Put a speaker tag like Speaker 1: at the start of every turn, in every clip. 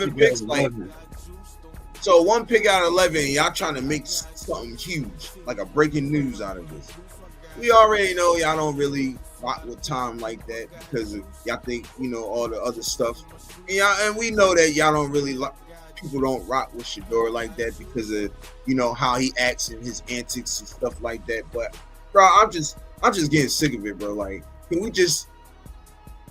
Speaker 1: 11 picks, like. So one pick out of 11, y'all trying to make something huge, like a breaking news out of this. We already know y'all don't really rock with Tom like that because y'all think, all the other stuff. And we know that y'all don't really people don't rock with Shador like that because of, how he acts and his antics and stuff like that. But bro, I'm just getting sick of it, bro. Like, can we just,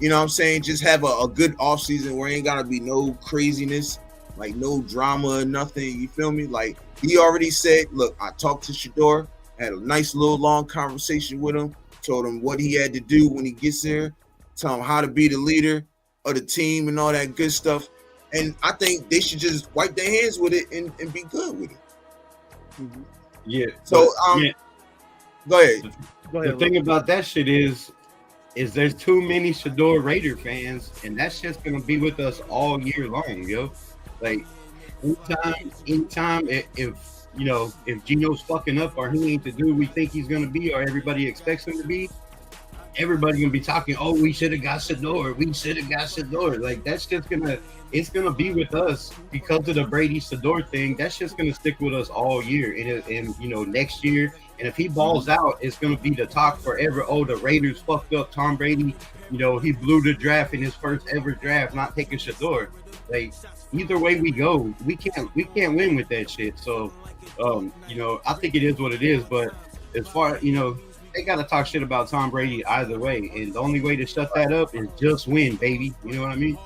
Speaker 1: just have a good offseason where ain't gotta be no craziness. Like no drama or nothing, you feel me? Like he already said, look, I talked to Shador, had a nice little long conversation with him, told him what he had to do when he gets there, tell him how to be the leader of the team and all that good stuff. And I think they should just wipe their hands with it and be good with it.
Speaker 2: Mm-hmm.
Speaker 1: Yeah. So go ahead.
Speaker 3: The thing about that shit is there's too many Shador Raider fans, and that shit's gonna be with us all year long, yo. Like anytime, if Gino's fucking up or he ain't the dude we think he's gonna be or everybody expects him to be, everybody's gonna be talking, oh, we should have got Shador, Like that's just it's gonna be with us because of the Brady Shador thing. That's just gonna stick with us all year, and next year. And if he balls out, it's gonna be the talk forever. Oh, the Raiders fucked up Tom Brady. He blew the draft in his first ever draft, not taking Shador. Like either way we go, we can't win with that shit. So, I think it is what it is. But as far they gotta talk shit about Tom Brady either way, and the only way to shut that up is just win, baby. You know what I mean?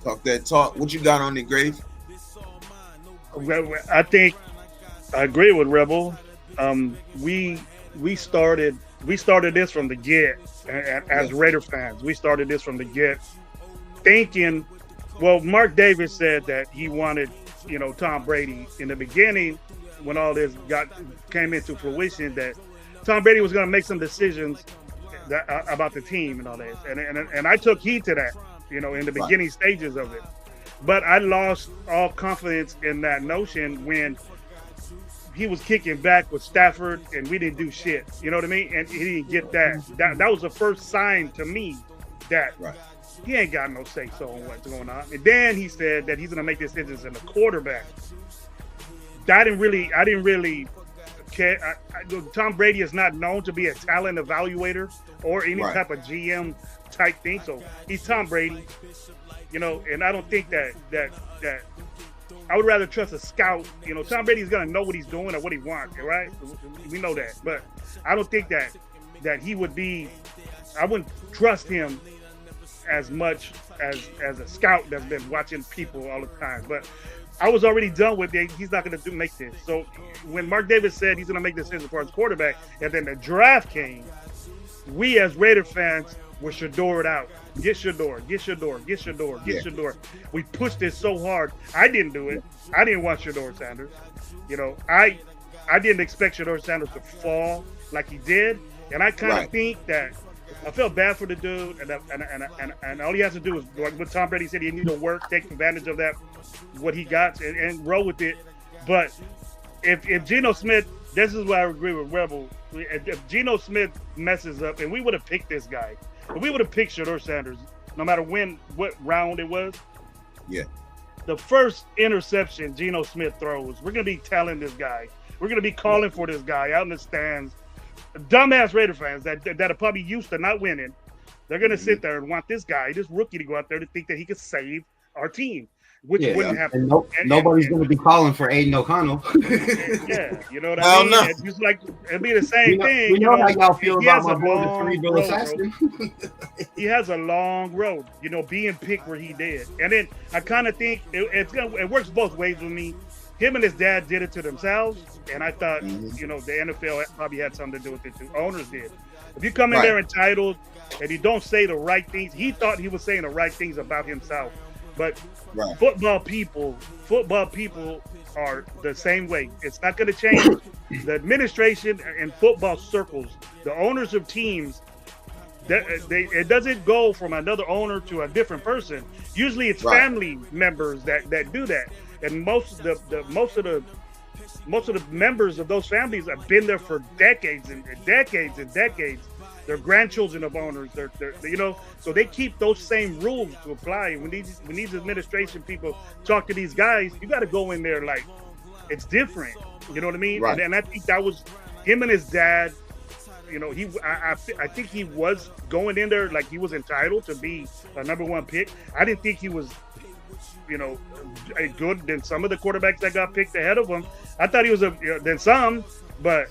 Speaker 1: Talk that talk. What you got on the Grave?
Speaker 2: I think I agree with Rebel. We started this from the get as Raider fans. We started this from the get thinking, well, Mark Davis said that he wanted, Tom Brady in the beginning when all this came into fruition, that Tom Brady was going to make some decisions about the team and all that. And I took heed to that, in the beginning stages of it. But I lost all confidence in that notion when he was kicking back with Stafford and we didn't do shit. You know what I mean? And he didn't get that. That was the first sign to me that he ain't got no say-so on what's going on. And then he said that he's going to make decisions in the quarterback. I didn't really care. Tom Brady is not known to be a talent evaluator or any type of GM type thing. So he's Tom Brady, and I don't think that I would rather trust a scout. Tom Brady's gonna know what he's doing or what he wants, right? We know that, but I don't think that he would be. I wouldn't trust him as much as a scout that's been watching people all the time. But I was already done with it. He's not gonna make this. So when Mark Davis said he's gonna make decisions for his quarterback, and then the draft came, we as Raider fans were Shadored out. Get Shador. We pushed it so hard. I didn't do it. I didn't want Shador Sanders. I didn't expect Shador Sanders to fall like he did. And I kind of think that I felt bad for the dude. And all he has to do is what Tom Brady said, he needs to work, take advantage of that, what he got, and roll with it. But if Geno Smith, this is where I agree with Rebel. If Geno Smith messes up, and we would have picked this guy, if we would have picked Shador Sanders, no matter what round it was, the first interception Geno Smith throws, we're going to be telling this guy. We're going to be calling for this guy out in the stands. Dumbass Raider fans that are probably used to not winning, they're going to sit there and want this rookie to go out there to think that he could save our team. Which wouldn't happen.
Speaker 3: Nobody's going to be calling for Aiden O'Connell.
Speaker 2: You know what I mean? It's just like it'd be the same thing.
Speaker 3: We know how y'all feel about my boy, the cerebral assassin.
Speaker 2: He has a long road, being picked where he did. And then I kind of think it works both ways with me. Him and his dad did it to themselves, and I thought, the NFL probably had something to do with it too. Owners did. If you come in there entitled and you don't say the right things, he thought he was saying the right things about himself. But football people are the same way. It's not going to change. The administration in football circles, the owners of teams, it doesn't go from another owner to a different person. Usually, it's family members that do that, and most of the members of those families have been there for decades and decades and decades. They're grandchildren of owners. They're so they keep those same rules to apply. When these administration people talk to these guys, you got to go in there like it's different. You know what I mean?
Speaker 1: Right.
Speaker 2: And I think that was him and his dad. I think he was going in there like he was entitled to be a number one pick. I didn't think he was, good than some of the quarterbacks that got picked ahead of him. I thought he was than some, but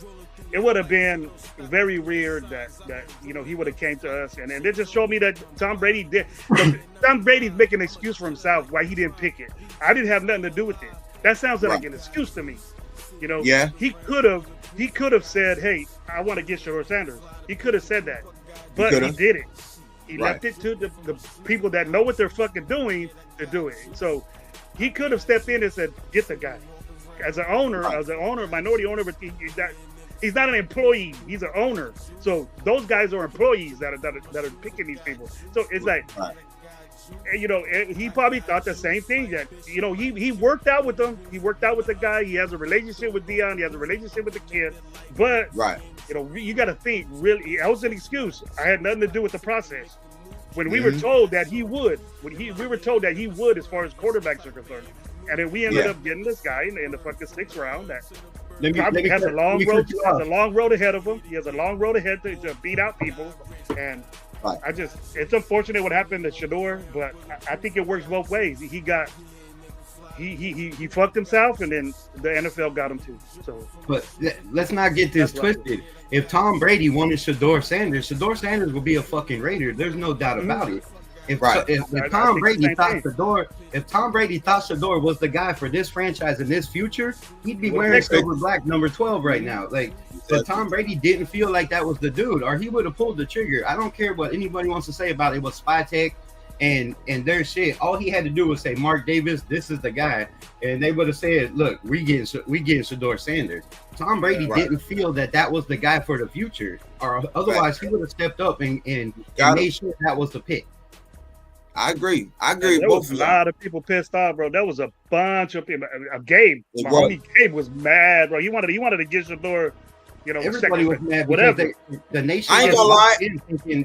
Speaker 2: it would have been very weird that he would have came to us, and it just showed me that Tom Brady did. Tom Brady's making an excuse for himself why he didn't pick it. I didn't have nothing to do with it. That sounds like an excuse to me.
Speaker 1: Yeah.
Speaker 2: He could have said, "Hey, I want to get Shedeur Sanders." He could have said that, but he didn't. He left it to the people that know what they're fucking doing to do it. So he could have stepped in and said, "Get the guy." As an owner, minority owner, but he's not an employee. He's an owner. So those guys are employees that are picking these people. So it's like. He probably thought the same thing that he worked out with them. He worked out with the guy. He has a relationship with Dion. He has a relationship with the kid. But you got to think really. That was an excuse. I had nothing to do with the process. When we were told that he would, we were told that he would as far as quarterbacks are concerned, and then we ended up getting this guy in the fucking 6th round. That has a long road ahead of him. He has a long road ahead to beat out people and. It's unfortunate what happened to Shedeur, but I think it works both ways. He fucked himself, and then the NFL got him too. So,
Speaker 3: but let's not get this twisted. If Tom Brady wanted Shedeur Sanders would be a fucking Raider. There's no doubt about it. If Tom Brady thought Shedeur was the guy for this franchise and this future, he'd be wearing silver black number 12 right now. But Tom Brady didn't feel like that was the dude, or he would have pulled the trigger. I don't care what anybody wants to say about it. It was spy tech and their shit. All he had to do was say, "Mark Davis, this is the guy," and they would have said, "Look, we getting Shedeur Sanders." Tom Brady didn't feel that was the guy for the future, or otherwise he would have stepped up and made sure that was the pick.
Speaker 1: I agree.
Speaker 2: There was a lot of people pissed off, bro. There was a bunch of people. Gabe, my homie Gabe was mad, bro. He wanted to get Shedeur.
Speaker 3: Everybody was mad because the nation.
Speaker 1: I ain't gonna lie.
Speaker 3: Thinking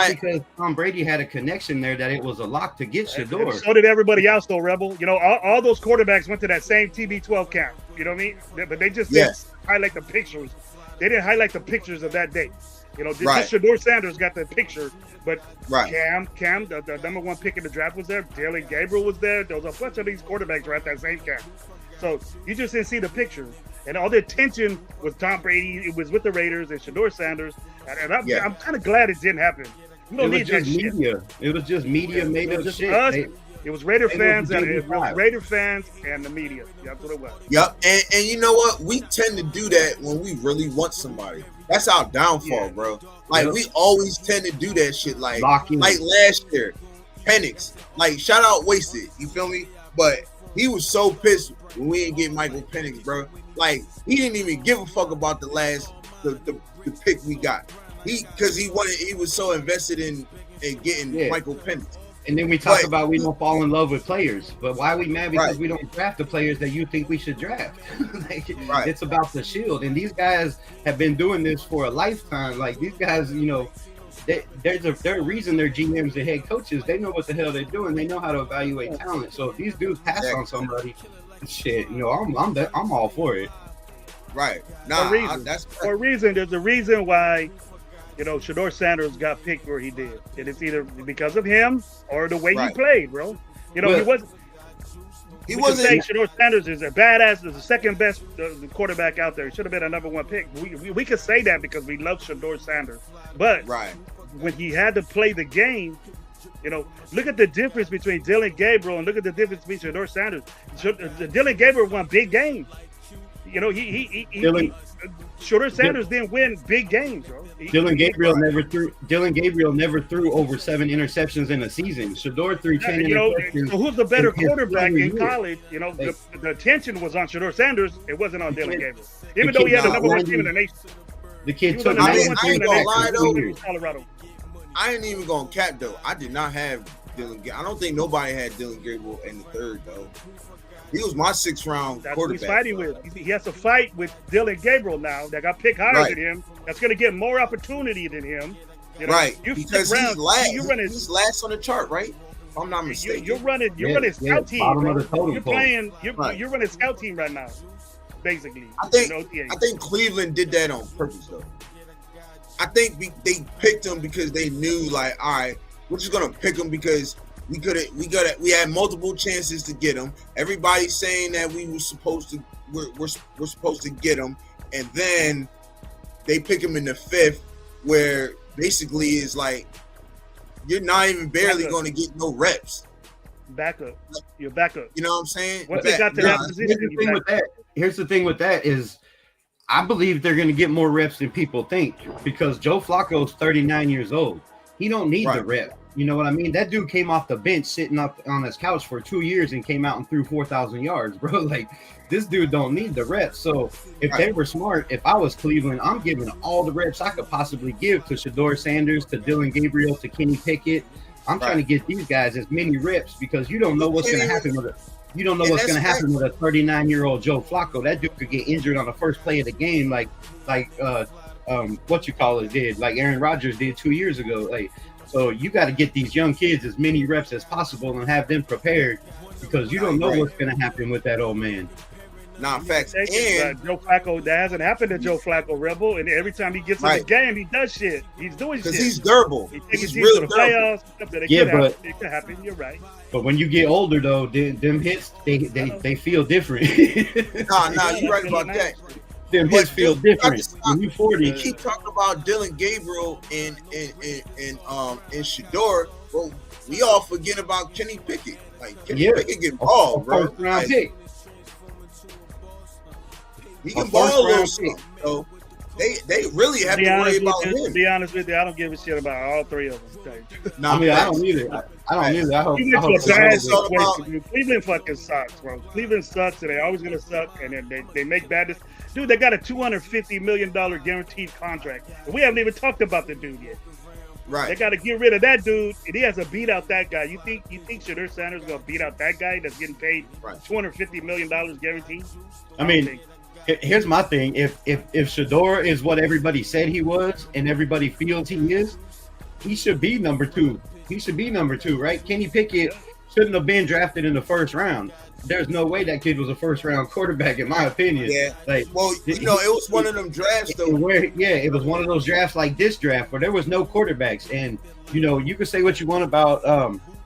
Speaker 3: because Tom Brady had a connection there that it was a lock to get Shedeur.
Speaker 2: So did everybody else, though, Rebel. All those quarterbacks went to that same TB12 camp. You know what I mean? But they just didn't highlight the pictures. They didn't highlight the pictures of that day. Just Shedeur Sanders got the picture, but Cam, the number one pick in the draft was there. Dylan Gabriel was there. There was a bunch of these quarterbacks were at that same camp. So you just didn't see the picture. And all the attention was Tom Brady. It was with the Raiders and Shedeur Sanders. And I'm kind of glad it didn't happen.
Speaker 3: It was just media. It was just media made up shit.
Speaker 2: It was Raider fans and the media. That's what it was.
Speaker 1: Yep. And you know what? We tend to do that when we really want somebody. That's our downfall, bro. We always tend to do that shit. Like last year, Penix. Shout out Wasted. You feel me? But he was so pissed when we didn't get Michael Penix, bro. He didn't even give a fuck about the pick we got. He was so invested in getting Michael Penix.
Speaker 3: And then we talk about we don't fall in love with players, but why are we mad? Because we don't draft the players that you think we should draft. It's about the shield, and these guys have been doing this for a lifetime. These guys, there's a reason they're GMs and head coaches. They know what the hell they're doing. They know how to evaluate talent. So if these dudes pass on somebody, shit, I'm all for it.
Speaker 1: Right.
Speaker 2: For a reason. There's a reason why. Shedeur Sanders got picked where he did. And it's either because of him or the way he played, bro. He wasn't. Saying Shedeur Sanders is a badass, is the second best quarterback out there. He should have been a number one pick. We could say that because we love Shedeur Sanders. But when he had to play the game, look at the difference between Dylan Gabriel and look at the difference between Shedeur Sanders. Dylan Gabriel won big games. Shedeur Sanders didn't win big games, bro.
Speaker 3: Dylan Gabriel never threw over 7 interceptions in a season. Shedeur threw 10 interceptions.
Speaker 2: So who's the better quarterback in college? The attention was on Shedeur Sanders. It wasn't on Dylan Gabriel. Even though he had the number one team in the nation.
Speaker 3: The kid took
Speaker 1: I ain't gonna lie though.
Speaker 2: Colorado.
Speaker 1: I ain't even gonna cap though. I did not have Dylan. I don't think nobody had Dylan Gabriel in the third though. He was my 6th round
Speaker 2: That's
Speaker 1: quarterback.
Speaker 2: who he's fighting with. He has to fight with Dylan Gabriel now. That got picked higher
Speaker 1: Right.
Speaker 2: than him. That's going to get more opportunity than him. You know,
Speaker 1: Right,
Speaker 2: you
Speaker 1: because
Speaker 2: stick
Speaker 1: he's
Speaker 2: around,
Speaker 1: last.
Speaker 2: you running,
Speaker 1: He's last on the chart, right? If I'm not mistaken.
Speaker 2: you're running scout team,
Speaker 3: bottom
Speaker 2: bro.
Speaker 3: of the totem
Speaker 2: You're
Speaker 3: pole.
Speaker 2: playing.
Speaker 1: Right.
Speaker 2: You're running scout team right now, basically.
Speaker 1: I think
Speaker 2: You know,
Speaker 1: I think Cleveland did that on purpose though. I think they picked him because they knew, like, all right, we're just gonna pick him because we had multiple chances to get him. Everybody's saying that we're supposed to get him, and then they pick him in the 5th, where basically is like you're not even barely going to get no reps.
Speaker 2: backup. You're backup.
Speaker 1: You know what I'm saying?
Speaker 2: Once they got to that position,
Speaker 3: Here's the thing with that is I believe they're going to get more reps than people think because Joe Flacco's 39 years old. He don't need the rep. You know what I mean? That dude came off the bench sitting up on his couch for 2 years and came out and threw 4,000 yards, bro. Like, this dude don't need the reps. So if they were smart, if I was Cleveland, I'm giving all the reps I could possibly give to Shedeur Sanders, to Dylan Gabriel, to Kenny Pickett. I'm trying to get these guys as many reps because you don't know what's going to happen with it. You don't know what's going to happen with a 39-year-old Joe Flacco. That dude could get injured on the first play of the game, like did, like Aaron Rodgers did 2 years ago. Like, so you got to get these young kids as many reps as possible and have them prepared because you don't know what's going to happen with that old man.
Speaker 1: Nah, facts. And
Speaker 2: Joe Flacco, that hasn't happened to Joe Flacco, Rebel. And every time he gets in the game, he does shit. He's doing shit.
Speaker 1: Because he's durable.
Speaker 2: He's really durable. It could happen. You're right.
Speaker 3: But when you get older, though, them hits, they feel different.
Speaker 1: Nah, you're right about that.
Speaker 3: Them hits feel different. When you 40,
Speaker 1: you keep talking about Dylan Gabriel and Shedeur, but we all forget about Kenny Pickett. Like, Kenny Pickett get ball, bro. Like, he can ball a little something. So they really have to worry about him.
Speaker 2: To be honest with you, I don't give a shit about all three of them.
Speaker 3: Nah, I mean, I don't either. I don't either. I hope
Speaker 2: Cleveland fucking sucks, bro. Cleveland sucks, and they're always gonna suck. And then they make bad decisions. Dude, they got a $250 million guaranteed contract, and we haven't even talked about the dude yet.
Speaker 1: Right.
Speaker 2: They got to get rid of that dude, and he has to beat out that guy. You think Shedeur Sanders is gonna beat out that guy that's getting paid $250 million guaranteed?
Speaker 3: I mean, here's my thing: if Shedeur is what everybody said he was, and everybody feels he is, he should be number 2. He should be number 2, right? Kenny Pickett shouldn't have been drafted in the first round. There's no way that kid was a first round quarterback, in my opinion.
Speaker 1: Yeah.
Speaker 3: Like,
Speaker 1: well, it was one of them drafts though.
Speaker 3: It was one of those drafts like this draft where there was no quarterbacks, and you can say what you want about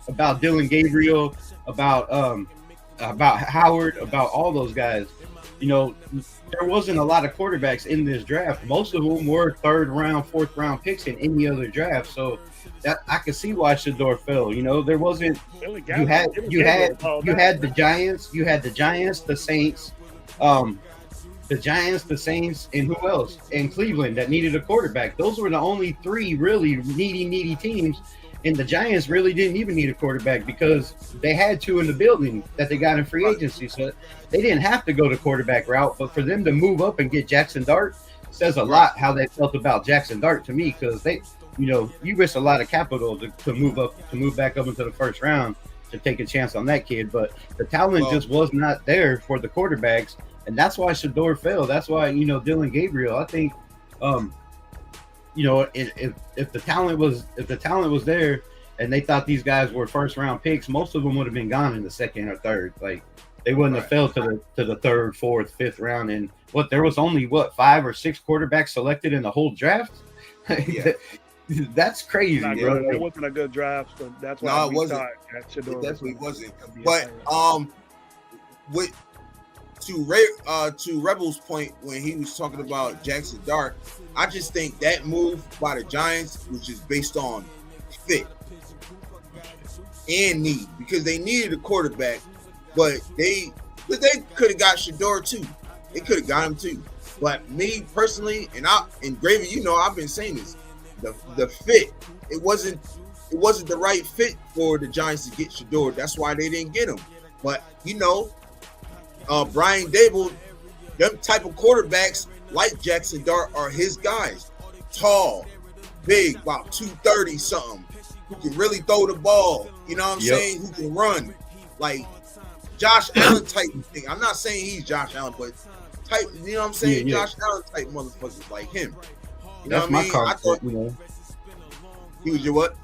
Speaker 3: Dylan Gabriel, about Howard, about all those guys. There wasn't a lot of quarterbacks in this draft. Most of them were 3rd round, 4th round picks in any other draft. So that I could see why Shedeur fell. There wasn't. You had the Giants. You had the Giants, the Saints, the Saints, and who else? And Cleveland that needed a quarterback. Those were the only 3 really needy teams. And the Giants really didn't even need a quarterback because they had 2 in the building that they got in free agency. So they didn't have to go the quarterback route. But for them to move up and get Jackson Dart says a lot how they felt about Jackson Dart to me because they, you risk a lot of capital to move back up into the first round to take a chance on that kid. But the talent just was not there for the quarterbacks. And that's why Shedeur fell. That's why, Dylan Gabriel, I think, if the talent was there and they thought these guys were first round picks, most of them would have been gone in the 2nd or 3rd. Like they wouldn't have fell to the 3rd, 4th, 5th round. And there was only 5 or 6 quarterbacks selected in the whole draft.
Speaker 1: Yeah.
Speaker 3: That's crazy, bro.
Speaker 2: It wasn't a good draft, so that's why
Speaker 1: it wasn't. It definitely wasn't. But to Rebel's point when he was talking about Jackson Dart, I just think that move by the Giants was just based on fit and need because they needed a quarterback, but they could have got Shedeur too. They could have got him too. But me personally, and Gravy, I've been saying this, the fit, it wasn't the right fit for the Giants to get Shedeur. That's why they didn't get him. But Brian Dable, them type of quarterbacks like Jackson Dart are his guys. Tall, big, about 230 something. who can really throw the ball. You know what I'm saying? Who can run. Like Josh Allen type thing. I'm not saying he's Josh Allen, but type, you know what I'm saying? Josh Allen type motherfuckers like him. You know
Speaker 3: That's
Speaker 1: what I
Speaker 3: my
Speaker 1: mean?
Speaker 3: comp.
Speaker 1: I thought he was your what?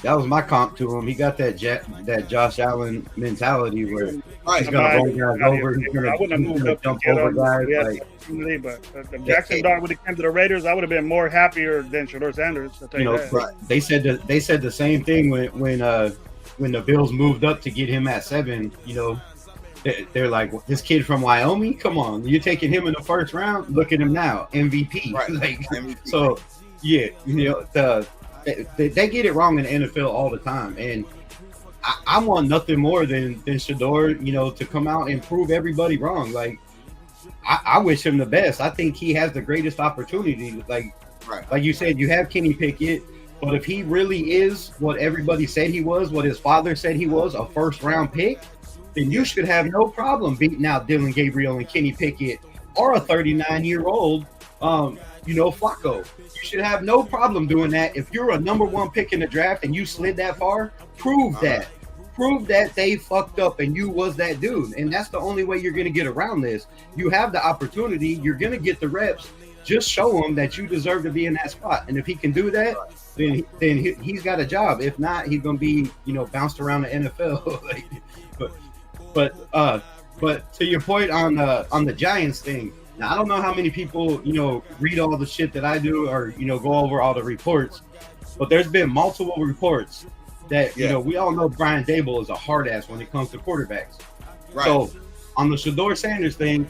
Speaker 3: That was my comp to him. He got that Josh Allen mentality where he's gonna roll guys over. He's gonna jump over guys.
Speaker 2: But if Jackson Dart would have come to the Raiders, I would have been more happier than Shedeur Sanders. I'll tell you that.
Speaker 3: They said the same thing when the Bills moved up to get him at 7. You know, they're like, this kid from Wyoming. Come on, you're taking him in the first round. Look at him now, MVP.
Speaker 1: Right.
Speaker 3: MVP. So yeah, you know they get it wrong in the NFL all the time, and I want nothing more than Shedeur, you know, to come out and prove everybody wrong. Like I wish him the best. I think he has the greatest opportunity. Like you said, you have Kenny Pickett, but if he really is what everybody said he was, what his father said he was, a first-round pick, then you should have no problem beating out Dylan Gabriel and Kenny Pickett or a 39-year-old, Flacco. You should have no problem doing that. If you're a number 1 pick in the draft and you slid that far, prove that. Prove that they fucked up and you was that dude. And that's the only way you're going to get around this. You have the opportunity. You're going to get the reps. Just show him that you deserve to be in that spot. And if he can do that, then he's got a job. If not, he's going to be, bounced around the NFL. But to your point on the Giants thing, now, I don't know how many people, read all the shit that I do or, go over all the reports, but there's been multiple reports that, we all know Brian Daboll is a hard ass when it comes to quarterbacks. Right. So on the Shedeur Sanders thing,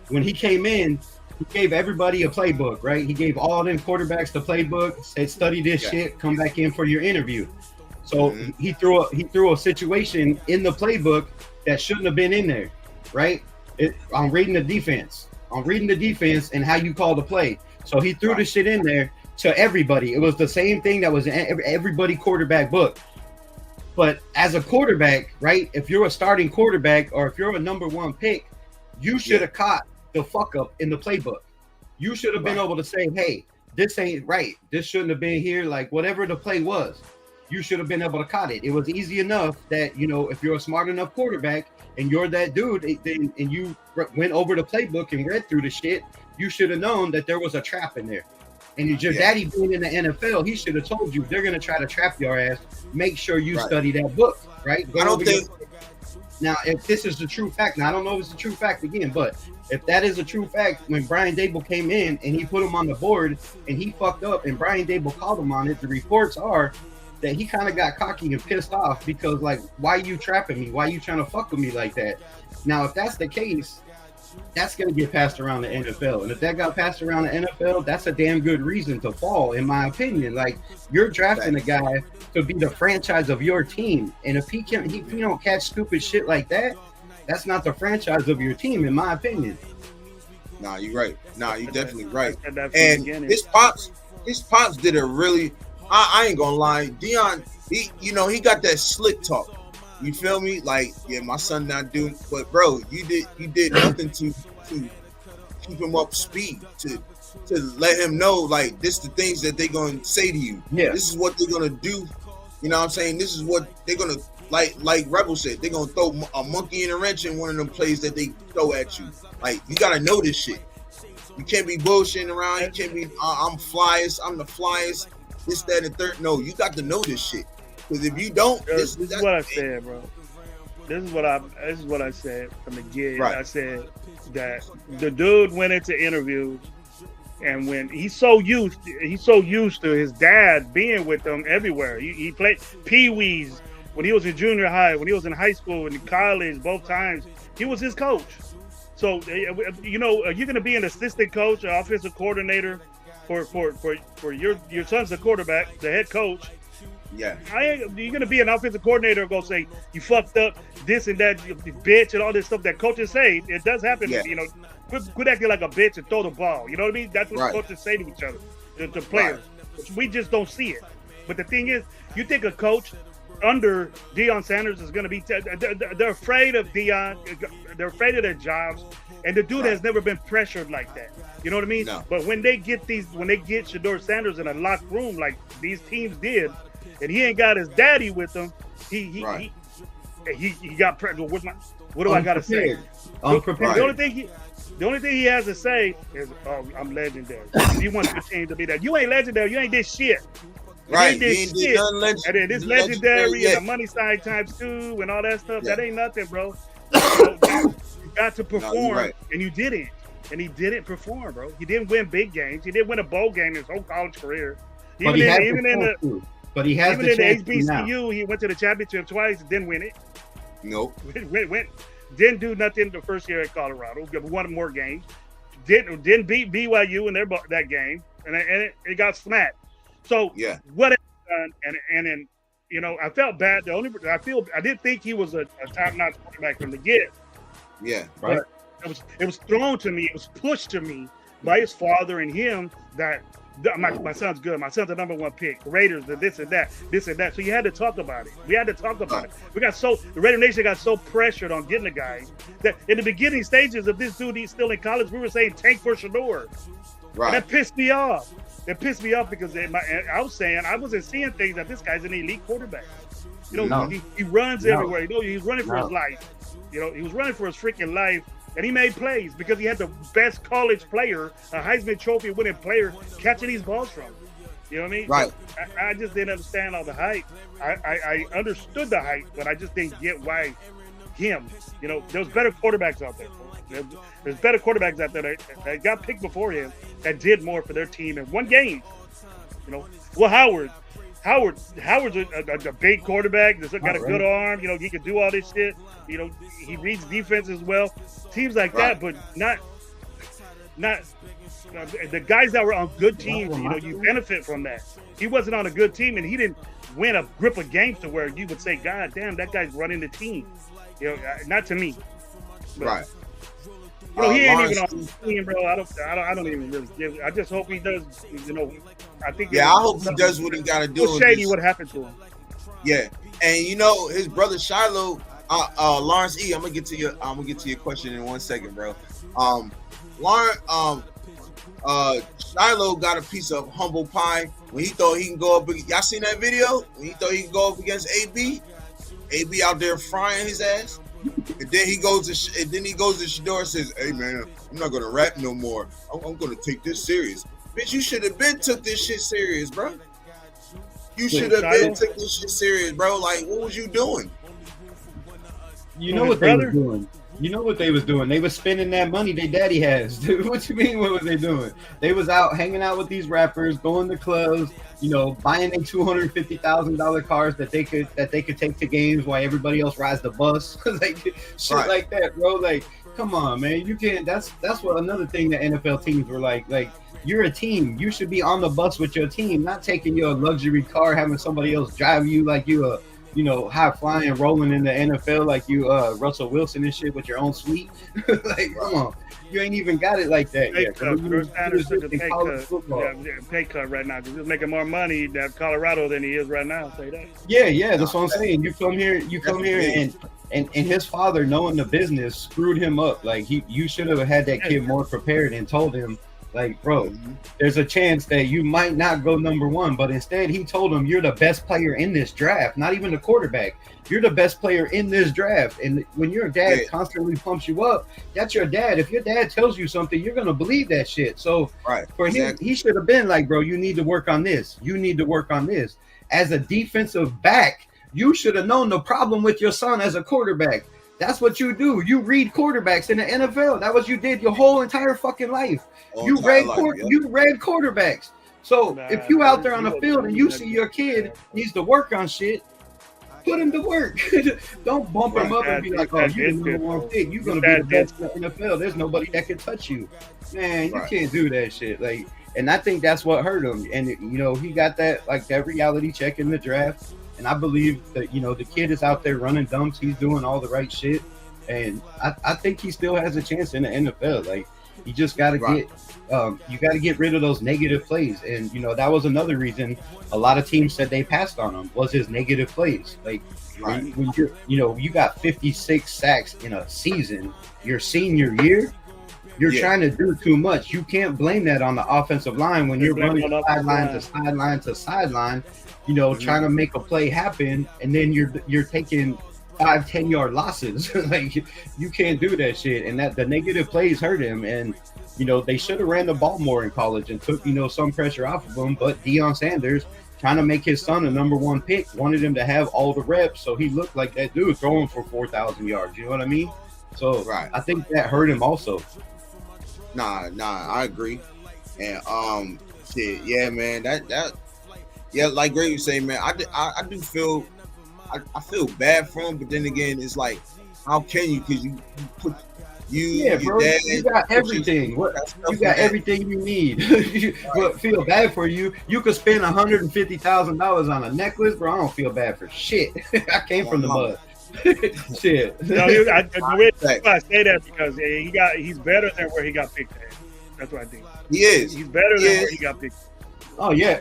Speaker 3: when he came in, he gave everybody a playbook, right? He gave all them quarterbacks the playbook, said, study this shit, come back in for your interview. So he threw a situation in the playbook that shouldn't have been in there, right? I'm reading the defense and how you call the play. So he threw the shit in there to everybody. It was the same thing that was in everybody quarterback book. But as a quarterback, right, if you're a starting quarterback or if you're a number 1 pick, you should have caught the fuck up in the playbook. You should have been able to say, hey, this ain't right. This shouldn't have been here. Like whatever the play was, you should have been able to caught it. It was easy enough that, if you're a smart enough quarterback and you're that dude and you went over the playbook and read through the shit, you should have known that there was a trap in there. And your daddy being in the NFL, he should have told you they're going to try to trap your ass. Make sure you study that book, right? Now, if this is the true fact, now I don't know if it's the true fact again, but if that is a true fact, when Brian Daboll came in and he put him on the board and he fucked up and Brian Daboll called him on it, the reports are that he kind of got cocky and pissed off because, like, why you trapping me? Why you trying to fuck with me like that? Now, if that's the case, that's going to get passed around the NFL. And if that got passed around the NFL, that's a damn good reason to fall, in my opinion. Like, you're drafting a guy to be the franchise of your team. And if he don't catch stupid shit like that, that's not the franchise of your team, in my opinion.
Speaker 1: Nah, you're right. Nah, you're definitely right. And his pops did a really, I ain't gonna lie, Dion, he got that slick talk. You feel me? Like, yeah, my son not doing, but bro, you did nothing to keep him up speed, to let him know, like, this is the things that they're gonna say to you. Yeah. This is what they're gonna do. You know what I'm saying? This is what they're gonna, like Rebel said, they're gonna throw a monkey in a wrench in one of them plays that they throw at you. Like, you gotta know this shit. You can't be bullshitting around. You can't be, I'm the flyest, this, that, and third. No, you got to know this shit. Because if you don't,
Speaker 2: this is what I said, bro. This is what I said from the get. Right. I said that the dude went into interviews, and when he's so used to his dad being with him everywhere. He played Pee-wees when he was in junior high, when he was in high school, and in college, both times he was his coach. So you're going to be an assistant coach, an offensive coordinator for your son's the quarterback, the head coach.
Speaker 1: Yeah,
Speaker 2: you're gonna be an offensive coordinator and go say you fucked up this and that, you bitch, and all this stuff that coaches say. It does happen. Yeah. Quit acting like a bitch and throw the ball. You know what I mean? That's what coaches say to each other, to players. Right. We just don't see it. But the thing is, you think a coach under Deion Sanders is gonna be? They're afraid of Deion. They're afraid of their jobs, and the dude has never been pressured like that. You know what I mean? No. But when they get Shedeur Sanders in a locked room like these teams did, and he ain't got his daddy with him, he got pregnant. What do I gotta say?
Speaker 3: Unprepared.
Speaker 2: The only thing he has to say is, "Oh, I'm legendary." He wants the team to be that. You ain't legendary. You ain't this shit.
Speaker 1: Right.
Speaker 2: You ain't this shit. And then this legendary and the money side times 2 and all that stuff. That ain't nothing, bro. You got to perform, and you didn't. And he didn't perform, bro. He didn't win big games. He didn't win a bowl game his whole college career.
Speaker 3: But he has the
Speaker 2: HBCU, he went to the championship twice, didn't win it.
Speaker 1: Nope.
Speaker 2: Didn't do nothing the first year at Colorado. Won more games. Didn't beat BYU in that game, and it got smacked. So what done? And then I felt bad. I didn't think he was a top-notch quarterback from the get.
Speaker 1: Yeah,
Speaker 2: right. But it was thrown to me. It was pushed to me by his father and him that my son's good. My son's the #1 pick. Raiders, this and that. So you had to talk about it. We had to talk about it. The Raider Nation got so pressured on getting the guy that in the beginning stages of this dude, he's still in college, we were saying tank for Shador. Right. And that pissed me off. Because I was saying I wasn't seeing things that this guy's an elite quarterback. He runs everywhere. He's running for his life. He was running for his freaking life. And he made plays because he had the best college player, a Heisman Trophy winning player, catching these balls from him. You know what I mean?
Speaker 1: Right.
Speaker 2: So I just didn't understand all the hype. I understood the hype, but I just didn't get why him. There was better quarterbacks out there. There's better quarterbacks out there that got picked before him that did more for their team in one game. Howard's a big quarterback. He's got a good arm. He can do all this shit. He reads defense as well. Teams like that, but not the guys that were on good teams. You benefit from that. He wasn't on a good team, and he didn't win a grip of games to where you would say, "God damn, that guy's running the team." Not to me. But,
Speaker 1: right.
Speaker 2: He ain't even on the team, bro. I don't even really give. I just hope he does. I think.
Speaker 1: Yeah, I hope he does what he got to do.
Speaker 2: It's shady what happened to him.
Speaker 1: Yeah, and his brother Shiloh, Lawrence E. I'm gonna get to your question in 1 second, bro. Shiloh got a piece of humble pie when he thought he can go up. Y'all seen that video when he thought he can go up against AB? AB out there frying his ass. And then he goes to Shador and says, "Hey man, I'm not gonna rap no more. I'm gonna take this serious." Bitch, you should have been took this shit serious, bro. You should have been took this shit serious, bro. Like, what was you doing?
Speaker 3: You know what they were doing. They was spending that money their daddy has. Dude, what you mean? What was they doing? They was out hanging out with these rappers, going to clubs, buying them $250,000 cars that they could take to games while everybody else rides the bus, like that, bro. Like, come on, man. You can't. That's what another thing that NFL teams were like. Like, you're a team. You should be on the bus with your team, not taking your luxury car, having somebody else drive you like you a high flying, rolling in the NFL like you Russell Wilson and shit with your own suite. Like, come on, you ain't even got it like that yet.
Speaker 2: Pay cut right now because he's making more money at Colorado than he is right now. Say that.
Speaker 3: Yeah, that's what I'm saying. You come here, and his father, knowing the business, screwed him up. Like, you should have had that kid more prepared and told him, like, bro, there's a chance that you might not go #1, but instead he told him, you're the best player in this draft, not even the quarterback. You're the best player in this draft. And when your dad constantly pumps you up, that's your dad. If your dad tells you something, you're going to believe that shit. So for him, he should have been like, bro, you need to work on this. You need to work on this. As a defensive back, you should have known the problem with your son as a quarterback. That's what you do. You read quarterbacks in the NFL. That was you did your whole entire fucking life. You read quarterbacks. So if you out there on the field and you see your kid needs to work on shit, put him to work. Don't bump him up and be like, "Oh, you're the #1 pick. You're gonna be the best in the NFL. There's nobody that can touch you." Man, you can't do that shit. Like, and I think that's what hurt him. And he got that reality check in the draft. And I believe that, the kid is out there running dumps. He's doing all the right shit. And I think he still has a chance in the NFL. Like, you just got to get rid of those negative plays. And, that was another reason a lot of teams said they passed on him was his negative plays. Like, when you got 56 sacks in a season, your senior year, You're trying to do too much. You can't blame that on the offensive line when you're running sideline to sideline to sideline, trying to make a play happen, and then you're taking 5-10 yard losses. Like, you can't do that shit. And that the negative plays hurt him. And they should have ran the ball more in college and took some pressure off of him. But Deion Sanders, trying to make his son a number 1 pick, wanted him to have all the reps, so he looked like that dude throwing for 4,000 yards. You know what I mean? So I think that hurt him also.
Speaker 1: Nah, I agree. And shit, yeah, man, like Greg was saying, man, I do feel I feel bad for him, but then again, it's like, how can you? Because you put your
Speaker 3: bro,
Speaker 1: dad,
Speaker 3: you got everything. You got everything you need. But feel bad for you. You could spend $150,000 on a necklace, bro. I don't feel bad for shit. I came from the mud. Shit.
Speaker 2: No, the reason I say that because he's better than where he got picked at. That's what I think.
Speaker 1: He is.
Speaker 2: He's better than where he got picked.
Speaker 3: Oh yeah.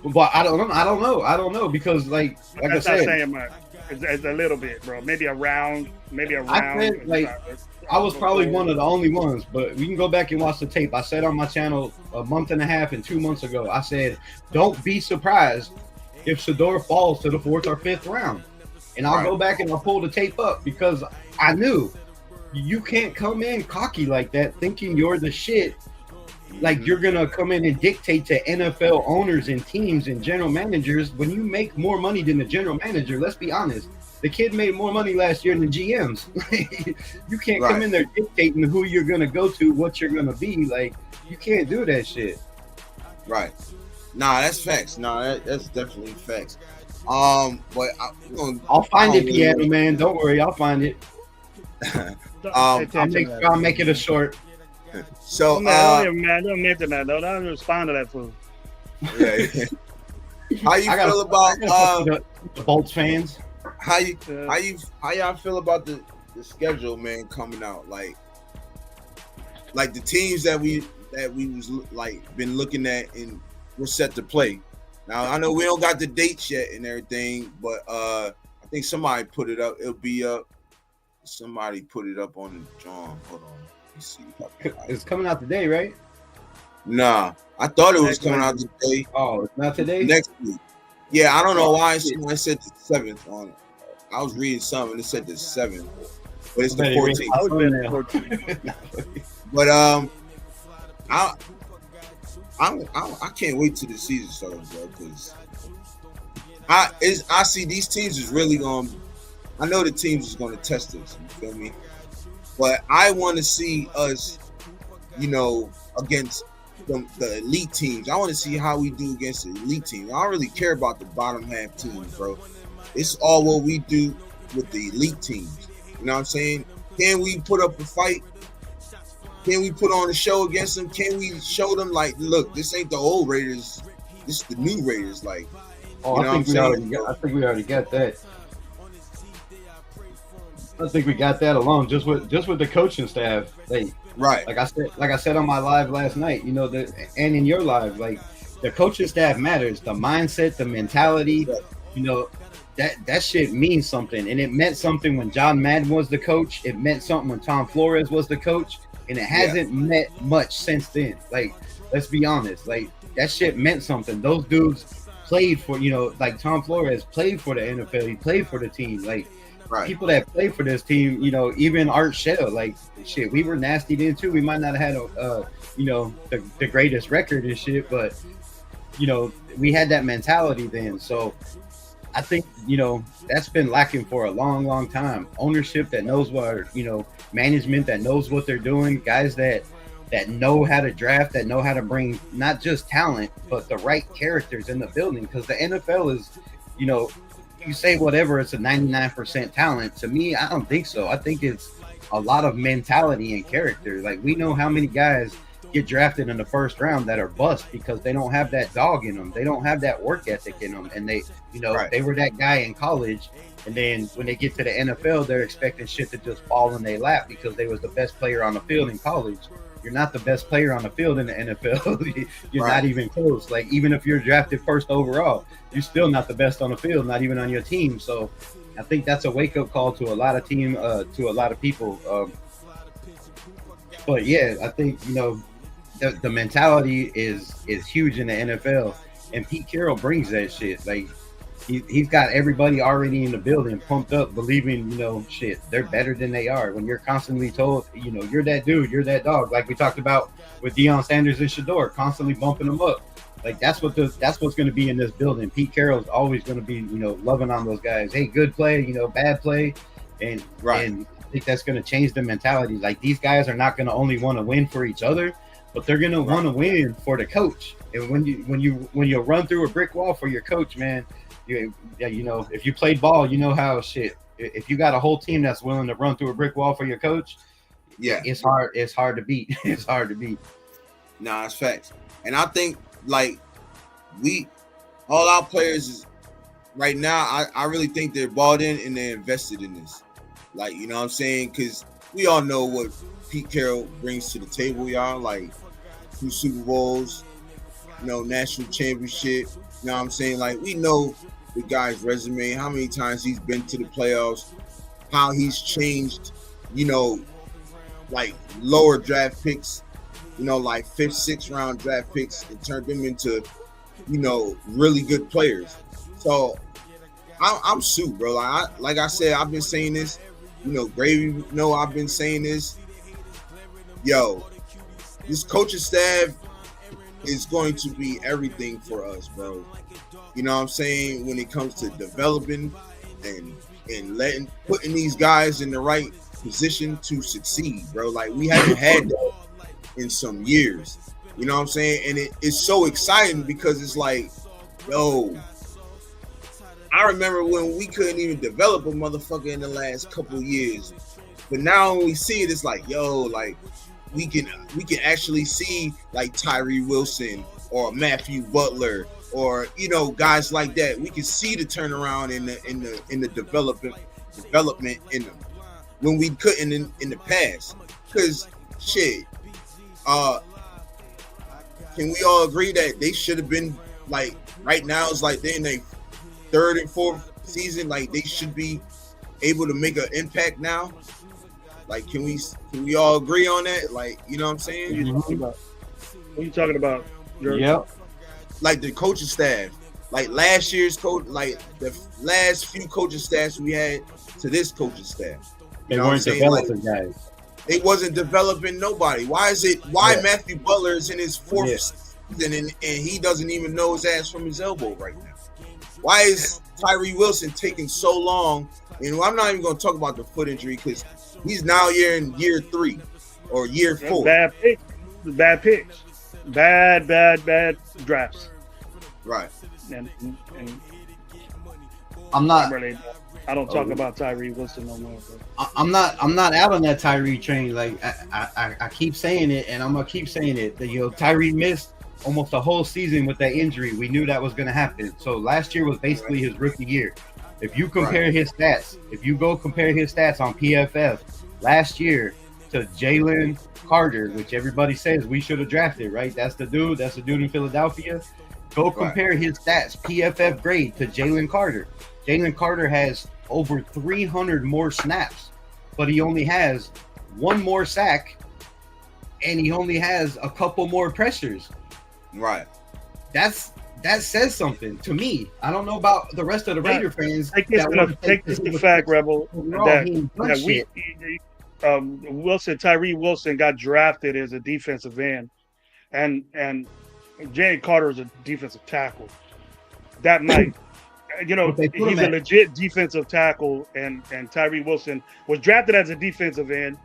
Speaker 3: But I don't know because like I said,
Speaker 2: not saying much. It's a little bit, bro. Maybe a round.
Speaker 3: I was probably one of the only ones, but we can go back and watch the tape. I said on my channel a month and a half and 2 months ago, I said, don't be surprised if Shedeur falls to the 4th or 5th round. And I'll go back and I'll pull the tape up because I knew you can't come in cocky like that thinking you're the shit. Like you're going to come in and dictate to NFL owners and teams and general managers when you make more money than the general manager. Let's be honest. The kid made more money last year than the GMs. You can't come in there dictating who you're going to go to, what you're going to be. Like, you can't do that shit.
Speaker 1: Right. Nah, that's facts. Nah, that's definitely facts. But
Speaker 3: I'll find it, Piano Man. Don't worry, I'll find it. I'll make it a short.
Speaker 1: So,
Speaker 2: don't mention that. Don't respond to that fool.
Speaker 1: Yeah. How you feel about
Speaker 3: the Bolts fans?
Speaker 1: How y'all feel about the schedule, man, coming out? Like the teams that we was like been looking at and we're set to play. Now I know we don't got the dates yet and everything, but I think somebody put it up. It'll be up. Somebody put it up on the John. Hold on. Let me see.
Speaker 3: It's coming out today, right?
Speaker 1: Nah, I thought it was coming out today.
Speaker 3: Oh, it's not today?
Speaker 1: Next week. Yeah, I don't know why I said the 7th on it. I was reading something. It said the 7th, but it's the 14th. But I can't wait till the season starts, bro. Because I see these teams is really going. I know the teams is going to test us. You feel me? But I want to see us, against the elite teams. I want to see how we do against the elite teams. I don't really care about the bottom half teams, bro. It's all what we do with the elite teams. You know what I'm saying? Can we put up a fight? Can we put on a show against them? Can we show them, like, look, this ain't the old Raiders. This is the new Raiders. Like,
Speaker 3: I think we already got that. I think we got that alone just with the coaching staff. Like I said on my live last night, and in your live, like the coaching staff matters. The mindset, the mentality, that shit means something. And it meant something when John Madden was the coach. It meant something when Tom Flores was the coach. And it hasn't meant much since then. Like, let's be honest. Like, that shit meant something. Those dudes played for, like Tom Flores played for the NFL. He played for the team. Like, people that play for this team, even Art Shell, like, shit, we were nasty then too. We might not have had the greatest record and shit, but we had that mentality then. So I think that's been lacking for a long, long time. Ownership that knows what, management that knows what they're doing, guys that know how to draft, that know how to bring not just talent but the right characters in the building. Because the NFL is, you say whatever, it's a 99% talent. To me, I don't think so. I think it's a lot of mentality and character. Like, we know how many guys get drafted in the first round that are bust because they don't have that dog in them. They don't have that work ethic in them. And they, they were that guy in college. And then when they get to the NFL, they're expecting shit to just fall in their lap because they was the best player on the field in college. You're not the best player on the field in the NFL. You're not even close. Like, even if you're drafted first overall, you're still not the best on the field, not even on your team. So I think that's a wake-up call to a lot of to a lot of people. But yeah, I think the mentality is huge in the NFL, and Pete Carroll brings that shit. Like he's got everybody already in the building pumped up, believing shit they're better than they are. When you're constantly told you're that dude, you're that dog, like we talked about with Deion Sanders and Shador, constantly bumping them up. Like that's what's going to be in this building. Pete Carroll's always going to be loving on those guys. Hey, good play, bad play, and and I think that's going to change the mentality. Like these guys are not going to only want to win for each other, but they're going to want to win for the coach. And when you run through a brick wall for your coach, man, if you played ball, how shit. If you got a whole team that's willing to run through a brick wall for your coach, it's hard to beat. It's hard to beat.
Speaker 1: Nah, it's facts. And I think like all our players is right now, I really think they're bought in and they're invested in this. Like, you know what I'm saying? Because we all know what Pete Carroll brings to the table, y'all. Like 2 Super Bowls, national championship. You know what I'm saying? Like, we know the guy's resume, how many times he's been to the playoffs, how he's changed, like lower draft picks, like 5th, 6th round draft picks and turned them into, really good players. So I'm sued, bro. Like I said, I've been saying this. Gravy, I've been saying this. Yo, this coaching staff is going to be everything for us, bro. You know what I'm saying? When it comes to developing and putting these guys in the right position to succeed, bro. Like we haven't had that in some years. You know what I'm saying? And it's so exciting because it's like, yo, I remember when we couldn't even develop a motherfucker in the last couple of years. But now when we see it, it's like, yo, like we can actually see like Tyree Wilson or Matthew Butler or guys like that. We can see the turnaround in the development in them when we couldn't in the past. Because shit, can we all agree that they should have been like right now? It's like they're in their 3rd and 4th season. Like they should be able to make an impact now. Like, can we all agree on that? Like, you know what I'm saying?
Speaker 2: What are you talking about?
Speaker 3: Yep.
Speaker 1: Like the coaching staff, like last year's coach, like the last few coaching staffs we had to this coaching staff.
Speaker 3: They weren't developing guys.
Speaker 1: They wasn't developing nobody. Why Matthew Butler is in his 4th season and he doesn't even know his ass from his elbow right now? Why is Tyree Wilson taking so long? And I'm not even going to talk about the foot injury because he's now in year 3 or year 4.
Speaker 2: Bad picks. Bad drafts.
Speaker 1: Right.
Speaker 2: And I don't talk about Tyree Wilson no more. Bro.
Speaker 3: I'm not out on that Tyree train. Like I keep saying it, and I'm gonna keep saying it. That Tyree missed almost a whole season with that injury. We knew that was gonna happen. So last year was basically his rookie year. If you compare his stats, if you go compare his stats on PFF last year to Jalen Carter, which everybody says we should have drafted, right? That's the dude in Philadelphia. Go compare his stats, PFF grade, to Jalen Carter. Jalen Carter has over 300 more snaps, but he only has 1 more sack, and he only has a couple more pressures.
Speaker 1: Right.
Speaker 3: That says something to me. I don't know about the rest of the Raider fans.
Speaker 2: Take this to fact, Rebel. Tyree Wilson got drafted as a defensive end, and Jalen Carter is a defensive tackle. That might, he's a legit defensive tackle, and Tyree Wilson was drafted as a defensive end.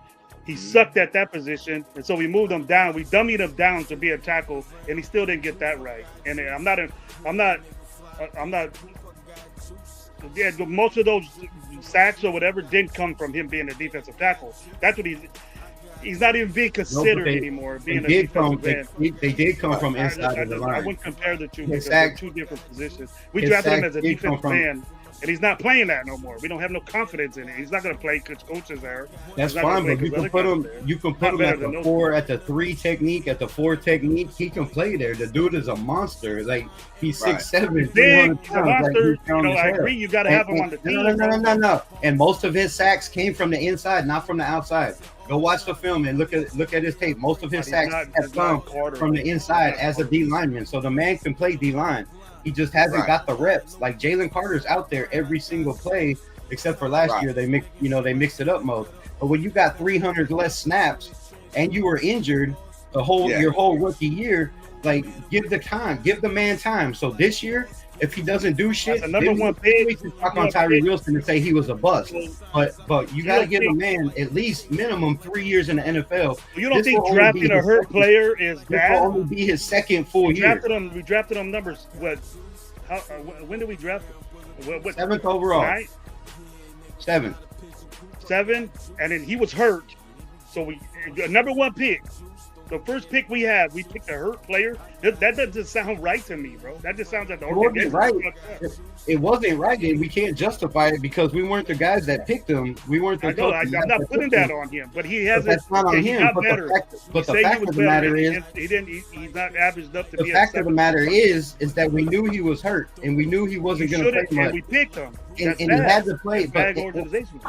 Speaker 2: He sucked at that position, and so we moved him down. We dummied him down to be a tackle, and he still didn't get that right. And I'm not. Yeah, most of those sacks or whatever didn't come from him being a defensive tackle. That's what he's not even being considered anymore. Being a defensive end.
Speaker 3: They did come from inside of the line.
Speaker 2: I wouldn't compare the two because they're 2 different positions. We drafted him as a defensive end, And he's not playing that no more. We don't have no confidence in it. He's not going to play because coach is there.
Speaker 3: That's fine, but you can put him. You can put him at the 4, at the 3 technique, at the 4 technique. He can play there. The dude is a monster. Like he's 6'7", 300
Speaker 2: he's a monster. Like, I agree. You got to have him on the team.
Speaker 3: No. And most of his sacks came from the inside, not from the outside. Go watch the film and look at his tape. Most of his sacks have come from the inside as a D lineman. So the man can play D line. He just hasn't got the reps. Like Jalen Carter's out there every single play, except for last year. They mixed it up most. But when you got 300 less snaps and you were injured your whole rookie year, like give the man time. So this year, if he doesn't do shit,
Speaker 2: the number one pick,
Speaker 3: we can talk on Tyree Wilson and say he was a bust. But you got to give a man at least minimum 3 years in the NFL.
Speaker 2: You don't think drafting a hurt player is bad?
Speaker 3: This will only be his second full year.
Speaker 2: We drafted him numbers. What? When did we draft him?
Speaker 3: 7th overall.
Speaker 2: 9?
Speaker 3: 7.
Speaker 2: 7, and then he was hurt. So we number one pick. The first pick we had, we picked a hurt player. That doesn't sound right to me, bro. That just sounds like the
Speaker 3: organization. Right. It wasn't right, and we can't justify it because we weren't the guys that picked him. We weren't the coaches.
Speaker 2: I'm not putting that on him, but he hasn't.
Speaker 3: That's not on him. But the fact of the matter is,
Speaker 2: he's not averaged up to
Speaker 3: be. The fact of the matter is that we knew he was hurt, and we knew he wasn't going to play much.
Speaker 2: And we picked him,
Speaker 3: and he had to play.
Speaker 2: Bad organization.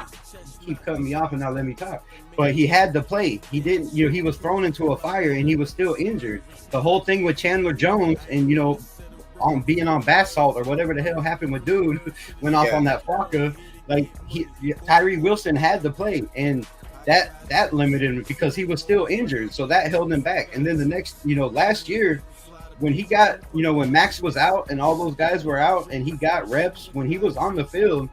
Speaker 3: Keep cutting me off and not let me talk. But he had to play. He didn't. He was thrown into a fire, and he was still injured. The whole thing with Chandler Jones, and on being on bath salt or whatever the hell happened with dude went off on that Flocka. Like Tyree Wilson had to play, and that limited him because he was still injured, so that held him back. And then the next, last year when he got, when Max was out and all those guys were out, and he got reps when he was on the field,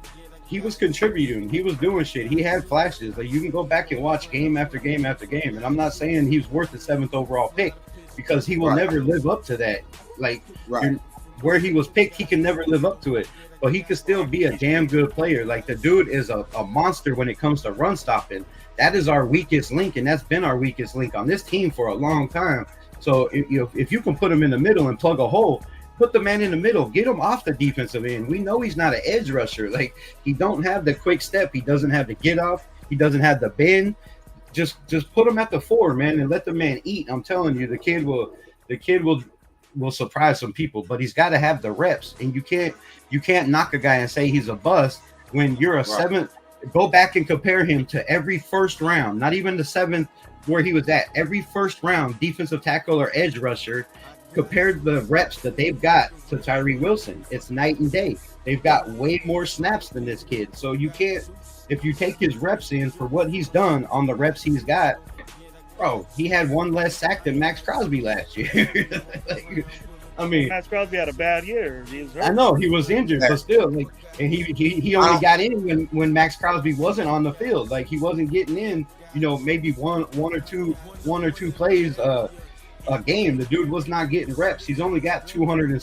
Speaker 3: he was contributing. He was doing shit. He had flashes. Like you can go back and watch game after game after game. And I'm not saying he's worth the 7th overall pick because he will never live up to that. Like where he was picked, he can never live up to it. But he could still be a damn good player. Like the dude is a monster when it comes to run stopping. That is our weakest link, and that's been our weakest link on this team for a long time. So if you can put him in the middle and plug a hole, put the man in the middle, get him off the defensive end. We know he's not an edge rusher. Like he don't have the quick step. He doesn't have the get off. He doesn't have the bend. Just put him at the 4, man, and let the man eat. I'm telling you, the kid will surprise some people, but he's got to have the reps. And you can't knock a guy and say he's a bust when you're a 7th. Go back and compare him to every first round, not even the 7th where he was at. Every first round defensive tackle or edge rusher. Compared the reps that they've got to Tyree Wilson, it's night and day. They've got way more snaps than this kid. So you can't, if you take his reps in for what he's done on the reps he's got, bro, he had 1 less sack than Max Crosby last year.
Speaker 2: Max Crosby had a bad year.
Speaker 3: I know he was injured, but still, and he only got in when Max Crosby wasn't on the field. Like he wasn't getting in, maybe one or two plays a game. The dude was not getting reps. He's only got 290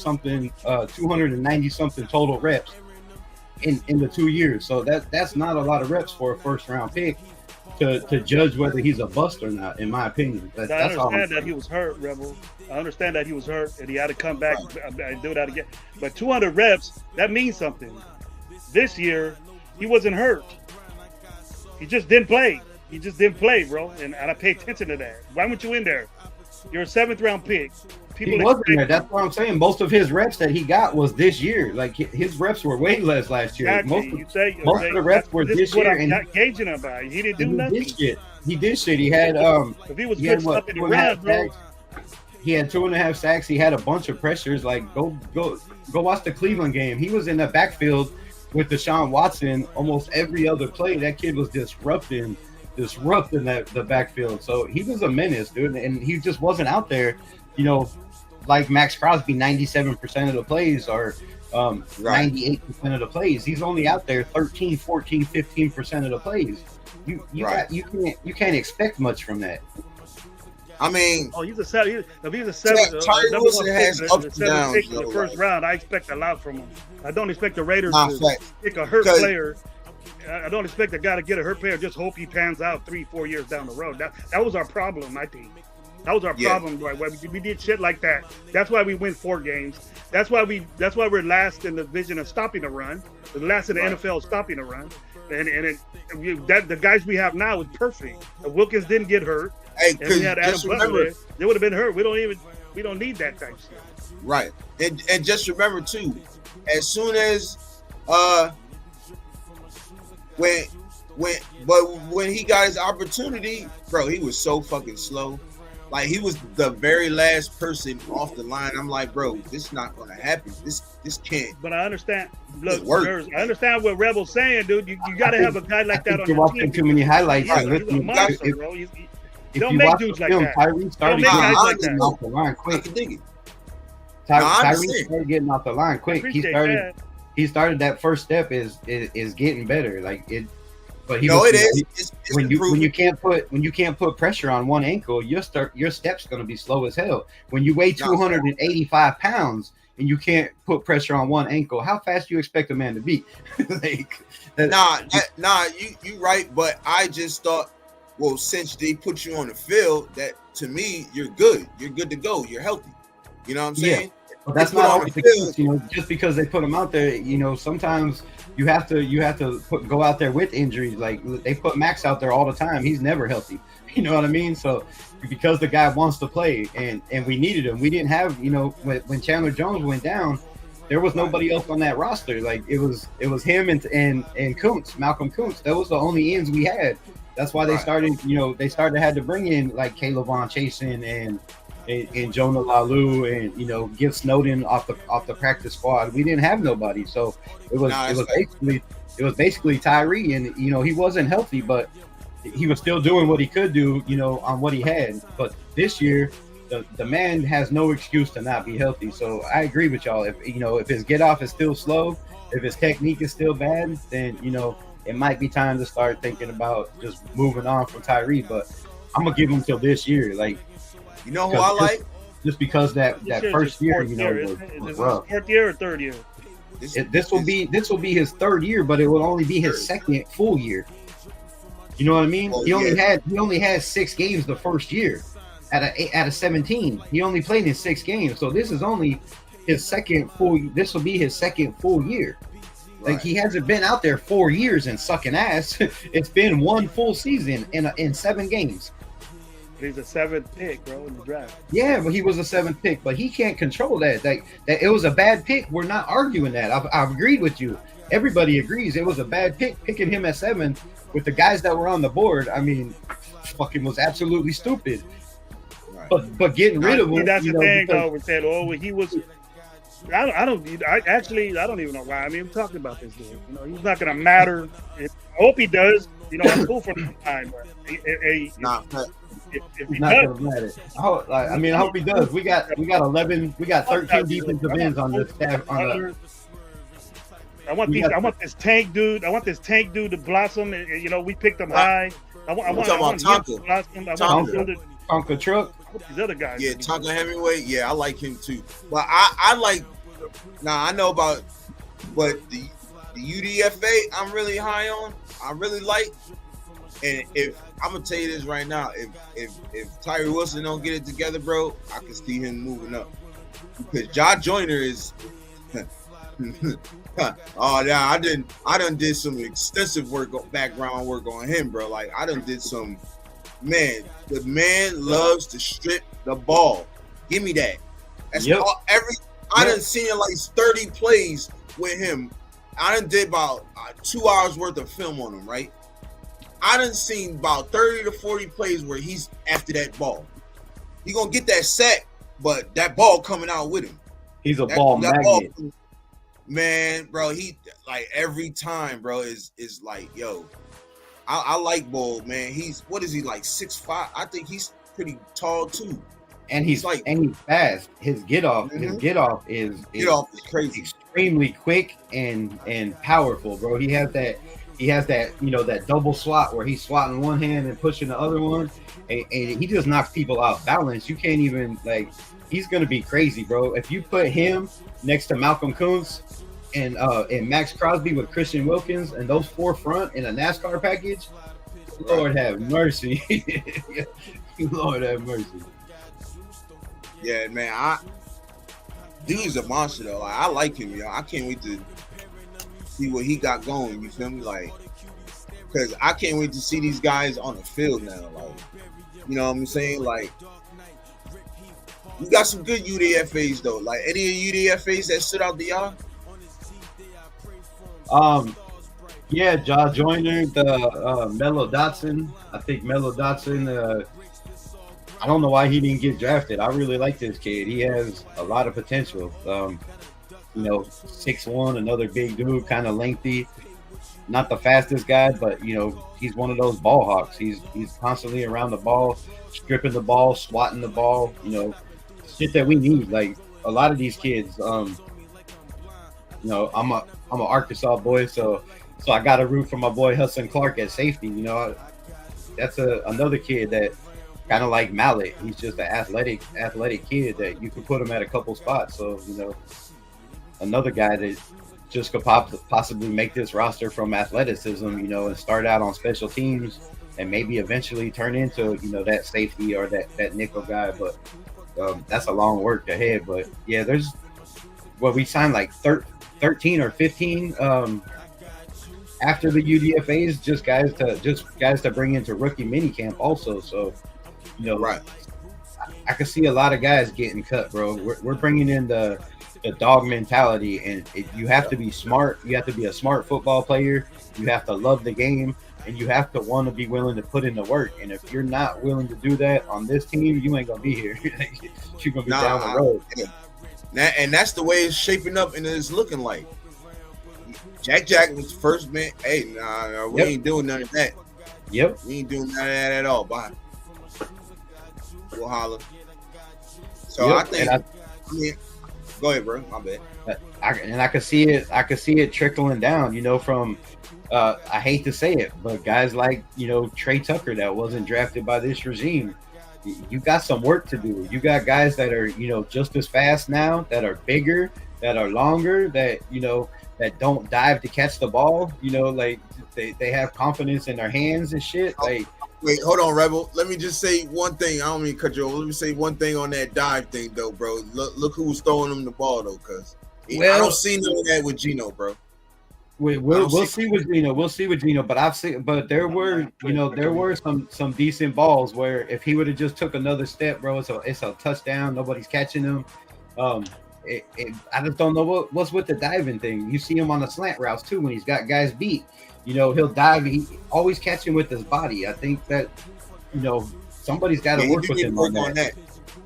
Speaker 3: something total reps in the 2 years. So that's not a lot of reps for a first round pick to judge whether he's a bust or not, in my opinion.
Speaker 2: I understand that he was hurt, Rebel. I understand that he was hurt and he had to come back and do that again. But 200 reps, that means something. This year, he wasn't hurt. He just didn't play. Bro. And I pay attention to that. Why weren't you in there? You're a 7th round pick.
Speaker 3: He wasn't there. That's what I'm saying. Most of his reps that he got was this year. Like his reps were way less last year.
Speaker 2: Exactly.
Speaker 3: Most of the reps were this year.
Speaker 2: I'm not gauging him by. He didn't do nothing.
Speaker 3: He did shit. He had
Speaker 2: If he was good stuff in the round, bro.
Speaker 3: He had 2.5 sacks. He had a bunch of pressures. Like go watch the Cleveland game. He was in the backfield with Deshaun Watson almost every other play. That kid was disrupting the backfield. So he was a menace, dude, and he just wasn't out there, like Max Crosby 97% of the plays or 98% of the plays. He's only out there 13, 14, 15% of the plays. You can't expect much from that.
Speaker 2: He's a 7. If he's a 7,
Speaker 1: Tyree Wilson has ups and downs
Speaker 2: in the first round. I expect a lot from him. I don't expect the Raiders to pick a hurt player. I don't expect a guy to get a hurt player. Just hope he pans out 3-4 years down the road. That was our problem, I think. That was our problem, right? We did shit like that. That's why we win 4 games. That's why we're last in the division of stopping the run. The last in the NFL stopping the run. The guys we have now is perfect. Wilkins didn't get hurt.
Speaker 1: Hey,
Speaker 2: and we had Adam Butler there. They would have been hurt. We don't need that type of shit.
Speaker 1: Right. And just remember too, as soon as when he got his opportunity, bro, he was so fucking slow. Like, he was the very last person off the line. I'm like, bro, this is not gonna happen. This can't.
Speaker 2: But I understand. Look, I understand what Rebel's saying, dude. You got to have a guy like that on your team.
Speaker 3: Too many highlights.
Speaker 2: He's a monster, bro. Don't make dudes like that.
Speaker 3: Tyree started getting off the line quick. Tyree started getting off the line quick. He started that first step is getting better. Like it. But it is. It's when you can't put pressure on one ankle, your step's going to be slow as hell. When you weigh 285 pounds and you can't put pressure on one ankle, how fast do you expect a man to be?
Speaker 1: You right. But I just thought, well, since they put you on the field, that to me, you're good. You're good to go. You're healthy. You know what I'm saying?
Speaker 3: Yeah. But that's not always the case. Just because they put him out there, sometimes you have to go out there with injuries. Like, they put Max out there all the time. He's never healthy. You know what I mean? So because the guy wants to play, and we needed him. We didn't have, when Chandler Jones went down, there was nobody else on that roster. Like, it was him and Kuntz, Malcolm Kuntz. That was the only ends we had. That's why they started, had to bring in like Caleb Von Chasen and Jonah Lalu and give Snowden off the practice squad. We didn't have nobody, so it was basically Tyree, and he wasn't healthy, but he was still doing what he could do, on what he had. But this year, the man has no excuse to not be healthy. So I agree with y'all. If his get off is still slow, if his technique is still bad, then it might be time to start thinking about just moving on from Tyree. But I'm gonna give him till this year, like.
Speaker 1: You know who I like?
Speaker 3: Just because that first year, was rough.
Speaker 2: Fourth year or third year?
Speaker 3: This will be his third year, but it will only be his second full year. You know what I mean?
Speaker 1: Well,
Speaker 3: he only had 6 games the first year out of 17. He only played in 6 games, so this is only his second full. This will be his second full year. Like, he hasn't been out there 4 years and sucking ass. It's been 1 full season in 7 games.
Speaker 2: He's a 7th pick, bro, in the draft.
Speaker 3: Yeah, but he was a 7th pick, but he can't control that. That it was a bad pick. We're not arguing that. I've agreed with you. Everybody agrees it was a bad pick. Picking him at 7 with the guys that were on the board, I mean, fucking was absolutely stupid. Right. But getting rid of him.
Speaker 2: That's the thing, though. We said, he was. I don't even know why. I mean, we're talking about this dude. He's not going to matter. I hope he does. I'm cool for the time. But if he does,
Speaker 3: I hope he does. We got 13 defensive ends on this staff.
Speaker 2: I want this tank dude. I want this tank dude to blossom. We picked him high. I want
Speaker 3: Tonka. Tonka Truck.
Speaker 2: These other guys.
Speaker 1: Yeah, Tonka Hemingway. Yeah, I like him too. But I like. Now I know about, but the UDFA I'm really high on. I really like. And if I'm gonna tell you this right now, if Tyree Wilson don't get it together, bro, I can see him moving up. Because Josh Joyner is I done did some extensive background work on him, bro. Like, I done did some, man, the man loves to strip the ball. Give me that. That's all, I done seen like 30 plays with him. I done did about 2 hours worth of film on him, right? I done seen about 30 to 40 plays where he's after that ball. He gonna get that sack, but that ball coming out with him.
Speaker 3: He's a ball magnet.
Speaker 1: Man, bro, he like every time, bro, is like, yo, I like Bull, man. What is he, like 6'5"? I think he's pretty tall too.
Speaker 3: And he's fast. His get off is
Speaker 1: crazy.
Speaker 3: Extremely quick and powerful, bro. He has that that double swat where he's swatting one hand and pushing the other one, and he just knocks people out balance. You can't even, like, he's gonna be crazy, bro. If you put him next to Malcolm Kuntz and Max Crosby with Christian Wilkins and those 4 front in a NASCAR package, Lord have mercy. Lord have mercy.
Speaker 1: Yeah, man. Dude's a monster though. Like I like him, yo. I can't wait to see what he got going. You feel me? Like, cause I can't wait to see these guys on the field now. Like, you know what I'm saying? Like, we got some good UDFAs though. Like any UDFAs that stood out to y'all?
Speaker 3: Yeah, Jaw Joyner, the Mello Dotson. I think Mello Dotson. I don't know why he didn't get drafted. I really like this kid. He has a lot of potential. 6'1", another big dude, kind of lengthy. Not the fastest guy, but he's one of those ball hawks. He's constantly around the ball, stripping the ball, swatting the ball. Shit that we need. Like a lot of these kids. I'm an Arkansas boy, so I got to root for my boy Hudson Clark at safety. That's another kid that kind of like Mallet. He's just an athletic kid that you can put him at a couple spots. So another guy that just could possibly make this roster from athleticism, and start out on special teams and maybe eventually turn into that safety or that nickel guy. But that's a long work ahead. But yeah, we signed like 13 or 15 after the UDFAs, just guys to bring into rookie minicamp also. So
Speaker 1: right.
Speaker 3: I can see a lot of guys getting cut, bro. We're bringing in the dog mentality, and you have to be smart. You have to be a smart football player. You have to love the game, and you have to want to be willing to put in the work. And if you're not willing to do that on this team, you ain't gonna be here. You're gonna be down the road.
Speaker 1: And that's the way it's shaping up, and it's looking like. Jack was the first man. Hey, we ain't doing none of that.
Speaker 3: Yep,
Speaker 1: we ain't doing none of that at all. Bye. We'll holler. So I think. Go ahead, bro. My bad.
Speaker 3: I could see it trickling down. From I hate to say it, but guys like Trey Tucker that wasn't drafted by this regime. You got some work to do. You got guys that are just as fast now, that are bigger, that are longer, that that don't dive to catch the ball. Like they have confidence in their hands and shit. Like.
Speaker 1: Wait, hold on, Rebel. Let me just say one thing. I don't mean to cut you off. Let me say one thing on that dive thing, though, bro. Look who was throwing him the ball, though, because I don't see none of that with Gino, bro.
Speaker 3: We'll see with Gino. We'll see with Gino. But there were some decent balls where if he would have just took another step, bro, it's a touchdown. Nobody's catching him. I just don't know what's with the diving thing. You see him on the slant routes too when he's got guys beat. He'll dive. He always catching with his body. I think that, somebody's got to work with him on that.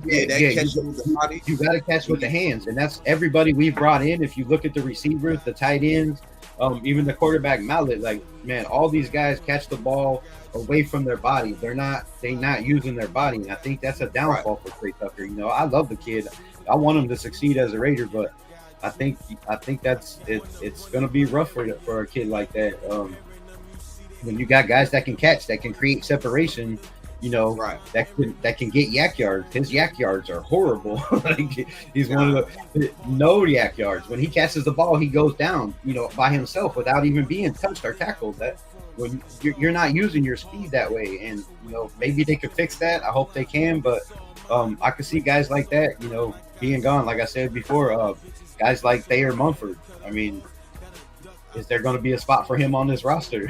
Speaker 1: Catching with the body.
Speaker 3: You got to catch with the hands, and that's everybody we've brought in. If you look at the receivers, the tight ends, even the quarterback Mallet, like man, all these guys catch the ball away from their body. They're not using their body, and I think that's a downfall for Trey Tucker. I love the kid. I want him to succeed as a Raider, but I think that's it's going to be rough for a kid like that. When you got guys that can catch, that can create separation,
Speaker 1: right.
Speaker 3: that can get yak yards. His yak yards are horrible. Like he's one of the no yak yards. When he catches the ball, he goes down, by himself without even being touched or tackled. That when you're not using your speed that way, and maybe they could fix that. I hope they can, but I could see guys like that, being gone. Like I said before, guys like Thayer Mumford. I mean, is there going to be a spot for him on this roster?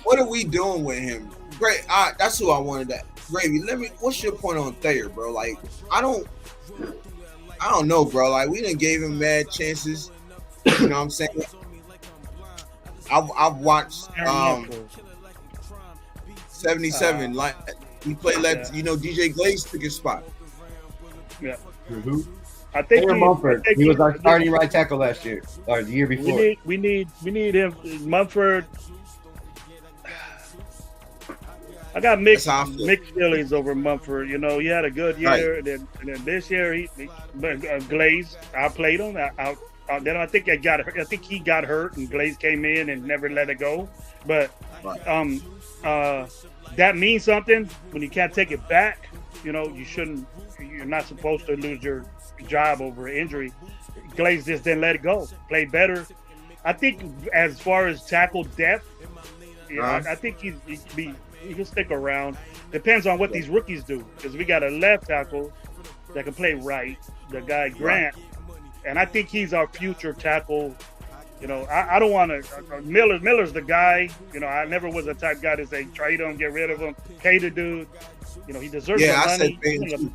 Speaker 1: What are we doing with him? Great. That's who I wanted to. Gravy, what's your point on Thayer, bro? Like, I don't know, bro. Like, we done gave him mad chances. You know what I'm saying? I've watched 77. Like, he played left. DJ Glaze took his spot.
Speaker 2: Yeah.
Speaker 3: Mm-hmm.
Speaker 2: I think
Speaker 3: he was our starting right tackle last year or the year before.
Speaker 2: We need him. Mumford. I got mixed feelings over Mumford. He had a good year, right. and then this year he Glaze. I played him. Then I think he got hurt, and Glaze came in and never let it go. But
Speaker 1: right.
Speaker 2: That means something when you can't take it back. You shouldn't. You're not supposed to lose your job over injury. Glaze just didn't let it go. Played better. I think as far as tackle depth, I think he can stick around. Depends on what these rookies do, because we got a left tackle that can play right. The guy Grant, and I think he's our future tackle. You know, I don't want to. Miller's the guy. You know, I never was the type guy to say trade him, get rid of him, pay the dude. You know, he deserves the money.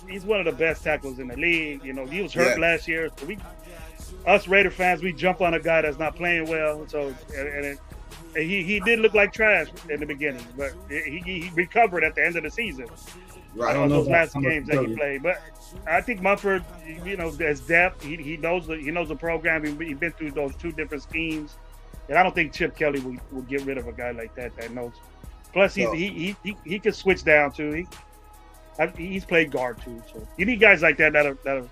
Speaker 2: He's one of the best tackles in the league. You know, he was hurt last year. So us Raider fans, we jump on a guy that's not playing well. So and he did look like trash in the beginning, but he recovered at the end of the season.
Speaker 3: Right.
Speaker 2: I don't know those last games that he played, but I think Mumford, you know, there's depth. He knows the program. He's been through those two different schemes, and I don't think Chip Kelly would get rid of a guy like that knows. Plus, he can switch down too. He's played guard too, so you need guys like that are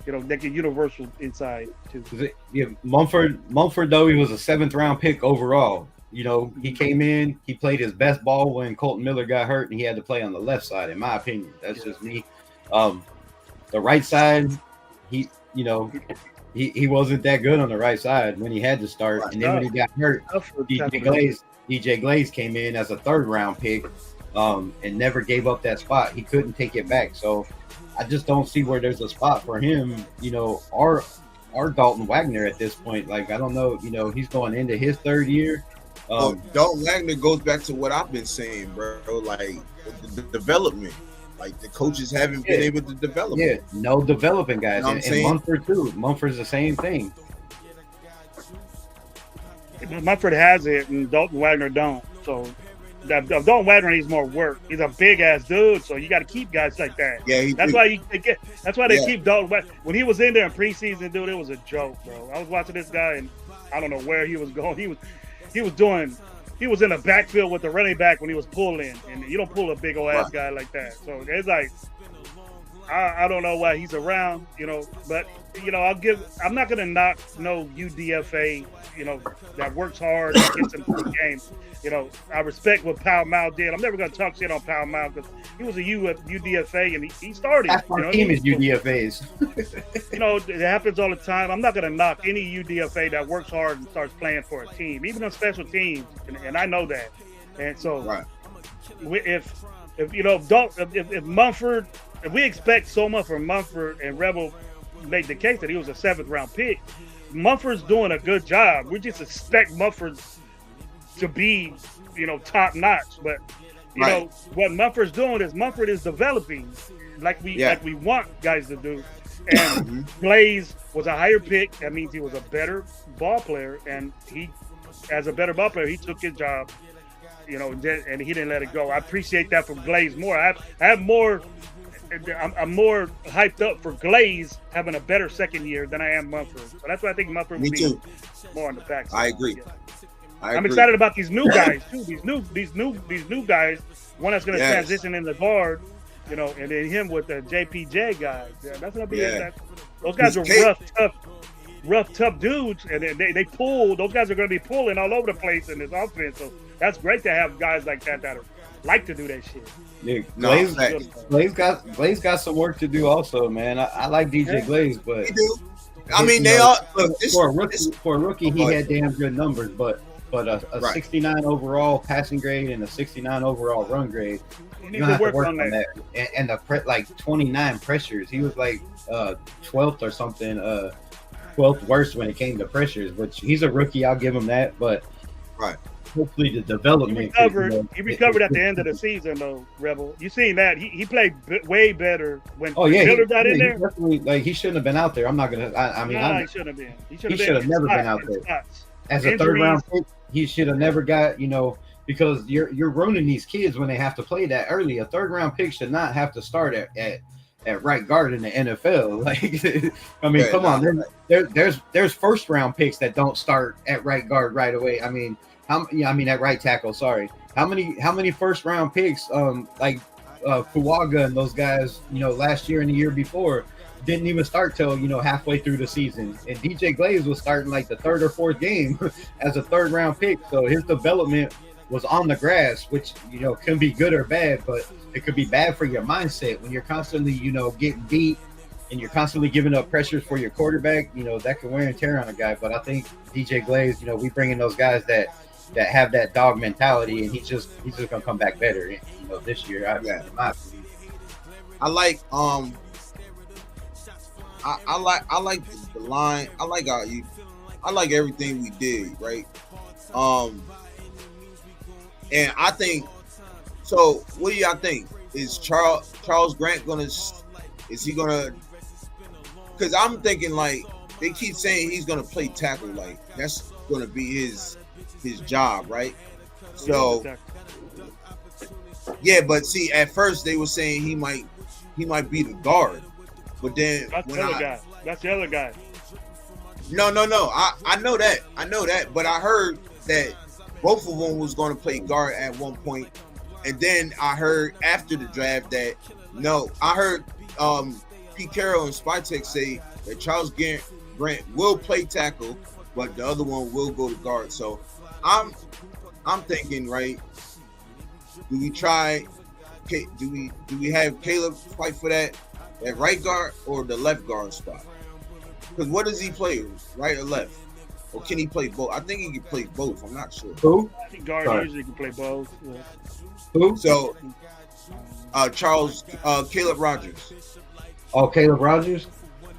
Speaker 2: you know, that get universal inside too.
Speaker 3: Yeah, Mumford though, he was a 7th round pick overall. You know, he came in, he played his best ball when Colton Miller got hurt, and he had to play on the left side. In my opinion, that's just me. The right side, he wasn't that good on the right side when he had to start, and then when he got hurt, DJ Glaze came in as a 3rd round pick, and never gave up that spot. He couldn't take it back, so I just don't see where there's a spot for him. You know, our Dalton Wagner at this point, like I don't know. You know, he's going into his 3rd year.
Speaker 1: Dalton Wagner goes back to what I've been saying, bro. Like the development, like the coaches haven't been able to develop.
Speaker 3: Yeah, no developing guys, you know and Mumford too. Mumford's the same thing.
Speaker 2: Mumford has it, and Dalton Wagner don't. So Dalton Wagner needs more work. He's a big ass dude, so you got to keep guys like that. Yeah, that's why they keep Dalton Wagner. When he was in there in preseason, dude, it was a joke, bro. I was watching this guy, and I don't know where he was going. He was in the backfield with the running back when he was pulling, and you don't pull a big old ass guy like that. So it's like, I don't know why he's around, you know, but you know, I'm not gonna knock no UDFA, you know, that works hard and gets into the game. You know, I respect what Pal Mal did. I'm never gonna talk shit on Pal Mal because he was a UDFA and he started.
Speaker 3: Half our team is UDFAs.
Speaker 2: You know, it happens all the time. I'm not gonna knock any UDFA that works hard and starts playing for a team, even on special teams, and I know that. And so, if you know, if Mumford, if we expect so much from Mumford, and Rebel made the case that he was a 7th round pick, Mumford's doing a good job. We just expect Mumford to be, you know, top notch. But you know what Mumford's doing is Mumford is developing like we want guys to do. And Glaze was a higher pick. That means he was a better ball player, and he, as a better ball player, he took his job. You know, and he didn't let it go. I appreciate that from Glaze more. I'm more hyped up for Glaze having a better 2nd year than I am Mumford. So that's why I think Mumford will be more on the back side.
Speaker 1: I agree.
Speaker 2: I'm excited about these new guys too. These new guys. One that's going to transition in the guard, you know, and then him with the JPJ guys. Yeah, that's going to be those guys are rough, tough dudes, and they pull. Those guys are going to be pulling all over the place in this offense. So that's great to have guys like that are like to do that shit.
Speaker 3: Yeah, Glaze got some work to do also, man. I like DJ Glaze, but
Speaker 1: they do. I mean, they are
Speaker 3: for a rookie. He had damn good numbers, but a 69 overall passing grade and a 69 overall run grade. You have to work on that. And the like 29 pressures. He was like 12th or something, 12th worst when it came to pressures. Which he's a rookie. I'll give him that, but hopefully the development.
Speaker 2: He recovered at the end of the season, though. Rebel, you seen that? He played way better when Miller got in there.
Speaker 3: Like he shouldn't have been out there. I'm not gonna.
Speaker 2: He shouldn't have been. He should have
Speaker 3: never been out there. As a 3rd round pick, he should have never got. You know, because you're ruining these kids when they have to play that early. A 3rd round pick should not have to start at right guard in the NFL. Like, I mean, come on. There's 1st round picks that don't start at right guard right away. I mean. At right tackle. Sorry. How many 1st round picks, like Fuaga and those guys, you know, last year and the year before, didn't even start till, you know, halfway through the season. And DJ Glaze was starting like the 3rd or 4th game as a 3rd round pick. So his development was on the grass, which, you know, can be good or bad, but it could be bad for your mindset when you're constantly, you know, getting beat and you're constantly giving up pressures for your quarterback. You know, that can wear and tear on a guy. But I think DJ Glaze, you know, we bring in those guys that have that dog mentality, and he's just gonna come back better, you know, this year. In my opinion.
Speaker 1: I like I like the line. I like everything we did, right? Um, and I think so. What do y'all think? Is Charles Grant gonna? Is he gonna? Because I'm thinking like they keep saying he's gonna play tackle. Like that's gonna be his job, right? So yeah, but see, at first they were saying he might be the guard, but then
Speaker 2: That's the other guy. That's the other guy.
Speaker 1: No. I know that, but I heard that both of them was going to play guard at one point, and then I heard after the draft that no, I heard Pete Carroll and Spytek say that Charles Grant will play tackle, but the other one will go to guard. So I'm thinking, right? Do we try? Do we have Caleb fight for that right guard or the left guard spot? Because what does he play, right or left? Or can he play both? I think he can play both. I'm not sure.
Speaker 3: Who?
Speaker 2: I think guard usually can play both. Yeah.
Speaker 3: Who?
Speaker 1: So, Caleb Rogers.
Speaker 3: Oh, Caleb Rogers?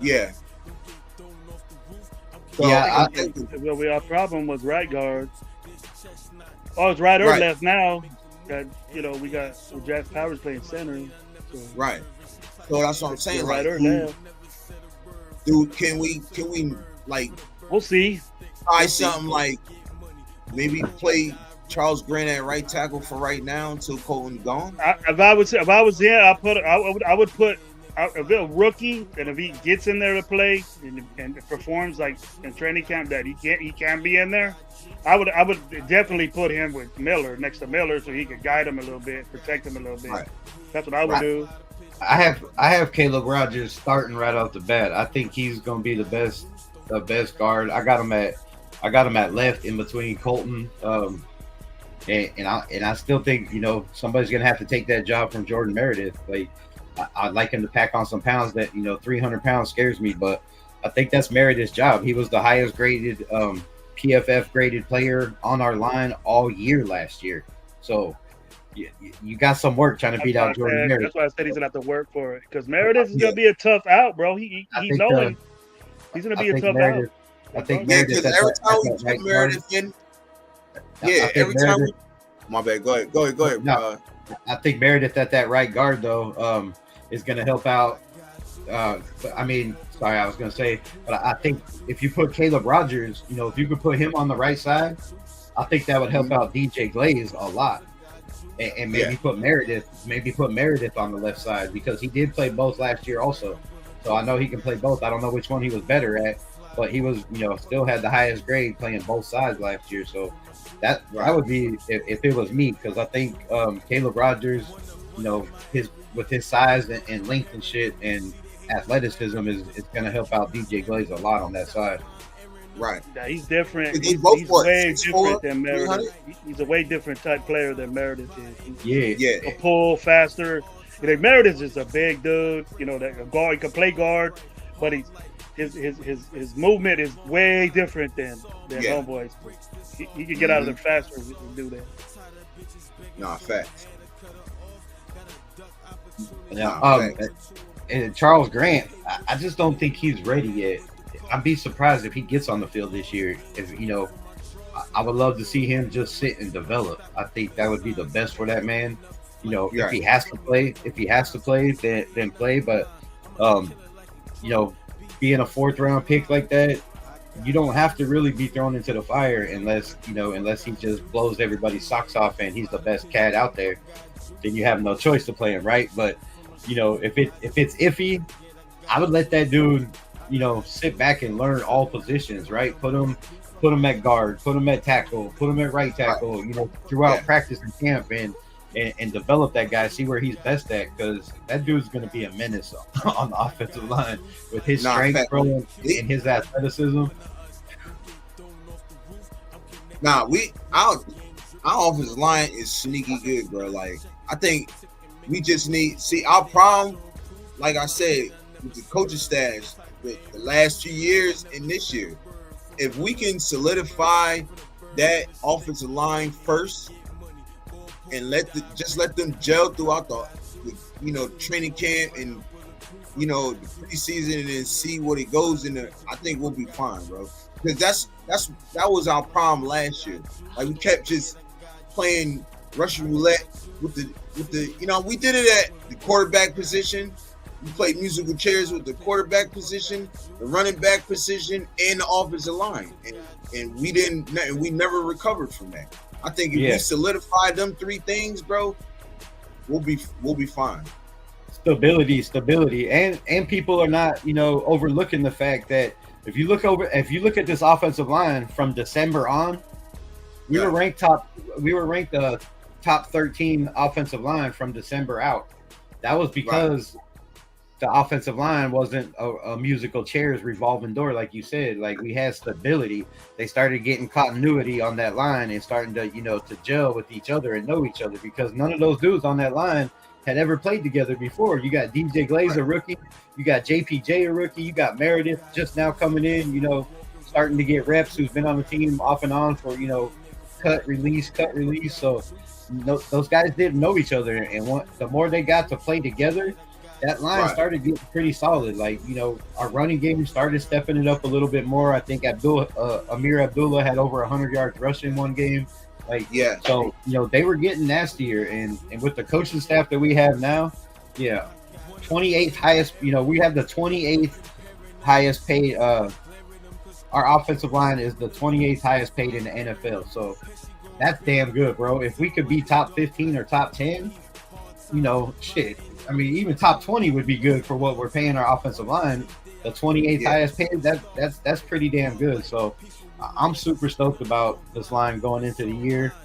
Speaker 1: Yeah. So
Speaker 3: Yeah,
Speaker 1: I think
Speaker 2: Well, our problem was right guard. Oh, it's right or
Speaker 1: Right.
Speaker 2: left now. That we got Jack Powers playing center. So
Speaker 1: right. So that's what I'm saying.
Speaker 2: right
Speaker 1: Like,
Speaker 2: or left.
Speaker 1: dude, can we like
Speaker 2: We'll see.
Speaker 1: try something like maybe play Charles Grant at right tackle for right now until Colton gone?
Speaker 2: If I was there, I would put if a rookie, and if he gets in there to play and performs like in training camp that he can be in there, I would definitely put him with Miller next to Miller so he could guide him a little bit, protect him a little bit.
Speaker 1: Right.
Speaker 2: That's what I would do.
Speaker 3: I have Caleb Rogers starting right off the bat. I think he's going to be the best guard. I got him at left in between Colton. And I still think somebody's going to have to take that job from Jordan Meredith. Like I'd like him to pack on some pounds. That 300 pounds scares me, but I think that's Meredith's job. He was the highest graded PFF graded player on our line all year last year. So you got some work trying to beat out Jordan Meredith.
Speaker 2: That's why I said he's gonna have to work for it because Meredith is gonna be a tough out, bro. He's knowing he's gonna be a tough out.
Speaker 3: I think
Speaker 1: Meredith.
Speaker 3: Meredith.
Speaker 1: Every time we put Meredith in, every time. My bad. Go ahead.
Speaker 3: No, I think Meredith at that right guard though is going to help out. I was going to say, but I think if you put Caleb Rogers, if you could put him on the right side, I think that would help out DJ Glaze a lot. And maybe put Meredith on the left side because he did play both last year also. So I know he can play both. I don't know which one he was better at, but he was, still had the highest grade playing both sides last year. So that would be if it was me, because I think Caleb Rogers, with his size and length and shit and athleticism is going to help out DJ Glaze a lot on that side.
Speaker 1: Right.
Speaker 2: Yeah, he's different.
Speaker 1: He's
Speaker 2: way different than Meredith. He's a way different type player than Meredith is.
Speaker 3: Yeah.
Speaker 2: He'll pull faster. Meredith is a big dude. That guard, he can play guard, but his movement is way different than homeboys. He can get out of there faster and do that.
Speaker 1: Nah, facts.
Speaker 3: And Charles Grant, I just don't think he's ready yet. I'd be surprised if he gets on the field this year. I would love to see him just sit and develop. I think that would be the best for that man. If he has to play, then play. But being a 4th round pick like that, you don't have to really be thrown into the fire unless he just blows everybody's socks off and he's the best cat out there. Then you have no choice to play him, right? But if it's iffy, I would let that dude sit back and learn all positions, right? Put him at guard, put him at tackle, put him at right tackle, throughout practice and camp and develop that guy, see where he's best at, because that dude's going to be a menace on the offensive line with his strength, bro, and his athleticism.
Speaker 1: Our offensive line is sneaky good, bro. Like, I think we just need our problem, like I said, with the coaching staff with the last 2 years and this year. If we can solidify that offensive line first and let them gel throughout the training camp and the preseason and then see what it goes in there, I think we'll be fine, bro. Because that was our problem last year. Like we kept just playing Russian roulette with the we did it at the quarterback position. We played musical chairs with the quarterback position, the running back position, and the offensive line, and we never recovered from that. I think if we solidify them three things, bro, we'll be fine.
Speaker 3: Stability, and people are not overlooking the fact that if you look at this offensive line from December on, we were ranked top 13 offensive line from December out. That was because the offensive line wasn't a musical chairs revolving door, like you said. Like we had stability. They started getting continuity on that line and starting to to gel with each other and know each other, because none of those dudes on that line had ever played together before. You got DJ Glaze, a rookie. You got JPJ, a rookie. You got Meredith just now coming in, starting to get reps, who's been on the team off and on for, cut, release. So those guys didn't know each other. And the more they got to play together, that line started getting pretty solid. Like, our running game started stepping it up a little bit more. I think Amir Abdullah had over 100 yards rushing one game. So they were getting nastier, and with the coaching staff that we have now, 28th highest. We have the 28th highest paid. Our offensive line is the 28th highest paid in the NFL. So that's damn good, bro. If we could be top 15 or top 10, shit. I mean, even top 20 would be good for what we're paying our offensive line. The 28th highest paid. That's pretty damn good. So I'm super stoked about this line going into the year.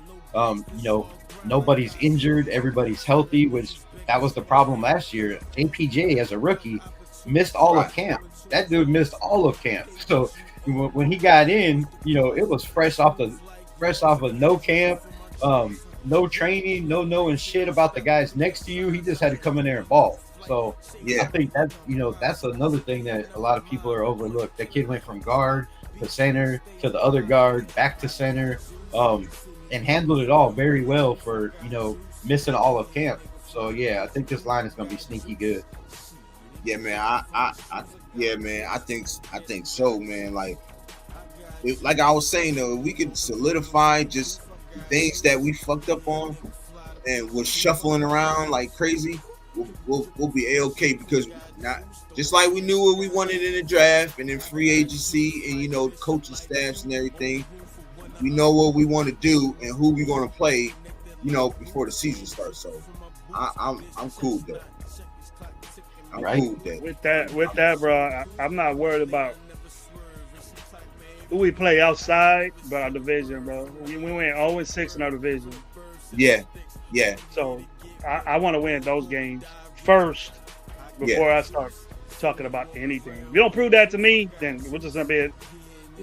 Speaker 3: Nobody's injured. Everybody's healthy, which that was the problem last year. APJ, as a rookie, missed all of camp. That dude missed all of camp. So when he got in, it was fresh off of no camp, no training, no knowing shit about the guys next to you. He just had to come in there and ball. So I think that's another thing that a lot of people are overlooked. That kid went from guard to center to the other guard, back to center, and handled it all very well for missing all of camp. So I think this line is going to be sneaky good.
Speaker 1: Yeah, man. I think so, man. Like I was saying though, if we could solidify just the things that we fucked up on and was shuffling around like crazy, we'll be A-okay, because not just like we knew what we wanted in the draft and in free agency and coaching staffs and everything, we know what we want to do and who we're going to play, before the season starts. So I'm cool with that. I'm cool with that.
Speaker 2: With that, bro, I'm not worried about who we play outside, but our division, bro. We went 0-6 in our division.
Speaker 1: Yeah.
Speaker 2: So I want to win those games first before I start talking about anything. If you don't prove that to me, then we're just gonna be.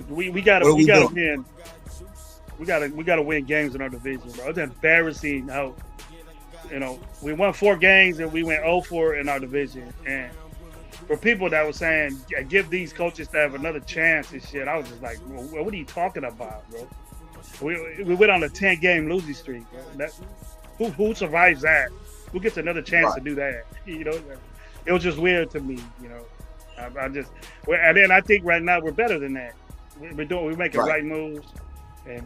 Speaker 2: We gotta win. We gotta win games in our division, bro. It's embarrassing how we won 4 games and we went 0-4 in our division. And for people that were saying give these coaches staff another chance and shit, I was just like, well, what are you talking about, bro? We went on a 10-game losing streak, bro. Who survives that? Who gets another chance to do that? It was just weird to me. And then I think right now we're better than that. We're making right moves, and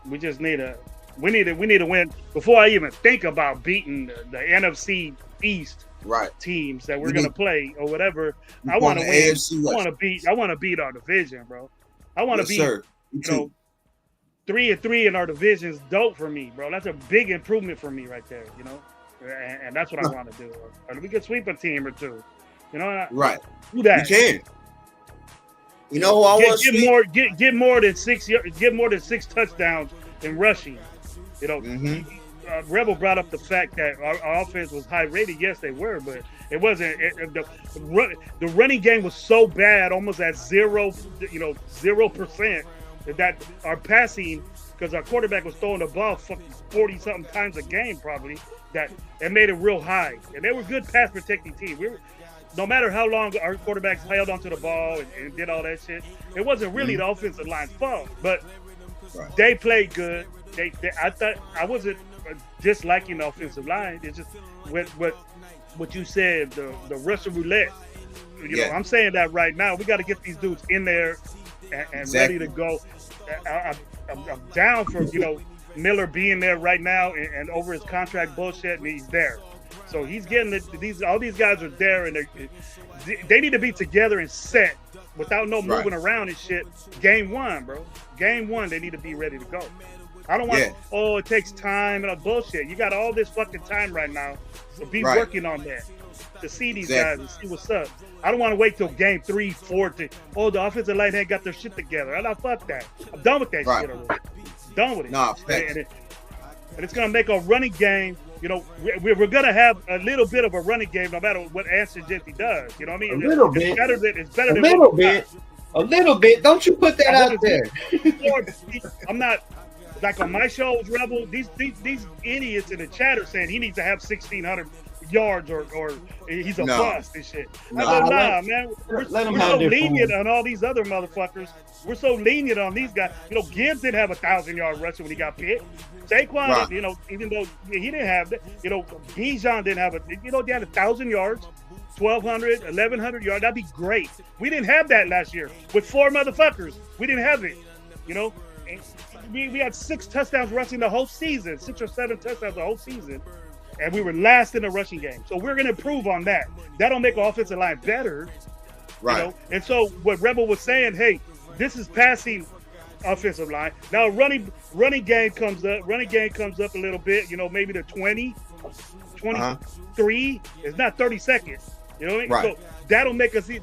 Speaker 2: we just need to win before I even think about beating the NFC East teams that we're gonna play or whatever. I want to win. I want to beat our division, bro. I want to beat 3-3 in our division is dope for me, bro. That's a big improvement for me right there, and that's what I want to do. Or we could sweep a team or two, do that.
Speaker 1: You can. Who I want to
Speaker 2: get more than 6 touchdowns in rushing. Rebel brought up the fact that our offense was high rated. Yes, they were, but it wasn't. The running game was so bad, almost at 0%. That our passing, because our quarterback was throwing the ball 40-something times a game, probably, that it made it real high. And they were good pass protecting team. No matter how long our quarterbacks held onto the ball and did all that shit, it wasn't really the offensive line's fault. But they played good. I thought I wasn't disliking the offensive line. It's just what you said, the Russian roulette. You know, I'm saying that right now. We got to get these dudes in there and ready to go. I'm down for, you know, Miller being there right now and over his contract bullshit, and he's there. So he's getting all these guys are there, and they need to be together and set without no moving around and shit. Game one, bro. Game one, they need to be ready to go. I don't want, it takes time and bullshit. You got all this fucking time right now to be working on that, to see these guys and see what's up. I don't want to wait till game 3, 4 to, the offensive line ain't got their shit together. I'm not, fuck that. I'm done with that shit already. Done with it.
Speaker 1: Nah,
Speaker 2: and it's going to make a running game. You know, we're going to have a little bit of a running game no matter what Anson Jeffy does. You know what I mean?
Speaker 3: A little bit.
Speaker 2: It's better than
Speaker 3: a little bit. A little bit. Don't you put that out there.
Speaker 2: I'm not, like on my shows, Rebel, these idiots in the chat are saying he needs to have 1,600 yards or he's a bust and shit. I go, man. We're so lenient on all these other motherfuckers. We're so lenient on these guys. You know, Gibbs didn't have 1,000-yard rushing when he got picked. Saquon, you know, even though he didn't have that, you know, Bijan didn't have they had 1,000 yards, 1,200, 1,100 yards. That'd be great. We didn't have that last year with 4 motherfuckers. We didn't have it, you know. And we had 6 touchdowns rushing the whole season, 6 or 7 touchdowns the whole season, and we were last in the rushing game. So we're going to improve on that. That'll make our offensive line better, you know. And so what Rebel was saying, hey, this is passing offensive line. Now running game comes up. Running game comes up a little bit, you know, maybe to 20, 23. It's not 30 seconds. You know what I mean? So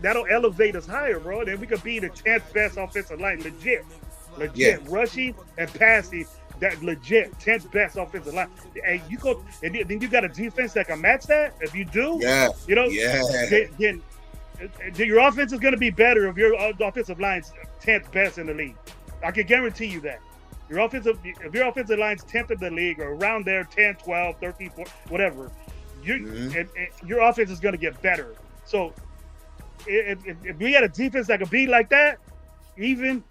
Speaker 2: that'll elevate us higher, bro. Then we could be the 10th best offensive line, legit. Rushing and passing, that legit 10th best offensive line. And you go, and then you got a defense that can match that. If you do, you know, then your offense is going to be better if your offensive line's 10th best in the league. I can guarantee you that. If your offensive line's 10th in the league or around there, 10, 12, 13, 14, whatever, and your offense is going to get better. So if we had a defense that could be like that, even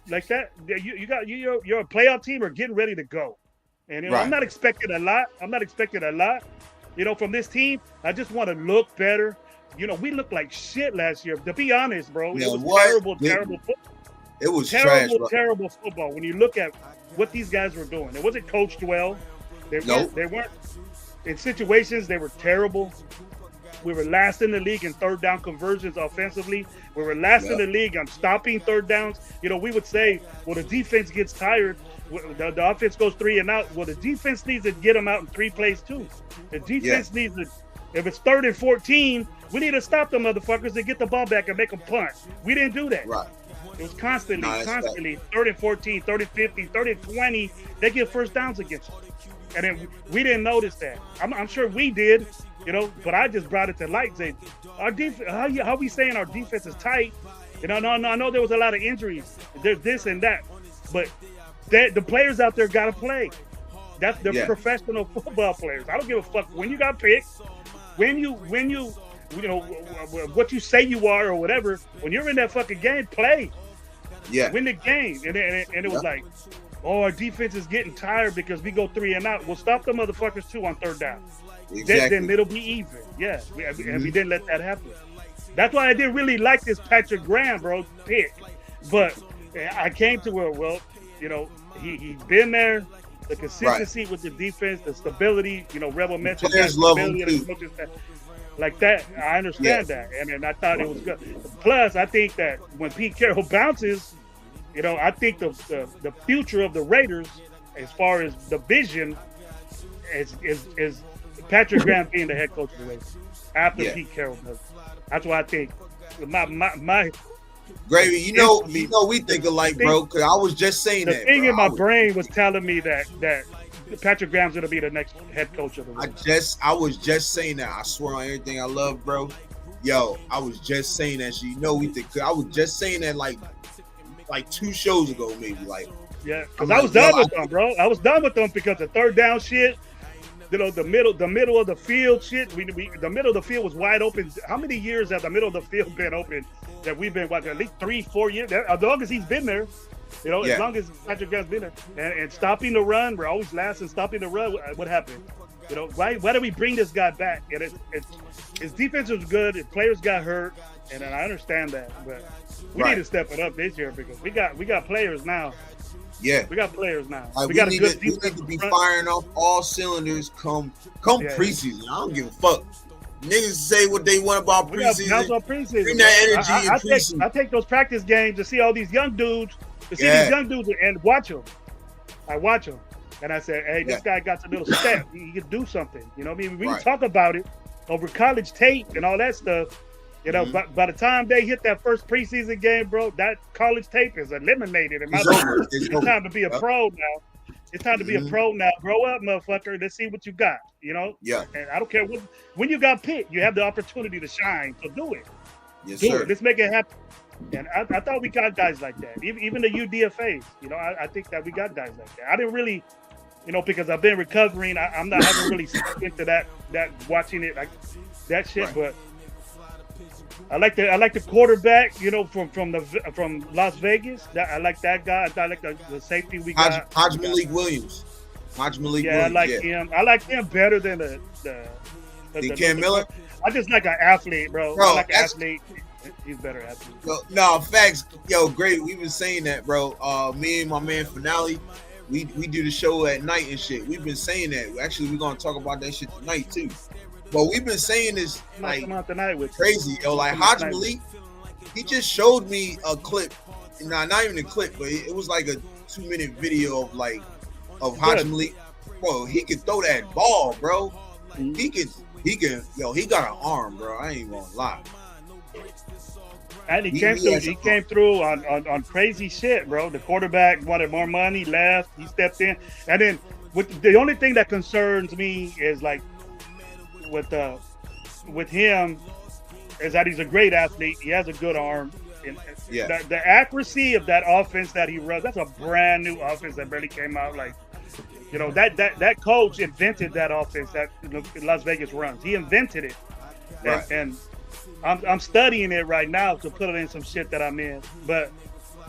Speaker 2: like that, you're a playoff team or getting ready to go. And you know, I'm not expecting a lot. You know, from this team. I just want to look better. You know, we looked like shit last year. To be honest, bro, it was terrible football.
Speaker 1: It was
Speaker 2: terrible football. When you look at what these guys were doing, it wasn't coached well. They weren't in situations. They were terrible. We were last in the league in third down conversions offensively. We were last in the league on stopping third downs. You know, we would say, well, the defense gets tired. The offense goes 3 and out. Well, the defense needs to get them out in 3 plays too. The defense needs to, if it's 3rd and 14, we need to stop them motherfuckers and get the ball back and make them punt. We didn't do that. It was constantly 3rd and 14, 3rd and 15, 3rd and 20. They get first downs against us. And then we didn't notice that. I'm sure we did, you know, but I just brought it to light. Saying, our defense, how we saying our defense is tight? You know, I know there was a lot of injuries. There's this and that. But the players out there got to play. That's the professional football players. I don't give a fuck when you got picked, when you know, what you say you are or whatever. When you're in that fucking game, play. Win the game. And it was like, our defense is getting tired because we go 3 and out. We'll stop the motherfuckers too on 3rd down. Then it'll be even. And we didn't let that happen. That's why I didn't really like this Patrick Graham, bro, pick. But I came to where, well, you know, he's been there. The consistency with the defense, the stability, you know, Rebel mentioned that stability of the coaches, like that. I understand that. And I thought it was good. Plus, I think that when Pete Carroll bounces, you know, I think the future of the Raiders, as far as the vision, is Patrick Graham being the head coach of the Raiders after Pete Carroll does. That's what I think. My
Speaker 1: Gravy, you know, we think alike, bro. Because I was just saying
Speaker 2: the
Speaker 1: that.
Speaker 2: Thing in my brain was telling me that Patrick Graham's gonna be the next head coach of the Raiders.
Speaker 1: I was just saying that. I swear on everything I love, bro. Yo, I was just saying that. So you know, we think. I was just saying that like 2 shows ago, maybe. Like,
Speaker 2: because I was done with them, bro. I was done with them because the 3rd down shit. You know, the middle of the field shit. The middle of the field was wide open. How many years has the middle of the field been open? That we've been watching, at least 3-4 years. As long as he's been there, You know, as long as Patrick Graham's been there and stopping the run, we're always last in stopping the run. What happened? You know, why do we bring this guy back? And his defense was good. His players got hurt, and I understand that, but we need to step it up this year because we got players now.
Speaker 1: Yeah,
Speaker 2: we got players now.
Speaker 1: Like,
Speaker 2: we got a good
Speaker 1: we need to be firing off all cylinders come preseason. I don't give a fuck. Niggas say what they want about preseason. Bring that energy in preseason.
Speaker 2: I take those practice games to see all these young dudes, and watch them. I watch them. And I said, hey, this guy got a little step. He can do something. You know what I mean? We can talk about it over college tape and all that stuff. You know, by the time they hit that first preseason game, bro, that college tape is eliminated. It's time to be a pro now. It's time to be a pro now. Grow up, motherfucker. Let's see what you got. You know?
Speaker 1: Yeah.
Speaker 2: And I don't care when you got picked, you have the opportunity to shine. So do it.
Speaker 1: Yes,
Speaker 2: do
Speaker 1: sir.
Speaker 2: it. Let's make it happen. And I thought we got guys like that. Even the UDFAs. You know, I think that we got guys like that. I didn't really, you know, because I've been recovering. I'm not haven't really into that watching it like that shit. But I like the quarterback. You know, from Las Vegas. I like that guy. I like the safety we got.
Speaker 1: Hajj Malik Williams.
Speaker 2: I like him. I like him better than the
Speaker 1: Cam Miller.
Speaker 2: I just like an athlete, bro. I like an athlete. He's better athlete.
Speaker 1: No, facts. Yo, great. We've been saying that, bro. Me and my man Finale, we do the show at night and shit. We've been saying that. Actually, we're gonna talk about that shit tonight too. But we've been saying this like crazy, yo. Like Hajj Malik, he just showed me a clip. Not even a clip, but it was like a 2-minute video of Hajj Malik. Bro, he could throw that ball, bro. He can. Yo, he got an arm, bro. I ain't even gonna lie.
Speaker 2: And he came through on crazy shit, bro. The quarterback wanted more money, left. He stepped in, and then the only thing that concerns me is like with him is that he's a great athlete. He has a good arm. And the accuracy of that offense that he runs, that's a brand new offense that barely came out. Like, you know, that coach invented that offense that Las Vegas runs. He invented it, and I'm studying it right now to put it in some shit that I'm in, but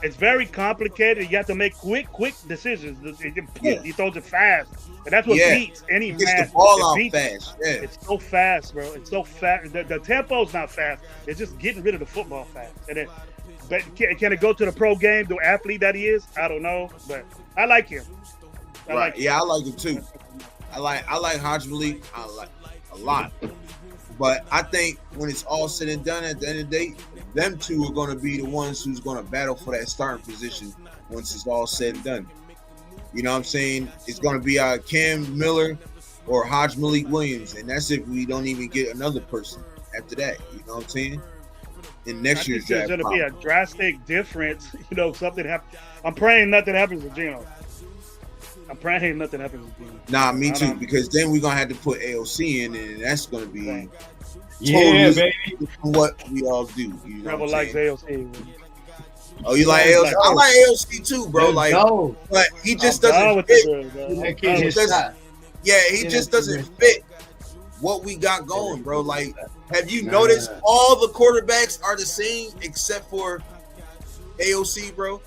Speaker 2: it's very complicated. You have to make quick decisions. He throws it fast, and that's what beats any man.
Speaker 1: Gets the ball out fast. Yeah.
Speaker 2: It's so fast, bro. It's so fast. The tempo's not fast. It's just getting rid of the football fast. And then, but can it go to the pro game? The athlete that he is, I don't know, but I like him.
Speaker 1: I like him too. I like Hajj Malik. I like a lot. But I think when it's all said and done, at the end of the day, them two are going to be the ones who's going to battle for that starting position once it's all said and done. You know what I'm saying? It's going to be Cam Miller or Hajj Malik Williams, and that's if we don't even get another person after that. You know what I'm saying? In next year's draft,
Speaker 2: there's going to be a drastic difference. You know, something happens. I'm praying nothing happens to Geno.
Speaker 1: Nah, me too, because then we're going to have to put AOC in, and that's going to be
Speaker 3: baby,
Speaker 1: what we all do. You know
Speaker 2: Rebel likes AOC.
Speaker 1: Oh, you like AOC? I like AOC too, bro. Like, but he just doesn't fit. He just doesn't fit what we got going, bro. Like, have you noticed all the quarterbacks are the same except for AOC, bro?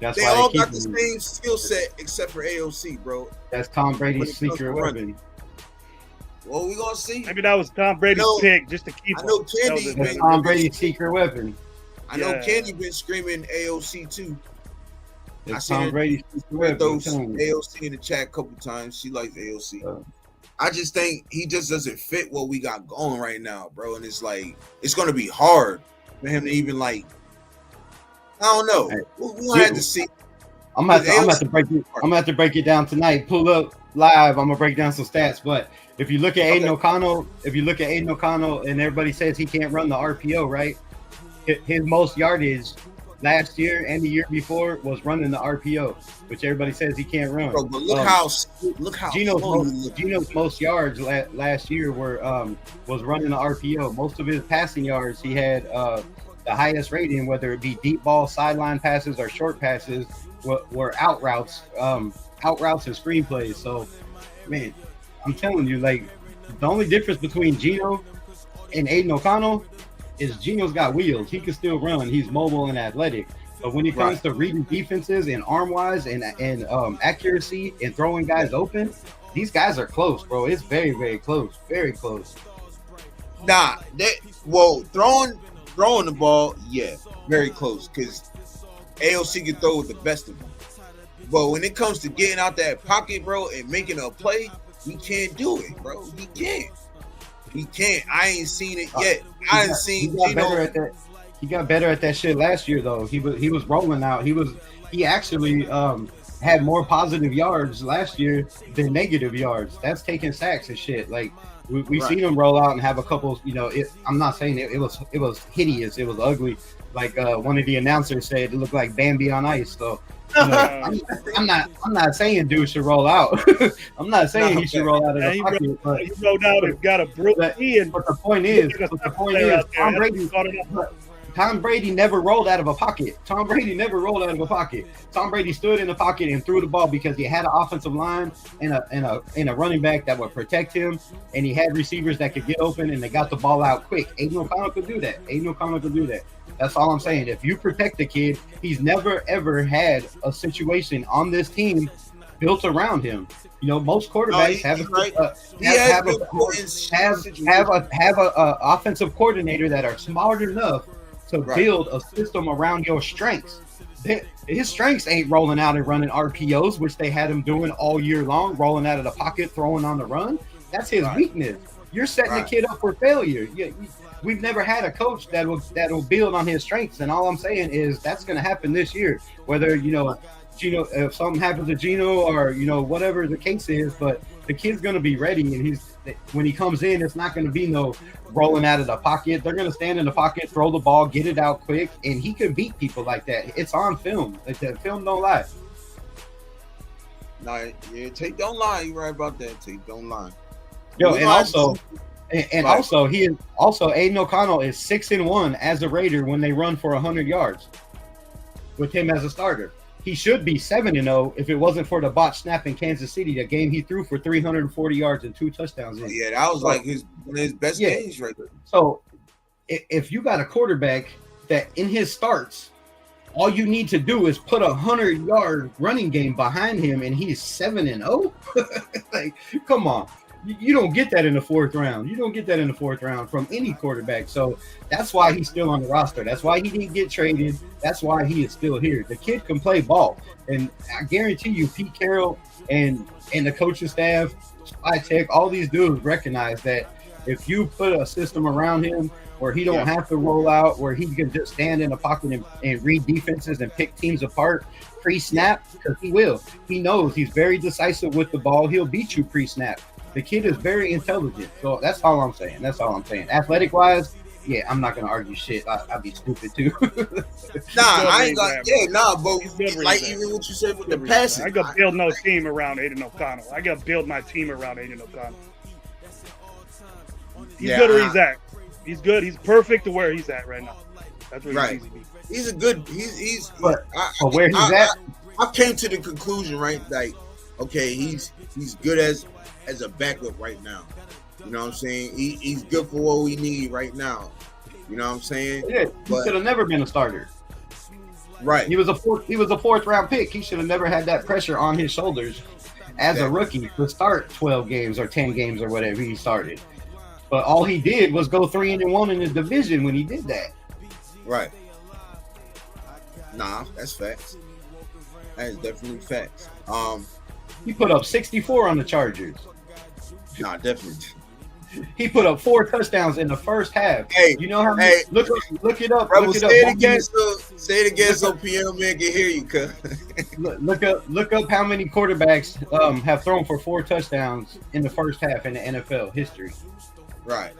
Speaker 1: They all got the same skill set except for AOC, bro.
Speaker 3: That's Tom Brady's secret weapon.
Speaker 1: Well, we gonna see.
Speaker 2: Maybe that was Tom Brady's pick just to keep.
Speaker 1: I know Candy.
Speaker 3: That's Tom Brady's secret weapon.
Speaker 1: I know Candy been screaming AOC too.
Speaker 3: I Tom Brady's secret weapon.
Speaker 1: Those AOC in the chat a couple times. She likes AOC. I just think he just doesn't fit what we got going right now, bro. And it's like it's gonna be hard for him to even like. I don't know. We'll have to see.
Speaker 3: I'm gonna have to break it down tonight. Pull up live. I'm gonna break down some stats. But if you look at Aiden O'Connell, and everybody says he can't run the RPO, right? His most yardage last year and the year before was running the RPO, which everybody says he can't run.
Speaker 1: Bro, but look how
Speaker 3: Geno's most yards last year was running the RPO. Most of his passing yards, he had the highest rating, whether it be deep ball, sideline passes, or short passes, were out routes and screenplays. So, man, I'm telling you, like, the only difference between Geno and Aiden O'Connell is Geno's got wheels. He can still run. He's mobile and athletic. But when it comes to reading defenses and arm wise and accuracy and throwing guys open, these guys are close, bro. It's very, very close. Very close.
Speaker 1: Nah, throwing the ball, yeah, very close. Because AOC can throw with the best of them. But when it comes to getting out that pocket, bro, and making a play, he can't do it, bro. He can't. He can't. I ain't seen it yet. I ain't seen Gino.
Speaker 3: He got better at that shit last year, though. He was rolling out. He actually had more positive yards last year than negative yards. That's taking sacks and shit. Like we seen him roll out and have a couple. You know, I'm not saying it was hideous. It was ugly. Like one of the announcers said, it looked like Bambi on ice. So. You know, I'm not saying dude should roll out. I'm not saying he should roll out of the pocket. But
Speaker 2: he rolled out and got a broken in.
Speaker 3: But the point is, Tom Brady never rolled out of a pocket. Tom Brady stood in the pocket and threw the ball because he had an offensive line and a running back that would protect him, and he had receivers that could get open and they got the ball out quick. Aiden O'Connell could do that. That's all I'm saying. If you protect the kid, he's never ever had a situation on this team built around him. You know, most quarterbacks have a offensive coordinator that are smart enough to build a system around your strengths. His strengths ain't rolling out and running RPOs, which they had him doing all year long, rolling out of the pocket, throwing on the run. That's his weakness. You're setting the kid up for failure. We've never had a coach that will build on his strengths, and all I'm saying is that's going to happen this year. Whether Gino, if something happens to Gino or whatever the case is, but the kid's going to be ready, and when he comes in, it's not going to be no rolling out of the pocket. They're going to stand in the pocket, throw the ball, get it out quick, and he can beat people like that. It's on film. Like that film don't lie.
Speaker 1: No, yeah, tape don't lie. You're right about that. Tape don't lie.
Speaker 3: Yo, and also Aiden O'Connell is 6-1 as a Raider when they run for 100 yards with him as a starter. He should be 7-0 if it wasn't for the botch snap in Kansas City, the game he threw for 340 yards and 2 touchdowns in.
Speaker 1: Yeah, that was like his best games right there.
Speaker 3: So if you got a quarterback that in his starts, all you need to do is put 100-yard running game behind him and he's 7-0. Like, come on. You don't get that in the fourth round. You don't get that in the fourth round from any quarterback. So that's why he's still on the roster. That's why he didn't get traded. That's why he is still here. The kid can play ball. And I guarantee you, Pete Carroll and the coaching staff, Tech, all these dudes recognize that if you put a system around him where he don't have to roll out, where he can just stand in the pocket and read defenses and pick teams apart pre-snap, because he will. He knows he's very decisive with the ball. He'll beat you pre-snap. The kid is very intelligent. So that's all I'm saying. Athletic-wise, yeah, I'm not going to argue shit. I'd be stupid, too.
Speaker 1: I ain't got – but like even what you said with the passing.
Speaker 2: I got to build no team around Aiden O'Connell. I got to build my team around Aiden O'Connell. He's good where he's at. He's good. He's perfect to where he's at right now. That's where he's easy.
Speaker 1: He's a good – he's –
Speaker 3: where he's at?
Speaker 1: I came to the conclusion, right, like, okay, he's good as a backup right now. You know what I'm saying? He's good for what we need right now. You know what I'm saying?
Speaker 3: Yeah, he should have never been a starter.
Speaker 1: Right.
Speaker 3: He was a fourth round pick. He should have never had that pressure on his shoulders as a rookie to start 12 games or 10 games or whatever he started. But all he did was go 3-1 in the division when he did that.
Speaker 1: Right. Nah, that's facts. That is definitely facts.
Speaker 3: He put up 64 on the Chargers.
Speaker 1: Nah, definitely.
Speaker 3: He put up 4 touchdowns in the first half.
Speaker 1: Hey,
Speaker 3: you know how many? Look it up.
Speaker 1: Rebel,
Speaker 3: look it
Speaker 1: say
Speaker 3: up.
Speaker 1: Say it again so PM man can hear you. Cause
Speaker 3: look up how many quarterbacks have thrown for 4 touchdowns in the first half in the NFL history.
Speaker 1: Right.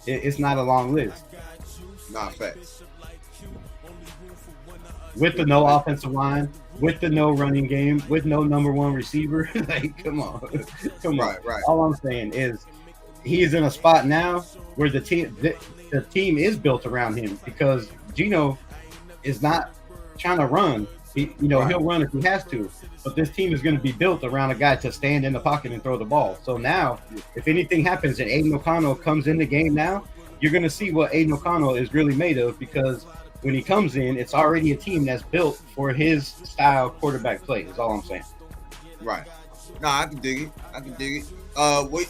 Speaker 3: It's not a long list.
Speaker 1: Nah, facts.
Speaker 3: With the no offensive line, with the no running game, with no number 1 receiver. Like, come on.
Speaker 1: Right.
Speaker 3: All I'm saying is he's in a spot now where the team is built around him because Gino is not trying to run. He'll run if he has to, but this team is going to be built around a guy to stand in the pocket and throw the ball. So now, if anything happens and Aiden O'Connell comes in the game now, you're going to see what Aiden O'Connell is really made of because when he comes in, it's already a team that's built for his style quarterback play. Is all I'm saying.
Speaker 1: Right. No, I can dig it. I can dig it. Wait,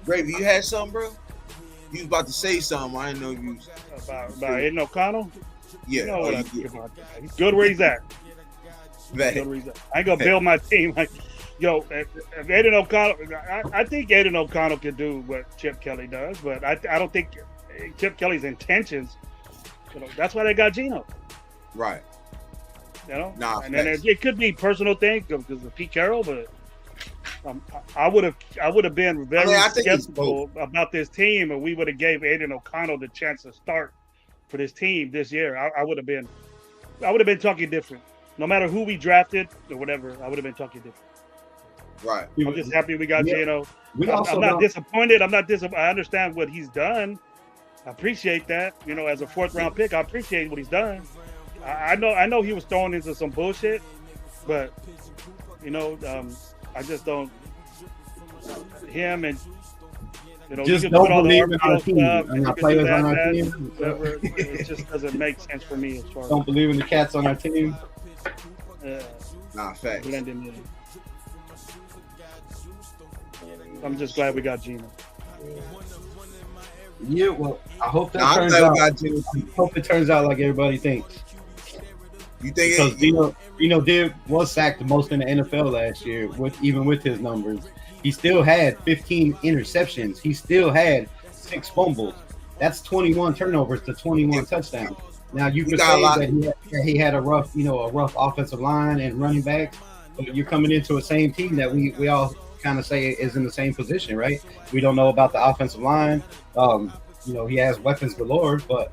Speaker 1: Gravy, you had something, bro? You was about to say something. I didn't know you.
Speaker 2: About Aiden O'Connell.
Speaker 1: Yeah.
Speaker 2: You know what I think about that. He's good where he's at. Good where he's at. I ain't gonna build my team like, yo, if Aiden O'Connell. I think Aiden O'Connell can do what Chip Kelly does, but I don't think Chip Kelly's intentions. You know, that's why they got Geno.
Speaker 1: Right.
Speaker 2: You know,
Speaker 1: Nah,
Speaker 2: and then it could be personal thing because of Pete Carroll, but I would have been very skeptical about this team, and we would have gave Aiden O'Connell the chance to start for this team this year. I would have been talking different. No matter who we drafted or whatever, I would have been talking different.
Speaker 1: Right.
Speaker 2: I'm just happy we got Geno. I'm not disappointed. I understand what he's done. I appreciate that. You know, as a 4th round pick, I appreciate what he's done. I know he was thrown into some bullshit, but you know, I just don't. Him and you know,
Speaker 3: just
Speaker 2: you can
Speaker 3: don't
Speaker 2: put all the
Speaker 3: believe in our team and our players on our team.
Speaker 2: Whatever. It just doesn't make sense for me as far as
Speaker 3: don't believe in the cats on our team.
Speaker 1: Nah, facts.
Speaker 2: Blending in. I'm just glad we got Geno.
Speaker 3: Yeah, well, I hope that turns out. I hope it turns out like everybody thinks.
Speaker 1: You think?
Speaker 3: Because Geno was sacked the most in the NFL last year, even with his numbers. He still had 15 interceptions. He still had 6 fumbles. That's 21 turnovers to 21 touchdowns. Now you could say that he had a rough offensive line and running back, but you're coming into a same team that we all kind of say is in the same position, right? We don't know about the offensive line. You know, he has weapons galore, but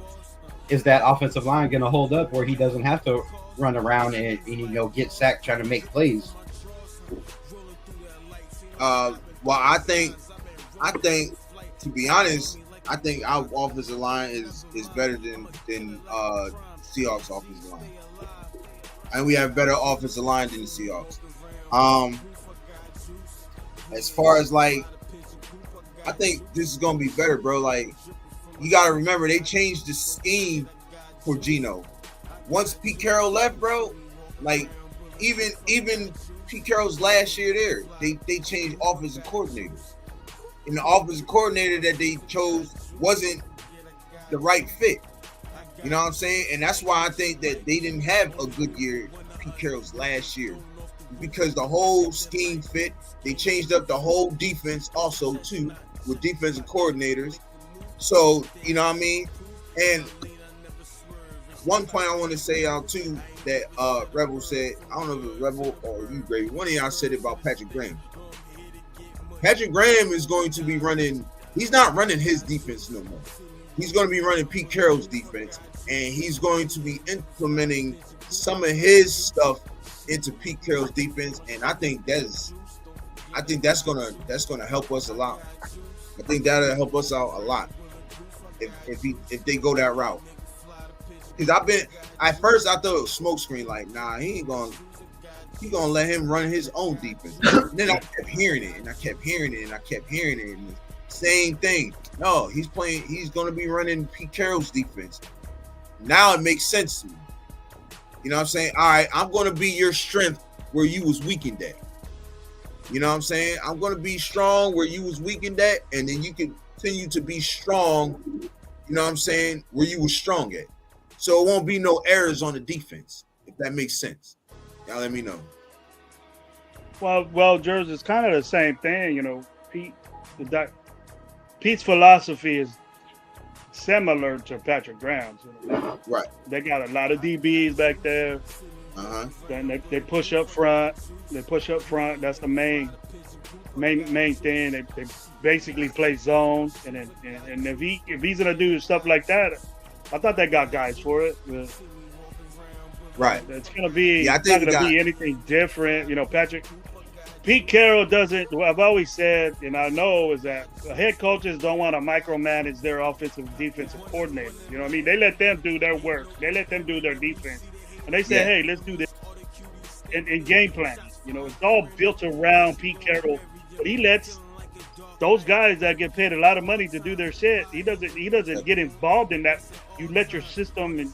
Speaker 3: is that offensive line going to hold up where he doesn't have to run around and you know get sacked trying to make plays?
Speaker 1: Well, I think to be honest, I think our offensive line is better than Seahawks offensive line, and we have better offensive line than the Seahawks. As far as like, I think this is gonna be better, bro. Like, you gotta remember they changed the scheme for Geno. Once Pete Carroll left, bro, like even Pete Carroll's last year there, they changed offensive coordinators. And the offensive coordinator that they chose wasn't the right fit. You know what I'm saying? And that's why I think that they didn't have a good year, Pete Carroll's last year. Because the whole scheme fit. They changed up the whole defense also too with defensive coordinators. So, you know what I mean? And one point I want to say out too that Rebel said, I don't know if it was Rebel or you, Gravy, one of y'all said it about Patrick Graham. Patrick Graham is going to be running, he's not running his defense no more. He's going to be running Pete Carroll's defense, and he's going to be implementing some of his stuff into Pete Carroll's defense, and I think that's gonna help us a lot. I think that'll help us out a lot if they go that route. Because at first I thought it was smokescreen, like, nah, he gonna let him run his own defense. And then I kept hearing it, and I kept hearing it, and I kept hearing it, and same thing. No, he's gonna be running Pete Carroll's defense. Now it makes sense to me. You know what I'm saying? All right, I'm gonna be your strength where you was weakened at. You know what I'm saying? I'm gonna be strong where you was weakened at, and then you can continue to be strong, you know what I'm saying, where you was strong at. So it won't be no errors on the defense, if that makes sense. Y'all let me know.
Speaker 2: Well, George, it's kind of the same thing, you know. Pete's philosophy is similar to Patrick Graham's. You know?
Speaker 1: Right.
Speaker 2: They got a lot of DBs back there. Then they push up front. That's the main thing. They basically play zone, and if he's gonna do stuff like that, I thought they got guys for it.
Speaker 1: Right.
Speaker 2: It's gonna be not gonna be anything different. You know, Pete Carroll doesn't. What I've always said, and I know, is that head coaches don't want to micromanage their offensive defensive coordinators. You know what I mean? They let them do their work. They let them do their defense. And they say, hey, let's do this in game plan. You know, it's all built around Pete Carroll. But he lets those guys that get paid a lot of money to do their shit, he doesn't get involved in that. You let your system, and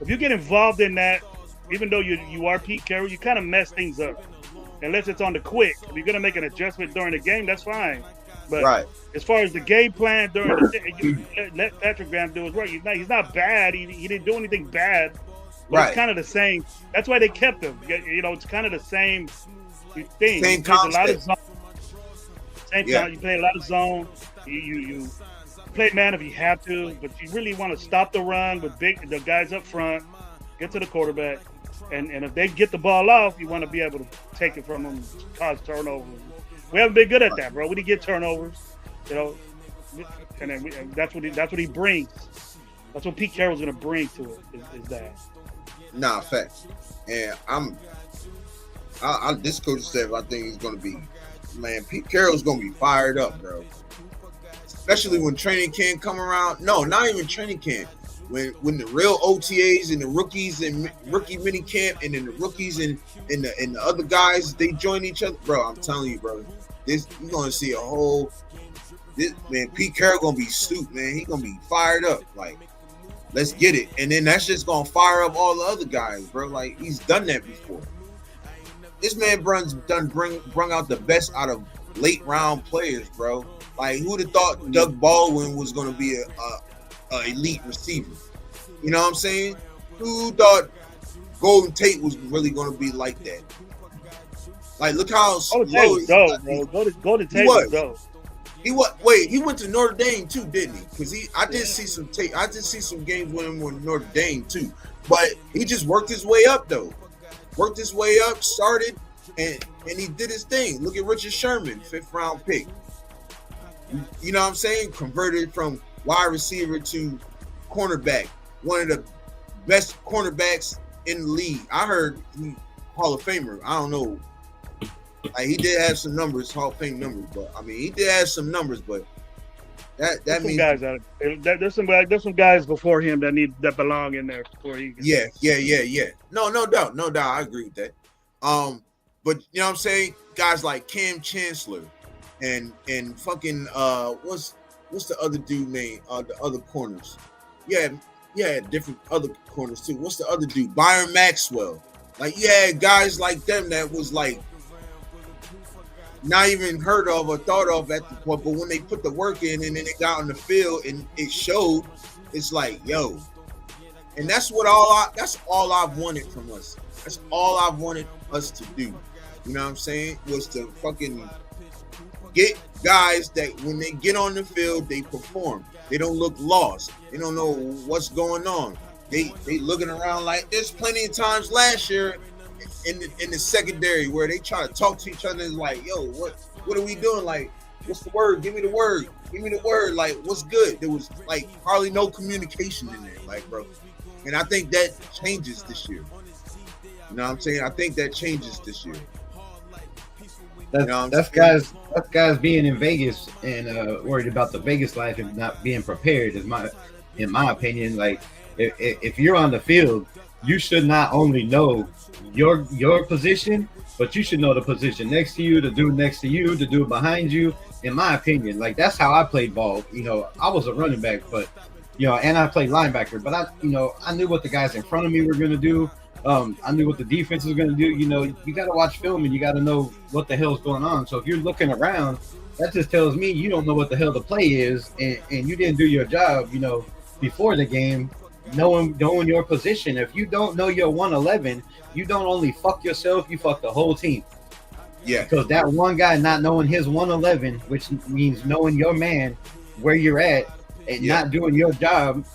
Speaker 2: if you get involved in that, even though you are Pete Carroll, you kind of mess things up. Unless it's on the quick. If you're gonna make an adjustment during the game, that's fine. But as far as the game plan during the let Patrick Graham do his work. He's not bad. He didn't do anything bad. But it's kind of the same. That's why they kept him. You know, it's kind of the same thing.
Speaker 1: Same concept.
Speaker 2: A lot of zone. Same time. You play a lot of zone. You play man if you have to, but you really want to stop the run with the guys up front, get to the quarterback. And if they get the ball off, you want to be able to take it from them, cause turnovers. We haven't been good at that, bro. We didn't get turnovers, you know. And then that's what he brings. That's what Pete Carroll's going to bring to it. Is that?
Speaker 1: Nah, facts. And this coach staff, I think he's going to be, man. Pete Carroll's going to be fired up, bro. Especially when training camp come around. No, not even training camp. When the real OTAs and the rookies and rookie mini camp and then the rookies and the other guys, they join each other, bro. I'm telling you, bro, you're gonna see man. Pete Carroll gonna be stupid, man. He gonna be fired up, like, let's get it, and then that's just gonna fire up all the other guys, bro. Like, he's done that before. This man brung out the best out of late round players, bro. Like, who'd have thought Doug Baldwin was gonna be a elite receiver? You know what I'm saying? Who thought Golden Tate was really going to be like that? Like, look how slow
Speaker 2: he was. Golden Tate was dope.
Speaker 1: He went to Notre Dame too, didn't he? Because I did see some tape. I did see some games with him with Notre Dame too. But he just worked his way up, though. Worked his way up, started, and he did his thing. Look at Richard Sherman, 5th round pick. You know what I'm saying? Converted from wide receiver to cornerback, one of the best cornerbacks in the league. I heard he Hall of Famer. I don't know. Like, he did have some numbers, Hall of Fame numbers, but I mean, he did have some numbers, but that means
Speaker 2: there's some guys before him that belong in there before he.
Speaker 1: Yeah. No doubt. I agree with that. But you know what I'm saying? Guys like Cam Chancellor and fucking what's the other dude name? The other corners. Yeah, different other corners too. What's the other dude? Byron Maxwell. Like, you had guys like them that was like not even heard of or thought of at the point, but when they put the work in and then they got on the field and it showed, it's like, yo. And that's all I've wanted from us. That's all I've wanted us to do. You know what I'm saying? Was to fucking get guys that when they get on the field, they perform. They don't look lost. They don't know what's going on. They looking around like there's plenty of times last year in the secondary where they try to talk to each other and like, yo, what are we doing? Like, what's the word? Give me the word. Like, what's good? There was like hardly no communication in there, like, bro. And I think that changes this year. You know what I'm saying? I think that changes this year.
Speaker 3: That's guys being in Vegas and worried about the Vegas life and not being prepared. In my opinion, like, if you're on the field, you should not only know your position, but you should know the position next to you, the dude next to you, the dude behind you. In my opinion, like, that's how I played ball. You know, I was a running back, but and I played linebacker. But I knew what the guys in front of me were going to do. I knew what the defense was going to do. You know, you got to watch film and you got to know what the hell's going on. So if you're looking around, that just tells me you don't know what the hell the play is, and you didn't do your job, before the game, knowing your position. If you don't know your 111, you don't only fuck yourself, you fuck the whole team.
Speaker 1: Yeah.
Speaker 3: Because that one guy not knowing his 111, which means knowing your man, where you're at, and not doing your job,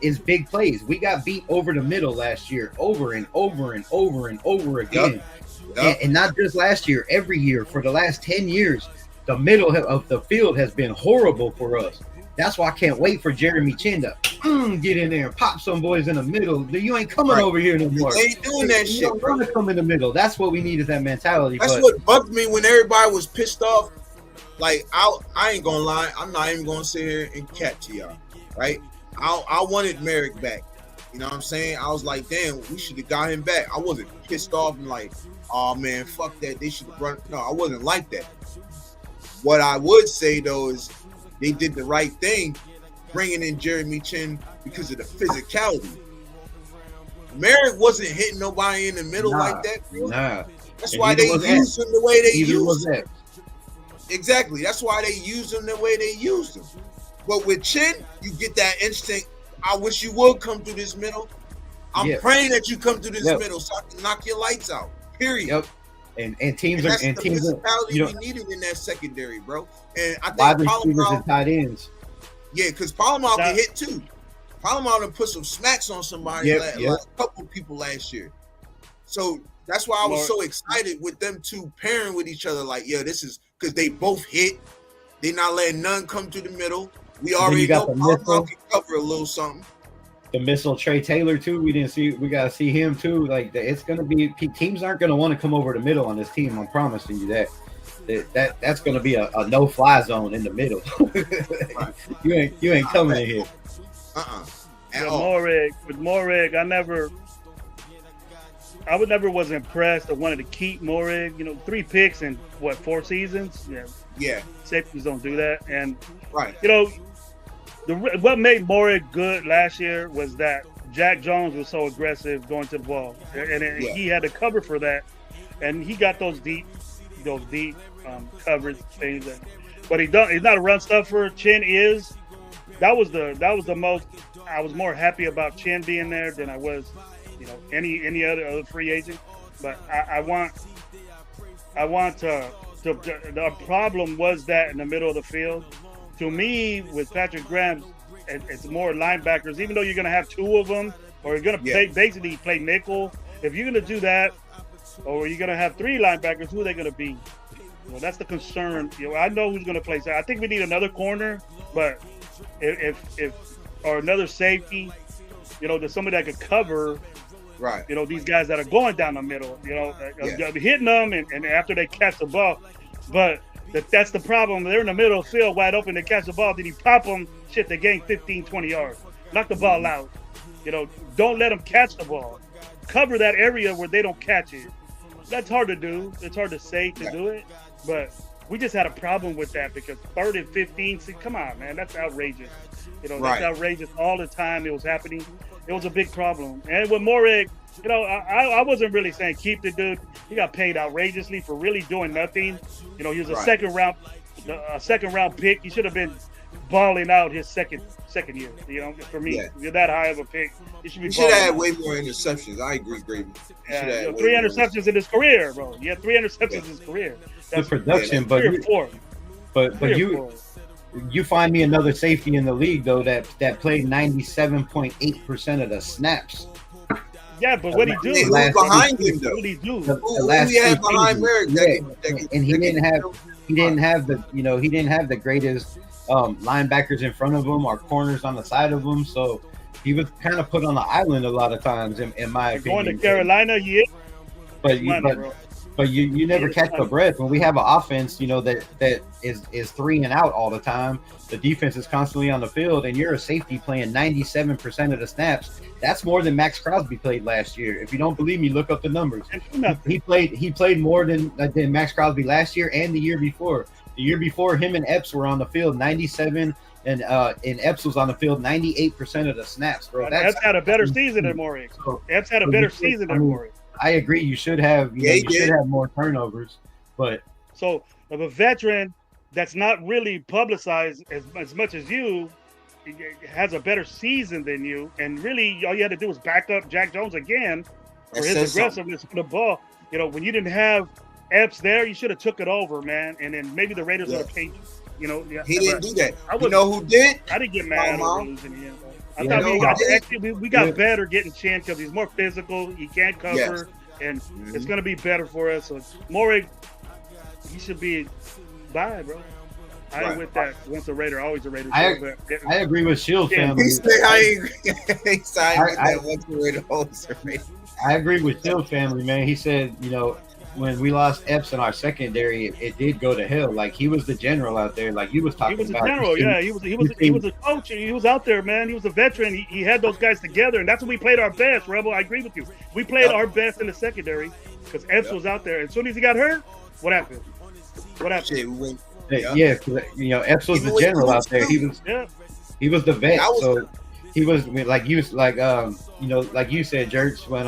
Speaker 3: is big plays. We got beat over the middle last year, over and over and over and over again. Yep. And not just last year, every year for the last 10 years, the middle of the field has been horrible for us. That's why I can't wait for Jeremy Chin to get in there and pop some boys in the middle. You ain't coming over here no more.
Speaker 1: They ain't doing that shit.
Speaker 3: You're gonna come in the middle. That's what we need, is that mentality.
Speaker 1: That's what bugged me when everybody was pissed off. Like, I ain't gonna lie, I'm not even gonna sit here and catch y'all, right? I wanted Merrick back. You know what I'm saying? I was like, damn, we should have got him back. I wasn't pissed off and like, oh man, fuck that, they should have run. No, I wasn't like that. What I would say though is they did the right thing, bringing in Jeremy Chin because of the physicality. Merrick wasn't hitting nobody in the middle like that, bro.
Speaker 3: Nah.
Speaker 1: That's
Speaker 3: And
Speaker 1: why they
Speaker 3: neither was
Speaker 1: used him the way they
Speaker 3: Neither
Speaker 1: used
Speaker 3: was
Speaker 1: him.
Speaker 3: that.
Speaker 1: Exactly. That's why they used him the way they used him. But with Chin, you get that instinct. I wish you would come through this middle. I'm praying that you come through this middle so I can knock your lights out. Period.
Speaker 3: Yep. And teams are and
Speaker 1: the
Speaker 3: teams are,
Speaker 1: physicality we needed in that secondary, bro. And I think
Speaker 3: wide receivers and tight ends.
Speaker 1: Yeah, because Palomar can hit too. Palomar done put some smacks on somebody like a couple people last year. So that's why I was so excited with them two pairing with each other. Like, yeah, this is because they both hit. They're not letting none come to the middle. We already know Palomar can cover a little something.
Speaker 3: The missile Trey Taylor too. We gotta see him too. Like it's gonna be teams aren't gonna want to come over the middle on this team. I'm promising you that. That's gonna be a no-fly zone in the middle. You ain't coming in here.
Speaker 2: With Morrig, I never was impressed or wanted to keep Morrig. 3 picks in 4 seasons.
Speaker 1: Yeah.
Speaker 2: Safeties don't do that, and
Speaker 1: right.
Speaker 2: What made Morrig good last year was that Jack Jones was so aggressive going to the ball, and he had to cover for that, and he got those deep coverage things. But he's not a run stuffer. Chin is. That was the most. I was more happy about Chin being there than I was, any other free agent. But I want the problem was that in the middle of the field. To me, with Patrick Graham, it's more linebackers. Even though you're going to have 2 of them, or you're going to basically play nickel. If you're going to do that, or you're going to have 3 linebackers, who are they going to be? That's the concern. I know who's going to play. So I think we need another corner, but if or another safety, there's somebody that could cover.
Speaker 1: Right.
Speaker 2: These guys that are going down the middle. Hitting them and after they catch the ball, but. That's the problem. They're in the middle of the field, wide open. They catch the ball. Did he pop them? Shit, they gain 15, 20 yards. Knock the ball out. Don't let them catch the ball. Cover that area where they don't catch it. That's hard to do. It's hard to say to do it. But we just had a problem with that because 3rd and 15, come on, man. That's outrageous. That's outrageous all the time it was happening. It was a big problem. And with Morrig, I wasn't really saying keep the dude. He got paid outrageously for really doing nothing. He was a second round pick. He should have been balling out his second year. For me, if you're that high of a pick, he should have
Speaker 1: had way more interceptions. I agree, Grady.
Speaker 2: 3 interceptions in his career, bro. He had 3 interceptions in his career.
Speaker 3: That's the production, but
Speaker 2: 3 or 4.
Speaker 3: But you find me another safety in the league though that played 97.8% of the snaps.
Speaker 2: Yeah, but what he do?
Speaker 1: Who's behind him though?
Speaker 2: What he do?
Speaker 1: Who he had behind Merrick?
Speaker 3: And he didn't have the greatest linebackers in front of him or corners on the side of him. So he was kind of put on the island a lot of times, in my opinion.
Speaker 2: Going to Carolina,
Speaker 3: But you never catch the breath. When we have an offense, that is 3 and out all the time, the defense is constantly on the field, and you're a safety playing 97% of the snaps. That's more than Max Crosby played last year. If you don't believe me, look up the numbers. He played more than Max Crosby last year and the year before. The year before, him and Epps were on the field 97, and Epps was on the field 98% of the snaps, bro.
Speaker 2: Epps had a better season than Morrig. Epps had a better season than Morrig.
Speaker 3: I agree. You should have. You should have more turnovers. But
Speaker 2: so of a veteran that's not really publicized as much as you, has a better season than you, and really all you had to do was back up Jack Jones again for his aggressiveness for the ball. When you didn't have Epps there, you should have took it over, man, and then maybe the Raiders would have paid you. He
Speaker 1: didn't do that. Who did?
Speaker 2: I didn't get mad over losing him. I thought we got better getting Chin because he's more physical. He can't cover, and it's going to be better for us. So Morrig, he should be bye, bro. I'm with that. Once a Raider, always a Raider.
Speaker 3: I agree with Shield family.
Speaker 1: I
Speaker 3: agree with Shield family, man. He said, when we lost Epps in our secondary, it did go to hell. Like he was the general out there. Like you was talking about.
Speaker 2: He was a general, yeah. He was a coach. He was out there, man. He was a veteran. He had those guys together, and that's when we played our best. Rebel, I agree with you. We played our best in the secondary because Epps was out there. As soon as he got hurt, what happened?
Speaker 1: Shit, we went
Speaker 3: Yeah, 'cause, you know, Epps was
Speaker 1: Even
Speaker 3: the
Speaker 1: with
Speaker 3: general out there.
Speaker 1: Hughes,
Speaker 3: He was the vet.
Speaker 1: that was
Speaker 3: So he was, I mean, like you you know, like you said, Jerks, when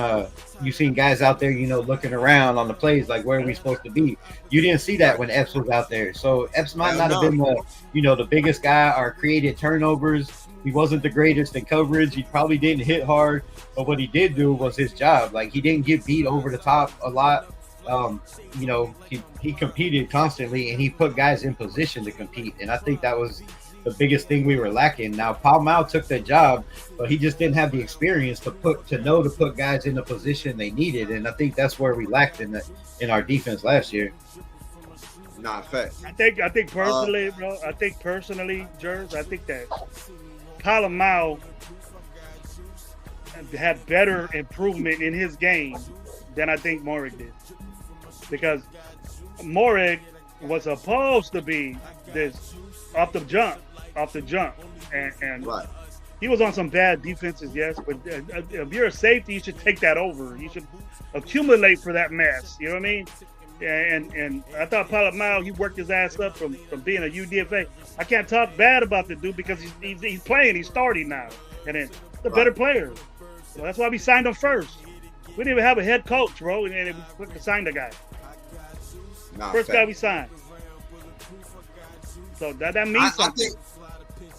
Speaker 3: you seen guys out there, you know, looking around on the plays, like where are we supposed to be? You didn't see that
Speaker 1: right.
Speaker 3: when Epps was out there. So Epps might
Speaker 1: Hell
Speaker 3: not have
Speaker 1: no.
Speaker 3: been the, you know, the biggest guy or created turnovers. He wasn't the greatest in coverage. He probably didn't hit hard, but what he did do was his job. Like he didn't get beat over the top a lot. You know, he competed constantly and he put guys in position to compete. And I think that was the biggest thing we were lacking. Now Paul Mao took the job, but he just didn't have the experience to put guys in the position they needed. And I think that's where we lacked in our defense last year.
Speaker 1: Nah, fact.
Speaker 2: I think personally, bro. I think personally, Jers. I think that Palomao had better improvement in his game than I think Morik did, because Morik was supposed to be this off the jump, and
Speaker 1: Right.
Speaker 2: he was on some bad defenses, yes, but if you're a safety, you should take that over. You should accumulate for that mess. You know what I mean? And I thought Palomao, he worked his ass up from being a UDFA. I can't talk bad about the dude because he's playing, he's starting now, and then the better player. So that's why we signed him first. We didn't even have a head coach, bro, and we signed the guy.
Speaker 1: Nah,
Speaker 2: First
Speaker 1: fact.
Speaker 2: guy we signed. So that means
Speaker 1: I
Speaker 2: something.
Speaker 1: think,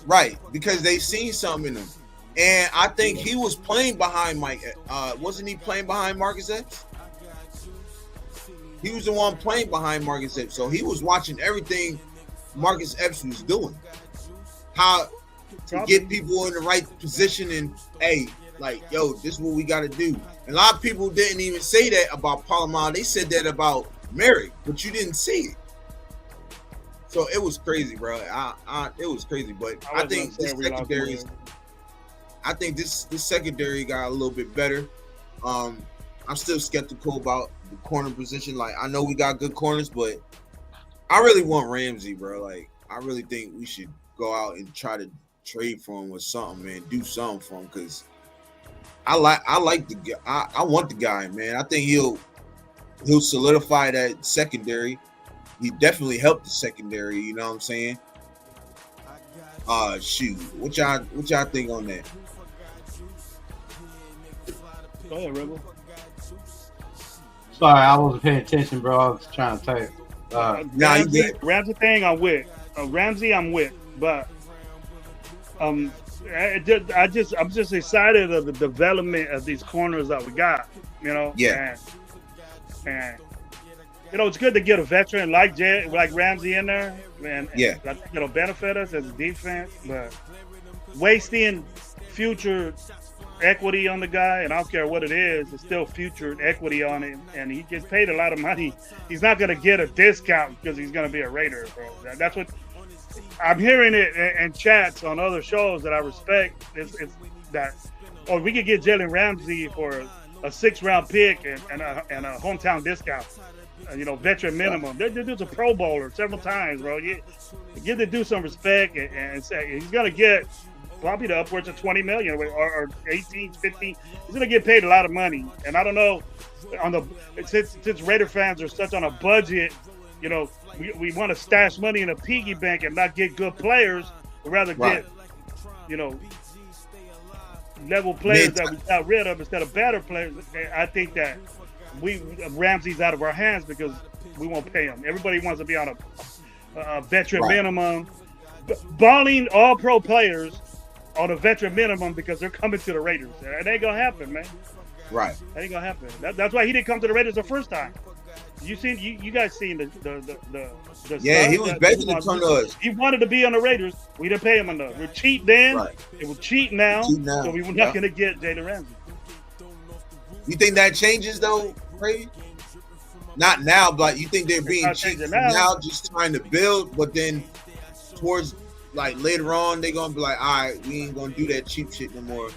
Speaker 1: right, because they seen something in him. And I think he was playing behind Mike. Wasn't he playing behind Marcus Epps? He was the one playing behind Marcus Epps. So he was watching everything Marcus Epps was doing. How to get people in the right position and, hey, like, yo, this is what we got to do. And a lot of people didn't even say that about Palomar. They said that about Merrick, but you didn't see it. So it was crazy, bro. It was crazy, but I think this secondary, this secondary got a little bit better. I'm still skeptical about the corner position. Like, I know we got good corners, but I really want Ramsey, bro. Like, I really think we should go out and try to trade for him or something, man. Do something for him, because I want the guy, man. I think he'll solidify that secondary. He definitely helped the secondary, you know what I'm saying? Shoot. What y'all think on that?
Speaker 2: Go ahead, Rebel.
Speaker 3: Sorry, I wasn't paying attention, bro. I was trying to type.
Speaker 2: Ramsey thing, I'm with. Ramsey, I'm with. But I'm just excited of the development of these corners that we got. You know.
Speaker 1: Yeah.
Speaker 2: And you know, it's good to get a veteran like Ramsey in there, and
Speaker 1: yeah,
Speaker 2: I think it'll benefit us as a defense. But wasting future equity on the guy, and I don't care what it is, it's still future equity on him, and he gets paid a lot of money. He's not going to get a discount because he's going to be a Raider, bro. That's what I'm hearing it in chats on other shows that I respect. It's that, oh, we could get Jalen Ramsey for a 6th-round pick and a hometown discount. You know, veteran minimum. That dude's a Pro Bowler several times, bro. You give the dude some respect and say he's gonna get probably the upwards of $20 million or 18, 15. He's gonna get paid a lot of money. And I don't know, since Raider fans are such on a budget, you know, we want to stash money in a piggy bank and not get good players. We'd rather get, you know, level players that we got rid of instead of better players. I think that Ramsey's out of our hands because we won't pay him. Everybody wants to be on a veteran minimum. Balling all pro players on a veteran minimum because they're coming to the Raiders. It ain't gonna happen, man.
Speaker 1: Right.
Speaker 2: That ain't gonna happen. That's why he didn't come to the Raiders the first time. You guys seen the
Speaker 1: yeah, he was begging to come to us.
Speaker 2: He wanted to be on the Raiders. We didn't pay him enough. We're cheap then. Right. It was cheap now. So we were not gonna get Jalen Ramsey.
Speaker 1: You think that changes though, Brady? Not now, but you think they're being cheap now, just trying to build, but then towards like later on, they're gonna be like, all right, we ain't gonna do that cheap shit no more.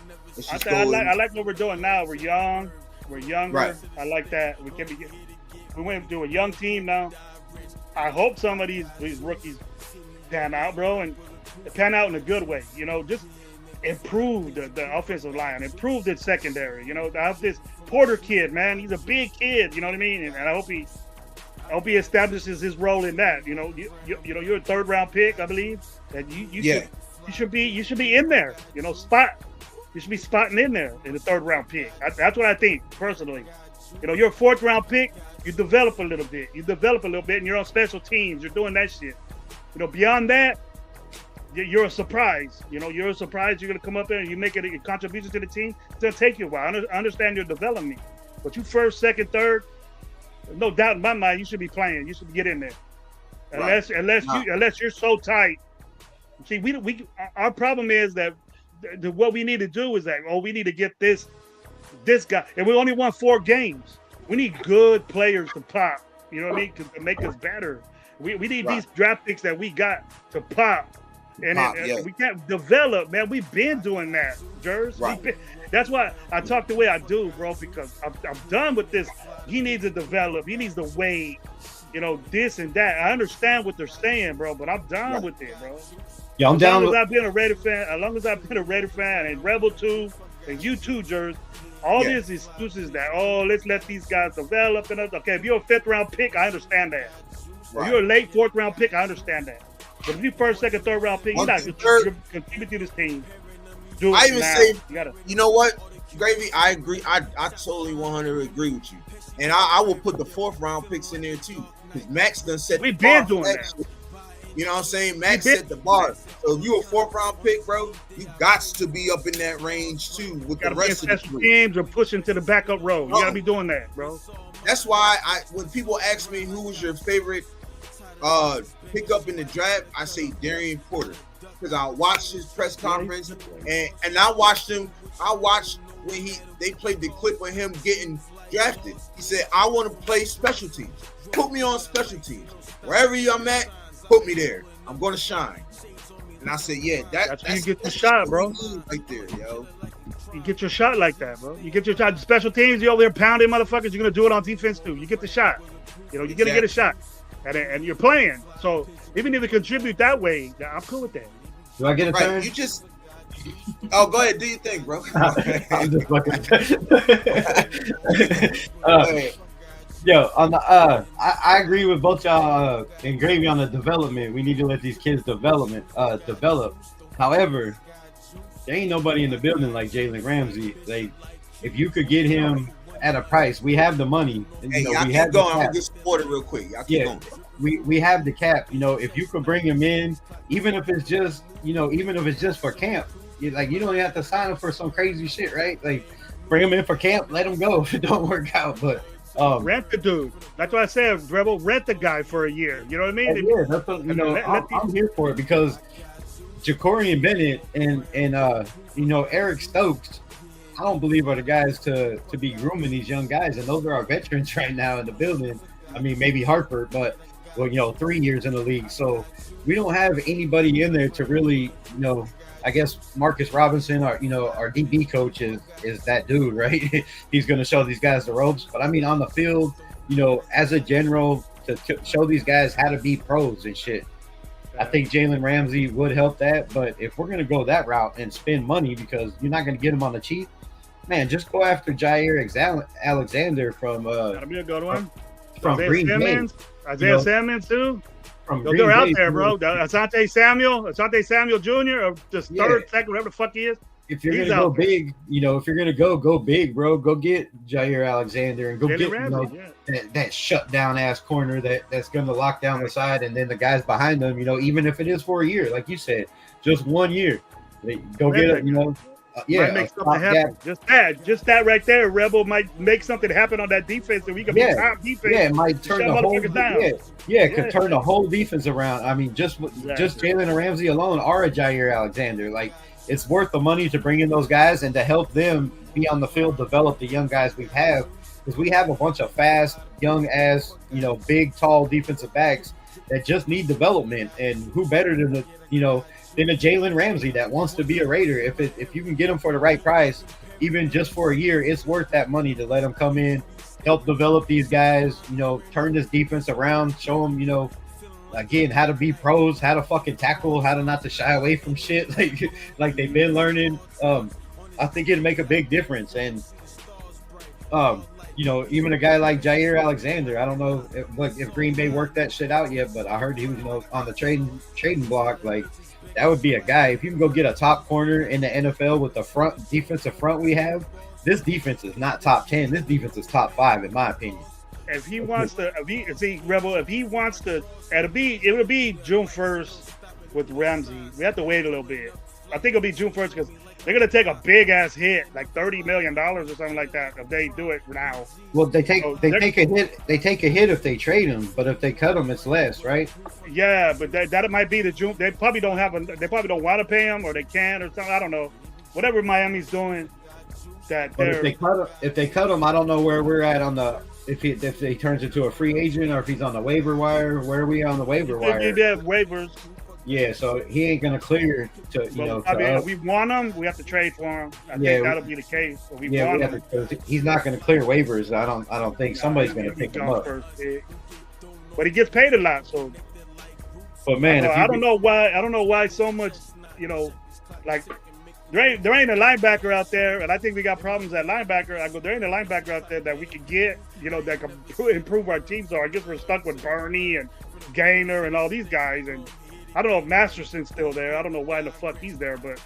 Speaker 2: I like what we're doing now. We're young, we're younger. Right. I like that. We went to a young team now. I hope some of these rookies pan out, bro, and pan out in a good way. You know, just improve the offensive line, improve the secondary. You know, I have this Porter kid, man. He's a big kid. You know what I mean? And I hope he LB establishes his role in that. You know, you're a 3rd round pick, I believe. That you should be in there. You know, you should be spotting in there in the 3rd round pick. That's what I think personally. You know, you're a 4th round pick. You develop a little bit. And you're on special teams. You're doing that shit. You know, beyond that, you're a surprise. You know, you're a surprise. You're gonna come up there and you make a contribution to the team. It's gonna take you a while. I understand your development, but you 1st, 2nd, 3rd, no doubt in my mind, you should be playing. You should get in there. Unless you're so tight. See, our problem is that what we need to do is that we need to get this guy, and we only won 4 games. We need good players to pop. You know what I mean? To make us better. We need these draft picks that we got to pop. And we can't develop, man. We've been doing that, Jers. Right. That's why I talk the way I do, bro, because I'm done with this. He needs to develop. He needs to wait, you know, this and that. I understand what they're saying, bro, but I'm done with it, bro.
Speaker 3: Yeah, I'm down.
Speaker 2: As long as I've been a Raider fan, and Rebel too, and you too, Jers, all these excuses that, let's let these guys develop. And okay, if you're a 5th round pick, I understand that. Right. If you're a late 4th round pick, I understand that. But if you're 1st, 2nd, 3rd round pick, you're not contribute to this team.
Speaker 1: I even say, you know what, Gravy, I agree. I totally 100 agree with you. And I will put the 4th round picks in there too. Because Max done set the bar. We've been doing that. You know what I'm saying? Max set the bar. So if you a 4th round pick, bro, you got to be up in that range too with the rest of the
Speaker 2: teams or pushing to the backup row. You gotta be doing that, bro.
Speaker 1: That's why when people ask me who was your favorite pick up in the draft, I say Darian Porter. Because I watched his press conference and I watched him. I watched when they played the clip of him getting drafted. He said, I want to play special teams. Put me on special teams. Wherever I'm at, put me there. I'm going to shine. And I said, that's
Speaker 2: where you get the shot, bro.
Speaker 1: Right there, yo.
Speaker 2: You get your shot like that, bro. You get your shot. Special teams, you over there pounding motherfuckers. You're going to do it on defense too. You get the shot. You know, you're going to get a shot. And you're playing. So even if you contribute that way, I'm cool with that.
Speaker 3: Do I get a turn?
Speaker 1: You just go ahead, do your thing, bro.
Speaker 3: I'm just fucking. I agree with both y'all and Gravy on the development. We need to let these kids develop. However, there ain't nobody in the building like Jalen Ramsey. Like, if you could get him at a price, we have the money.
Speaker 1: Hey, y'all keep going. I'm gonna get supported real quick. Y'all keep going.
Speaker 3: We have the cap. You know, if you could bring him in, even if it's just for camp, you don't even have to sign him for some crazy shit, right? Like, bring him in for camp, let him go if it don't work out. But
Speaker 2: rent the dude. That's what I said, Rebel. Rent the guy for a year. You know what I mean?
Speaker 3: Yeah, that's what, I'm here for it because Jacorian Bennett and Eric Stokes, I don't believe are the guys to be grooming these young guys, and those are our veterans right now in the building. I mean, maybe Harper, but 3 years in the league, so we don't have anybody in there to really, I guess Marcus Robinson, our DB coach is that dude, right? He's going to show these guys the ropes, but I mean on the field, as a general to show these guys how to be pros and shit. I think Jalen Ramsey would help that, but if we're going to go that route and spend money because you're not going to get him on the cheap, man, just go after Jair Alexander from
Speaker 2: that'll be a good one.
Speaker 3: From Green Bay.
Speaker 2: Isaiah Simmons too. They're out there, bro. Asante Samuel Jr. or just third, second, whatever the fuck he is.
Speaker 3: If you're gonna go big, if you're gonna go big, bro, go get Jair Alexander and go get that shut down ass corner that's gonna lock down the side, and then the guys behind them, even if it is for a year, like you said, just 1 year, go get it,
Speaker 2: might make something happen. Just that right there, Rebel might make something happen on that defense, and we can be top defense.
Speaker 3: Yeah, it might turn the whole down. Could turn the whole defense around. I mean, just Jalen Ramsey alone or a Jair Alexander, like it's worth the money to bring in those guys and to help them be on the field, develop the young guys we have, because we have a bunch of fast, young ass, big, tall defensive backs that just need development, and who better than than a Jalen Ramsey that wants to be a Raider. If you can get him for the right price, even just for a year, it's worth that money to let him come in, help develop these guys, turn this defense around, show them, again, how to be pros, how to fucking tackle, how to not to shy away from shit like they've been learning. I think it'd make a big difference. And Even a guy like Jair Alexander, I don't know if Green Bay worked that shit out yet, but I heard he was, on the trading block. Like, that would be a guy. If you can go get a top corner in the NFL with the defensive front we have, this defense is not top 10. This defense is top 5, in my opinion.
Speaker 2: If he wants to, Rebel, if he wants to, it would be June 1st with Ramsey. We have to wait a little bit. I think it'll be June 1st because they're gonna take a big ass hit, like $30 million or something like that, if they do it now.
Speaker 3: Well, they take a hit. They take a hit if they trade him, but if they cut him, it's less, right?
Speaker 2: Yeah, but that might be the June. They probably don't want to pay him, or they can't, or something. I don't know. Whatever Miami's doing,
Speaker 3: but if they cut him, I don't know where we're at on the. If he turns into a free agent, or if he's on the waiver wire. Where are we on the waiver wire?
Speaker 2: They have waivers.
Speaker 3: Yeah, so he ain't gonna clear
Speaker 2: if we want him, we have to trade for him. I think that'll be the case. So
Speaker 3: he's not gonna clear waivers. I don't think somebody's gonna pick him up.
Speaker 2: But he gets paid a lot, so.
Speaker 3: But man,
Speaker 2: I don't know why so much. Like there ain't a linebacker out there, and I think we got problems at linebacker. I go, there ain't a linebacker out there that we can get, that can improve our team. So I guess we're stuck with Bernie and Gaynor and all these guys, and. I don't know if Masterson's still there. I don't know why the fuck he's there, but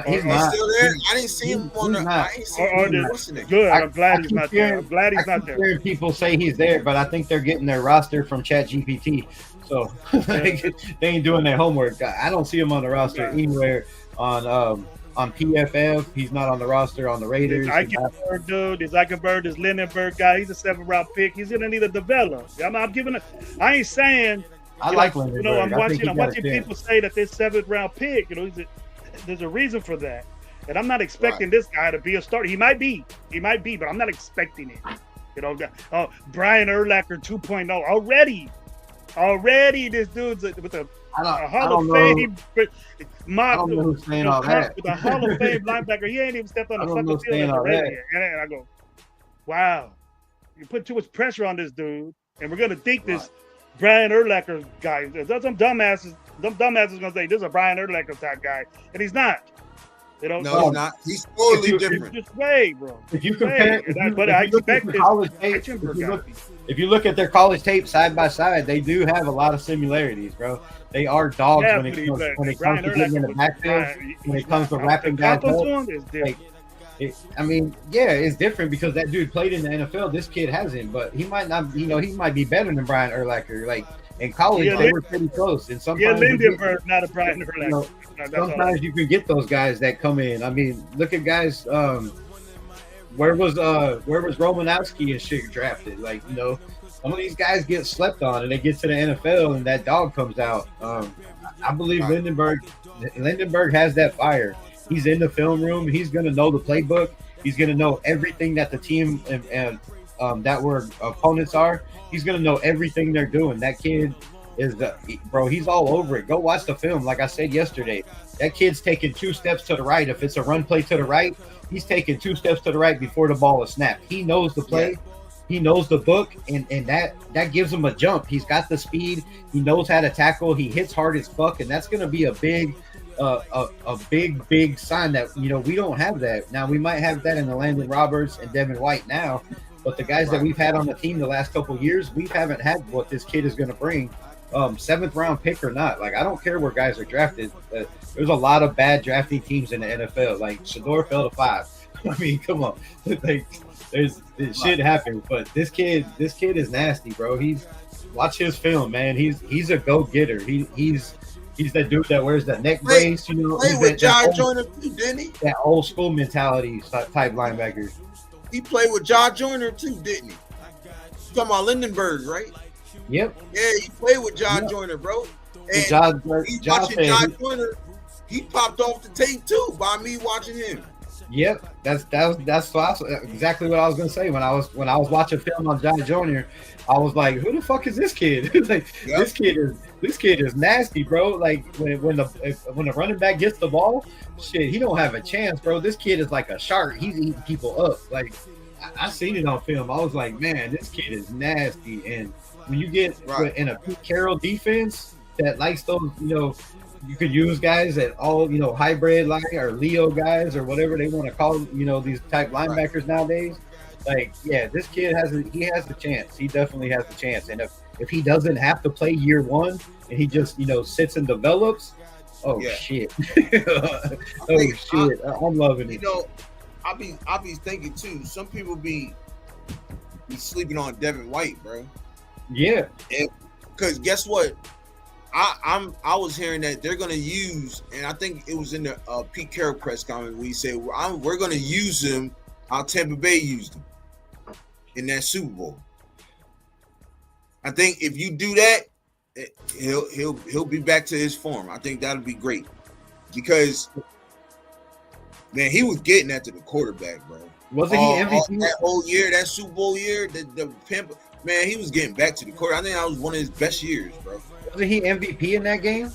Speaker 1: he's still there. I didn't see him on the. I ain't seen him.
Speaker 2: Good. I'm glad he's not there. I'm glad he's not there.
Speaker 3: People say he's there, but I think they're getting their roster from ChatGPT. So they ain't doing their homework. I don't see him on the roster anywhere on PFF. He's not on the roster on the Raiders.
Speaker 2: This Eichenberg, this Lindenberg guy. He's a 7th-round pick. He's gonna need to develop. I ain't saying.
Speaker 3: I like Lindenberg.
Speaker 2: I'm watching people say that this 7th-round pick, there's a reason for that. And I'm not expecting this guy to be a starter. He might be, but I'm not expecting it. Brian Urlacher 2.0 already. This dude's with a Hall of Fame.
Speaker 3: I don't know who's saying all that.
Speaker 2: With a Hall of Fame linebacker, he ain't even stepped on the fucking field already. And I go, wow, you put too much pressure on this dude, and we're gonna think this. Brian Urlacher guy. There's some dumbasses gonna say this is a Brian Urlacher type guy, and he's not.
Speaker 1: No, he's not. He's totally different.
Speaker 2: Just way, bro.
Speaker 3: If you compare, if you look at their college tape side by side, they do have a lot of similarities, bro. They are dogs when it comes to getting in the backfield. When it comes to wrapping guys up, it's different because that dude played in the NFL. This kid hasn't, but he might not. He might be better than Brian Urlacher. Like in college, they were pretty close. And sometimes,
Speaker 2: Lindenberg, not a Brian Urlacher.
Speaker 3: Sometimes you can get those guys that come in. I mean, look at guys. Where was Romanowski and shit drafted? Like, some of these guys get slept on, and they get to the NFL, and that dog comes out. I believe Lindenberg has that fire. He's in the film room. He's going to know the playbook. He's going to know everything that the team and that were opponents are. He's going to know everything they're doing. That kid is he's all over it. Go watch the film. Like I said yesterday, that kid's taking 2 steps to the right. If it's a run play to the right, he's taking 2 steps to the right before the ball is snapped. He knows the play. He knows the book, and that gives him a jump. He's got the speed. He knows how to tackle. He hits hard as fuck, and that's going to be a big sign that we don't have that now. We might have that in the Landon Roberts and Devin White now, but the guys that we've had on the team the last couple of years, we haven't had what this kid is going to bring. 7th-round pick or not, like I don't care where guys are drafted. There's a lot of bad drafting teams in the NFL. Like Shador fell to 5. I mean, come on, shit happens. But this kid is nasty, bro. Watch his film, man. He's a go-getter. He's that dude that wears that neck brace,
Speaker 1: Play with John Joyner too, didn't he?
Speaker 3: That old school mentality type linebacker.
Speaker 1: He played with John Joyner too, didn't he? You talking about Lindenberg, right?
Speaker 3: Yep.
Speaker 1: Yeah, he played with John Joyner, bro. And
Speaker 3: John
Speaker 1: Joyner, he popped off the tape too by me watching him.
Speaker 3: Yep, that's exactly what I was gonna say when I was watching film on John Joyner. I was like, who the fuck is this kid? This kid is nasty, bro. Like when the running back gets the ball, shit, he don't have a chance, bro. This kid is like a shark. He's eating people up. Like I seen it on film. I was like, man, this kid is nasty. And when you get in a Pete Carroll defense that likes those, you could use guys that all, hybrid line or Leo guys or whatever they want to call, these type linebackers nowadays. Like, yeah, this kid has a chance. He definitely has a chance. And if he doesn't have to play year one and he just sits and develops, oh
Speaker 1: Yeah.
Speaker 3: shit,
Speaker 1: think
Speaker 3: shit, I'm loving it.
Speaker 1: I be thinking too. Some people be sleeping on Devin White, bro.
Speaker 3: Yeah,
Speaker 1: Because guess what? I was hearing that they're gonna use, and I think it was in the Pete Carroll press comment where he said we're gonna use him how Tampa Bay used him in that Super Bowl. I think if you do that, he'll be back to his form. I think that'll be great because man, he was getting after the quarterback, bro.
Speaker 3: Wasn't he MVP
Speaker 1: that whole year, that Super Bowl year? The pimp, man, he was getting back to the quarterback. I think that was one of his best years, bro.
Speaker 3: Wasn't he MVP in that game?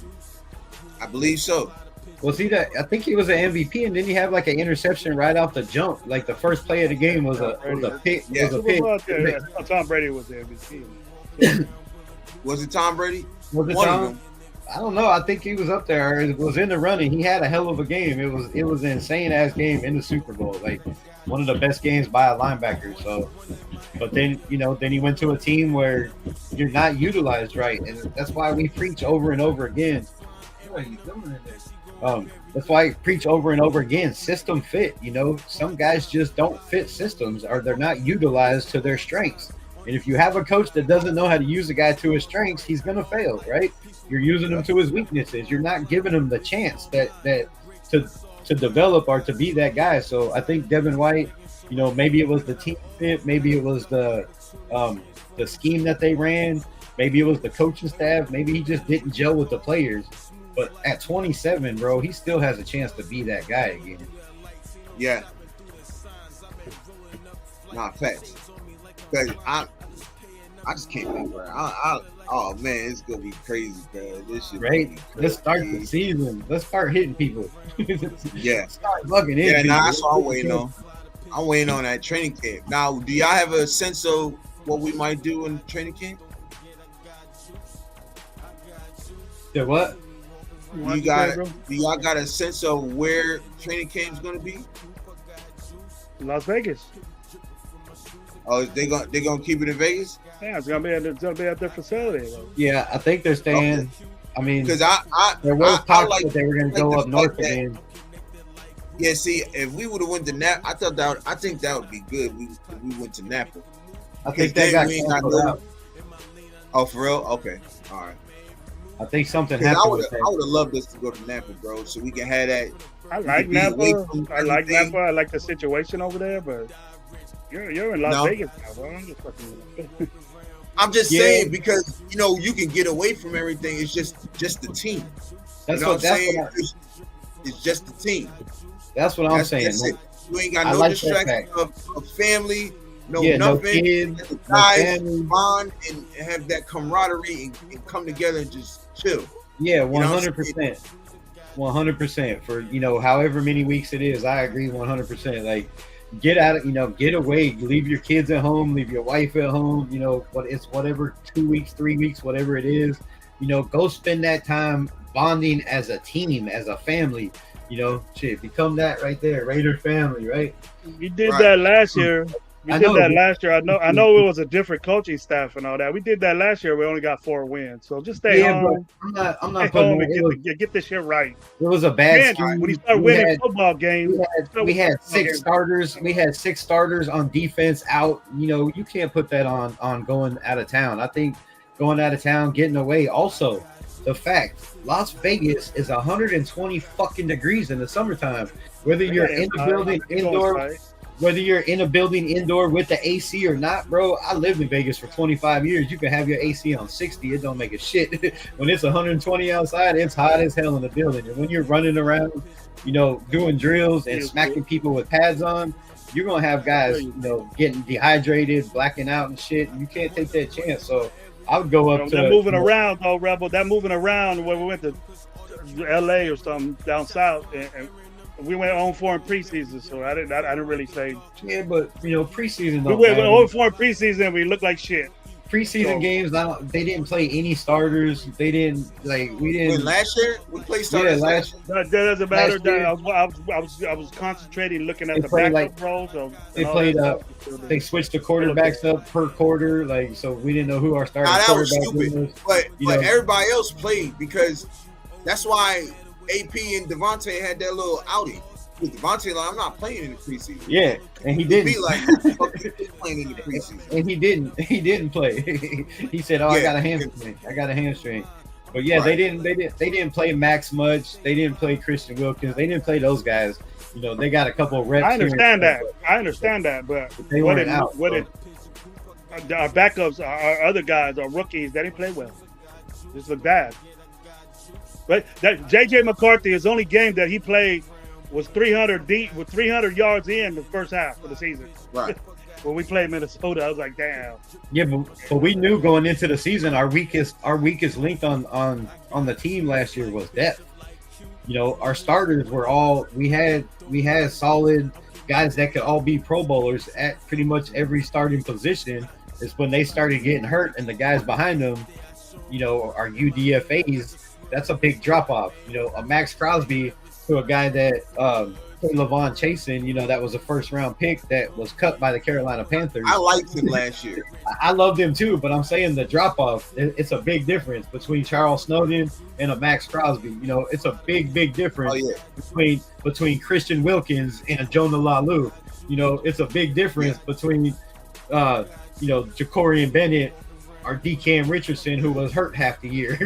Speaker 1: I believe so.
Speaker 3: Was he that? I think he was an MVP, and then he had like an interception right off the jump. Like the first play of the game was a pick.
Speaker 1: Yeah.
Speaker 3: Was a pick.
Speaker 2: Tom Brady was the MVP.
Speaker 1: Was it Tom Brady?
Speaker 3: Was it Tom? I don't know. I think he was up there. It was in the running. He had a hell of a game. It was an insane ass game in the Super Bowl. Like one of the best games by a linebacker. So, but then then he went to a team where you're not utilized right, and that's why we preach over and over again. What are you doing in there? That's why I preach over and over again. System fit. Some guys just don't fit systems, or they're not utilized to their strengths. And if you have a coach that doesn't know how to use a guy to his strengths, he's gonna fail, right? You're using him to his weaknesses. You're not giving him the chance that to develop or to be that guy. So I think Devin White, maybe it was the team fit, maybe it was the scheme that they ran, maybe it was the coaching staff, maybe he just didn't gel with the players. But at 27, bro, he still has a chance to be that guy again.
Speaker 1: Yeah. Nah, facts. Because I just can't wait, bro. Oh man, it's gonna be crazy, bro. This shit
Speaker 3: right. Let's start the season. Let's start hitting people.
Speaker 1: Yeah.
Speaker 3: Start bugging in.
Speaker 1: Yeah, nah, that's what I'm waiting on. I'm waiting on that training camp. Now, do y'all have a sense of what we might do in training camp?
Speaker 3: Yeah, what?
Speaker 1: Do y'all got a sense of where training camp's gonna be?
Speaker 2: Las Vegas.
Speaker 1: Oh, they gonna keep it in Vegas?
Speaker 2: Yeah, it's gonna be at their facility.
Speaker 3: Yeah, I think they're staying.
Speaker 1: Okay.
Speaker 3: I mean,
Speaker 1: because
Speaker 3: there was talk that they were gonna go up north again.
Speaker 1: Yeah, see, if we would have went to Napa, I think that would be good. If we went to Napa.
Speaker 3: I think that got canceled out.
Speaker 1: Oh, for real? Okay, all right.
Speaker 3: I think something happened.
Speaker 1: I would have loved us to go to Napa, bro, so we can have that.
Speaker 2: I like Napa. I like Napa. I like the situation over there, but you're in Las Vegas now, bro. I'm just fucking.
Speaker 1: I'm just saying because you can get away from everything. It's just the team.
Speaker 3: That's what I'm saying.
Speaker 1: It's just the team.
Speaker 3: That's what I'm saying.
Speaker 1: You ain't got no distraction of family, nothing.
Speaker 3: No kids,
Speaker 1: the guys bond and have that camaraderie and come together and just chill.
Speaker 3: Yeah, 100%. 100% for however many weeks it is. I agree 100%. Like get out of get away, leave your kids at home, leave your wife at home. But it's whatever 2 weeks, 3 weeks, whatever it is. Go spend that time bonding as a team, as a family. Become that right there, Raider family, right?
Speaker 2: We did that last year. I know it was a different coaching staff and all that. We did that last year. We only got 4 wins. So just stay home.
Speaker 3: I'm not
Speaker 2: stay home and get this shit right.
Speaker 3: It was a bad scheme.
Speaker 2: When you start winning football games,
Speaker 3: we had 6 starters. We had 6 starters on defense out. You can't put that on going out of town. I think going out of town, getting away. Also, the fact Las Vegas is 120 fucking degrees in the summertime. Whether you're in the building indoor. Whether you're in a building indoor with the AC or not, bro, I lived in Vegas for 25 years. You can have your AC on 60. It don't make a shit. When it's 120 outside, it's hot as hell in the building. And when you're running around, doing drills and smacking people with pads on, you're going to have guys, getting dehydrated, blacking out and shit. You can't take that chance. So I would go up to
Speaker 2: that moving around, though, Rebel. That moving around when we went to LA or something down south and we went 0-4 in preseason, so I didn't really say.
Speaker 3: Yeah, but preseason.
Speaker 2: We went 0-4 in preseason. We looked like shit.
Speaker 3: preseason games. They didn't play any starters. They didn't we didn't.
Speaker 1: Last year we played starters.
Speaker 3: Yeah,
Speaker 2: that doesn't matter. I was concentrating, looking at the backup roles.
Speaker 3: They played. They switched the quarterbacks up per quarter, so we didn't know who our starting quarterback was.
Speaker 1: But everybody else played because that's why AP and Devontae had that little outing. Devontae, I'm not playing in the preseason.
Speaker 3: Yeah, and he didn't.
Speaker 1: Be like, playing in the preseason.
Speaker 3: And he didn't play. He said, "Oh, I got a hamstring." But yeah, they didn't play Max much. They didn't play Christian Wilkins. They didn't play those guys. They got a couple of reps.
Speaker 2: I understand that, but
Speaker 3: they weren't out.
Speaker 2: Our backups, our other guys, our rookies, they didn't play well. This looked bad. But that JJ McCarthy, his only game that he played was 300 deep with 300 yards in the first half of the season.
Speaker 1: Right.
Speaker 2: When we played Minnesota, I was like, damn.
Speaker 3: Yeah, but we knew going into the season our weakest link on the team last year was depth. Our starters were all we had solid guys that could all be Pro Bowlers at pretty much every starting position. Is when they started getting hurt and the guys behind them, are UDFAs. That's a big drop off. A Max Crosby to a guy that Levon Chasen, that was a first round pick that was cut by the Carolina Panthers.
Speaker 1: I liked him last year.
Speaker 3: I loved him too, but I'm saying the drop off, it's a big difference between Charles Snowden and a Max Crosby. It's a big difference between Christian Wilkins and a Jonah Lalu. It's a big difference between Jacorian Bennett or DeCam Richardson, who was hurt half the year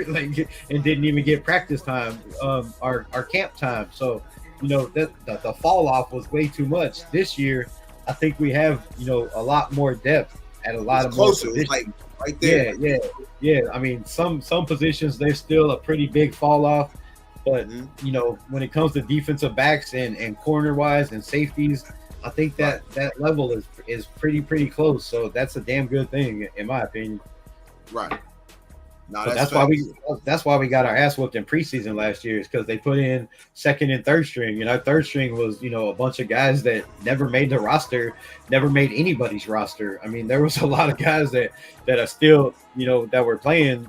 Speaker 3: and didn't even get practice time, our camp time. So the fall off was way too much. This year, I think we have a lot more depth at a lot of
Speaker 1: closer,
Speaker 3: more positions.
Speaker 1: Right there.
Speaker 3: Yeah. I mean, some positions there's still a pretty big fall off, but when it comes to defensive backs and corner wise and safeties, I think that level is pretty close. So that's a damn good thing in my opinion.
Speaker 1: Right. No,
Speaker 3: that's why we got our ass whooped in preseason last year, is because they put in second and third string. Third string was a bunch of guys that never made the roster, never made anybody's roster. I mean, there was a lot of guys that are still that were playing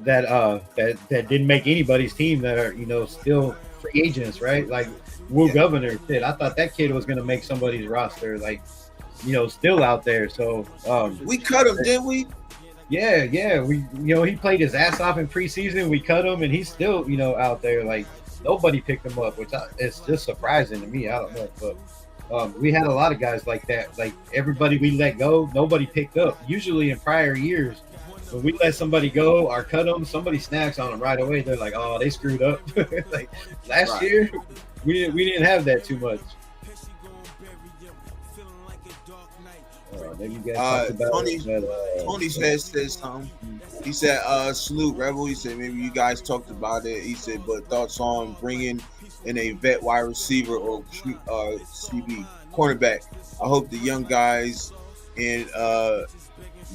Speaker 3: that didn't make anybody's team, that are still free agents, right? Like Will Governor said, I thought that kid was going to make somebody's roster, still out there. So
Speaker 1: we cut him, didn't we?
Speaker 3: Yeah. We, he played his ass off in preseason. We cut him, and he's still, out there. Nobody picked him up, which it's just surprising to me. I don't know, but we had a lot of guys like that. Like everybody we let go, nobody picked up. Usually in prior years, when we let somebody go or cut them, somebody snacks on them right away. They're like, oh, they screwed up. Last year, we didn't have that too much. Maybe you guys talked about
Speaker 1: Tony said something. He said, salute Rebel. He said, maybe you guys talked about it. He said, but thoughts on bringing in a vet wide receiver or CB cornerback. I hope the young guys and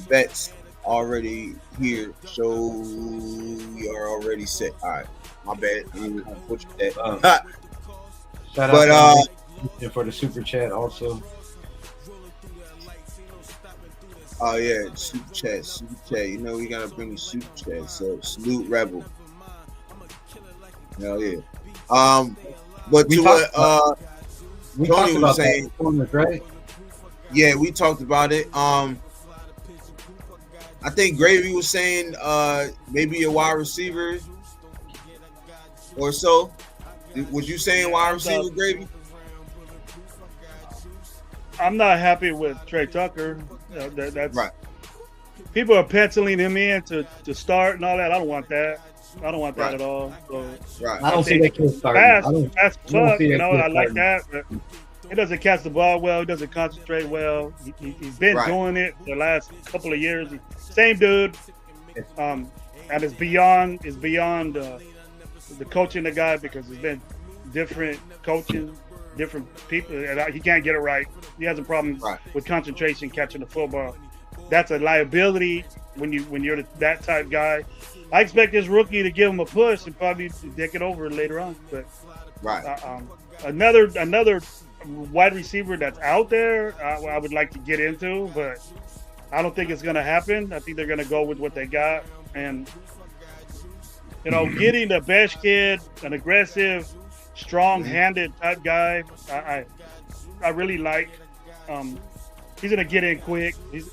Speaker 1: vets already here, so we are already set. All right, my bad. I didn't push that.
Speaker 3: Shout out for the super chat also.
Speaker 1: Oh yeah, super chat. We gotta bring the super chat. So salute Rebel. Hell yeah. But to what Tony was saying,
Speaker 3: right?
Speaker 1: Yeah, we talked about it. I think Gravy was saying maybe a wide receiver or so. Was you saying wide receiver, Gravy?
Speaker 2: I'm not happy with Trey Tucker. That's
Speaker 1: right.
Speaker 2: People are penciling him in to start and all that. I don't want that. I don't want that at all. So,
Speaker 1: right.
Speaker 3: I don't see that kid starting.
Speaker 2: Fast Tuck, I like that. But he doesn't catch the ball well. He doesn't concentrate well. He's been doing it the last couple of years. Same dude. And it's beyond the coaching the guy, because it's been different coaching, different people, and he can't get it right. He has a problem with concentration catching the football. That's a liability when you're that type guy. I expect this rookie to give him a push and probably take it over later on. But another wide receiver that's out there, I would like to get into, but I don't think it's going to happen. I think they're going to go with what they got. And, getting the best kid, an aggressive, strong-handed type guy, I really like. He's going to get in quick. He's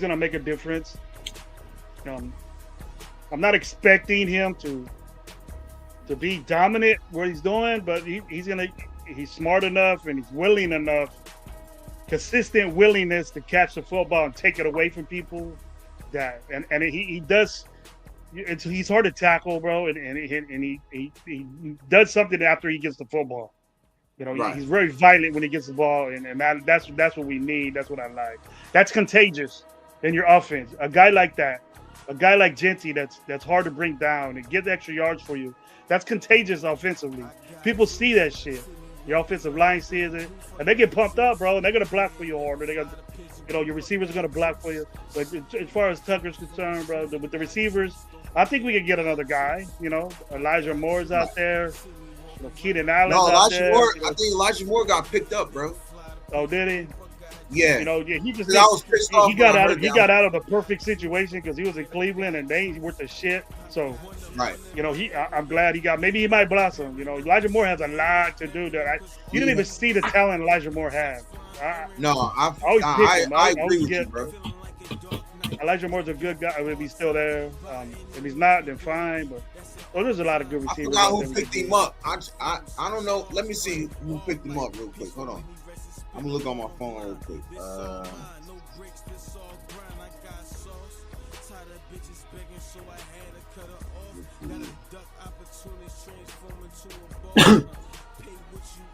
Speaker 2: going to make a difference. I'm not expecting him to be dominant what he's doing, but he's smart enough and he's willing enough, consistent willingness to catch the football and take it away from people. And he does. He's hard to tackle, bro, and he does something after he gets the football.
Speaker 1: Right.
Speaker 2: He's very violent when he gets the ball, and that's what we need. That's what I like. That's contagious in your offense. A guy like that, a guy like Genty, that's hard to bring down and get extra yards for you. That's contagious offensively. People see that shit. Your offensive line sees it, and they get pumped up, bro. And they're gonna block for you harder. Your receivers are gonna block for you. But as far as Tucker's concerned, bro, with the receivers, I think we could get another guy. Elijah Moore's out there. Keenan Allen's out there.
Speaker 1: Moore. I think Elijah Moore got picked up, bro.
Speaker 2: Oh, did he?
Speaker 1: Yeah.
Speaker 2: He just
Speaker 1: I was pissed off.
Speaker 2: He got out of the perfect situation because he was in Cleveland and they ain't worth the shit. So,
Speaker 1: right.
Speaker 2: I'm glad he got. Maybe he might blossom. Elijah Moore has a lot to do. You didn't even see the talent Elijah Moore had.
Speaker 1: I agree with you, bro.
Speaker 2: Elijah Moore's a good guy if he's still there. If he's not, then fine. But there's a lot of good receivers.
Speaker 1: I forgot who picked him up. I don't know. Let me see who picked him up real quick. Hold on. I'm gonna look on my phone real quick.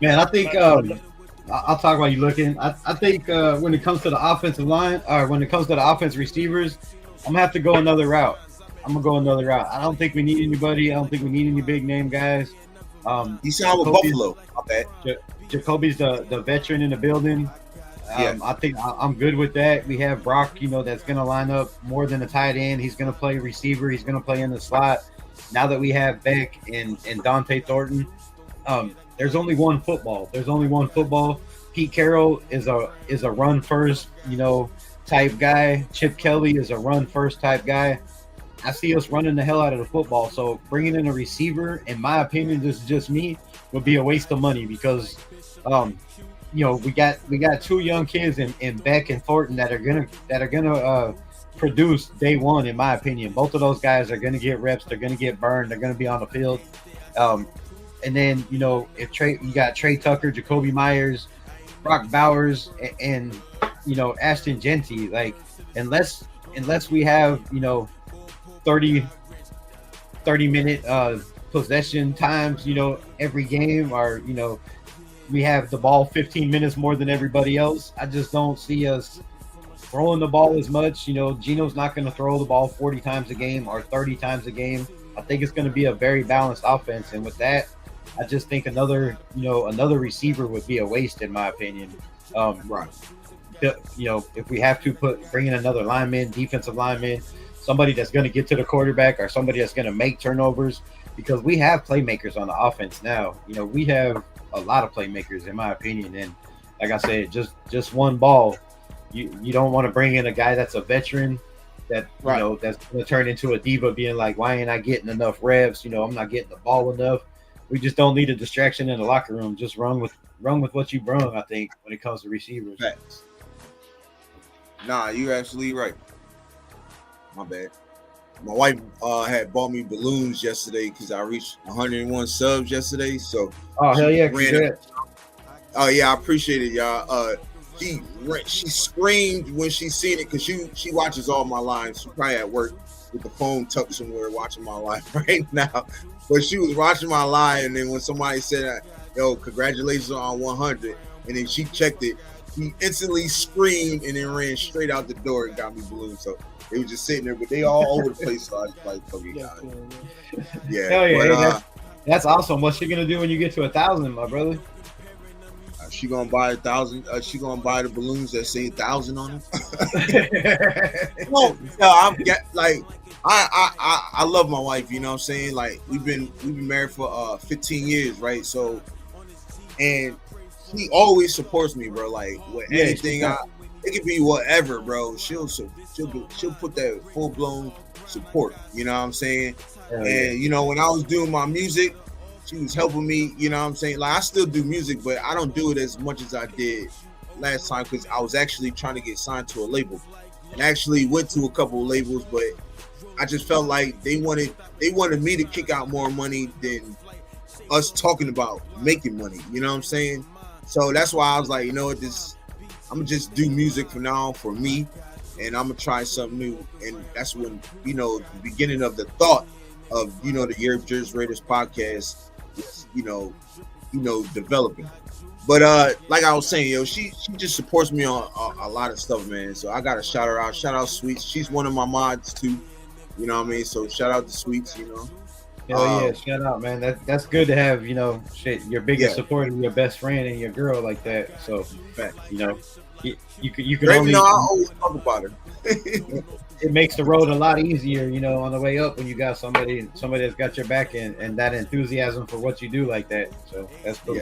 Speaker 3: Man, I think I'll talk while you're looking. I think when it comes to the offensive line, or when it comes to the offensive receivers, I'm gonna have to go another route. I don't think we need anybody. I don't think we need any big name guys.
Speaker 1: You signed with Buffalo. My bad.
Speaker 3: Jacoby's the veteran in the building. I think I'm good with that. We have Brock, that's going to line up more than a tight end. He's going to play receiver. He's going to play in the slot. Now that we have Beck and Dante Thornton, there's only one football. Pete Carroll is a run first, type guy. Chip Kelly is a run first type guy. I see us running the hell out of the football. So bringing in a receiver, in my opinion, this is just me, would be a waste of money because, we got two young kids in Beck and Thornton that are gonna produce day one. In my opinion, both of those guys are gonna get reps. They're gonna get burned. They're gonna be on the field. And then if you got Trey Tucker, Jacoby Myers, Brock Bowers, and Ashton Genty, like unless we have 30 minute possession times, every game, or we have the ball 15 minutes more than everybody else. I just don't see us throwing the ball as much. Gino's not going to throw the ball 40 times a game or 30 times a game. I think it's going to be a very balanced offense, and with that, I just think another receiver would be a waste, in my opinion.
Speaker 1: Right.
Speaker 3: If we have to bring in another lineman, defensive lineman, somebody that's going to get to the quarterback, or somebody that's going to make turnovers, because we have playmakers on the offense now. We have a lot of playmakers, in my opinion. And like I said, just one ball. You don't want to bring in a guy that's a veteran that that's going to turn into a diva, being like, why ain't I getting enough reps? I'm not getting the ball enough. We just don't need a distraction in the locker room. Just run with what you brung, I think, when it comes to receivers.
Speaker 1: Facts. Nah, you're absolutely right. My bad. My wife had bought me balloons yesterday because I reached 101 subs yesterday. So,
Speaker 3: hell yeah, congrats.
Speaker 1: Oh yeah, I appreciate it, y'all. She screamed when she seen it because she watches all my lines. She's probably at work with the phone tucked somewhere watching my live right now. But she was watching my live, and then when somebody said, "Yo, congratulations on 100," and then she checked it, she instantly screamed and then ran straight out the door and got me balloons. So they were just sitting there, but they all over the place. So I was like, okay, guys. Yeah.
Speaker 3: Hell yeah. But, that's awesome. What's she gonna do when you get to 1,000, my brother?
Speaker 1: She gonna buy 1,000. She gonna buy the balloons that say 1,000 on them. No, I love my wife. You know what I'm saying? Like we've been married for 15 years, right? So, and she always supports me, bro. Like with anything it could be whatever, bro. She'll put that full blown support. You know what I'm saying?
Speaker 3: Hell yeah.
Speaker 1: And you know, when I was doing my music, she was helping me. You know what I'm saying? Like I still do music, but I don't do it as much as I did last time because I was actually trying to get signed to a label, and actually went to a couple of labels, but I just felt like they wanted me to kick out more money than us talking about making money. You know what I'm saying? So that's why I was like, you know what, I'm gonna just do music for now for me, and I'm gonna try something new. And that's when, you know, the beginning of the thought of, you know, the Unfiltered Raiders podcast was, you know, developing. But like I was saying, yo, she just supports me on a lot of stuff, man. So I gotta shout her out. Shout out Sweets. She's one of my mods too. You know what I mean? So shout out to Sweets, you know.
Speaker 3: Hell yeah, shout out, man. That's good to have, you know, your biggest supporter, your best friend, and your girl like that. So, you know, you can only.
Speaker 1: I always talk about her.
Speaker 3: It makes the road a lot easier, you know, on the way up when you got somebody that's got your back and that enthusiasm for what you do like that. So that's cool.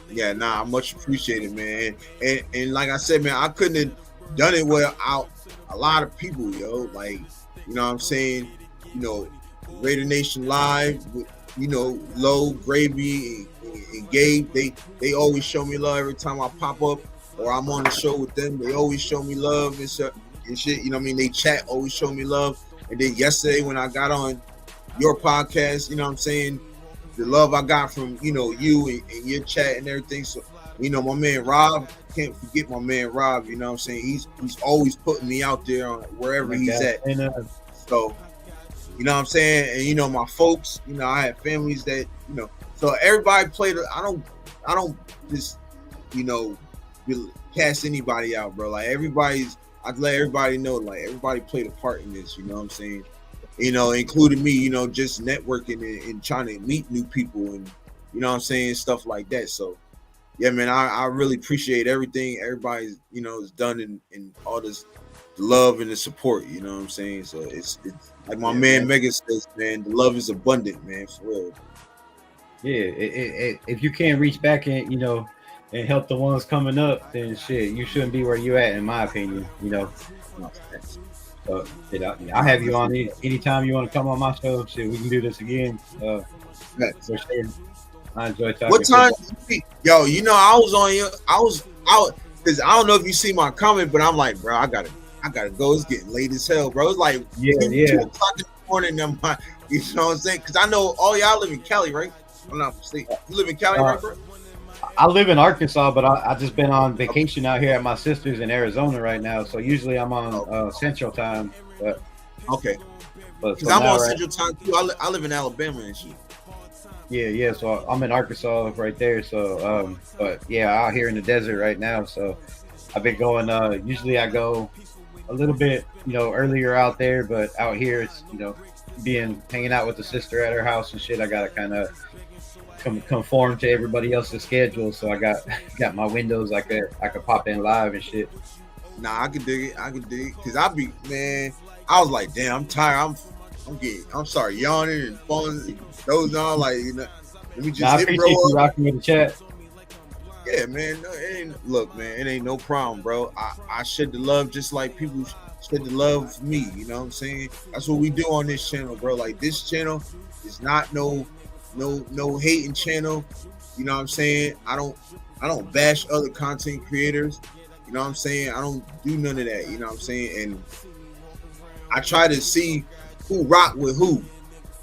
Speaker 1: Yeah, nah, I much appreciated, man. And like I said, man, I couldn't have done it without a lot of people, yo. Like, you know what I'm saying? You know, Raider Nation Live with, you know, Low, Gravy, and Gabe. They always show me love every time I pop up or I'm on the show with them. They always show me love and shit. You know what I mean? They chat, always show me love. And then yesterday when I got on your podcast, you know what I'm saying? The love I got from, you know, you and your chat and everything. So, you know, my man Rob, can't forget my man Rob, you know what I'm saying? He's always putting me out there on wherever he's at. So, you know what I'm saying? And, you know, my folks, you know, I have families that, you know, so everybody played. I don't just, you know, cast anybody out, bro. Like I'd let everybody know, like everybody played a part in this, you know what I'm saying? You know, including me, you know, just networking and trying to meet new people and, you know what I'm saying, stuff like that. So, yeah, man, I really appreciate everything everybody's, you know, has done in all this love and the support, you know what I'm saying? So it's like my man Mega says, man, the love is abundant, man, for real.
Speaker 3: Yeah, if you can't reach back and, you know, and help the ones coming up, then shit, you shouldn't be where you at, in my opinion, you know. So I'll have you on anytime you want to come on my show. Shit, we can do this again. For sure. I enjoy talking.
Speaker 1: What time? Yo, you know, I was out because I don't know if you see my comment, but I'm like, bro, I gotta go. It's getting late as hell, bro. It's like 2 o'clock in the morning. You know what I'm saying? Because I know all y'all live in Cali, right? I'm not mistaken. You live in Cali, right, bro?
Speaker 3: I live in Arkansas, but I just been on vacation out here at my sister's in Arizona right now. So usually I'm on Central Time. But,
Speaker 1: because I'm on Central Time too. I live in Alabama and shit.
Speaker 3: Yeah. So I'm in Arkansas right there. So, but yeah, out here in the desert right now. So I've been going. Usually I go a little bit, you know, earlier out there, but out here it's, you know, hanging out with the sister at her house and shit. I gotta kind of conform to everybody else's schedule, so I got my windows I could pop in live and shit.
Speaker 1: Nah, I can dig it because I was like, damn, I'm tired. I'm sorry, yawning and falling and those on, like, you know, let me just
Speaker 3: I appreciate you rocking with the chat.
Speaker 1: Yeah, man. Look, man, it ain't no problem, bro. I shed the love just like people shed the love for me, you know what I'm saying? That's what we do on this channel, bro. Like, this channel is not no hating channel, you know what I'm saying? I don't bash other content creators, you know what I'm saying? I don't do none of that, you know what I'm saying? And I try to see who rock with who,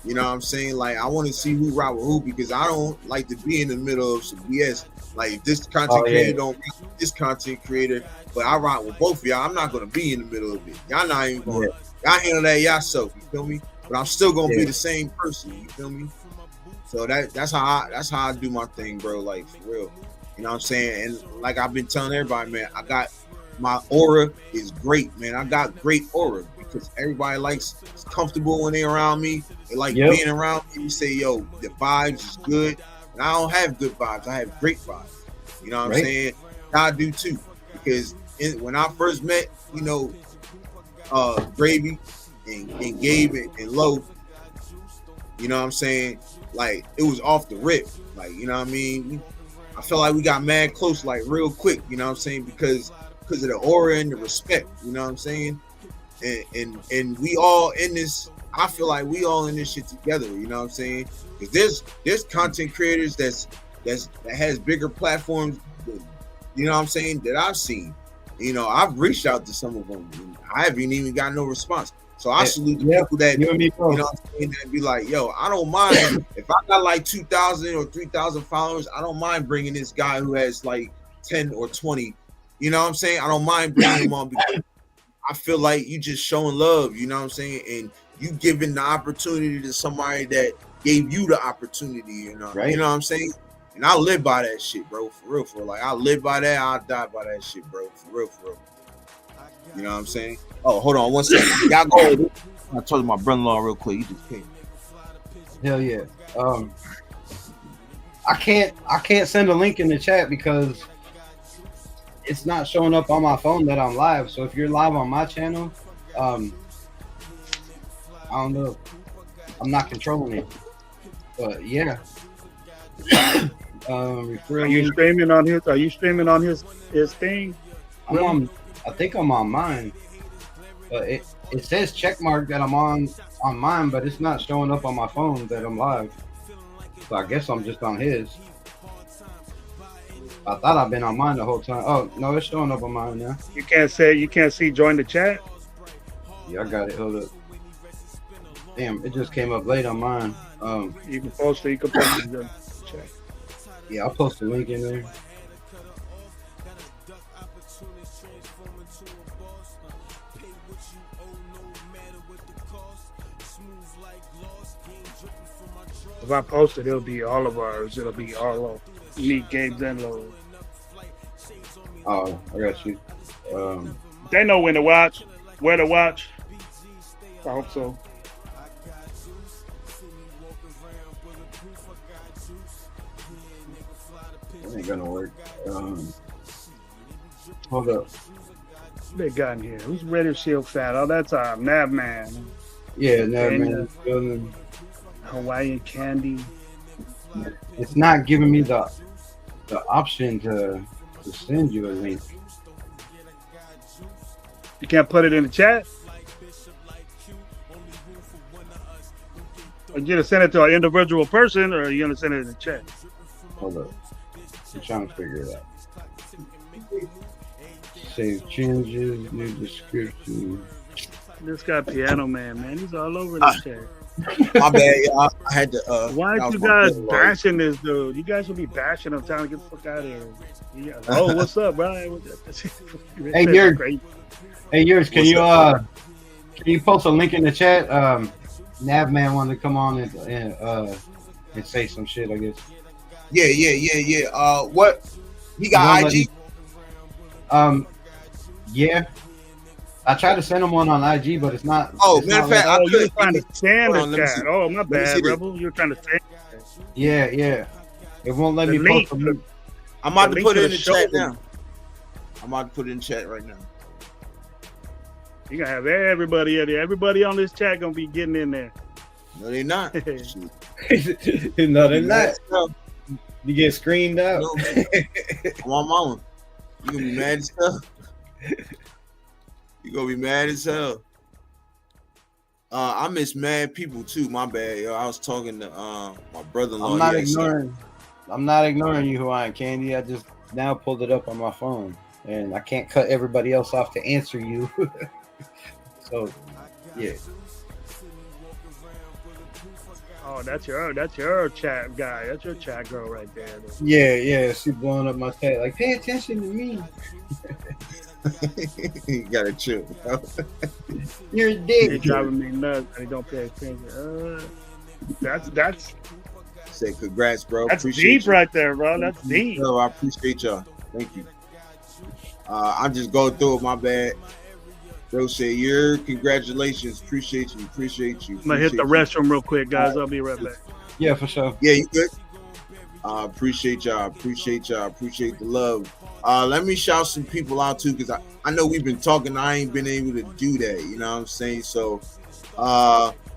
Speaker 1: you know what I'm saying? Like, I want to see who rock with who because I don't like to be in the middle of some BS. Like, if this content creator don't rock with this content creator, but I rock with both of y'all, I'm not gonna be in the middle of it. Y'all not even gonna y'all handle that yourself, you feel me? But I'm still gonna be the same person, you feel me? So that's how I do my thing, bro. Like, for real, you know what I'm saying? And like I've been telling everybody, man, I got my aura is great, man. I got great aura because everybody is comfortable when they're around me. They like being around me. You say, yo, the vibes is good, and I don't have good vibes. I have great vibes. You know what I'm saying? I do too, because when I first met, you know, Gravy and Gabe and Low, you know what I'm saying? Like, it was off the rip. Like, you know what I mean? I felt like we got mad close, like, real quick, you know what I'm saying? Because because of the aura and the respect. You know what I'm saying? And we all in this. I feel like we all in this shit together. You know what I'm saying? Because there's content creators that has bigger platforms. You know what I'm saying? That I've seen. You know, I've reached out to some of them. And I haven't even got no response. So I salute the people that you know what I'm saying, that be like, yo, I don't mind if I got like 2,000 or 3,000 followers. I don't mind bringing this guy who has like 10 or 20. You know what I'm saying? I don't mind bringing him on because I feel like you just showing love. You know what I'm saying? And you giving the opportunity to somebody that gave you the opportunity. You know,
Speaker 3: right.
Speaker 1: You know what I'm saying? And I live by that shit, bro. For real, for real. Like I live by that. I die by that shit, bro. For real, for real. You know what I'm saying? Oh, hold on one second. Y'all go ahead. I told my brother-in-law real quick. He just came.
Speaker 3: Hell yeah. I can't send a link in the chat because it's not showing up on my phone that I'm live. So if you're live on my channel, I don't know. I'm not controlling it. But yeah.
Speaker 2: Are you streaming on his? Are you streaming on his thing?
Speaker 3: I think I'm on mine, but it says check mark that I'm on mine, but it's not showing up on my phone that I'm live. So I guess I'm just on his. I thought I've been on mine the whole time. Oh no, it's showing up on mine now.
Speaker 2: You can't see join the chat.
Speaker 3: Yeah, I got it. Hold up. Damn, it just came up late on mine.
Speaker 2: You can post it. You can post it in the chat.
Speaker 3: Yeah, I'll post the link in there.
Speaker 2: If I post it, it'll be all of ours. It'll be all of Neat Games and Load.
Speaker 3: Oh, I got you.
Speaker 2: They know when to watch, where to watch. I hope so.
Speaker 3: That ain't gonna work. Hold up.
Speaker 2: They got in here. Who's Raider Shield fan? Oh, that's Nav Man.
Speaker 3: Yeah, Nav Man.
Speaker 2: Hawaiian Candy.
Speaker 3: It's not giving me the option to send you a link.
Speaker 2: You can't put it in the chat? Are you gonna send it to an individual person, or are you gonna send it in the chat?
Speaker 3: Hold up. I'm trying to figure it out. Save changes, new description.
Speaker 2: This guy Piano Man, he's all over this chat.
Speaker 1: My bad, y'all. I had to.
Speaker 2: Why are you guys bashing this dude? You guys should be bashing him, telling him get the fuck out of here. Yeah. Oh, what's up, Brian?
Speaker 3: Hey, yours. Hey, yours. Can you post a link in the chat? Navman wanted to come on and say some shit, I guess.
Speaker 1: Yeah. What? He got IG?
Speaker 3: Yeah. I tried to send him one on IG, but it's not.
Speaker 1: Oh,
Speaker 3: it's
Speaker 1: matter of fact,
Speaker 2: you were trying to send the chat. Oh, my bad, Rebel. You were trying to send.
Speaker 3: Yeah. It won't let me post the link.
Speaker 1: I'm about to put it in the chat now. I'm about to put it in the chat right now.
Speaker 2: You gonna have everybody in there. Everybody on this chat gonna be getting in there.
Speaker 1: No, they're not.
Speaker 3: No, they're not. You get screened out.
Speaker 1: No, I'm on mama. You gonna be mad as hell. You gonna be mad as hell. I miss mad people too. My bad, yo. I was talking to my brother-in-law.
Speaker 3: I'm not ignoring you, Hawaiian Candy. I just now pulled it up on my phone, and I can't cut everybody else off to answer you. So, yeah.
Speaker 2: Oh, that's your chat guy. That's your chat girl right there.
Speaker 3: Yeah. She's blowing up my chat. Like, pay attention to me.
Speaker 1: You gotta chill, bro.
Speaker 3: You're a dick.
Speaker 2: You're driving me nuts. And don't pay attention. That's.
Speaker 1: Say congrats, bro.
Speaker 2: That's appreciate deep you. Right there, bro. That's deep.
Speaker 1: No, I appreciate y'all. Thank you. I'm just going through it. My bad. Bro, say congratulations. Appreciate you.
Speaker 2: I'm gonna hit the restroom real quick, guys. I'll be right back.
Speaker 3: Yeah, for sure.
Speaker 1: Yeah, you good? Appreciate y'all. Appreciate the love. Let me shout some people out too, because I know we've been talking. I ain't been able to do that. You know what I'm saying? So,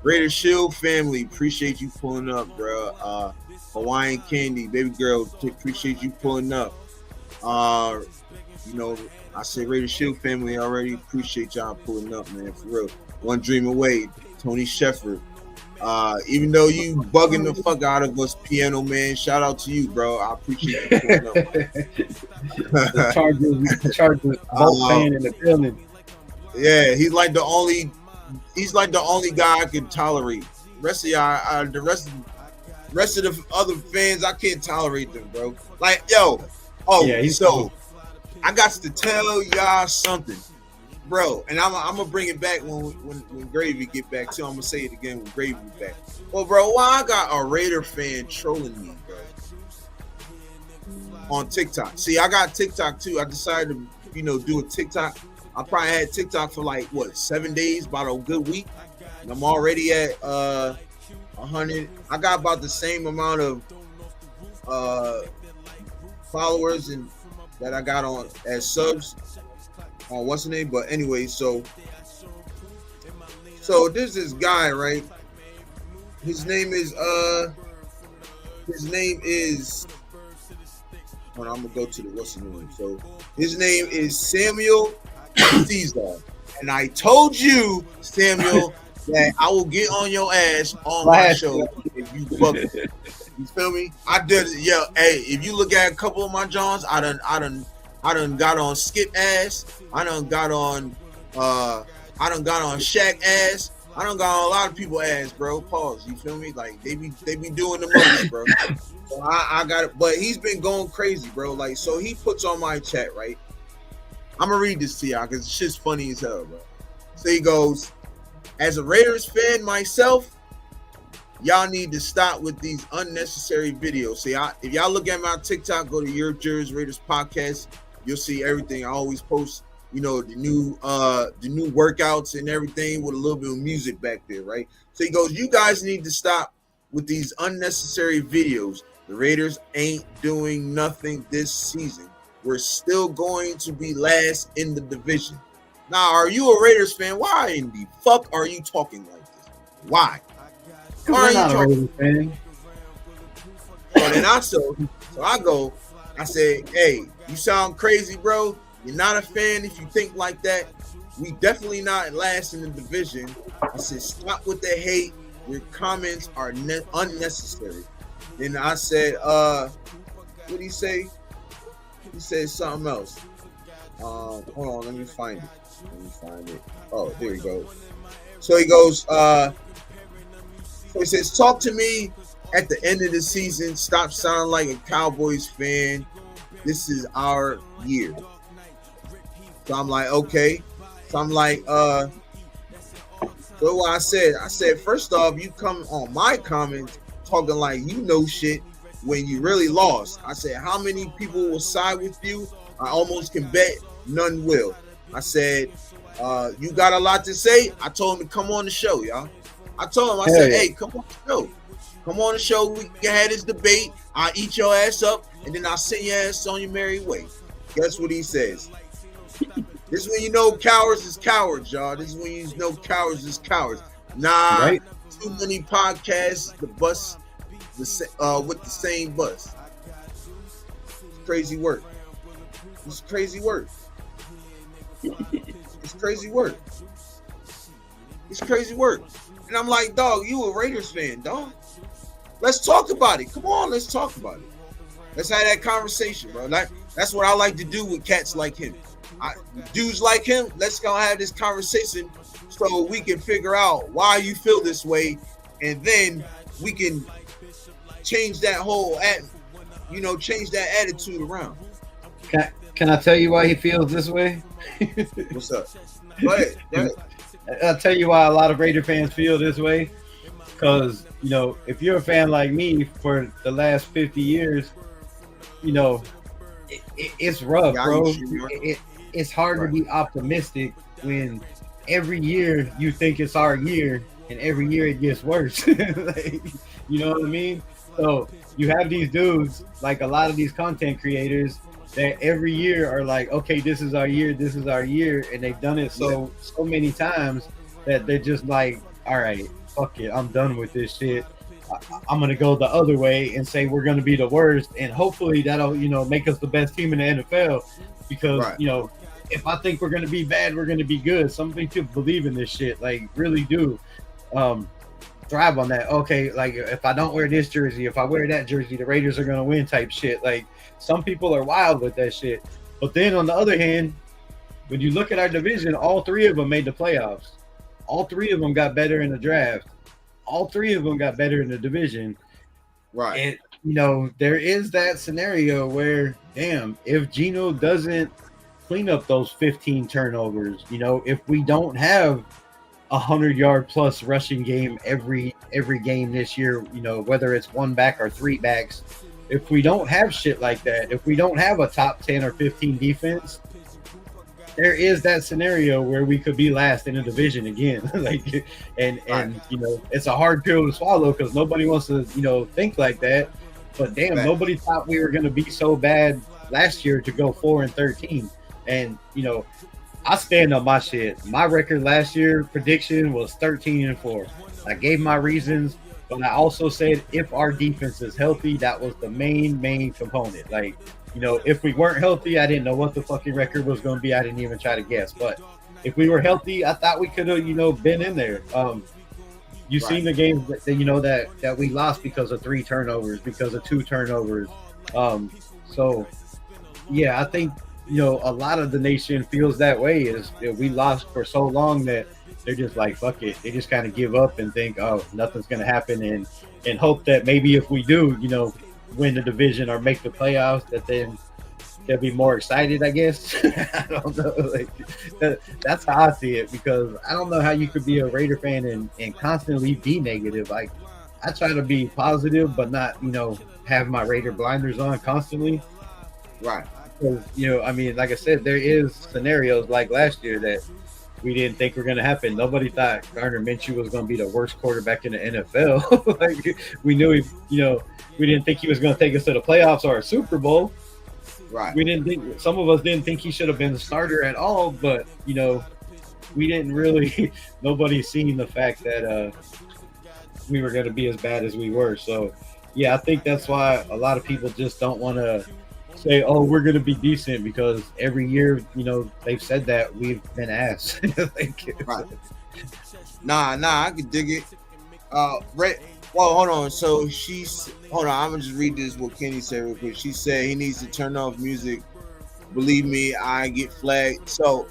Speaker 1: Raider Shield family, appreciate you pulling up, bro. Hawaiian Candy, baby girl, appreciate you pulling up. You know, I said Raider Shield family already. Appreciate y'all pulling up, man, for real. One dream away, Tony Shepard. Even though you bugging the fuck out of us, Piano Man, shout out to you, bro. I appreciate you pulling up.
Speaker 3: the Chargers both fan in the building.
Speaker 1: Yeah, he's like the only guy I can tolerate. Rest of y'all, the rest of the other fans, I can't tolerate them, bro. Like, yo, so I got to tell y'all something, bro, and I'm gonna bring it back when Gravy get back too. I'm gonna say it again when Gravy get back. Well, bro, why I got a Raider fan trolling me, bro, on TikTok? See, I got TikTok too. I decided to, do a TikTok. I probably had TikTok for like 7 days, about a good week, and I'm already at 100. I got about the same amount of followers and that I got on as subs on what's the name. But anyway, so there's this guy, right? His name is hold on, I'm gonna go to the what's the name. So his name is Samuel Caesar, and I told you, Samuel, that I will get on your ass on my show if you bug me. You feel me? I did it. Yeah, hey, if you look at a couple of my Johns, I done got on Skip ass. I done got on Shaq ass. I done got on a lot of people ass, bro. Pause. You feel me? Like they be doing the most, bro. So I got it, but he's been going crazy, bro. Like, so he puts on my chat, right? I'm gonna read this to y'all because it's just funny as hell, bro. So he goes, as a Raiders fan myself, y'all need to stop with these unnecessary videos. See, if y'all look at my TikTok, go to Your Jersey Raiders podcast, you'll see everything. I always post, the new workouts and everything with a little bit of music back there, right? So he goes, you guys need to stop with these unnecessary videos. The Raiders ain't doing nothing this season. We're still going to be last in the division. Now, are you a Raiders fan? Why in the fuck are you talking like this? Why? Why are you talking? Fan. So then I said, hey, you sound crazy, bro. You're not a fan if you think like that. We definitely not last in the division. I said, stop with the hate. Your comments are unnecessary. Then I said, what did he say? He said something else. Hold on, let me find it. Oh, there we go. So he goes, so he says, talk to me at the end of the season. Stop sounding like a Cowboys fan. This is our year. So I'm like, okay. So I'm like, so what I said, first off, you come on my comments talking like you know shit when you really lost. I said, how many people will side with you? I almost can bet none will. I said, you got a lot to say. I told him to come on the show, y'all. I told him, I said, hey, come on the show. Come on the show. We can have this debate. I'll eat your ass up, and then I'll send your ass on your merry way. Guess what he says? This is when you know cowards is cowards, y'all. This is when you know cowards is cowards. Nah, right? Too many podcasts, the bus, with the same bus. It's crazy work. It's crazy work. It's crazy work. It's crazy work. And I'm like, dog, you a Raiders fan, dog. Let's talk about it. Come on, let's talk about it. Let's have that conversation, bro. That's what I like to do with cats like him. Dudes like him, let's go have this conversation so we can figure out why you feel this way, and then we can change that whole change that attitude around.
Speaker 3: Can I tell you why he feels this way?
Speaker 1: What's up? Go ahead.
Speaker 3: I'll tell you why a lot of Raider fans feel this way. Because, if you're a fan like me for the last 50 years, it's rough, bro. It's hard to be optimistic when every year you think it's our year and every year it gets worse. You know what I mean? So you have these dudes, like a lot of these content creators, that every year are like, okay, this is our year, and they've done it so many times that they're just like, all right, fuck it, I'm done with this shit. I'm gonna go the other way and say we're gonna be the worst, and hopefully that'll make us the best team in the NFL. because
Speaker 1: Right.
Speaker 3: if I think we're gonna be bad, we're gonna be good. Some people believe in this shit, like really do. Um, Thrive on that. Okay, like if I don't wear this jersey, if I wear that jersey, the Raiders are gonna win type shit. Like some people are wild with that shit. But then on the other hand, when you look at our division, all three of them made the playoffs. All three of them got better in the draft. All three of them got better in the division.
Speaker 1: Right.
Speaker 3: And there is that scenario where, damn, if Gino doesn't clean up those 15 turnovers, if we don't have 100-yard plus rushing game every game this year, whether it's one back or three backs, if we don't have shit like that, if we don't have a top 10 or 15 defense, there is that scenario where we could be last in a division again. and it's a hard pill to swallow because nobody wants to think like that. But damn, nobody thought we were going to be so bad last year to go 4-13. And I stand on my shit. My record last year prediction was 13-4. I gave my reasons, but I also said if our defense is healthy, that was the main component. Like, if we weren't healthy, I didn't know what the fucking record was going to be. I didn't even try to guess. But if we were healthy, I thought we could have, been in there. You've seen the games that we lost because of 3 turnovers, because of 2 turnovers. So yeah, I think a lot of the nation feels that way. Is we lost for so long that they're just like, fuck it. They just kind of give up and think, oh, nothing's going to happen, and hope that maybe if we do, win the division or make the playoffs, that then they'll be more excited, I guess. I don't know. That's how I see it, because I don't know how you could be a Raider fan and constantly be negative. Like, I try to be positive, but not, have my Raider blinders on constantly.
Speaker 1: Right.
Speaker 3: Because, like I said, there is scenarios like last year that we didn't think were going to happen. Nobody thought Gardner Minshew was going to be the worst quarterback in the NFL. Like, we knew we didn't think he was going to take us to the playoffs or a Super Bowl.
Speaker 1: Right.
Speaker 3: We didn't think, some of us didn't think he should have been the starter at all, but we didn't really. Nobody's seen the fact that we were going to be as bad as we were. So yeah, I think that's why a lot of people just don't want to say, oh, we're going to be decent, because every year, they've said that we've been ass.
Speaker 1: Right. Nah, I can dig it. Well, hold on. So hold on. I'm gonna just read this what Kenny said real quick. She said he needs to turn off music. Believe me, I get flagged. So,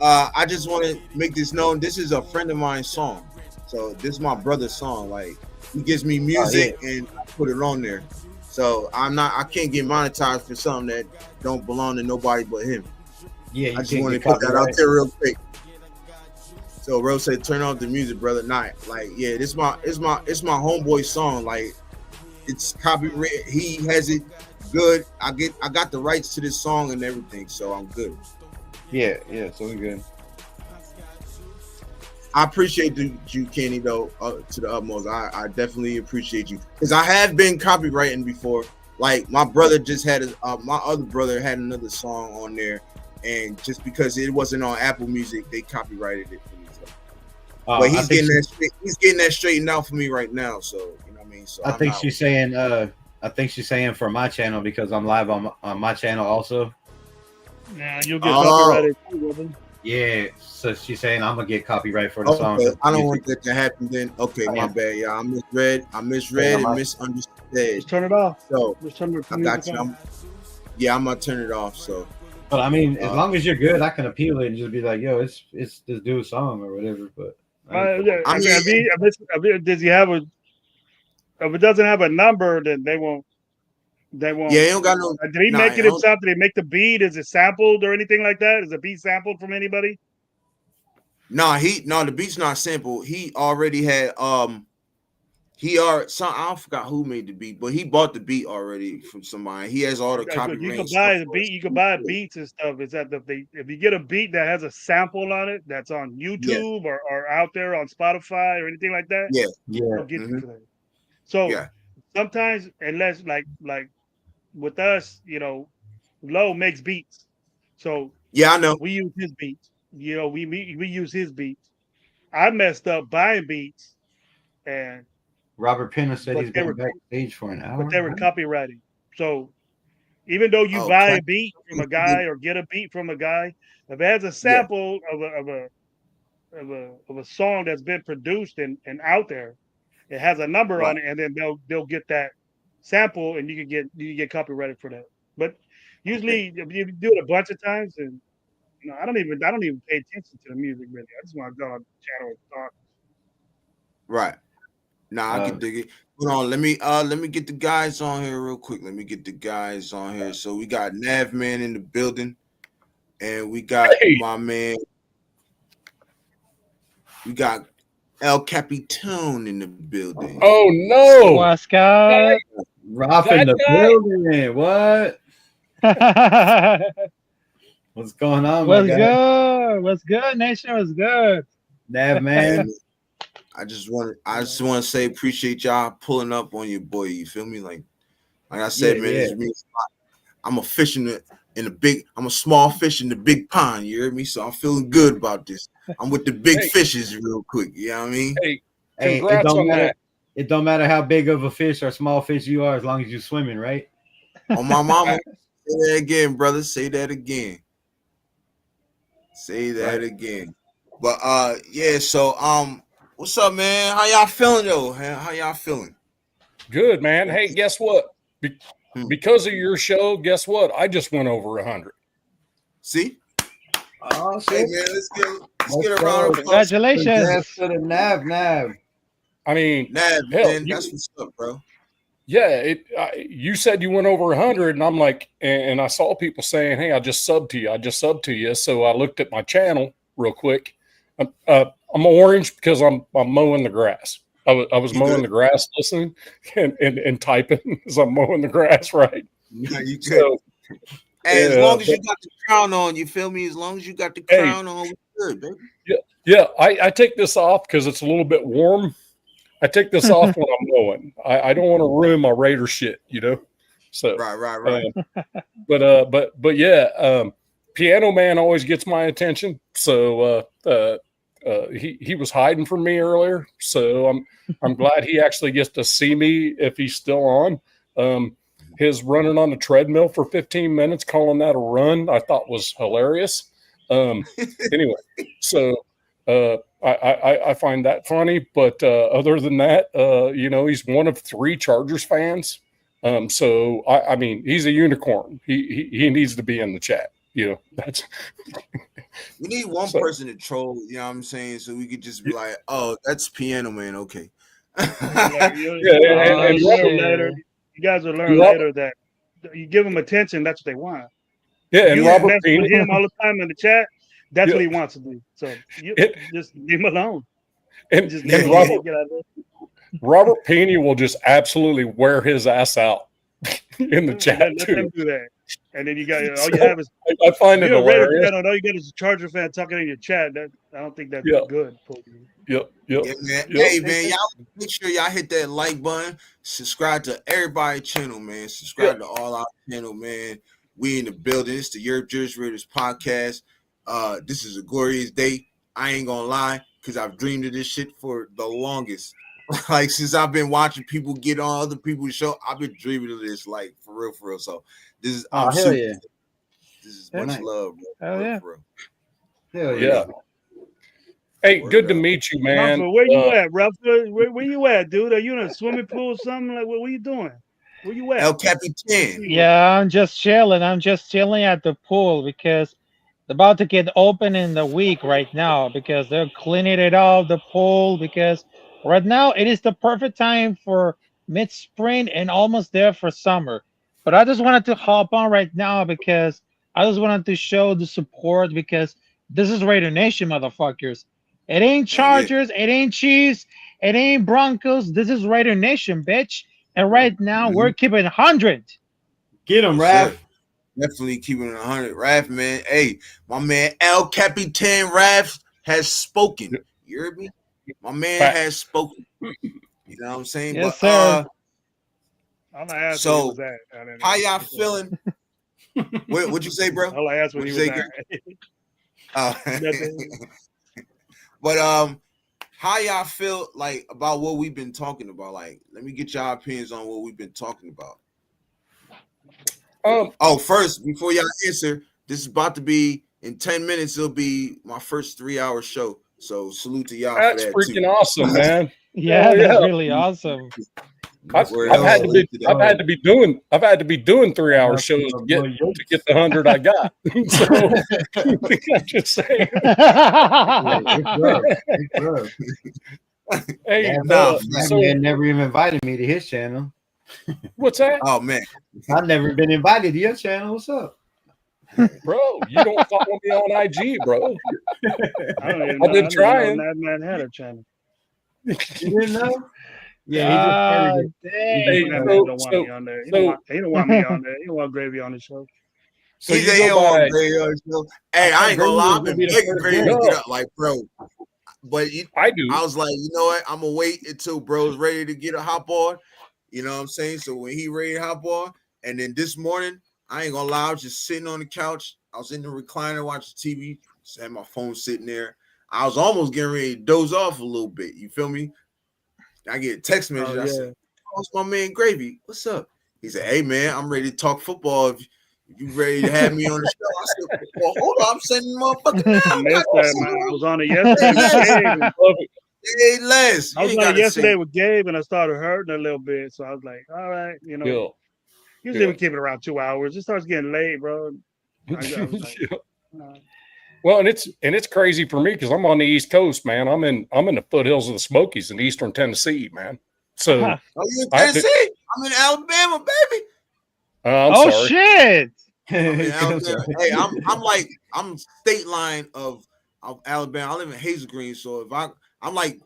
Speaker 1: I just want to make this known. This is a friend of mine's song. So this is my brother's song. Like, he gives me music and I put it on there. So I can't get monetized for something that don't belong to nobody but him.
Speaker 3: Yeah,
Speaker 1: I just want to put that out there real quick. So Rose said, "Turn off the music, brother." Not like, yeah, it's my homeboy song. Like, it's copyright. He has it good. I got the rights to this song and everything, so I'm good.
Speaker 3: Yeah. So we're good.
Speaker 1: I appreciate you, Kenny, though, to the utmost. I definitely appreciate you, because I have been copywriting before. Like, my brother just had my other brother had another song on there, and just because it wasn't on Apple Music, they copyrighted it for me. So. But he's getting that straightened out for me right now. So, you know what I mean. So
Speaker 3: I think she's saying for my channel, because I'm live on my channel also.
Speaker 2: Yeah, you'll get copyrighted too, Robin.
Speaker 3: Yeah, so she's saying I'm gonna get copyright for the song.
Speaker 1: I don't want that to happen then. Okay, my bad. Yeah, I misread and misunderstood.
Speaker 2: Just turn it off.
Speaker 1: So
Speaker 2: just turn
Speaker 1: I got you. I'm gonna turn it off. So,
Speaker 3: but I mean, as long as you're good, I can appeal it and just be like, "Yo, it's this dude's song" or whatever. But
Speaker 2: does he have a? If it doesn't have a number, then they won't.
Speaker 1: Yeah, he don't got no.
Speaker 2: Did he make it himself? Did he make the beat? Is it sampled or anything like that? Is the beat sampled from anybody?
Speaker 1: The beat's not sampled. He already had I forgot who made the beat, but he bought the beat already from somebody. He has all the copyright.
Speaker 2: You can buy the beat. You can buy beats and stuff. Is that if you get a beat that has a sample on it that's on YouTube or out there on Spotify or anything like that?
Speaker 1: Yeah,
Speaker 2: they'll get you for that. So sometimes, unless like with us, Low makes beats. So
Speaker 1: yeah, I know
Speaker 2: we use his beats. We use his beats. I messed up buying beats, and
Speaker 3: Robert Penna said he's been backstage for an hour.
Speaker 2: But they were copywriting. So Even though you
Speaker 1: Oh,
Speaker 2: buy a
Speaker 1: clap.
Speaker 2: beat from a guy or get a beat from a guy, if it has a
Speaker 1: Yeah,
Speaker 2: sample of a song that's been produced and out there, it has a number
Speaker 1: right.
Speaker 2: on it, and then they'll get that sample, and you can get copyrighted for that. But
Speaker 1: Okay.
Speaker 2: usually, if you do it a bunch of times, and I don't even pay attention to the music really. I just want to go on the channel and talk.
Speaker 1: Right. Nah, I
Speaker 3: Uh,
Speaker 1: can dig it. Hold on, let me get the guys on here real quick. Let me get the guys on here. So we got Nav Man in the building, and we got
Speaker 4: Hey,
Speaker 1: my man, we got El Capitan in the building.
Speaker 4: oh no,
Speaker 5: What's good?
Speaker 3: Rough in
Speaker 4: that
Speaker 3: the
Speaker 4: guy.
Speaker 3: building. What? What's going on, my
Speaker 5: What's
Speaker 3: guy?
Speaker 5: good? What's good, nation? What's good?
Speaker 3: Nav
Speaker 1: Hey,
Speaker 3: man.
Speaker 1: man, I just want to say appreciate y'all pulling up on your boy. You feel me? Like I said, man,
Speaker 3: Yeah.
Speaker 1: this means I'm a fish in the big. I'm a small fish in the big pond. You hear me? So I'm feeling good about this. I'm with the big
Speaker 4: Hey,
Speaker 1: fishes, real quick. You know what I mean?
Speaker 4: hey,
Speaker 3: Hey,
Speaker 4: congrats on that.
Speaker 3: it don't matter how big of a fish or small fish you are, as long as you're swimming, right?
Speaker 1: On my mama, say that again, brother. Say that again. Say that
Speaker 3: Right.
Speaker 1: again. But yeah. So what's up, man? How y'all feeling though? How y'all feeling?
Speaker 4: Good man. Hey, guess what?
Speaker 1: Hmm.
Speaker 4: Because of your show, guess what? I just went over 100.
Speaker 1: See?
Speaker 3: Oh
Speaker 1: Hey
Speaker 3: shit.
Speaker 1: man, let's
Speaker 3: Let's
Speaker 1: get a
Speaker 3: go.
Speaker 1: round of applause.
Speaker 3: Congrats
Speaker 5: Congratulations.
Speaker 3: to the Nav.
Speaker 4: I mean,
Speaker 1: Nav,
Speaker 4: hell,
Speaker 1: man, that's what's up, bro.
Speaker 4: yeah. You said you went over 100, and I'm like, and I saw people saying, "Hey, I just subbed to you. I just subbed to you." So I looked at my channel real quick. I'm orange because I'm mowing the grass. I was
Speaker 1: You
Speaker 4: mowing
Speaker 1: good?
Speaker 4: the grass, listening and typing as I'm mowing the grass, right?
Speaker 1: Yeah, you good.
Speaker 4: So,
Speaker 1: Hey, as long as
Speaker 4: but
Speaker 1: you got the crown on, you feel me? As long as you got the
Speaker 4: hey,
Speaker 1: crown on, we good, baby.
Speaker 4: yeah. I take this off because it's a little bit warm. I take this off when I'm mowing. I don't want to ruin my Raider shit, you know. So,
Speaker 1: Right.
Speaker 4: but yeah, Piano Man always gets my attention. So he was hiding from me earlier. So I'm glad he actually gets to see me if he's still on. His running on the treadmill for 15 minutes, calling that a run, I thought was hilarious. Anyway, so I find that funny. But other than that, he's one of 3 Chargers fans. So I mean, he's a unicorn. He needs to be in the chat. That's
Speaker 1: We need one
Speaker 4: so.
Speaker 1: person to troll, you know what I'm saying? So we could just be like, oh, that's Piano Man, okay.
Speaker 2: Like,
Speaker 4: Yeah,
Speaker 5: Oh
Speaker 4: and Robert,
Speaker 5: shit.
Speaker 2: you guys will learn
Speaker 4: and Robert,
Speaker 2: later that you give them attention. That's what they want.
Speaker 4: yeah, and
Speaker 2: You
Speaker 4: Robert
Speaker 2: mess with
Speaker 4: Pena,
Speaker 2: him all the time in the chat. That's
Speaker 4: yeah,
Speaker 2: what he wants to do. So you
Speaker 4: it,
Speaker 2: just leave him alone. Just
Speaker 1: Yeah,
Speaker 4: and
Speaker 2: leave him.
Speaker 1: yeah.
Speaker 2: Get out of there.
Speaker 4: Robert Pena will just absolutely wear his ass out in the chat
Speaker 2: Let
Speaker 4: too.
Speaker 2: them do that. And then you got all you
Speaker 4: So
Speaker 2: have is
Speaker 4: I find
Speaker 2: if
Speaker 4: it
Speaker 2: you're a Raider
Speaker 4: hilarious.
Speaker 2: fan and all you get is a Charger fan talking in your chat. That I don't think that's
Speaker 4: Yeah,
Speaker 2: good for you.
Speaker 4: yep,
Speaker 1: Yeah, man.
Speaker 4: yep.
Speaker 1: Hey,
Speaker 2: Pay
Speaker 1: man, y'all
Speaker 2: attention.
Speaker 1: make sure y'all hit that like button. Subscribe to everybody's channel, man.
Speaker 4: Yeah.
Speaker 1: Subscribe to all our channel, man. We in the building. It's the Unfiltered Raiders podcast. This is a glorious day. I ain't gonna lie, because I've dreamed of this shit for the longest. Like since I've been watching people get on other people's show, I've been dreaming of this, like for real. So this is
Speaker 3: Oh
Speaker 1: I'm
Speaker 3: hell
Speaker 1: super.
Speaker 3: yeah.
Speaker 1: This is
Speaker 5: Yeah.
Speaker 1: much
Speaker 3: Nice.
Speaker 1: love, bro.
Speaker 5: Hell yeah.
Speaker 1: For real.
Speaker 3: Hell
Speaker 1: Word
Speaker 3: yeah.
Speaker 4: Yeah.
Speaker 1: up.
Speaker 4: Hey,
Speaker 1: Word
Speaker 4: good to
Speaker 1: up.
Speaker 4: meet you, man.
Speaker 2: Ruffler, where you at, Ruffler? Where you at, dude? Are you in a swimming pool or something? Like, what are you doing? Where you at?
Speaker 1: El
Speaker 2: I don't
Speaker 1: Capitan.
Speaker 2: see you.
Speaker 5: Yeah, I'm just chilling. I'm just chilling at the pool because it's about to get open in the week right now because they're cleaning it out, the pool, because right now it is the perfect time for mid-spring and almost there for summer. But I just wanted to hop on right now because I just wanted to show the support because this is Raider Nation, motherfuckers. It ain't
Speaker 1: Hell yeah.
Speaker 5: Chargers, it ain't Chiefs, it ain't Broncos. This is Raider Nation, bitch. And right now
Speaker 1: Mm-hmm.
Speaker 5: we're keeping 100.
Speaker 3: Get him,
Speaker 1: Yes, sir.
Speaker 3: Raph.
Speaker 1: Definitely keeping it 100. Raph, man. Hey, my man El Capitan Raph has spoken. You heard me? My man
Speaker 4: Facts.
Speaker 1: has spoken. You know what I'm saying?
Speaker 5: Yes,
Speaker 1: But
Speaker 5: sir.
Speaker 2: All I asked where he
Speaker 1: so
Speaker 2: was at. I didn't
Speaker 1: how
Speaker 2: know.
Speaker 1: y'all feeling? What'd you say, bro?
Speaker 2: All I asked where
Speaker 1: What'd
Speaker 2: he
Speaker 1: you
Speaker 2: was
Speaker 1: say,
Speaker 2: at.
Speaker 1: Gary?
Speaker 2: Nothing.
Speaker 1: But how y'all feel like about what we've been talking about? Like, let me get y'all opinions on what we've been talking about. First, before y'all answer, this is about to be in 10 minutes. It'll be my first 3-hour show. So salute to y'all
Speaker 4: That's
Speaker 1: for that
Speaker 4: freaking
Speaker 1: too.
Speaker 4: awesome, man.
Speaker 5: Yeah,
Speaker 4: Hell
Speaker 5: that's
Speaker 4: yeah.
Speaker 5: really awesome.
Speaker 4: I've
Speaker 1: Word
Speaker 4: had
Speaker 1: up.
Speaker 4: to be doing 3-hour shows to get the 100 I got. So I'm just saying.
Speaker 3: It's rough.
Speaker 4: Hey,
Speaker 3: that
Speaker 4: so
Speaker 3: man never even invited me to his channel.
Speaker 4: what's that?
Speaker 1: Oh man,
Speaker 3: I've never been invited to your channel. What's up?
Speaker 4: Bro, you don't follow me on IG, bro.
Speaker 5: I don't even
Speaker 4: I've been
Speaker 5: know
Speaker 4: trying.
Speaker 5: that man had a channel.
Speaker 3: You didn't know? Yeah,
Speaker 5: God
Speaker 3: he
Speaker 4: Hey,
Speaker 5: that
Speaker 3: just
Speaker 5: man
Speaker 3: started
Speaker 5: don't want me on there. He
Speaker 4: so-
Speaker 5: don't want me on there. He don't want Gravy on the show.
Speaker 4: So
Speaker 1: he's
Speaker 4: you
Speaker 1: a
Speaker 4: go
Speaker 1: hell
Speaker 4: by,
Speaker 1: on Gravy show. Hey, I ain't gonna lie, I've been begging Gravy to get up, like bro. But
Speaker 4: I do.
Speaker 1: I was like, you know what? I'm gonna wait until bro's ready to get a hop on. You know what I'm saying? So when he ready to hop on, and then this morning, I ain't gonna lie, I was just sitting on the couch. I was in the recliner watching TV. Just had my phone sitting there. I was almost getting ready to doze off a little bit. You feel me? I get a text message. I said, "Oh, it's my man Gravy. What's up?" He said, "Hey man, I'm ready to talk football. If you ready to have me on the show?" I said, "Well, hold on, I'm sending motherfucking now."
Speaker 5: I missed that, man. I was on it yesterday with Gabe.
Speaker 1: Hey, Les,
Speaker 5: I was on it yesterday with Gabe, and I started hurting a little bit. So I was like, all right, you know. Usually we keep it around 2 hours. It starts getting late, bro. I was like,
Speaker 4: well, and it's crazy for me because I'm on the East Coast, man. I'm in the foothills of the Smokies in Eastern Tennessee, man. So,
Speaker 1: you in Tennessee? I'm in Alabama, baby.
Speaker 4: I'm sorry.
Speaker 5: Shit!
Speaker 1: I'm in Alabama. Hey, I'm state line of Alabama. I live in Hazel Green, so if I'm like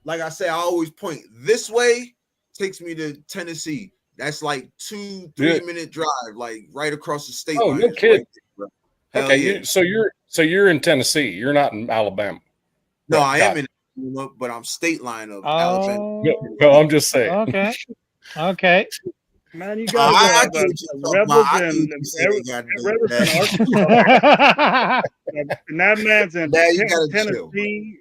Speaker 1: I say, I always point this way, takes me to Tennessee. That's like 2-3 minute drive, like right across the state line.
Speaker 4: No kidding.
Speaker 1: Right
Speaker 4: Okay,
Speaker 1: yeah.
Speaker 4: so you're in Tennessee. You're not in Alabama.
Speaker 1: No, I am in Alabama, but I'm state line of Alabama.
Speaker 4: No, I'm just saying.
Speaker 5: Okay. Man, you got
Speaker 1: Rebels
Speaker 5: and Arkansas. And that man's in Tennessee.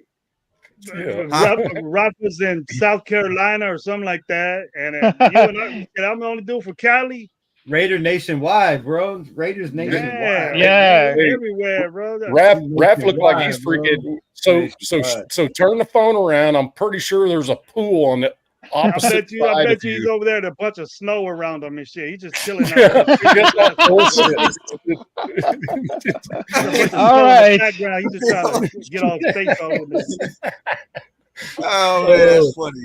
Speaker 5: Ruff was in South Carolina or something like that. And you and I'm only doing for Cali.
Speaker 3: Raider nationwide, bro. Raiders nationwide.
Speaker 5: Yeah, everywhere, bro.
Speaker 4: Raph looked like he's freaking. So turn the phone around. I'm pretty sure there's a pool on the opposite side.
Speaker 5: I bet you he's over there with a bunch of snow around him and shit. He's just chilling out. All right. Background. He's just trying to get all face over this.
Speaker 1: Oh man, that's funny.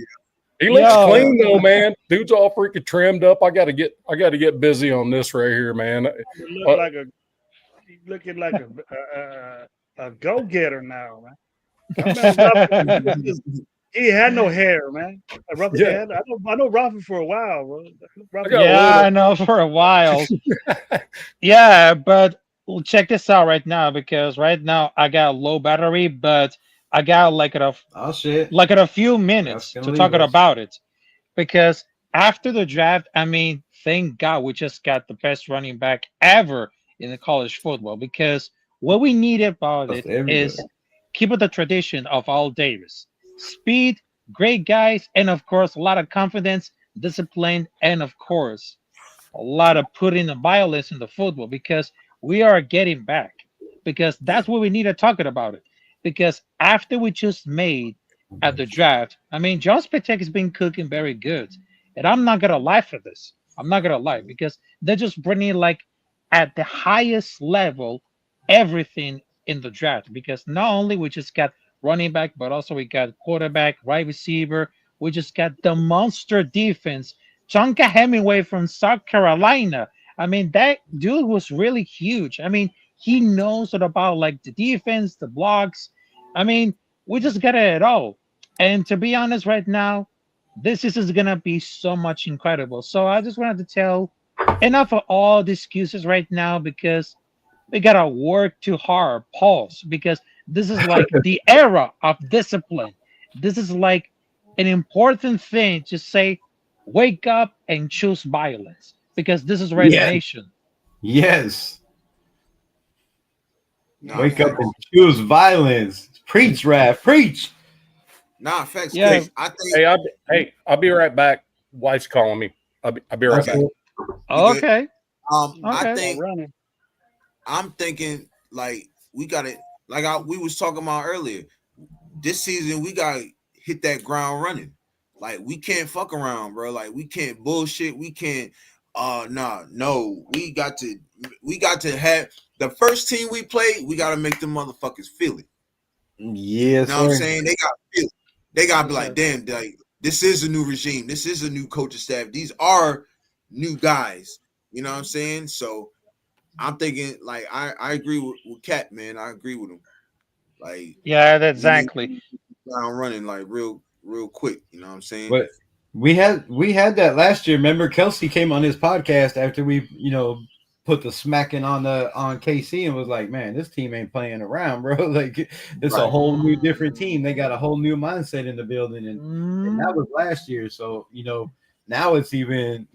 Speaker 4: He looks clean though, man. Dude's all freaking trimmed up. I gotta get busy on this right here, man.
Speaker 5: Looking like a go-getter now, man. He had no hair, man. I know Rafa for a while, bro. I know for a while. Yeah, but check this out right now, because right now I got low battery, but I got like a few minutes to talk about it. Because after the draft, I mean, thank God we just got the best running back ever in the college football. Because what we need about it is keep the tradition of Al Davis. Speed, great guys, and of course, a lot of confidence, discipline, and of course, a lot of putting the violence in the football, because we are getting back. Because that's what we need to talk about it. Because after we just made at the draft, I mean, John Spatek has been cooking very good. And I'm not going to lie for this. I'm not going to lie, because they're just bringing like at the highest level everything in the draft. Because not only we just got running back, but also we got quarterback, wide receiver. We just got the monster defense. Chonka Hemingway from South Carolina. I mean, that dude was really huge. I mean, he knows about like the defense, the blocks. I mean, we just got it all. And to be honest, right now, this is gonna be so much incredible. So I just wanted to tell enough of all the excuses right now, because we gotta work too hard. Pause, because this is like the era of discipline. This is like an important thing to say, wake up and choose violence, because this is Raider Nation.
Speaker 3: Yes. Wake up and choose violence. Preach, Raph. Preach.
Speaker 1: Nah, facts.
Speaker 5: Yeah.
Speaker 1: I think.
Speaker 4: I'll be right back. Wife's calling me. I'll be right back.
Speaker 5: Okay.
Speaker 1: I
Speaker 5: Okay.
Speaker 1: think
Speaker 2: running.
Speaker 1: I'm thinking like we got it. Like we was talking about earlier. This season we got to hit that ground running. Like we can't fuck around, bro. Like we can't bullshit. We can't. No. We got to have the first team we play. We got to make them motherfuckers feel it.
Speaker 3: Yes,
Speaker 1: You know what I'm
Speaker 3: sir.
Speaker 1: saying? They got to feel it. They got to be like, damn, like this is a new regime. This is a new coaching staff. These are new guys. You know what I'm saying? So I'm thinking like I agree with Cat, man. I agree with him. Like
Speaker 5: Yeah,
Speaker 1: we need
Speaker 5: exactly.
Speaker 1: ground running like real quick. You know what I'm saying?
Speaker 3: But we had that last year. Remember, Kelsey came on his podcast after we, put the smacking on KC and was like, "Man, this team ain't playing around, bro. Like, it's a
Speaker 1: Right.
Speaker 3: whole new different team. They got a whole new mindset in the building, and that was last year. So, now it's even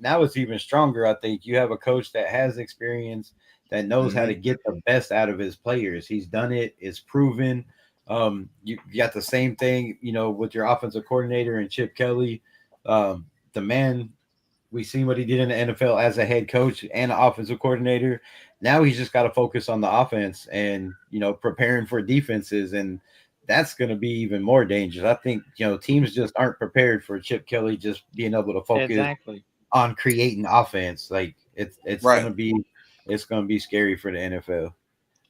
Speaker 3: stronger. I think you have a coach that has experience, that knows how to get the best out of his players. He's done it. It's proven. You got the same thing, with your offensive coordinator and Chip Kelly. The man, we seen what he did in the NFL as a head coach and an offensive coordinator. Now he's just got to focus on the offense and, preparing for defenses. And that's going to be even more dangerous. I think, teams just aren't prepared for Chip Kelly just being able to focus on creating offense. Like it's
Speaker 1: Right.
Speaker 3: going to be scary for the NFL.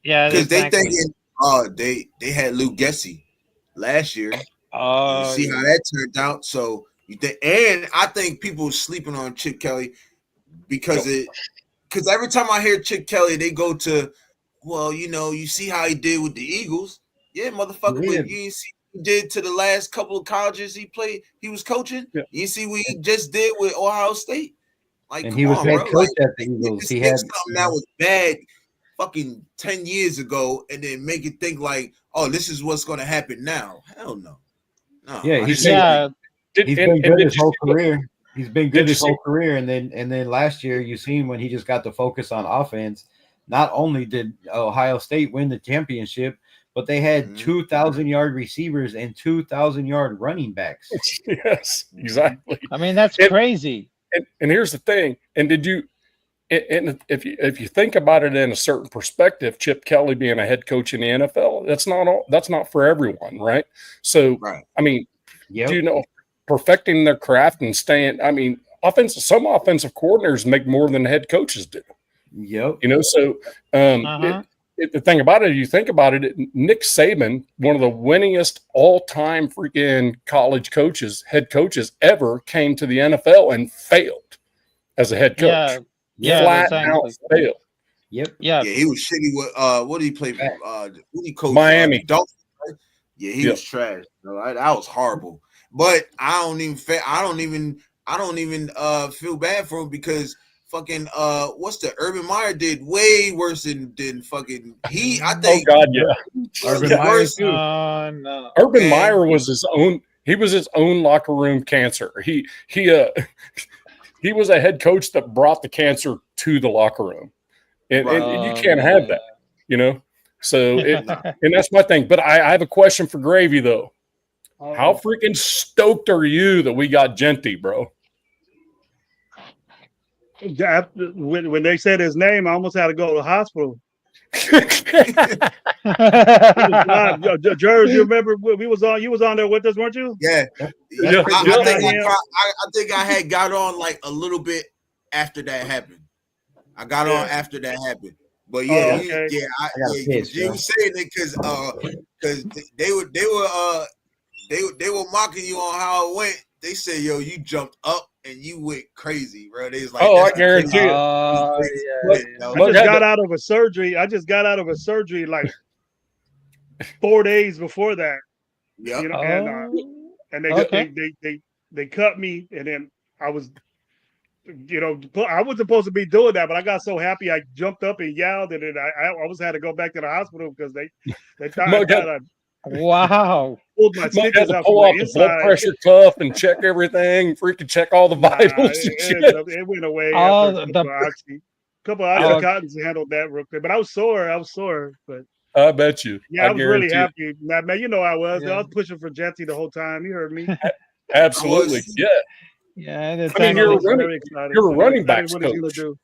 Speaker 5: Yeah,
Speaker 1: Because
Speaker 5: exactly.
Speaker 1: they thinking, they had Lou Gessie last year.
Speaker 5: Oh,
Speaker 1: You see how that turned out. So you think, and I think people sleeping on Chip Kelly because every time I hear Chip Kelly, they go to, well, you see how he did with the Eagles. Yeah, motherfucker,
Speaker 3: Yeah.
Speaker 1: but you didn't see what he did to the last couple of colleges he was coaching.
Speaker 2: Yeah.
Speaker 1: You see what he just did with Ohio State. Like,
Speaker 3: And
Speaker 1: come
Speaker 3: he was
Speaker 1: on,
Speaker 3: head
Speaker 1: bro.
Speaker 3: coach
Speaker 1: Like,
Speaker 3: at the Eagles.
Speaker 1: just
Speaker 3: He
Speaker 1: take
Speaker 3: had
Speaker 1: something that was bad fucking 10 years ago and then make it think like, oh, this is what's going to happen now. Hell no. No.
Speaker 3: Yeah,
Speaker 1: I
Speaker 3: he's
Speaker 1: just-
Speaker 5: yeah,
Speaker 3: he's been good his whole
Speaker 4: you-
Speaker 3: career. He's been
Speaker 4: Did
Speaker 3: good
Speaker 4: you
Speaker 3: his
Speaker 4: see-
Speaker 3: whole career, and then last year you seen when he just got the focus on offense. Not only did Ohio State win the championship, but they had 2,000-yard receivers and 2,000-yard running backs.
Speaker 4: Yes, exactly.
Speaker 5: I mean that's
Speaker 4: And-
Speaker 5: crazy.
Speaker 4: And here's the thing. And if you think about it in a certain perspective, Chip Kelly being a head coach in the NFL, that's not for everyone, right? So,
Speaker 1: Right.
Speaker 4: I mean,
Speaker 3: Yep.
Speaker 4: perfecting their craft and staying. I mean, some offensive coordinators make more than head coaches do.
Speaker 3: Yep.
Speaker 4: So the thing about it, you think about it, Nick Saban, one of the winningest all-time freaking college head coaches ever, came to the NFL and failed as a head coach.
Speaker 5: Yeah,
Speaker 4: Flat
Speaker 5: exactly.
Speaker 4: out failed.
Speaker 3: Yep.
Speaker 5: Yeah,
Speaker 1: Yeah, he was shitty with what did he play for? Who he coached?
Speaker 4: Miami.
Speaker 1: The Dolphins, right? Yeah, he was trash. That was horrible. But I don't even feel bad for him because fucking what's the Urban Meyer did way worse than fucking he. I think.
Speaker 4: Oh God, yeah.
Speaker 3: Urban
Speaker 4: Yeah.
Speaker 3: Meyer too.
Speaker 5: no.
Speaker 4: Urban Meyer was his own. He was his own locker room cancer. He was a head coach that brought the cancer to the locker room, and you can't have that, So and that's my thing. But I have a question for Gravy though. How freaking stoked are you that we got Genty, bro?
Speaker 2: When they said his name, I almost had to go to the hospital. Jerry, you remember you was on there with us, weren't you?
Speaker 1: Yeah.
Speaker 4: Yeah.
Speaker 1: I think I had got on like a little bit after that happened. I got on after that happened. But yeah,
Speaker 2: okay.
Speaker 1: you was saying it because they were mocking you on how it went. They said, "Yo, you jumped up and you went crazy, bro." They was like,
Speaker 4: I guarantee it.
Speaker 5: Oh,
Speaker 2: I just got out of a surgery. Like 4 days before that.
Speaker 1: Yep.
Speaker 2: And they cut me, and then I was. I wasn't supposed to be doing that, but I got so happy I jumped up and yelled, and then I almost had to go back to the hospital because they thought I
Speaker 5: wow.
Speaker 2: pulled my stitches out
Speaker 4: pull
Speaker 2: from
Speaker 4: out
Speaker 2: the
Speaker 4: the blood
Speaker 2: inside.
Speaker 4: pressure cuff and check everything, freaking check all the vitals.
Speaker 2: It went away. After a couple of Oxycontins handled that real quick, but I was sore. But
Speaker 4: I bet you.
Speaker 2: Yeah, I was really
Speaker 4: guarantee
Speaker 2: happy. Man, I was. I was pushing for Jetty the whole time. You heard me.
Speaker 4: Absolutely. Yeah.
Speaker 5: Yeah,
Speaker 4: I mean, you're a running backs
Speaker 2: what he's
Speaker 4: coach.
Speaker 2: gonna do.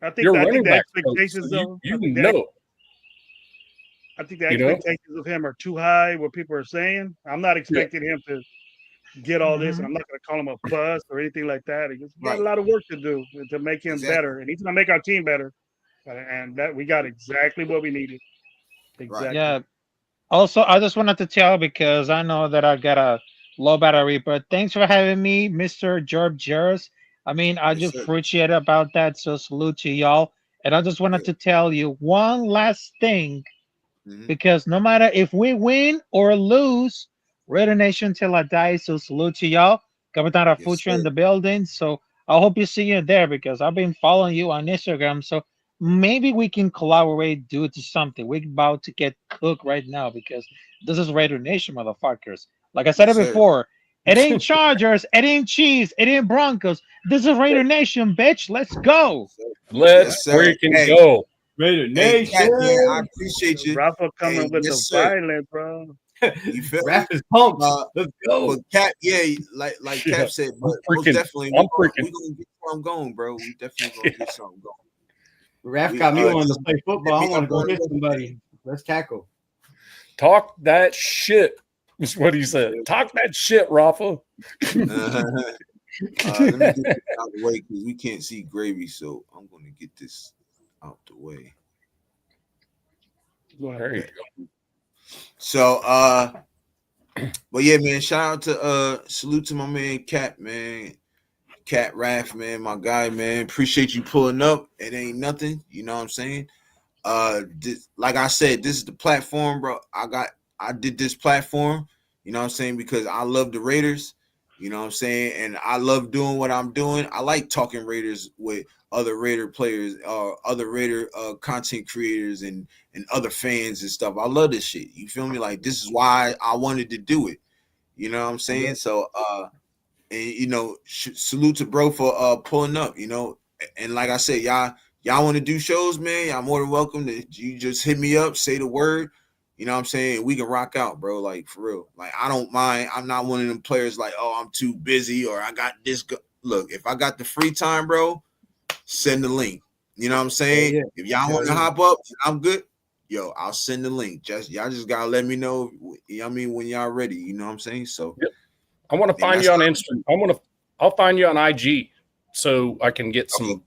Speaker 2: I think
Speaker 4: You're
Speaker 2: I think
Speaker 4: running
Speaker 2: the
Speaker 4: back coach,
Speaker 2: expectations
Speaker 4: so
Speaker 2: of
Speaker 4: you
Speaker 2: I think
Speaker 4: know,
Speaker 2: the
Speaker 4: you know.
Speaker 2: expectations of him are too high. What people are saying, I'm not
Speaker 4: Yeah.
Speaker 2: expecting him to get all this,
Speaker 5: Mhm.
Speaker 2: and I'm not going to call him a bust or anything like that. He's got
Speaker 1: Right.
Speaker 2: a lot of work to do to make him
Speaker 1: Exactly.
Speaker 2: better, and he's going to make our team better. And that we got exactly what we needed.
Speaker 1: Right.
Speaker 2: Exactly.
Speaker 5: Yeah. Also, I just wanted to tell because I know that I got a low battery, but thanks for having me, Mr. Jorb Jarvis. I mean, I
Speaker 1: Yes,
Speaker 5: just
Speaker 1: sir.
Speaker 5: appreciate about that. So salute to y'all. And I just wanted
Speaker 1: Yeah.
Speaker 5: to tell you one last thing
Speaker 1: Mhm.
Speaker 5: because no matter if we win or lose, Raider Nation till I die. So salute to y'all. Capitan
Speaker 1: Yes,
Speaker 5: Futra in
Speaker 1: sir.
Speaker 5: the building. So I hope you see you there because I've been following you on Instagram. So maybe we can collaborate, do it to something. We're about to get cooked right now because this is Raider Nation, motherfuckers. Like I said it
Speaker 1: Yes, sir.
Speaker 5: before, it ain't Chargers, it ain't Chiefs, it ain't Broncos. This is Raider Nation, bitch. Let's go.
Speaker 1: Yes, sir.
Speaker 4: Let's
Speaker 1: Yes, sir.
Speaker 4: freaking
Speaker 1: Hey,
Speaker 4: go.
Speaker 3: Raider
Speaker 1: hey, Cat, man, I
Speaker 3: Nation.
Speaker 1: appreciate you.
Speaker 2: Rafa coming
Speaker 1: Hey,
Speaker 2: with the
Speaker 1: yes, sir.
Speaker 2: violence, bro.
Speaker 1: You feel me?
Speaker 3: Rap is pumped.
Speaker 1: Uh,
Speaker 3: Let's go.
Speaker 1: But Cap, yeah, like
Speaker 4: Yeah,
Speaker 1: Cap said, but
Speaker 4: I'm
Speaker 1: most
Speaker 4: freaking.
Speaker 1: definitely
Speaker 4: I'm
Speaker 1: we
Speaker 4: freaking.
Speaker 1: gonna get something going, bro. We definitely gonna
Speaker 4: Yeah.
Speaker 1: get something going.
Speaker 3: Rap
Speaker 1: We
Speaker 3: got me wanting
Speaker 1: just
Speaker 3: to play
Speaker 1: hit
Speaker 3: football. I
Speaker 1: me
Speaker 3: want
Speaker 1: up
Speaker 3: to go
Speaker 1: on
Speaker 3: hit
Speaker 1: it.
Speaker 3: somebody. Let's tackle.
Speaker 4: Talk that shit. Is what he said. Talk that shit, Rafa.
Speaker 1: Let me get this out the way because we can't see gravy, so I'm gonna get this out the way.
Speaker 2: Go ahead.
Speaker 4: There you
Speaker 1: Okay.
Speaker 4: go.
Speaker 1: So but yeah, man, shout out to salute to my man Cap, man. Cat Raff, man, my guy, man. Appreciate you pulling up. It ain't nothing, you know what I'm saying? Like I said, this is the platform, bro. I did this platform, you know what I'm saying, because I love the Raiders, you know what I'm saying, and I love doing what I'm doing. I like talking Raiders with other Raider players, other Raider content creators and other fans and stuff. I love this shit. You feel me? Like this is why I wanted to do it. You know what I'm saying?
Speaker 3: Yeah.
Speaker 1: So and you know, salute to bro for pulling up, you know. And like I said, y'all want to do shows, man, y'all more than welcome to you just hit me up, say the word, you know what I'm saying? We can rock out, bro, like for real. Like I don't mind. I'm not one of them players like, oh, I'm too busy or I got this look, if I got the free time, bro, send the link. You know what I'm saying?
Speaker 3: Yeah.
Speaker 1: If y'all want to hop up, I'm good. Yo, I'll send the link. Y'all just gotta let me know. I mean, when y'all ready. You know what I'm saying? So,
Speaker 4: Yep. I want to
Speaker 1: and
Speaker 4: find
Speaker 1: that's
Speaker 4: you on Instagram. I'll find you on IG so I can get
Speaker 1: okay.
Speaker 4: some.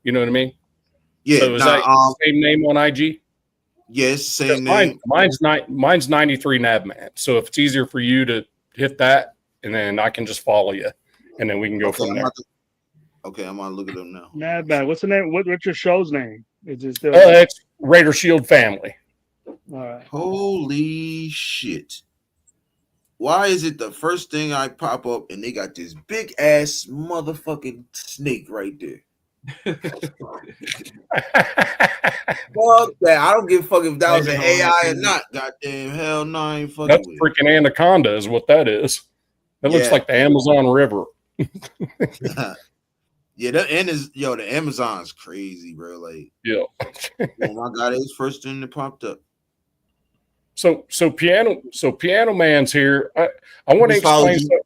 Speaker 4: You know what I mean?
Speaker 1: Yeah,
Speaker 4: So is that the same name on IG?
Speaker 1: Yes, same
Speaker 4: Because
Speaker 1: name.
Speaker 4: mine's 93 Nabman. So if it's easier for you to hit that, and then I can just follow you, and then we can go
Speaker 1: Okay,
Speaker 4: from there.
Speaker 1: I'm gonna look it up now.
Speaker 2: Mad bad. What's the name? What's your show's name? Is it still?
Speaker 4: It's Raider Shield Family.
Speaker 2: All right.
Speaker 1: Holy shit! Why is it the first thing I pop up and they got this big ass motherfucking snake right there? Fuck that! I don't give a fuck if that was an AI or not. Goddamn hell, no, I ain't fucking
Speaker 4: That's
Speaker 1: with
Speaker 4: freaking anaconda, is what that is. It looks like the Amazon River.
Speaker 1: Yeah, the Amazon's crazy, bro. Like,
Speaker 4: Yeah.
Speaker 1: oh my god, it's first thing that popped up.
Speaker 4: So Piano Man's here. I want to
Speaker 1: Just follow
Speaker 4: explain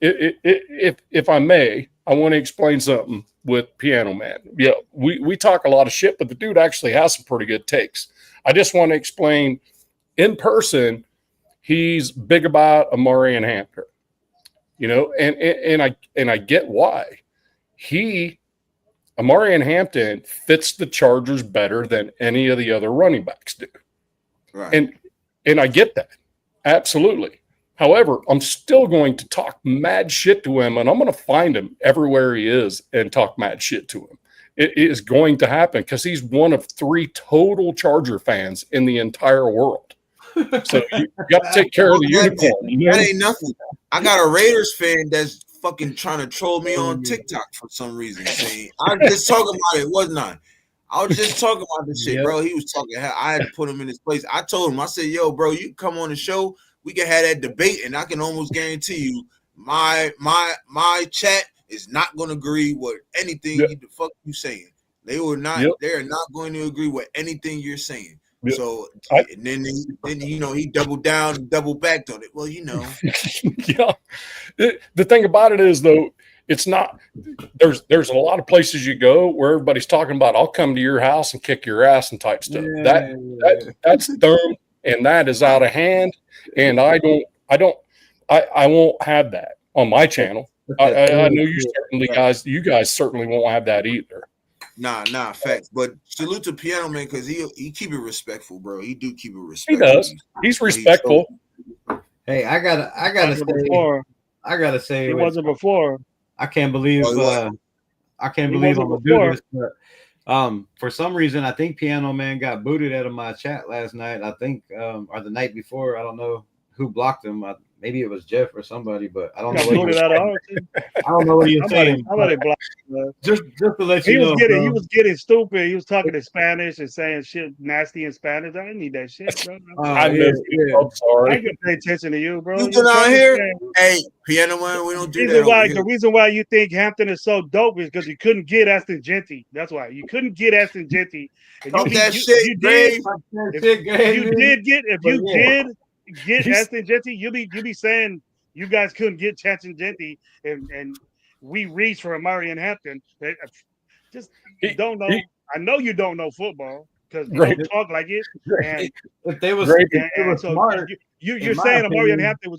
Speaker 1: you.
Speaker 4: something. If I may, I want to explain something with Piano Man. Yeah, we talk a lot of shit, but the dude actually has some pretty good takes. I just want to explain in person. He's big about Amari and Hampton, you know, and I get why. Amari and Hampton fits the Chargers better than any of the other running backs do.
Speaker 1: Right.
Speaker 4: And I get that. Absolutely. However, I'm still going to talk mad shit to him, and I'm going to find him everywhere he is and talk mad shit to him. It is going to happen because he's one of 3 total Charger fans in the entire world. So you got to take care of the unicorn. You know?
Speaker 1: That ain't nothing. I got a Raiders fan that's fucking trying to troll me on TikTok for some reason. Saying I was just talking about it, wasn't I? I was just talking about this shit, bro. He was talking. I had to put him in his place. I told him, I said, "Yo, bro, you come on the show. We can have that debate, and I can almost guarantee you, my chat is not going to agree with anything the fuck you saying. They were not. They are not going to agree with anything you're saying." Yep. So and then you know he doubled down and double backed on it. Well, you know.
Speaker 4: Yeah. The thing about it is though, it's not. There's a lot of places you go where everybody's talking about, I'll come to your house and kick your ass and type stuff. That's dumb, and that is out of hand. And I won't have that on my channel. I know you guys certainly won't have that either.
Speaker 1: Nah, facts. But salute to Piano Man because he keep it respectful, bro. He do keep it respectful.
Speaker 4: He does. He's respectful.
Speaker 3: Hey, I gotta say,
Speaker 2: it wasn't before.
Speaker 3: I can't believe I'm gonna do this, but for some reason I think Piano Man got booted out of my chat last night. I think or the night before. I don't know who blocked him. Maybe it was Jeff or somebody, but I don't know. I don't know what he was saying.
Speaker 2: Somebody blocked him.
Speaker 3: Just to let you know,
Speaker 2: he was getting stupid. He was talking in Spanish and saying shit nasty in Spanish. I didn't need that shit, bro.
Speaker 4: I'm sorry.
Speaker 2: I ain't gonna pay attention to you, bro.
Speaker 1: You out here? Hey, Piano Man, we don't do that.
Speaker 2: The reason why you think Hampton is so dope is because you couldn't get Aston Genty. That's why you couldn't get Aston Genty.
Speaker 1: If you
Speaker 2: did get Aston Genty, you'll be saying you guys couldn't get Aston Genty, and we reached for Amari and Hampton. Just don't know. I know you don't know football because you don't talk like it. And
Speaker 3: if they was
Speaker 2: so
Speaker 3: smart,
Speaker 2: you're saying Amari and Hampton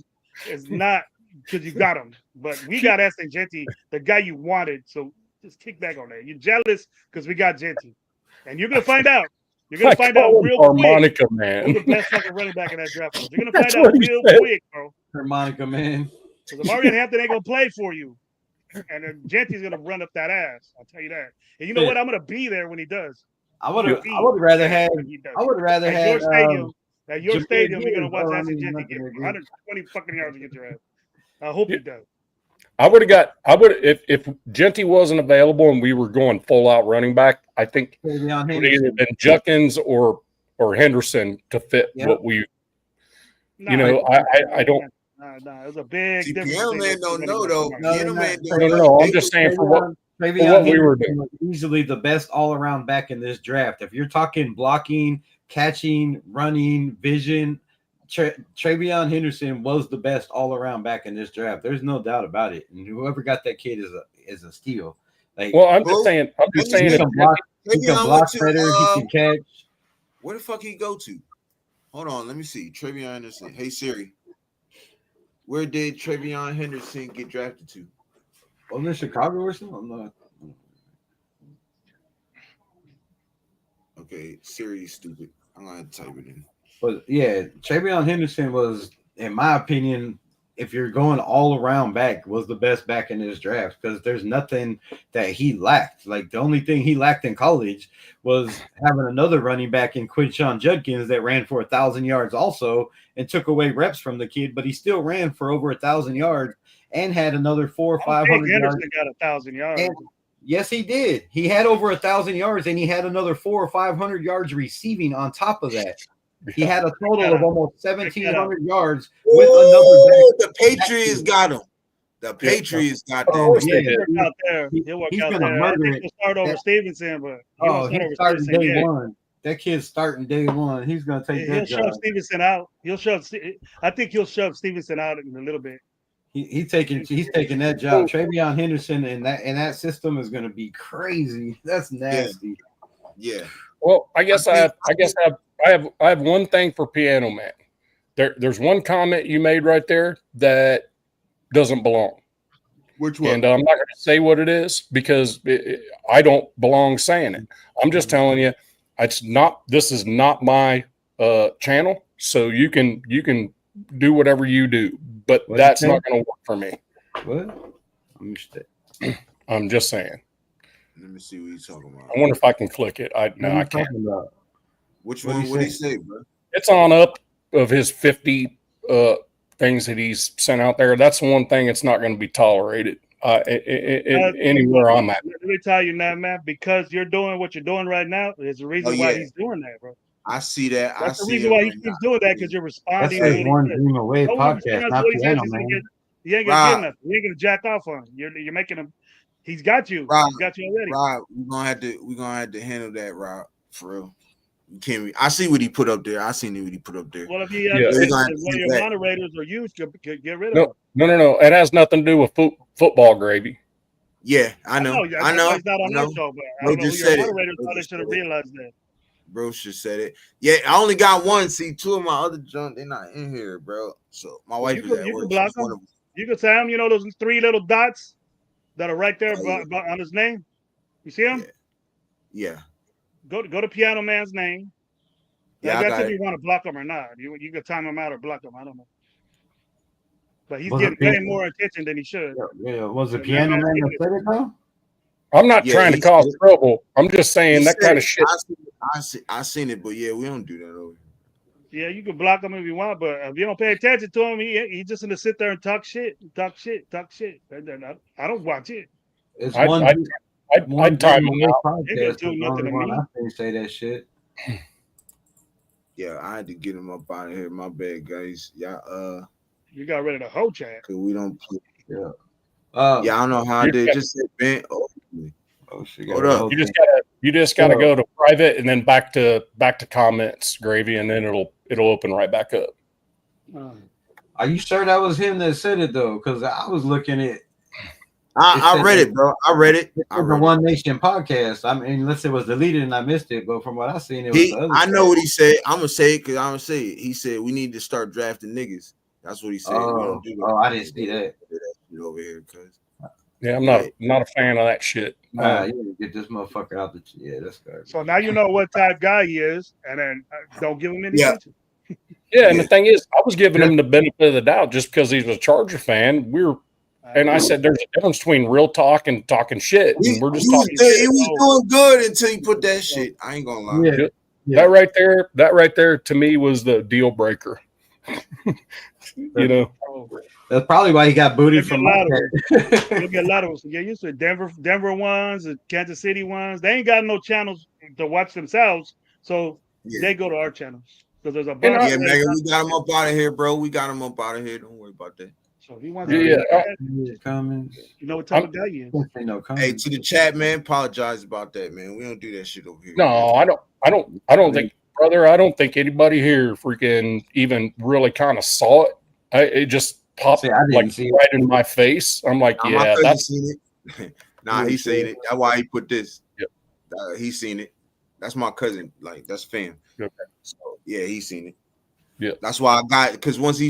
Speaker 2: is not because you got him, but we got Aston Genty, the guy you wanted. So just kick back on that. You're jealous because we got Genty, and you're gonna find out. You're gonna find out real
Speaker 4: Harmonica
Speaker 2: quick.
Speaker 4: Man.
Speaker 2: Who's the best fucking running back in that draft? You're gonna find out real quick, bro.
Speaker 3: Harmonica Man.
Speaker 2: Because Amari and Hampton ain't gonna play for you, and Genty's gonna run up that ass. I'll tell you that. And you know what? I'm gonna be there when he does.
Speaker 3: I would rather have
Speaker 2: at your stadium. You're gonna watch Aston Genty get 120 fucking yards to get your ass. I hope he does. If
Speaker 4: Genty wasn't available and we were going full out running back, I think it would have either been Juckins or Henderson to fit what we. I don't.
Speaker 2: No, it was a big difference.
Speaker 1: Piano Man don't know though.
Speaker 4: No. I'm just saying for what we were doing.
Speaker 3: Easily the best all around back in this draft. If you're talking blocking, catching, running, vision. Travion Henderson was the best all-around back in this draft. There's no doubt about it. And whoever got that kid is a steal.
Speaker 4: Like, well, I'm just saying
Speaker 3: he can block better. He can catch.
Speaker 1: Where the fuck he go to? Hold on, let me see. Travion Henderson. Hey Siri, where did Travion Henderson get drafted to?
Speaker 3: Wasn't it Chicago or something? I'm not.
Speaker 1: Okay, Siri's stupid. I'm gonna type it in.
Speaker 3: But yeah, Travion Henderson was, in my opinion, if you're going all around back, was the best back in this draft because there's nothing that he lacked. Like the only thing he lacked in college was having another running back in Quinshon Judkins that ran for 1,000 yards also and took away reps from the kid, but he still ran for over 1,000 yards and had another 400 or 500 yards.
Speaker 2: Henderson got 1,000 yards.
Speaker 3: Yes, he did. He had over 1,000 yards and he had another 400 or 500 yards receiving on top of that. He had a total of almost 1,700 yards with another back.
Speaker 1: The Patriots got him. The Patriots got them.
Speaker 2: He'll work out there. I think he'll start over Stevenson, but
Speaker 3: he's starting day one. That kid's starting day one. He's going to take that job.
Speaker 2: He'll shove Stevenson out. I think he'll shove Stevenson out in a little bit.
Speaker 3: He's taking that job. Travion Henderson and that system is going to be crazy. That's nasty.
Speaker 1: Yeah.
Speaker 4: Well, I have one thing for Piano Man. There's one comment you made right there that doesn't belong.
Speaker 1: Which one?
Speaker 4: And I'm not going to say what it is because I don't belong saying it. I'm just telling you, this is not my channel, so you can do whatever you do, but that's not going to work for me.
Speaker 3: What?
Speaker 4: I'm just saying.
Speaker 1: Let me see what you're talking about.
Speaker 4: I wonder if I can click it. I can't.
Speaker 1: Which one? What did he say, bro?
Speaker 4: It's on up of his 50 things that he's sent out there. That's one thing that's not going to be tolerated anywhere I'm at.
Speaker 2: Let me tell you now, man, because you're doing what you're doing right now, there's a reason why he's doing that, bro.
Speaker 1: I see that.
Speaker 2: That's the reason why he keeps doing that, because you're responding.
Speaker 3: That's One Dream Away podcast, not Piano Man.
Speaker 2: He ain't gonna get nothing. He ain't gonna jack off on him. You're making him. He's got you.
Speaker 1: Rob,
Speaker 2: he's got you already.
Speaker 1: Rob, we're gonna have to handle that, Rob, for real. I see what he put up there. I seen what he put up there.
Speaker 2: Well, if he one of your moderators or you get rid of him.
Speaker 4: No. It has nothing to do with football gravy.
Speaker 1: Yeah, I know.
Speaker 2: I know he's not on our show, but I
Speaker 1: Bro
Speaker 2: don't know who
Speaker 1: just
Speaker 2: your
Speaker 1: said it.
Speaker 2: moderator
Speaker 1: Bro
Speaker 2: thought they
Speaker 1: just
Speaker 2: should have
Speaker 1: said it.
Speaker 2: realized that.
Speaker 1: Bro just said it. Yeah, I only got one. See, two of my other junk, they're not in here, bro. So my wife is at
Speaker 2: You
Speaker 1: work.
Speaker 2: can block
Speaker 1: She's one
Speaker 2: him.
Speaker 1: of them.
Speaker 2: You can say him. You know those three little dots that are right there
Speaker 1: Oh, yeah.
Speaker 2: on his name. You see him?
Speaker 1: Yeah. Yeah.
Speaker 2: Go to Piano Man's name.
Speaker 1: Yeah, I
Speaker 2: That's
Speaker 1: got
Speaker 2: if
Speaker 1: it.
Speaker 2: you want to block him or not. You can time him out or block him. I don't know. But he's
Speaker 3: Was
Speaker 2: getting
Speaker 3: it
Speaker 2: way more attention than he should.
Speaker 3: Yeah, was the
Speaker 2: And
Speaker 3: piano
Speaker 2: that's
Speaker 3: man that
Speaker 2: ridiculous.
Speaker 3: said it though?
Speaker 4: I'm not
Speaker 1: Yeah,
Speaker 4: trying to
Speaker 1: he
Speaker 4: cause
Speaker 1: said it.
Speaker 4: trouble. I'm just saying
Speaker 1: He
Speaker 4: that
Speaker 1: said
Speaker 4: kind of
Speaker 1: it.
Speaker 4: shit.
Speaker 1: I seen it, but yeah, we don't do that over here.
Speaker 2: Yeah, you can block him if you want, but if you don't pay attention to him, he's just gonna sit there and talk shit. I don't watch it.
Speaker 3: It's
Speaker 4: I'd,
Speaker 3: one
Speaker 4: I'd, I'd,
Speaker 3: one
Speaker 4: I'd time him
Speaker 3: Dream
Speaker 4: out.
Speaker 3: Away
Speaker 2: They ain't
Speaker 3: podcast.
Speaker 2: gonna do
Speaker 3: Is the
Speaker 2: nothing
Speaker 3: only
Speaker 2: to
Speaker 3: one
Speaker 2: me.
Speaker 3: I think say that shit.
Speaker 1: Yeah, I had to get him up out of here. My bad, guys. Yeah,
Speaker 2: You got rid of the whole chat.
Speaker 1: cause we don't play.
Speaker 3: Yeah.
Speaker 1: Yeah, I don't know how I
Speaker 4: You
Speaker 1: did.
Speaker 4: got-
Speaker 1: Just said Ben.
Speaker 3: Oh shit.
Speaker 1: Hold up.
Speaker 4: You just gotta go to private and then back to comments, Gravy, and then it'll open right back up.
Speaker 3: Are you sure that was him that said it though? Because I was looking at.
Speaker 1: I read it, bro. I read it.
Speaker 3: It's the One Nation podcast. I mean, unless it was deleted and I missed it, but from what I seen, it was the other.
Speaker 1: I know what he said. I'm gonna say it because I'm gonna say it. He said we need to start drafting niggas. That's what he said. We don't do that.
Speaker 3: Oh, I didn't see that.
Speaker 1: Over here, cuz.
Speaker 4: Yeah, I'm not a fan of that shit.
Speaker 3: Nah, you need to get this motherfucker out the. Yeah, that's good.
Speaker 2: So now you know what type guy he is, and then don't give him any attention.
Speaker 4: Yeah, and the thing is, I was giving him the benefit of the doubt just because he's a Charger fan. And I said there's a difference between real talk and talking shit. And we're just talking shit.
Speaker 1: He was doing good until he put that shit. I ain't gonna lie.
Speaker 3: Yeah.
Speaker 4: That right there to me was the deal breaker. You know,
Speaker 3: that's probably why he got booted from.
Speaker 2: You'll get a lot of us. Yeah, used to Denver ones, the Kansas City ones. They ain't got no channels to watch themselves, so they go to our channels because there's a bunch.
Speaker 1: Yeah, Megan, we got him up out of here, bro. We got him up out of here. Don't worry about that.
Speaker 2: So if he wants
Speaker 3: comments.
Speaker 2: You know what type of guy he is.
Speaker 1: Hey, to the chat, man, apologize about that, man. We don't do that shit over here.
Speaker 4: No, I don't think, brother. I don't think anybody here freaking even really kind of saw it. It just popped like right in my face. I'm like, yeah, that's
Speaker 1: seen it. Nah, he seen it. That's why he put this.
Speaker 4: Yep.
Speaker 1: He seen it. That's my cousin. Like, that's fam.
Speaker 4: Okay.
Speaker 1: So yeah, he seen it.
Speaker 4: Yeah,
Speaker 1: that's why I got, because once he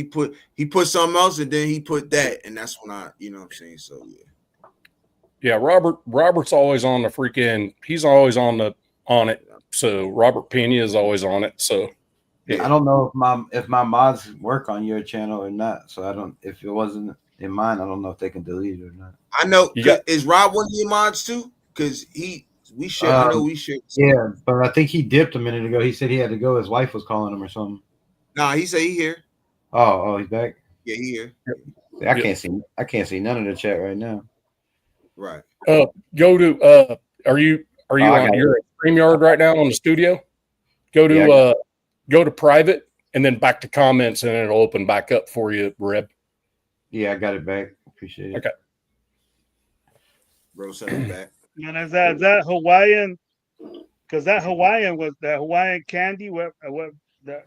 Speaker 1: put something else and then he put that, and that's when I, you know what I'm saying. So
Speaker 4: yeah, Robert's always on the freaking. He's always on it. So Robert Pena is always on it. So
Speaker 3: yeah. I don't know if my mods work on your channel or not. So I don't. If it wasn't in mine, I don't know if they can delete it or not.
Speaker 1: I know. Is Rob one of your mods too? Because we share. I know we share.
Speaker 3: Yeah, but I think he dipped a minute ago. He said he had to go. His wife was calling him or something.
Speaker 1: Nah, he said he here.
Speaker 3: Oh, he's back.
Speaker 1: Yeah, he here.
Speaker 3: I can't see none of the chat right now.
Speaker 1: Right.
Speaker 4: Go to. Are you on? You're at StreamYard right now on the studio. Go to private and then back to comments, and it'll open back up for you, Reb.
Speaker 3: Yeah, I got it back. Appreciate it.
Speaker 4: Okay.
Speaker 1: Bro, send it back.
Speaker 2: And is that Hawaiian? Because that Hawaiian candy. What that.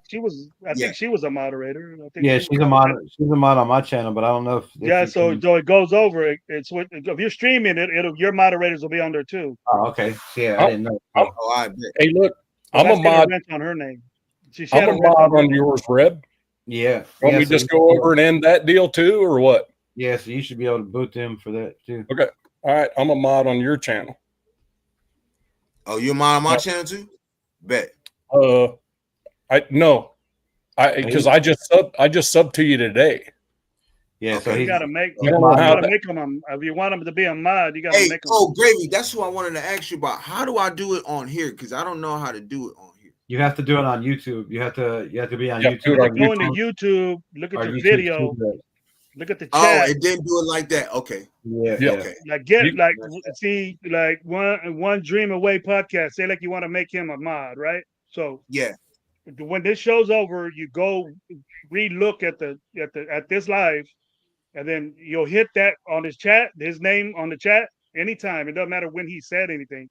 Speaker 2: She was. I think she was a moderator. I think
Speaker 3: she's a mod. She's a mod on my channel, but I don't know if
Speaker 2: so it goes over. It's if you're streaming it, your moderators will be on there too.
Speaker 3: Oh, okay. Yeah, I didn't know.
Speaker 1: I bet.
Speaker 4: Hey, look, I'm a mod
Speaker 2: on her name.
Speaker 4: I'm a mod on yours, Reb.
Speaker 3: Yeah.
Speaker 4: Want me to just go over and end that deal too, or what?
Speaker 3: Yeah, so you should be able to boot them for that too.
Speaker 4: Okay. All right. I'm a mod on your channel.
Speaker 1: Oh, you're a mod on my channel too? Bet.
Speaker 4: Because I just subbed to you today.
Speaker 3: Yeah,
Speaker 2: so you gotta make
Speaker 4: you gotta
Speaker 2: make them. If you want them to be a mod, you gotta make them.
Speaker 1: Oh, Gravy, that's what I wanted to ask you about. How do I do it on here? Because I don't know how to do it on here.
Speaker 3: You have to do it on YouTube. You have to be on YouTube.
Speaker 2: Go into YouTube, look at your video, look at the chat.
Speaker 1: Oh, it didn't do it like that. Okay.
Speaker 3: Yeah.
Speaker 1: Okay.
Speaker 2: Like one Dream Away podcast. Say like you want to make him a mod, right? So
Speaker 1: yeah.
Speaker 2: When this show's over, you go re-look at this live, and then you'll hit that on his name on the chat anytime. It doesn't matter when he said anything,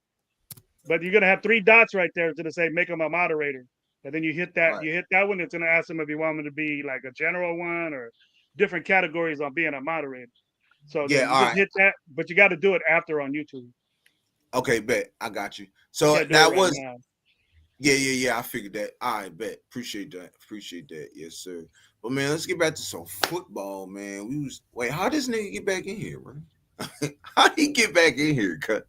Speaker 2: but you're gonna have 3 dots right there to say make him a moderator, and then you hit that. Right. You hit that one. It's gonna ask him if you want him to be like a general one or different categories on being a moderator. So
Speaker 1: Yeah,
Speaker 2: then you
Speaker 1: all
Speaker 2: just
Speaker 1: right.
Speaker 2: hit that, but you got to do it after on YouTube.
Speaker 1: Okay, bet. I got you.
Speaker 2: You
Speaker 1: So
Speaker 2: can't do
Speaker 1: that
Speaker 2: it right
Speaker 1: was
Speaker 2: now.
Speaker 1: yeah. I figured that. All right, bet. Appreciate that. Yes, sir. But man, let's get back to some football, man. Wait, how this nigga get back in here, bro? How he get back in here? Cut.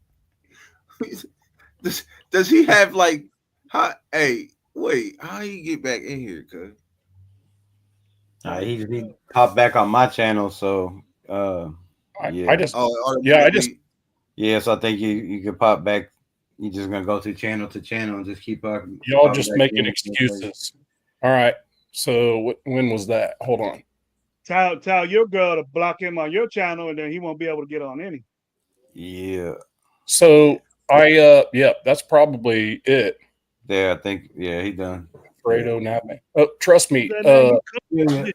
Speaker 1: Does he have like how? Hey, wait, how he get back in here? Cut.
Speaker 3: He popped back on my channel, so
Speaker 4: I
Speaker 3: yeah.
Speaker 4: just
Speaker 1: Oh,
Speaker 4: yeah, I just
Speaker 1: automatically.
Speaker 3: Yeah, so I think you can pop back. You're just gonna go to channel and just keep popping.
Speaker 4: y'all
Speaker 3: Popping
Speaker 4: just
Speaker 3: back
Speaker 4: making
Speaker 3: in.
Speaker 4: excuses. All right. So when was that? Hold on.
Speaker 2: Tell your girl to block him on your channel, and then he won't be able to get on any.
Speaker 3: Yeah,
Speaker 4: So yeah, that's probably it.
Speaker 3: I think he done.
Speaker 4: Fredo Napa. Oh, trust me.
Speaker 2: Then
Speaker 3: Yeah.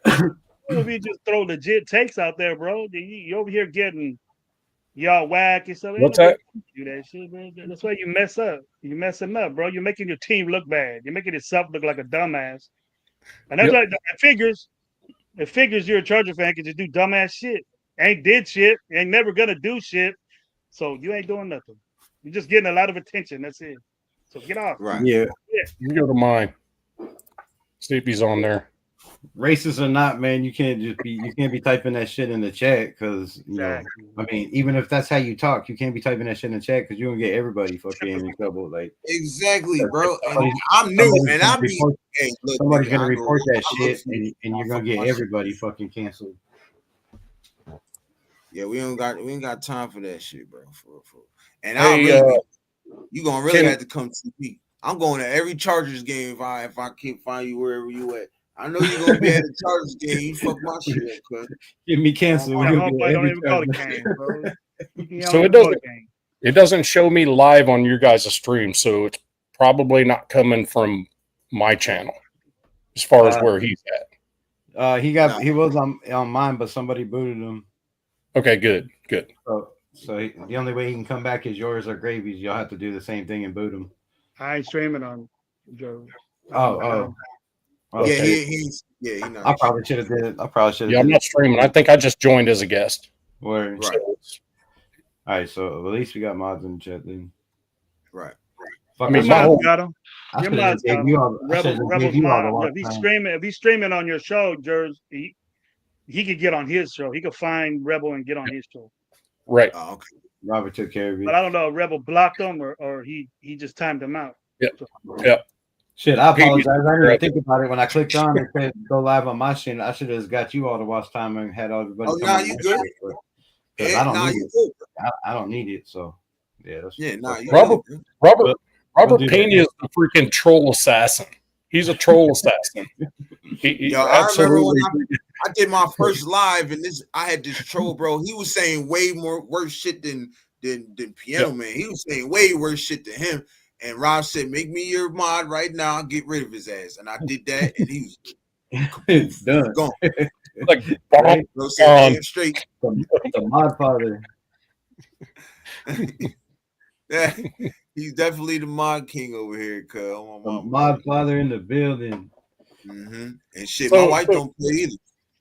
Speaker 2: if you just throw legit takes out there, bro, you over here getting y'all whack and stuff. Ain't
Speaker 4: What's
Speaker 2: nobody
Speaker 4: that?
Speaker 2: do that shit, bro. That's why you mess up. You messing up, bro. You're making your team look bad. You're making yourself look like a dumbass. And that's
Speaker 4: Yep.
Speaker 2: like it figures. It figures you're a Charger fan because you do dumbass shit. Ain't did shit. Ain't never gonna do shit. So you ain't doing nothing. You're just getting a lot of attention. That's it. So get off.
Speaker 1: Right.
Speaker 3: Yeah,
Speaker 4: Let me go to mine. See if he's on there.
Speaker 3: racist or not, man, you can't be typing that shit in the chat because
Speaker 2: Exactly.
Speaker 3: I mean, even if that's how you talk, you can't be typing that shit in the chat because you're gonna get everybody fucking in trouble. Like
Speaker 1: Exactly, bro. And
Speaker 3: somebody's,
Speaker 1: I'm new,
Speaker 3: somebody's
Speaker 1: and
Speaker 3: gonna
Speaker 1: I be
Speaker 3: report,
Speaker 1: hey, look,
Speaker 3: somebody's
Speaker 1: nigga,
Speaker 3: gonna
Speaker 1: I go,
Speaker 3: report that
Speaker 1: I look
Speaker 3: shit,
Speaker 1: for you.
Speaker 3: and
Speaker 1: I
Speaker 3: you're
Speaker 1: fuck
Speaker 3: gonna get
Speaker 1: my shit.
Speaker 3: everybody fucking canceled.
Speaker 1: Yeah, we ain't got time for that shit, bro. For. And
Speaker 4: Hey,
Speaker 1: I really you gonna really
Speaker 4: can-
Speaker 1: have to come to me. I'm going to every Chargers game if I can't find you wherever you at. I know you're gonna be at the Chargers game. You fuck my shit up, cuz.
Speaker 3: Get me canceled.
Speaker 2: My
Speaker 3: We're gonna
Speaker 2: homeboy
Speaker 3: get
Speaker 2: don't
Speaker 3: every
Speaker 2: even go to
Speaker 3: time.
Speaker 2: games, bro. He
Speaker 4: So
Speaker 2: don't
Speaker 4: it
Speaker 2: even go to
Speaker 4: doesn't
Speaker 2: games.
Speaker 4: it doesn't show me live on your guys' stream, so it's probably not coming from my channel as far as where he's at.
Speaker 3: He was on mine, but somebody booted him.
Speaker 4: Okay, good.
Speaker 3: So the only way he can come back is yours or Gravy's. You'll have to do the same thing and boot him.
Speaker 2: I ain't streaming on Joe.
Speaker 3: Oh.
Speaker 1: Yeah,
Speaker 3: Okay.
Speaker 1: he's not.
Speaker 3: I probably should have did it.
Speaker 4: Yeah, I'm not streaming. I think I just joined as a guest.
Speaker 3: Word.
Speaker 1: Right.
Speaker 3: All right, so at least we got mods in the chat then.
Speaker 1: Right.
Speaker 3: Fuck,
Speaker 4: I mean,
Speaker 2: Your
Speaker 4: my
Speaker 2: mods
Speaker 4: whole
Speaker 2: got him.
Speaker 3: I
Speaker 2: Your
Speaker 3: should have
Speaker 2: mods got
Speaker 3: gave
Speaker 2: him.
Speaker 3: you all. I
Speaker 2: Rebel,
Speaker 3: should have
Speaker 2: Rebel's
Speaker 3: gave you all the
Speaker 2: mod.
Speaker 3: watch
Speaker 2: If he's streaming on your show, Jers, he could get on his show. He could find Rebel and get on his show.
Speaker 4: right.
Speaker 1: Oh, okay.
Speaker 3: Robert took care of
Speaker 2: But
Speaker 3: it.
Speaker 2: I don't know if Rebel blocked him or he just timed him out.
Speaker 4: Yep.
Speaker 2: So,
Speaker 4: Yep.
Speaker 3: Shit, I apologize. I didn't even
Speaker 4: Right.
Speaker 3: think about it when I clicked on it. Said go live on my channel. I should have got you all to watch time and had everybody.
Speaker 1: Oh,
Speaker 3: come
Speaker 1: nah,
Speaker 3: on
Speaker 1: you
Speaker 3: my
Speaker 1: good.
Speaker 3: shit, because I don't need
Speaker 1: you
Speaker 3: it.
Speaker 1: good.
Speaker 3: I don't need it. So yeah, that's
Speaker 1: Yeah, nah, you
Speaker 4: Robert
Speaker 1: good.
Speaker 4: Robert
Speaker 3: We'll do
Speaker 4: Pena
Speaker 3: that.
Speaker 4: is the freaking troll assassin. He's a troll assassin. He
Speaker 1: Yo, I remember when
Speaker 4: absolutely.
Speaker 1: I did my first live, and I had this troll, bro. He was saying way more worse shit than Piano Man. He was saying way worse shit than him. And Rob said, "Make me your mod right now. I'll get rid of his ass." And I did that, and he was
Speaker 3: Done.
Speaker 1: gone.
Speaker 4: Like
Speaker 3: Right?
Speaker 1: Bro said, "Damn straight."
Speaker 3: The mod father.
Speaker 1: Yeah, he's definitely the mod king over here, cuz.
Speaker 3: The mod father in the building.
Speaker 1: And shit,
Speaker 4: So-
Speaker 1: my wife don't play either.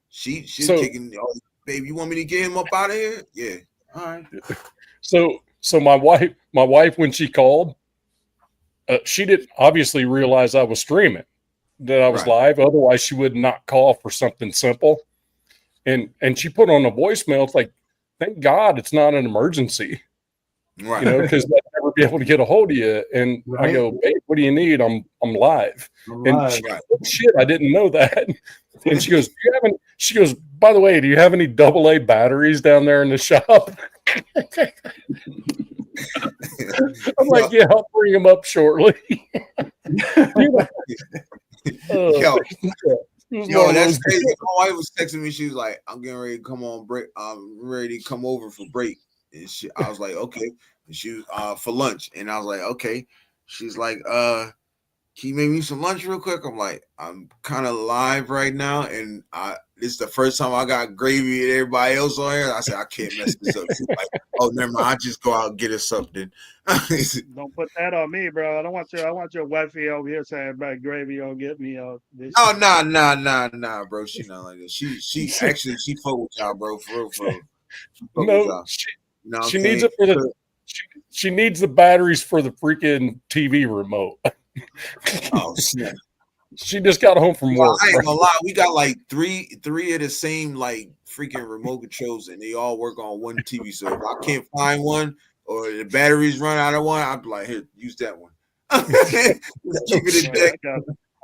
Speaker 1: She's
Speaker 4: So-
Speaker 1: kicking. Oh, baby, you want me to get him up out of here? Yeah. All right.
Speaker 4: So my wife when she called, she didn't obviously realize I was streaming, that I was
Speaker 1: Right.
Speaker 4: live. Otherwise, she would not call for something simple. And she put on a voicemail. It's like, thank God it's not an emergency,
Speaker 1: Right.
Speaker 4: because I'd never be able to get a hold of you. And I
Speaker 3: Right.
Speaker 4: go, babe, what do you need? I'm live.
Speaker 3: I'm
Speaker 4: And
Speaker 3: live.
Speaker 4: she goes, oh, shit, I didn't know that. And she goes, she goes, by the way, do you have any AA batteries down there in the shop? I'm like, yeah, I'll bring them up shortly.
Speaker 1: Yo, that's crazy. My wife was texting me. She was like, "I'm getting ready to come on break. I'm ready to come over for break." And I was like, "Okay." And she was for lunch, and I was like, "Okay." She's like, "Can you make me some lunch real quick?" I'm like, "I'm kind of live right now, and this is the first time I got Gravy and everybody else on here." I said, "I can't mess this up." She's like, "Oh, never mind. I just go out and get us something."
Speaker 2: don't put that on me, bro. I want your wifey over here saying about Gravy don't get me this.
Speaker 1: Oh, nah, bro. She not like that. She actually she fuck with y'all, bro. For real.
Speaker 4: No,
Speaker 1: You know what
Speaker 4: she
Speaker 1: I'm
Speaker 4: needs
Speaker 1: saying?
Speaker 4: it for the she needs the batteries for the freaking TV remote.
Speaker 1: Oh snap!
Speaker 4: She just got home from
Speaker 1: Well,
Speaker 4: work.
Speaker 1: I ain't
Speaker 4: Right?
Speaker 1: gonna lie. We got like three of the same like freaking remote controls, and they all work on one TV. So if I can't find one or the batteries run out of one, I'd be like, here, use that one. Just keep it in deck.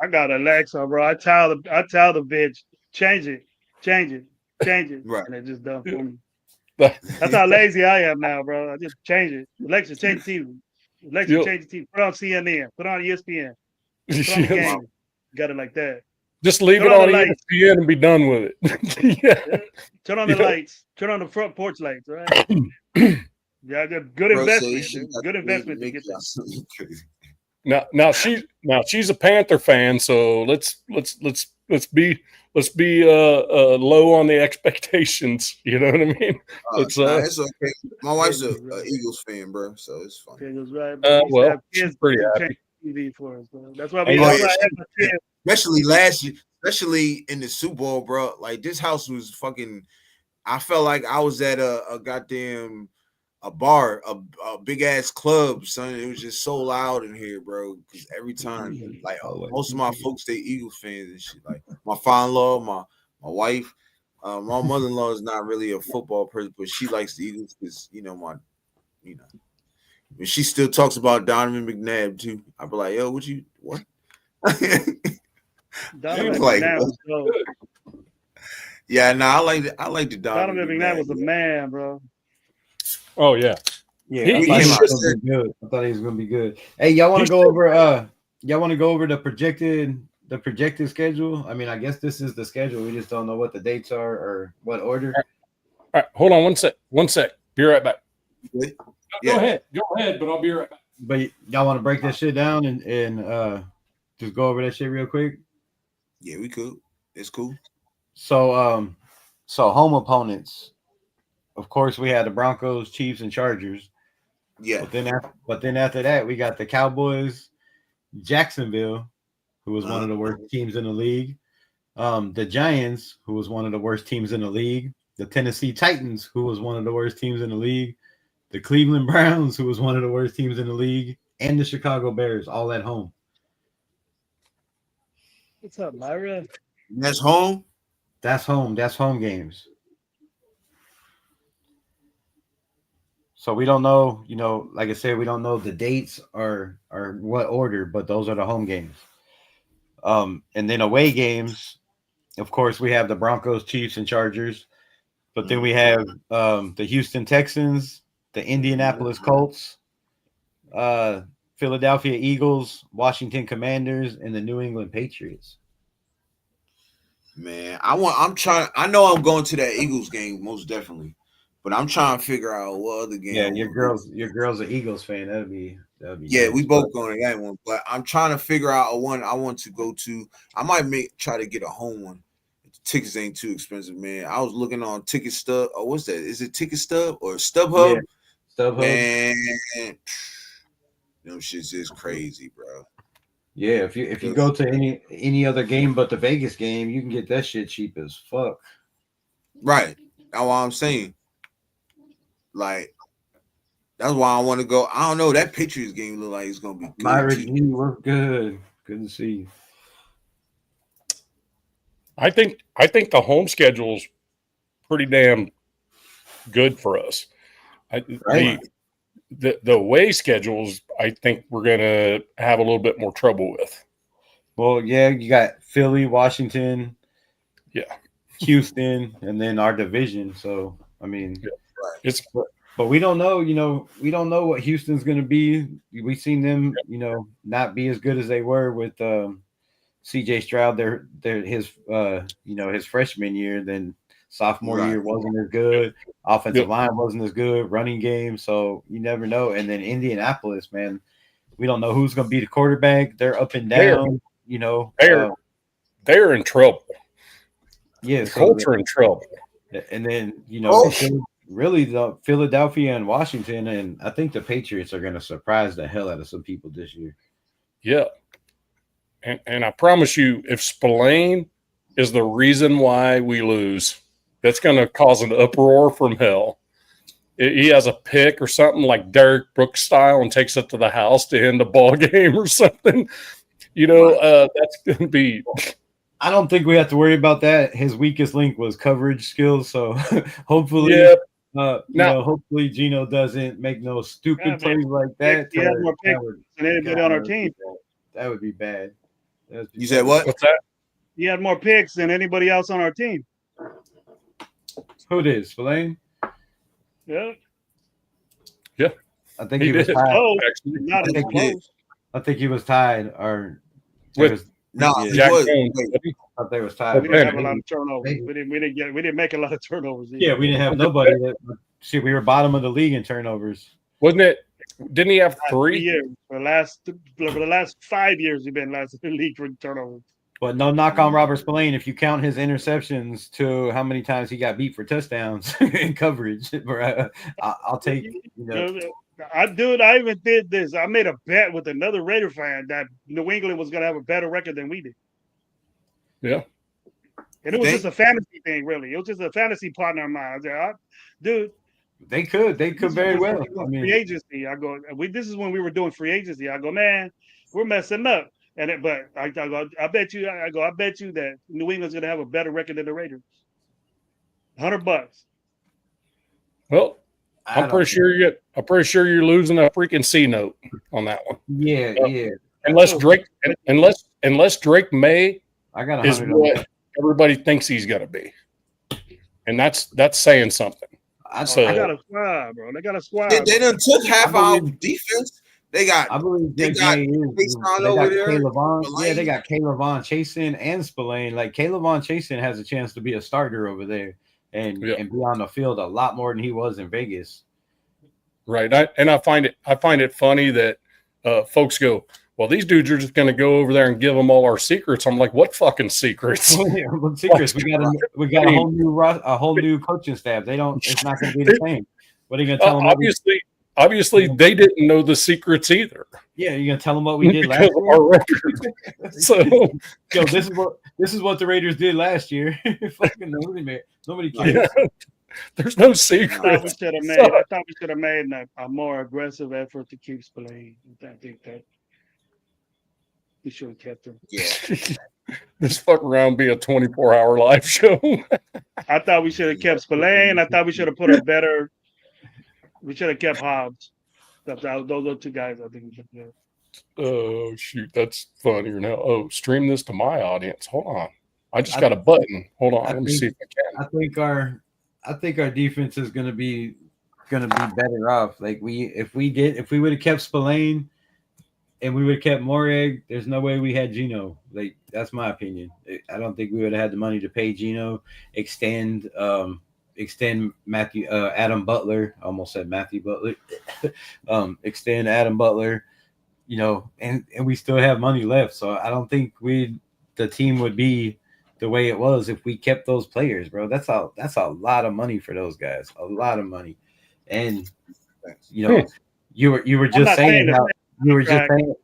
Speaker 2: I got Alexa, bro. I tell the bitch, change it,
Speaker 1: Right.
Speaker 2: and it just done for me. That's how lazy I am now, bro. I just change it. Alexa, change the TV. Alexa,
Speaker 4: Yep.
Speaker 2: change the TV. Put on CNN. Put on ESPN. Put on the
Speaker 4: Yes.
Speaker 2: game. Got it like that.
Speaker 4: Just leave
Speaker 2: Turn
Speaker 4: it
Speaker 2: on
Speaker 4: on
Speaker 2: the lights.
Speaker 4: ESPN and be done with it.
Speaker 2: Yeah. Turn on the
Speaker 4: Yeah.
Speaker 2: lights. Turn on the front porch lights, all right? Yeah, good
Speaker 1: Bro,
Speaker 2: investment.
Speaker 1: say
Speaker 2: Dude.
Speaker 1: she
Speaker 2: Good
Speaker 1: got
Speaker 2: investment to
Speaker 1: make
Speaker 2: get
Speaker 1: y'all
Speaker 2: that.
Speaker 1: something crazy.
Speaker 4: Now she's a Panther fan, so let's be low on the expectations. You know what I mean? Let's
Speaker 1: Nah, it's okay. My wife's a Eagles fan, bro, so it's fine.
Speaker 2: Okay, goes right. But we used to
Speaker 4: well,
Speaker 2: have
Speaker 4: she's
Speaker 2: kids
Speaker 4: pretty
Speaker 2: to
Speaker 4: happy.
Speaker 2: change TV for us, bro. That's why
Speaker 3: Hey,
Speaker 2: that's
Speaker 1: yeah,
Speaker 2: why I have my kids.
Speaker 1: Especially last year, especially in the Super Bowl, bro. Like this house was fucking. I felt like I was at a goddamn a bar, a big ass club, son. It was just so loud in here, bro. Because every time, like most of my folks, they Eagles fans and shit. Like my father-in-law, my wife, my mother-in-law is not really a football person, but she likes the Eagles because and she still talks about Donovan McNabb too. I be like, yo, what?
Speaker 2: Donovan
Speaker 1: Like,
Speaker 2: McNabb was dope.
Speaker 1: yeah, I like the
Speaker 2: Donovan McNabb was a man, bro.
Speaker 4: Oh yeah.
Speaker 3: Yeah,
Speaker 4: He
Speaker 3: I thought he
Speaker 1: came
Speaker 3: was
Speaker 1: out
Speaker 3: gonna be good. I thought he was gonna be good. Hey, y'all want to go over? Y'all want to go over the projected schedule? I mean, I guess this is the schedule. We just don't know what the dates are or what order.
Speaker 4: All right, hold on one sec. Be right back.
Speaker 1: Yeah.
Speaker 4: Go ahead, but I'll be right back.
Speaker 3: But y'all want to break that shit down and just go over that shit real quick.
Speaker 1: Yeah, we could. It's cool.
Speaker 3: So home opponents. Of course, we had the Broncos, Chiefs, and Chargers.
Speaker 1: Yeah.
Speaker 3: But then after that, we got the Cowboys, Jacksonville, who was one of the worst teams in the league. The Giants, who was one of the worst teams in the league. The Tennessee Titans, who was one of the worst teams in the league. The Cleveland Browns, who was one of the worst teams in the league. And the Chicago Bears, all at home.
Speaker 2: What's up, Myra?
Speaker 1: That's home.
Speaker 3: That's home. That's home games. So we don't know, like I said, we don't know the dates or what order, but those are the home games. And then away games, of course, we have the Broncos, Chiefs, and Chargers. But then we have the Houston Texans, the Indianapolis Colts, Philadelphia Eagles, Washington Commanders, and the New England Patriots.
Speaker 1: Man, I know I'm going to that Eagles game most definitely, but I'm trying to figure out what other game.
Speaker 3: Yeah, your girl's an Eagles fan. That'd be.
Speaker 1: Yeah,
Speaker 3: nice.
Speaker 1: we both going to that one, but I'm trying to figure out a one I want to go to. I might try to get a home one. The tickets ain't too expensive, man. I was looking on Ticket Stub. Oh, what's that? Is it Ticket Stub or StubHub?
Speaker 3: Yeah, StubHub.
Speaker 1: Man, them shits is crazy, bro.
Speaker 3: Yeah, if you go to any other game but the Vegas game, you can get that shit cheap as fuck.
Speaker 1: Right. That's what I'm saying. Like, that's why I want to go. I don't know. That Patriots game look like it's gonna be good.
Speaker 3: Myra, you look good. Good to see you.
Speaker 4: I think the home schedule's pretty damn good for us. The away schedules, I think we're gonna have a little bit more trouble with.
Speaker 3: Well, yeah, you got Philly, Washington, Houston, and then our division. So I mean, but we don't know. We don't know what Houston's going to be. We've seen them, not be as good as they were with C.J. Stroud. His freshman year. Then sophomore year wasn't as good. Offensive line wasn't as good. Running game. So you never know. And then Indianapolis, man, we don't know who's going to be the quarterback. They're up and down.
Speaker 4: They're in trouble.
Speaker 3: Yeah,
Speaker 4: the Colts are in trouble.
Speaker 3: And then really the Philadelphia and Washington, and I think the Patriots are going to surprise the hell out of some people this year.
Speaker 4: Yeah, and I promise you, if Spillane is the reason why we lose, that's going to cause an uproar from hell. He has a pick or something like Derek Brooks style and takes it to the house to end the ball game or something. That's going to be.
Speaker 3: I don't think we have to worry about that. His weakest link was coverage skills, so hopefully, hopefully Gino doesn't make no stupid plays like that.
Speaker 2: He had more picks than anybody on our team.
Speaker 3: That would be bad.
Speaker 1: You said what?
Speaker 4: What's that?
Speaker 2: He had more picks than anybody else on our team.
Speaker 3: Who did? Spillane?
Speaker 2: Yeah.
Speaker 3: I think he was tied.
Speaker 2: Oh, not as close.
Speaker 3: I think he was tied, or
Speaker 4: Jack
Speaker 3: Jones. I thought they was tied.
Speaker 2: We didn't have a lot of turnovers. We didn't make a lot of turnovers. Either.
Speaker 3: Yeah, we didn't have nobody. We were bottom of the league in turnovers.
Speaker 4: Wasn't it? Didn't he have 3
Speaker 2: years? For the last 5 years, he's been last in the league for turnovers.
Speaker 3: But no knock on Robert Spillane if you count his interceptions to how many times he got beat for touchdowns in coverage. I'll take.
Speaker 2: I even did this. I made a bet with another Raider fan that New England was going to have a better record than we did.
Speaker 4: Yeah.
Speaker 2: And it was just a fantasy thing, really. It was just a fantasy partner of mine. I was like, dude.
Speaker 3: They could very well.
Speaker 2: Free agency. I go, this is when we were doing free agency. I go, man, we're messing up. But I bet you that New England's going to have a better record than the Raiders. $100.
Speaker 4: Well, I'm pretty sure you're losing a freaking C note on that one.
Speaker 3: Yeah.
Speaker 4: Unless Drake May
Speaker 3: I got
Speaker 4: is what everybody thinks he's gonna be. And that's saying something.
Speaker 2: I got a squad, bro. They got a squad.
Speaker 1: They done took half our defense. They got Caleb
Speaker 3: they got Caleb Chasen and Spillane. Like Caleb Chasen has a chance to be a starter over there and be on the field a lot more than he was in Vegas.
Speaker 4: Right. I find it funny that folks go, well, these dudes are just going to go over there and give them all our secrets. I'm like, what fucking secrets?
Speaker 3: What secrets? We got a whole new coaching staff. It's not going to be the same. What are you going to tell them?
Speaker 4: Obviously, they didn't know the secrets either.
Speaker 3: Yeah, you're going to tell them what we did last year. Our record. So, this is what the Raiders did last year. Fucking nobody cares.
Speaker 4: Yeah. There's no secret.
Speaker 2: I thought we should have made a more aggressive effort to keep Spillane. I think that we should have kept him.
Speaker 1: Yeah.
Speaker 4: This fuck around be a 24-hour live show.
Speaker 2: I thought we should have kept Spillane. I thought we should have put a better. We should have kept Hobbs. Those are two guys I think we should have.
Speaker 4: Oh shoot, that's funnier now. Oh, stream this to my audience. Hold on. I just got a button. Hold on. Let me see if I can.
Speaker 3: I think our defense is gonna be better off. Like if we would have kept Spillane and we would have kept Moreg, there's no way we had Gino. Like that's my opinion. I don't think we would have had the money to pay Gino, extend Matthew Adam Butler. I almost said Matthew Butler. Extend Adam Butler, and we still have money left. So I don't think the team would be the way it was if we kept those players, bro. That's a lot of money for those guys. A lot of money. And you were just saying how you were just saying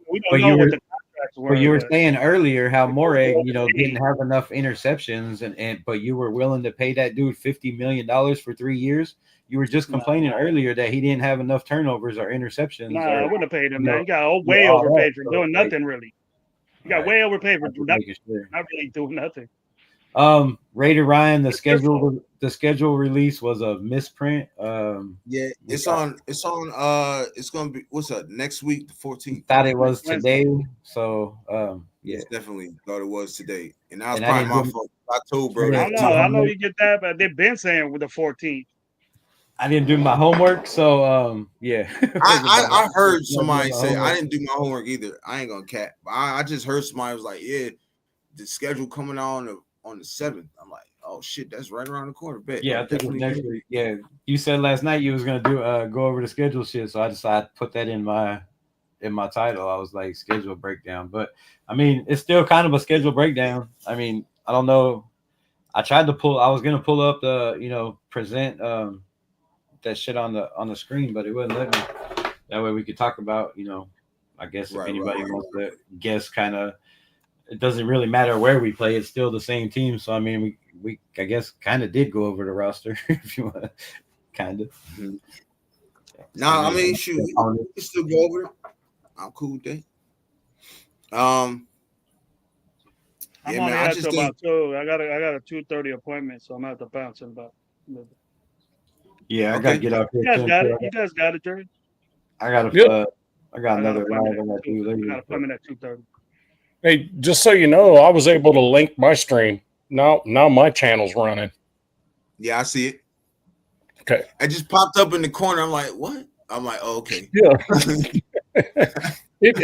Speaker 3: but you were saying earlier how Moreg, didn't have enough interceptions but you were willing to pay that dude $50 million for 3 years. You were just complaining earlier that he didn't have enough turnovers or interceptions.
Speaker 2: I wouldn't have paid him that. He got way overpaid for doing nothing really. He got way overpaid for nothing. Not really doing nothing.
Speaker 3: Raider Ryan, the schedule release was a misprint.
Speaker 1: It's gonna be what's up next week, the 14th.
Speaker 3: Thought it was today, so
Speaker 1: It's definitely thought it was today, and that was probably my fault. I told bro.
Speaker 2: I know you get that, but they've been saying with the 14th.
Speaker 3: I didn't do my homework, so
Speaker 1: I heard somebody say I didn't do my homework either. I ain't gonna cap. I just heard somebody was like, the schedule coming on the 7th. I'm like, oh shit, that's right around the corner. Bet.
Speaker 3: Yeah, I think it's next week. Yeah, you said last night you was gonna do go over the schedule shit, so I decided to put that in my title. I was like schedule breakdown, but I mean it's still kind of a schedule breakdown. I mean, I don't know. I was gonna pull up the present that shit on the screen, but it wouldn't let me. That way we could talk about I guess if anybody wants to guess kind of it doesn't really matter where we play. It's still the same team. So I mean, we I guess kind of did go over the roster if you want, kind of.
Speaker 1: Mhm. Nah, I mean, shoot, we can still go over it. I'm cool with that.
Speaker 2: I'm
Speaker 1: Yeah,
Speaker 2: only
Speaker 1: man. I
Speaker 2: at
Speaker 1: just
Speaker 2: till
Speaker 1: think
Speaker 2: about 2. I got a 2:30 appointment, so I'm at the bounce in about.
Speaker 3: Yeah, I
Speaker 1: Okay.
Speaker 3: gotta get out here.
Speaker 2: You guys
Speaker 3: soon,
Speaker 2: got
Speaker 3: too.
Speaker 2: it. You guys got it, Jerry.
Speaker 3: I got
Speaker 4: Yep.
Speaker 3: I got another live I got to do
Speaker 2: I got an
Speaker 3: later.
Speaker 2: appointment at 2:30.
Speaker 4: Hey, just so you know, I was able to link my stream. Now my channel's running.
Speaker 1: yeah, I see it.
Speaker 4: Okay.
Speaker 1: I just popped up in the corner. I'm like, what? I'm like, oh, okay.
Speaker 4: Yeah.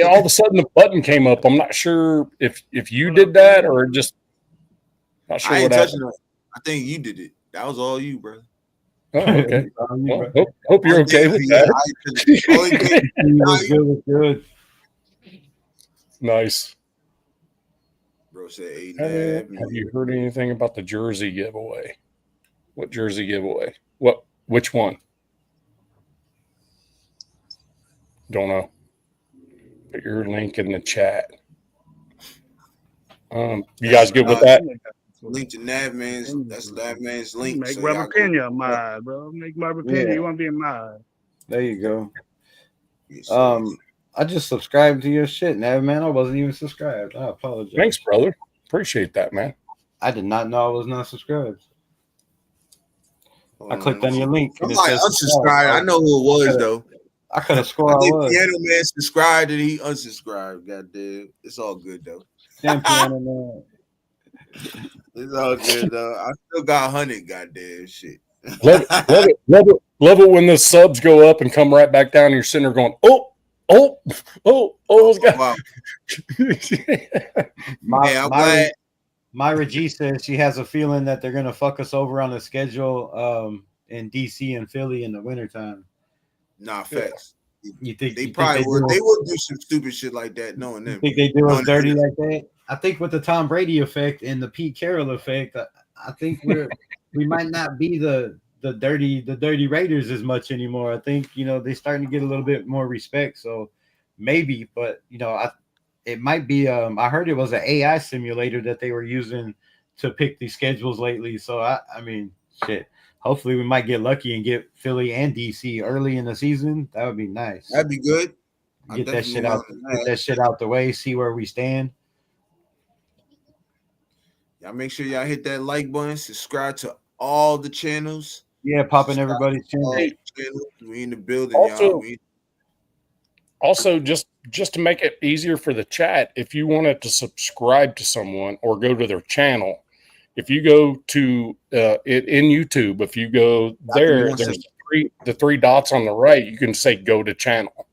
Speaker 4: All of a sudden the button came up. I'm not sure if you did that or just not sure
Speaker 1: I ain't
Speaker 4: what
Speaker 1: touching
Speaker 4: happened.
Speaker 1: it. I think you did it. That was all you, brother.
Speaker 4: Oh, okay.
Speaker 3: You,
Speaker 4: Well, hope you're okay with that.
Speaker 1: Only thing,
Speaker 3: was good.
Speaker 4: Nice.
Speaker 1: bro said 8
Speaker 4: Have
Speaker 1: and a half.
Speaker 4: you heard anything about the jersey giveaway? What jersey giveaway? Which one? Don't know. Put your link in the chat. You guys good with that?
Speaker 1: Link to Navman's. That's Navman's link.
Speaker 2: Make
Speaker 1: So
Speaker 2: Robert Pena mine, bro. Make Robert Pena. You want to be in mine?
Speaker 3: There you go.
Speaker 1: yes,
Speaker 3: I just subscribed to your shit, Nav, man. I wasn't even subscribed. I apologize.
Speaker 4: Thanks, brother. Appreciate that, man.
Speaker 3: I did not know I was not subscribed. I clicked on your link.
Speaker 1: I'm like unsubscribed. I know who it was though.
Speaker 3: I could have swore I
Speaker 1: think
Speaker 3: was.
Speaker 1: Piano Man subscribed and he unsubscribed. Goddamn, it's all good though.
Speaker 3: Damn Piano Man.
Speaker 1: It's all good though. I still got 100. Goddamn shit.
Speaker 4: Love it when the subs go up and come right back down. And you're sitting there going, what's got?
Speaker 1: Wow. I'm glad.
Speaker 3: Myra G says she has a feeling that they're gonna fuck us over on the schedule in DC and Philly in the wintertime.
Speaker 1: Nah, facts.
Speaker 3: You think
Speaker 1: they probably would? They would do some stupid shit like that, knowing them.
Speaker 3: Think they do us dirty like that? I think with the Tom Brady effect and the Pete Carroll effect, I think we might not be the dirty Raiders as much anymore. I think they're starting to get a little bit more respect. So maybe, but it might be. I heard it was an AI simulator that they were using to pick these schedules lately. So I mean, shit. Hopefully, we might get lucky and get Philly and DC early in the season. That would be nice.
Speaker 1: That'd be good.
Speaker 3: Get that shit out. Get that shit out the way. See where we stand.
Speaker 1: Y'all make sure y'all hit that like button. Subscribe to all the channels.
Speaker 3: Yeah, popping everybody's channel.
Speaker 1: We in the building,
Speaker 4: also,
Speaker 1: y'all.
Speaker 4: Also, just to make it easier for the chat, if you wanted to subscribe to someone or go to their channel, if you go to it in YouTube, if you go there, there's the three dots on the right. You can say go to channel.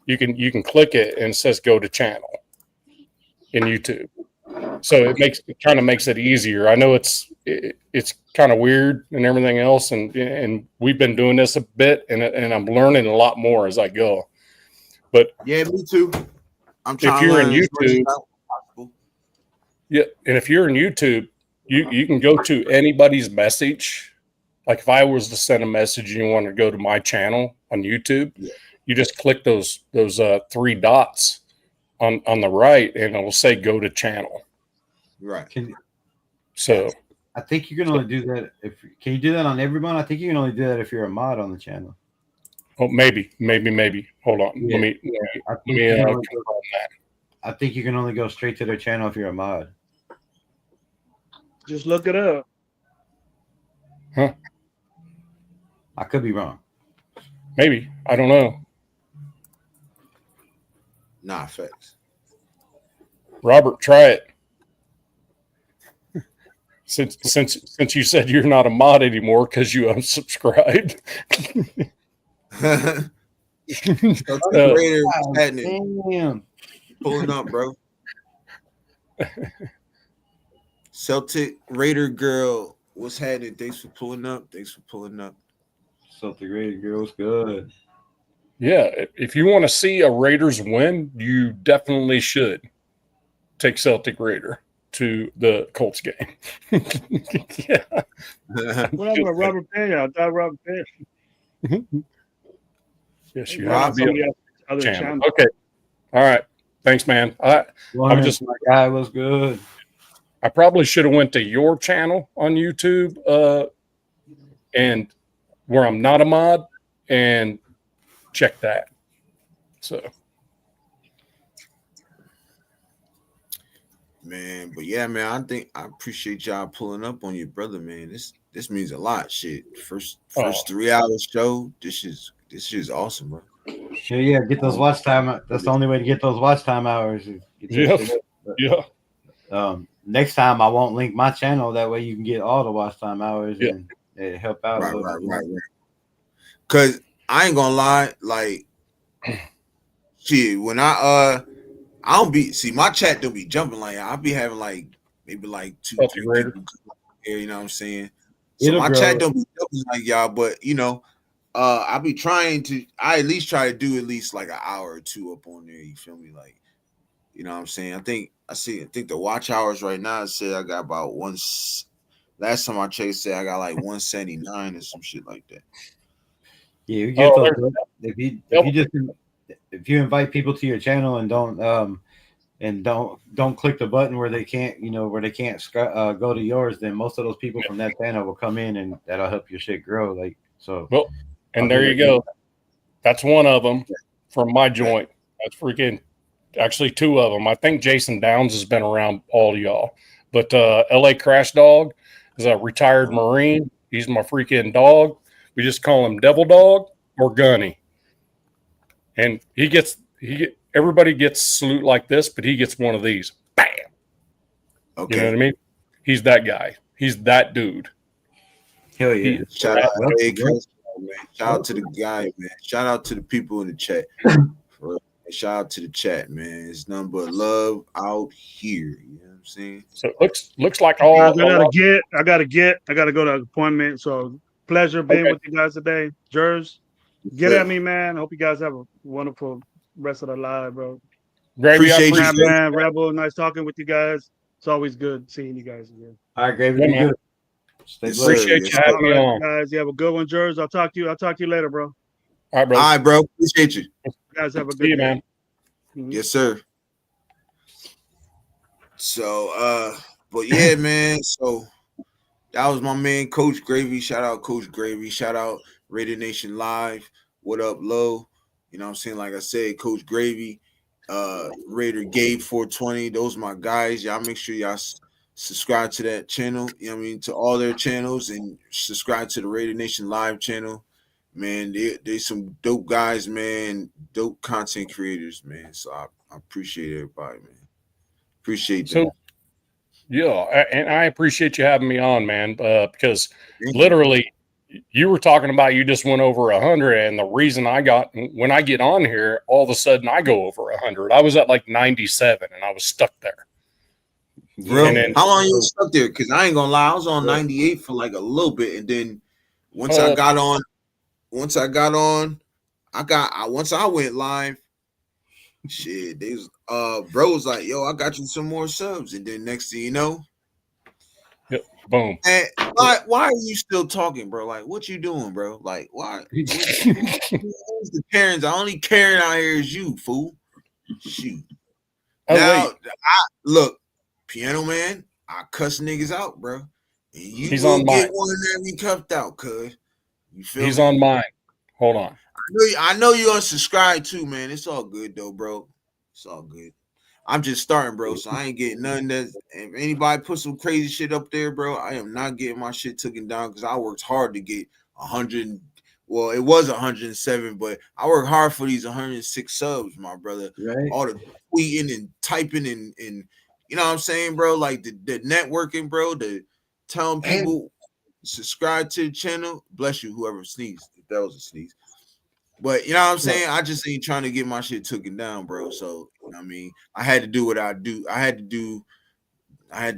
Speaker 4: You can click it and it says go to channel in YouTube. So it kind of makes it easier. I know it's kind of weird and everything else, and we've been doing this a bit, and I'm learning a lot more as I go. But
Speaker 1: yeah, me too. I'm trying.
Speaker 4: If you're in YouTube, yeah, and if you're in YouTube, you can go to anybody's message. Like if I was to send a message and you want to go to my channel on YouTube, you just click those three dots on the right, and it'll say go to channel.
Speaker 1: Right.
Speaker 3: So I think you can only do that can you do that on everyone? I think you can only do that if you're a mod on the channel.
Speaker 4: Oh, maybe. Hold on.
Speaker 3: Yeah.
Speaker 4: Let me confirm that.
Speaker 3: I think you can only go straight to their channel if you're a mod.
Speaker 2: Just look it up.
Speaker 4: Huh?
Speaker 3: I could be wrong.
Speaker 4: Maybe. I don't know.
Speaker 1: Nah, facts.
Speaker 4: Robert, try it. Since you said you're not a mod anymore because you unsubscribed.
Speaker 1: Damn. Pulling up, bro. Celtic Raider girl, what's happening? Thanks for pulling up.
Speaker 3: Celtic Raider girl's good.
Speaker 4: Yeah, if you want to see a Raiders win, you definitely should take Celtic Raider to the Colts game. Yeah.
Speaker 2: What about Robert Pena? I thought Robert Pena.
Speaker 4: Yes, you have to be on other channel. Okay. All right. Thanks, man. I'm just
Speaker 3: my guy was good.
Speaker 4: I probably should have went to your channel on YouTube, and where I'm not a mod, and check that. So,
Speaker 1: Man, but yeah, man, I appreciate y'all pulling up on your brother, man. This means a lot. Shit, first 3 hour show. This is awesome, bro.
Speaker 3: Yeah, get those watch time. That's the only way to get those watch time hours.
Speaker 4: yeah.
Speaker 3: Next time I won't link my channel. That way you can get all the watch time hours and help out.
Speaker 1: Right. Cause I ain't gonna lie, like, shit, when I don't be my chat don't be jumping like I'll be having like maybe like 2-3 people here, you know what I'm saying? So my chat don't be jumping like y'all, but you know, I be trying to I at least try to do at least like an hour or two up on there, you feel me? Like, you know what I'm saying? I think the watch hours right now said I got about last time I checked said I got like 179 or some shit like that.
Speaker 3: Yeah, you get those, if you invite people to your channel and don't click the button where they can't go to yours, then most of those people from that channel will come in and that'll help your shit grow. Like, so
Speaker 4: well, and there you go. That's one of them from my joint. That's freaking actually two of them. I think Jason Downs has been around all of y'all, but LA Crash Dog is a retired Marine. He's my freaking dog. We just call him Devil Dog or Gunny. And everybody gets salute like this, but he gets one of these. Bam. Okay. You know what I mean? He's that guy. He's that dude.
Speaker 3: Hell yeah.
Speaker 1: Shout out to the guy, man. Shout out to the people in the chat. Shout out to the chat, man. It's nothing but love out here. You know what I'm saying?
Speaker 4: So it looks like all
Speaker 2: I gotta go to an appointment. So pleasure being with you guys today. Jers, get at me, man. Hope you guys have a wonderful rest of the live, bro.
Speaker 4: Gravy,
Speaker 1: appreciate you,
Speaker 2: man. Rebel, nice talking with you guys. It's always good seeing you guys again.
Speaker 3: All right, Gravy, be good.
Speaker 4: Appreciate you having me on,
Speaker 2: guys. You have a good one, Jers. I'll talk to you later, bro.
Speaker 4: All right, bro.
Speaker 1: All right, bro. Appreciate you.
Speaker 2: You guys have a good
Speaker 4: day,
Speaker 2: man.
Speaker 1: Mm-hmm. Yes, sir. So, but yeah, man. So that was my man, Coach Gravy. Shout out, Coach Gravy. Shout out, Raider Nation Live. What up, Low? You know what I'm saying? Like I said, Coach Gravy, Raider Gabe 420. Those my guys. Y'all make sure y'all subscribe to that channel. You know what I mean? To all their channels and subscribe to the Raider Nation Live channel. Man, they some dope guys, man. Dope content creators, man. So I appreciate everybody, man. Appreciate that.
Speaker 4: Yeah, and I appreciate you having me on, man, because literally you were talking about you just went over 100, and the reason when I get on here, all of a sudden I go over 100. I was at like 97, and I was stuck there.
Speaker 1: Bro, how long you was stuck there? Because I ain't gonna lie, I was on 98 for like a little bit, and then once I went live, shit, they was bro was like, yo, I got you some more subs, and then next thing you know,
Speaker 4: boom.
Speaker 1: And why are you still talking, bro? Like, what you doing, bro? Like, why? Who's the Karens? The only Karen out here is you, fool. Shoot. Now, look, Piano Man, I cuss niggas out, bro. And you will get one that be cuffed out, cuz. You feel
Speaker 4: He's on mine. Hold on.
Speaker 1: I know you unsubscribed too, man. It's all good though, bro. It's all good. I'm just starting, bro. So I ain't getting nothing that if anybody put some crazy shit up there, bro, I am not getting my shit taken down because I worked hard to get 100. Well, it was 107, but I worked hard for these 106 subs, my brother.
Speaker 3: Right.
Speaker 1: All the tweeting and typing and you know what I'm saying, bro? Like the networking, bro, the telling people subscribe to the channel. Bless you, whoever sneezed. If that was a sneeze. But you know what I'm saying? I just ain't trying to get my shit taken down, bro. So you know what I mean, I had to do what I do. I had to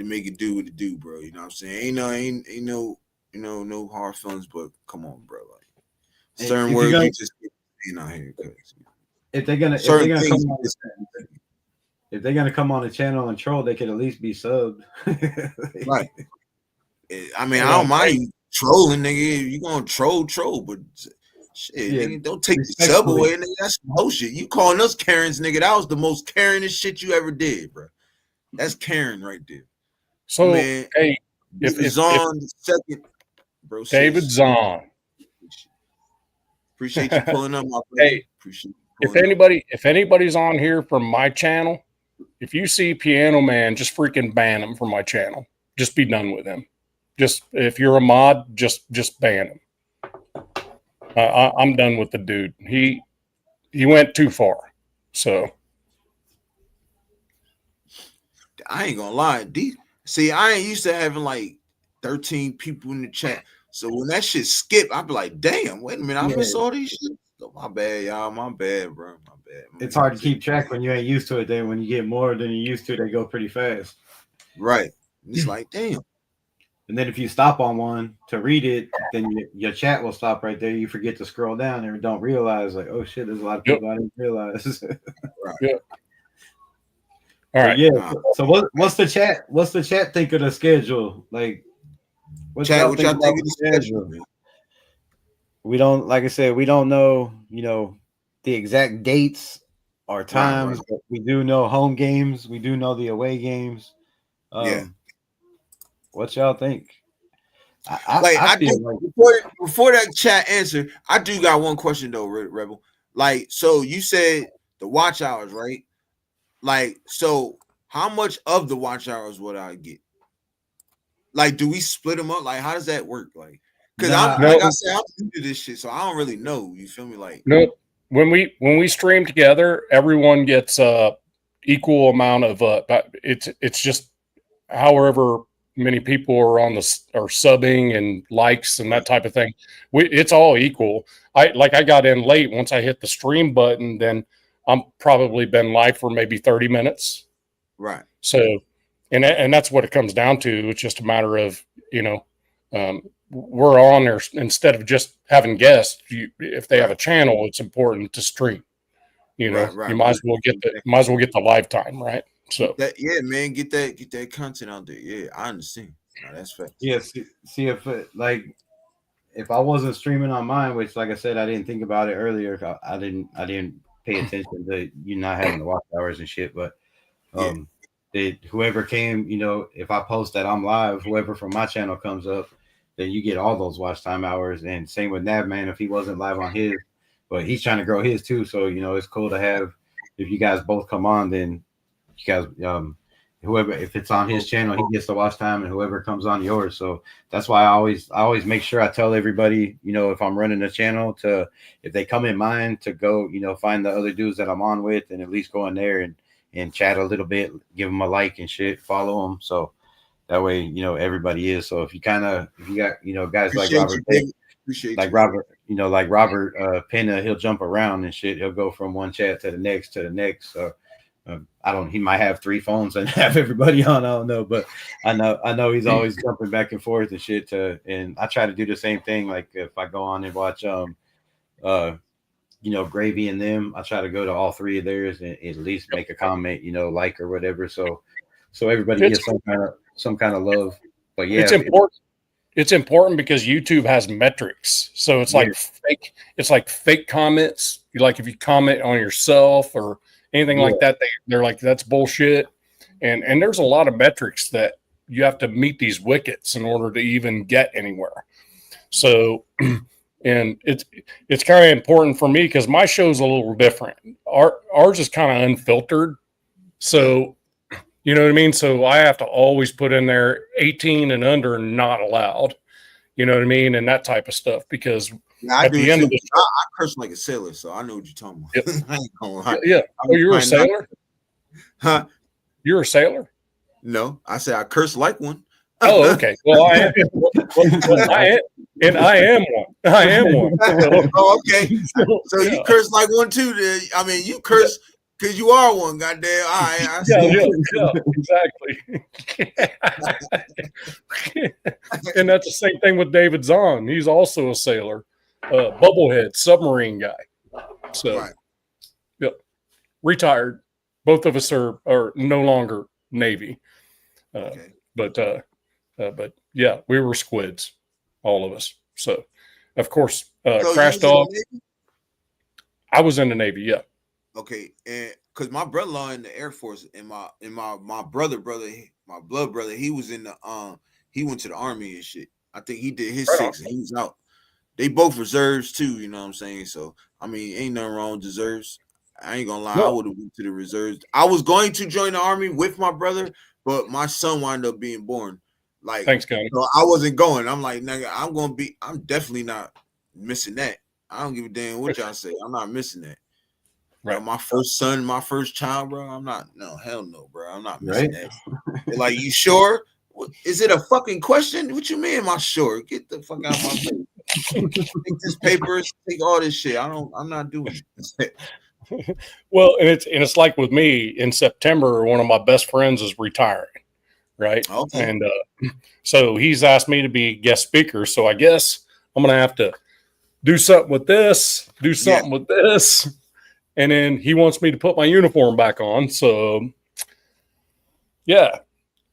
Speaker 1: make it do what it do, bro. You know what I'm saying? Ain't no hard feelings, but come on, bro. Like certain words you just get out here.
Speaker 3: If they're gonna come on the channel and troll, they could at least be subbed.
Speaker 1: Right. I mean, I don't mind you trolling, nigga. You gonna troll, but Shit,
Speaker 3: Yeah,
Speaker 1: nigga, don't take the sub
Speaker 3: respectfully.
Speaker 1: away, nigga. That's some whole shit. You calling us Karens, nigga? That was the most Karenest shit you ever did, bro. That's Karen right there.
Speaker 4: So,
Speaker 1: Man,
Speaker 4: hey, if
Speaker 1: Zahn the second, bro.
Speaker 4: David
Speaker 1: Sis,
Speaker 4: Zahn,
Speaker 1: appreciate you pulling up, my brother.
Speaker 4: hey,
Speaker 1: Appreciate you pulling up.
Speaker 4: if anybody's on here from my channel, if you see Piano Man, just freaking ban him from my channel. Just be done with him. Just if you're a mod, just ban him. I'm done with the dude. He went too far. So
Speaker 1: I ain't gonna lie. See, I ain't used to having like 13 people in the chat. So when that shit skip, I be like, damn, wait a minute, I miss all these shit. Oh, my bad, y'all. My bad, bro. My bad.
Speaker 3: It's hard to keep track when you ain't used to it. Then when you get more than you used to, they go pretty fast.
Speaker 1: Right. It's like, damn.
Speaker 3: And then if you stop on one to read it, then your chat will stop right there. You forget to scroll down and don't realize, like, oh shit, there's a lot of people I didn't realize.
Speaker 1: Right.
Speaker 4: Yeah. All right.
Speaker 3: Yeah. So what's the chat? What's the chat think of the schedule? Like,
Speaker 1: What y'all think of the schedule? Man?
Speaker 3: We don't, like I said, we don't know, the exact dates or times,
Speaker 1: right.
Speaker 3: but we do know home games. We do know the away games.
Speaker 1: Yeah.
Speaker 3: What y'all think?
Speaker 1: I do, before that chat answer, I do got one question though, Rebel. Like, so you said the watch hours, right? Like, so how much of the watch hours would I get? Like, do we split them up? Like, how does that work? Like, because like I said, I'm new to this shit, so I don't really know. You feel me? Like,
Speaker 4: no, when we stream together, everyone gets equal amount of it's just however many people are on are subbing and likes and that type of thing. It's all equal. I got in late. Once I hit the stream button, then I'm probably been live for maybe 30 minutes.
Speaker 1: Right.
Speaker 4: So, and that's what it comes down to. It's just a matter of, we're on there instead of just having guests. If they have a channel, it's important to stream. You might as well get the live time, right? So
Speaker 1: yeah, man, get that content out there. Yeah, I understand. No, that's fact.
Speaker 3: Yeah, see if if I wasn't streaming on mine, which, like I said, I didn't think about it earlier. I didn't pay attention to you not having the watch hours and shit. But whoever came, if I post that I'm live, whoever from my channel comes up, then you get all those watch time hours. And same with Navman if he wasn't live on his, but he's trying to grow his too. So it's cool to have if you guys both come on, then you guys whoever, if it's on his channel, he gets the watch time, and whoever comes on yours. So that's why I always make sure I tell everybody, if I'm running a channel, to if they come in mine, to go, find the other dudes that I'm on with, and at least go in there and chat a little bit, give them a like and shit, follow them. So that way, everybody is. So if you got, guys like Robert, like Robert Pena, he'll jump around and shit. He'll go from one chat to the next So he might have 3 phones and have everybody on. I don't know, but I know he's always jumping back and forth and shit. And I try to do the same thing. Like if I go on and watch, Gravy and them, I try to go to all 3 of theirs and at least make a comment, like or whatever. So everybody gets some kind of love. But yeah,
Speaker 4: it's important. It's important because YouTube has metrics. So it's like fake. It's like fake comments. Like if you comment on yourself or anything like that, they're like, that's bullshit. And there's a lot of metrics that you have to meet these wickets in order to even get anywhere. So, and it's kind of important for me because my show's a little different. Ours is kind of unfiltered. So, you know what I mean? So I have to always put in there 18 and under not allowed. You know what I mean? And that type of stuff because
Speaker 1: at the end of the show, I curse like a sailor, so I know what you're talking about.
Speaker 4: Yep.
Speaker 1: I ain't gonna lie.
Speaker 4: Yeah. Oh, you're a sailor?
Speaker 1: Huh?
Speaker 4: You're a sailor?
Speaker 1: No, I said I curse like one.
Speaker 4: Oh, okay. Well, I am. And I am one. I am one.
Speaker 1: Oh, okay. So you curse like one too. I mean, you curse because you are one. Goddamn. All right. I see.
Speaker 4: Yeah, exactly. And that's the same thing with David Zahn. He's also a sailor, bubblehead, submarine guy. So, yep, retired. Both of us are no longer Navy. But yeah, we were squids, all of us. So, of course,
Speaker 1: So you
Speaker 4: Crash
Speaker 1: was in the
Speaker 4: Dog.
Speaker 1: Navy?
Speaker 4: I was in the Navy. Yeah.
Speaker 1: Okay, and because my brother-in-law in the Air Force, and my brother, my blood brother, he was in the he went to the Army and shit. I think he did his
Speaker 4: Right on.
Speaker 1: 6 and he was out. They both reserves too, you know what I'm saying? So I mean, ain't nothing wrong with reserves. I ain't gonna lie, I
Speaker 4: No.
Speaker 1: would have went to the reserves. I was going to join the Army with my brother, but my son wound up being born. Like,
Speaker 4: Thanks, Connie.
Speaker 1: so I wasn't going. I'm like, nigga, I'm definitely not missing that. I don't give a damn what y'all say. I'm not missing that. Bro,
Speaker 4: Right.
Speaker 1: my first son, my first child, bro. I'm not. No, hell no, bro. I'm not missing
Speaker 3: Right.
Speaker 1: that. They're like, you sure? Is it a fucking question? What you mean? Am I sure? Get the fuck out of my face. Take this paper. Take all this shit. I'm not doing it.
Speaker 4: Well, and it's like with me in September, one of my best friends is retiring, right?
Speaker 1: Okay.
Speaker 4: And so he's asked me to be guest speaker. So I guess I'm gonna have to do something with this, with this, and then he wants me to put my uniform back on. So yeah,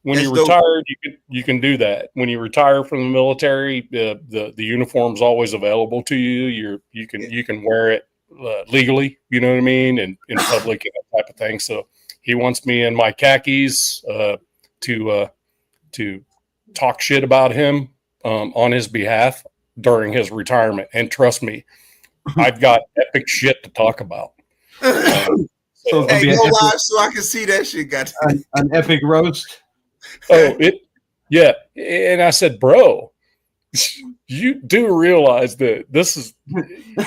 Speaker 4: when
Speaker 1: That's
Speaker 4: you're
Speaker 1: dope.
Speaker 4: retired, you can do that. When you retire from the military, the uniform's always available to you. You can wear it legally, you know what I mean, and in public and that type of thing. So he wants me in my khakis to talk shit about him on his behalf during his retirement. And trust me, I've got epic shit to talk about.
Speaker 3: So it's gonna
Speaker 1: Hey,
Speaker 3: be
Speaker 1: go
Speaker 3: an epic,
Speaker 1: live so I can see that shit. Got
Speaker 3: an epic roast.
Speaker 4: Yeah. And I said, bro, you do realize that this is,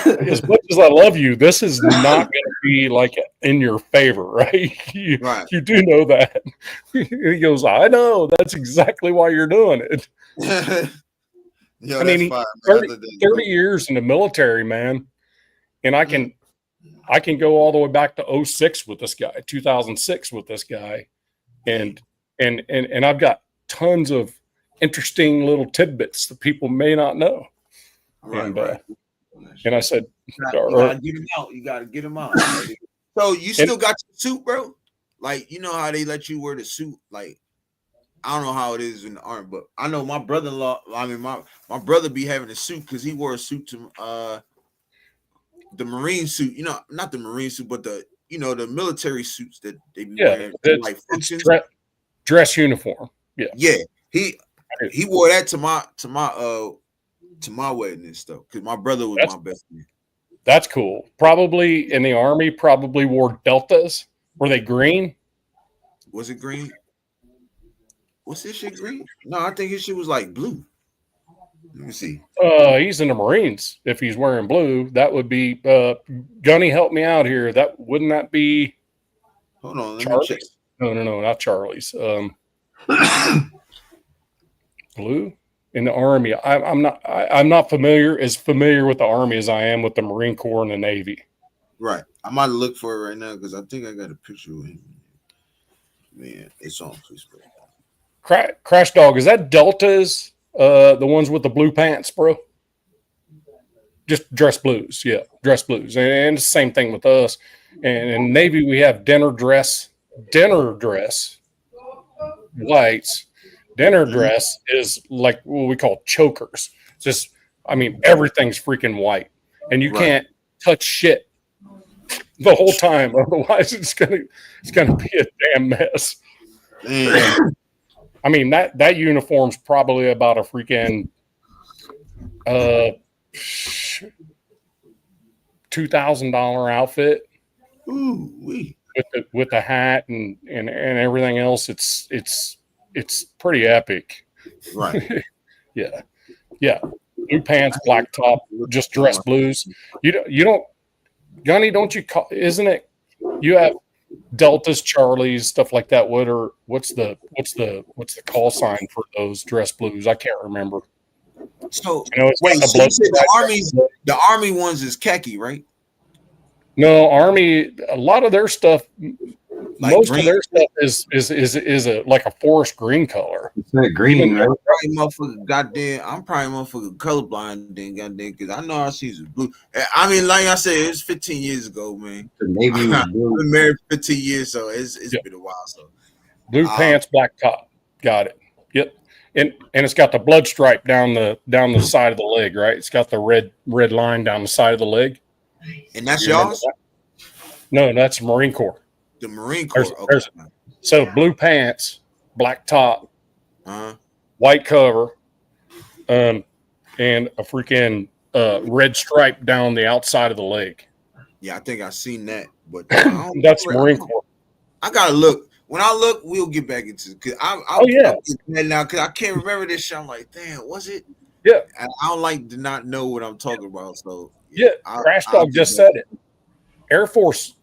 Speaker 4: as much as I love you, this is not going to be like in your favor, right?
Speaker 1: Right.
Speaker 4: You do know that. He goes, I know. That's exactly why you're doing it.
Speaker 1: Yo,
Speaker 4: I mean,
Speaker 1: fine,
Speaker 4: 30 years in the military, man. And I can go all the way back to 06 with this guy, 2006 with this guy. And I've got tons of interesting little tidbits that people may not know.
Speaker 1: Right.
Speaker 4: And I said,
Speaker 1: you gotta get him out. You gotta get him out. So you still got your suit, bro? Like, you know how they let you wear the suit? Like, I don't know how it is in the Army, but I know my brother-in-law. I mean, my brother be having a suit because he wore a suit to the Marine suit. You know, not the Marine suit, but the the military suits that they be wearing to like functions.
Speaker 4: Dress uniform. Yeah.
Speaker 1: He wore that to my wedding and stuff because my brother was my best man.
Speaker 4: That's cool. Probably in the Army, probably wore deltas. Were they green?
Speaker 1: Was it green? What's this shit green? No, I think his shit was like blue. Let me see.
Speaker 4: He's in the Marines. If he's wearing blue, that would be Gunny, help me out here. Wouldn't that be
Speaker 1: Hold on, let
Speaker 4: Charlie's?
Speaker 1: me check.
Speaker 4: No, not Charlie's. Blue in the Army. I'm not familiar with the Army as I am with the Marine Corps and the Navy.
Speaker 1: Right. I might look for it right now because I think I got a picture of him. Man, it's on Facebook.
Speaker 4: Crash Dog, is that Deltas? The ones with the blue pants, bro? Just dress blues, yeah, dress blues, and it's the same thing with us. And in Navy, we have dinner dress whites. Dinner dress is like what we call chokers. Just, I mean, everything's freaking white, and you can't touch shit the whole time, otherwise it's gonna be a damn mess. I mean, that uniform's probably about a freaking $2,000 outfit.
Speaker 1: Ooh, wee.
Speaker 4: With the hat and everything else. It's pretty epic.
Speaker 1: Right.
Speaker 4: Yeah. Blue pants, black top, just dress blues. You don't, Gunny, don't you call, isn't it? You have Deltas, Charlies, stuff like that. What's the call sign for those dress blues? I can't remember.
Speaker 1: So
Speaker 4: it's
Speaker 1: wait,
Speaker 4: got
Speaker 1: so you said the army ones is khaki, right?
Speaker 4: No, Army. A lot of their stuff,
Speaker 1: Like
Speaker 4: most
Speaker 1: green?
Speaker 4: of their stuff is a like a forest green color.
Speaker 3: It's that green, right?
Speaker 1: Probably motherfucker, goddamn. I'm probably motherfucker colorblind, then goddamn, because I know I see some blue. I mean, like I said, it was 15 years ago, man.
Speaker 3: The Navy was
Speaker 1: I've
Speaker 3: blue.
Speaker 1: been married 15 years, so it's
Speaker 4: Yeah.
Speaker 1: been a while. So
Speaker 4: Blue pants, black top. Got it. Yep. and it's got the blood stripe down the side of the leg, right? It's got the red line down the side of the leg.
Speaker 1: And that's
Speaker 4: You remember
Speaker 1: y'all's?
Speaker 4: that? No, that's Marine Corps.
Speaker 1: The Marine Corps.
Speaker 4: So blue pants, black top, white cover, and a freaking red stripe down the outside of the leg.
Speaker 1: Yeah, I think I've seen that, but
Speaker 4: that's Marine Corps.
Speaker 1: I gotta look. When I look, we'll get back into it. Cause I'm now because I can't remember this shit. I'm like, damn, was it?
Speaker 4: Yeah.
Speaker 1: I don't like to not know what I'm talking about. So
Speaker 4: yeah, Crash Dog just said it. Air Force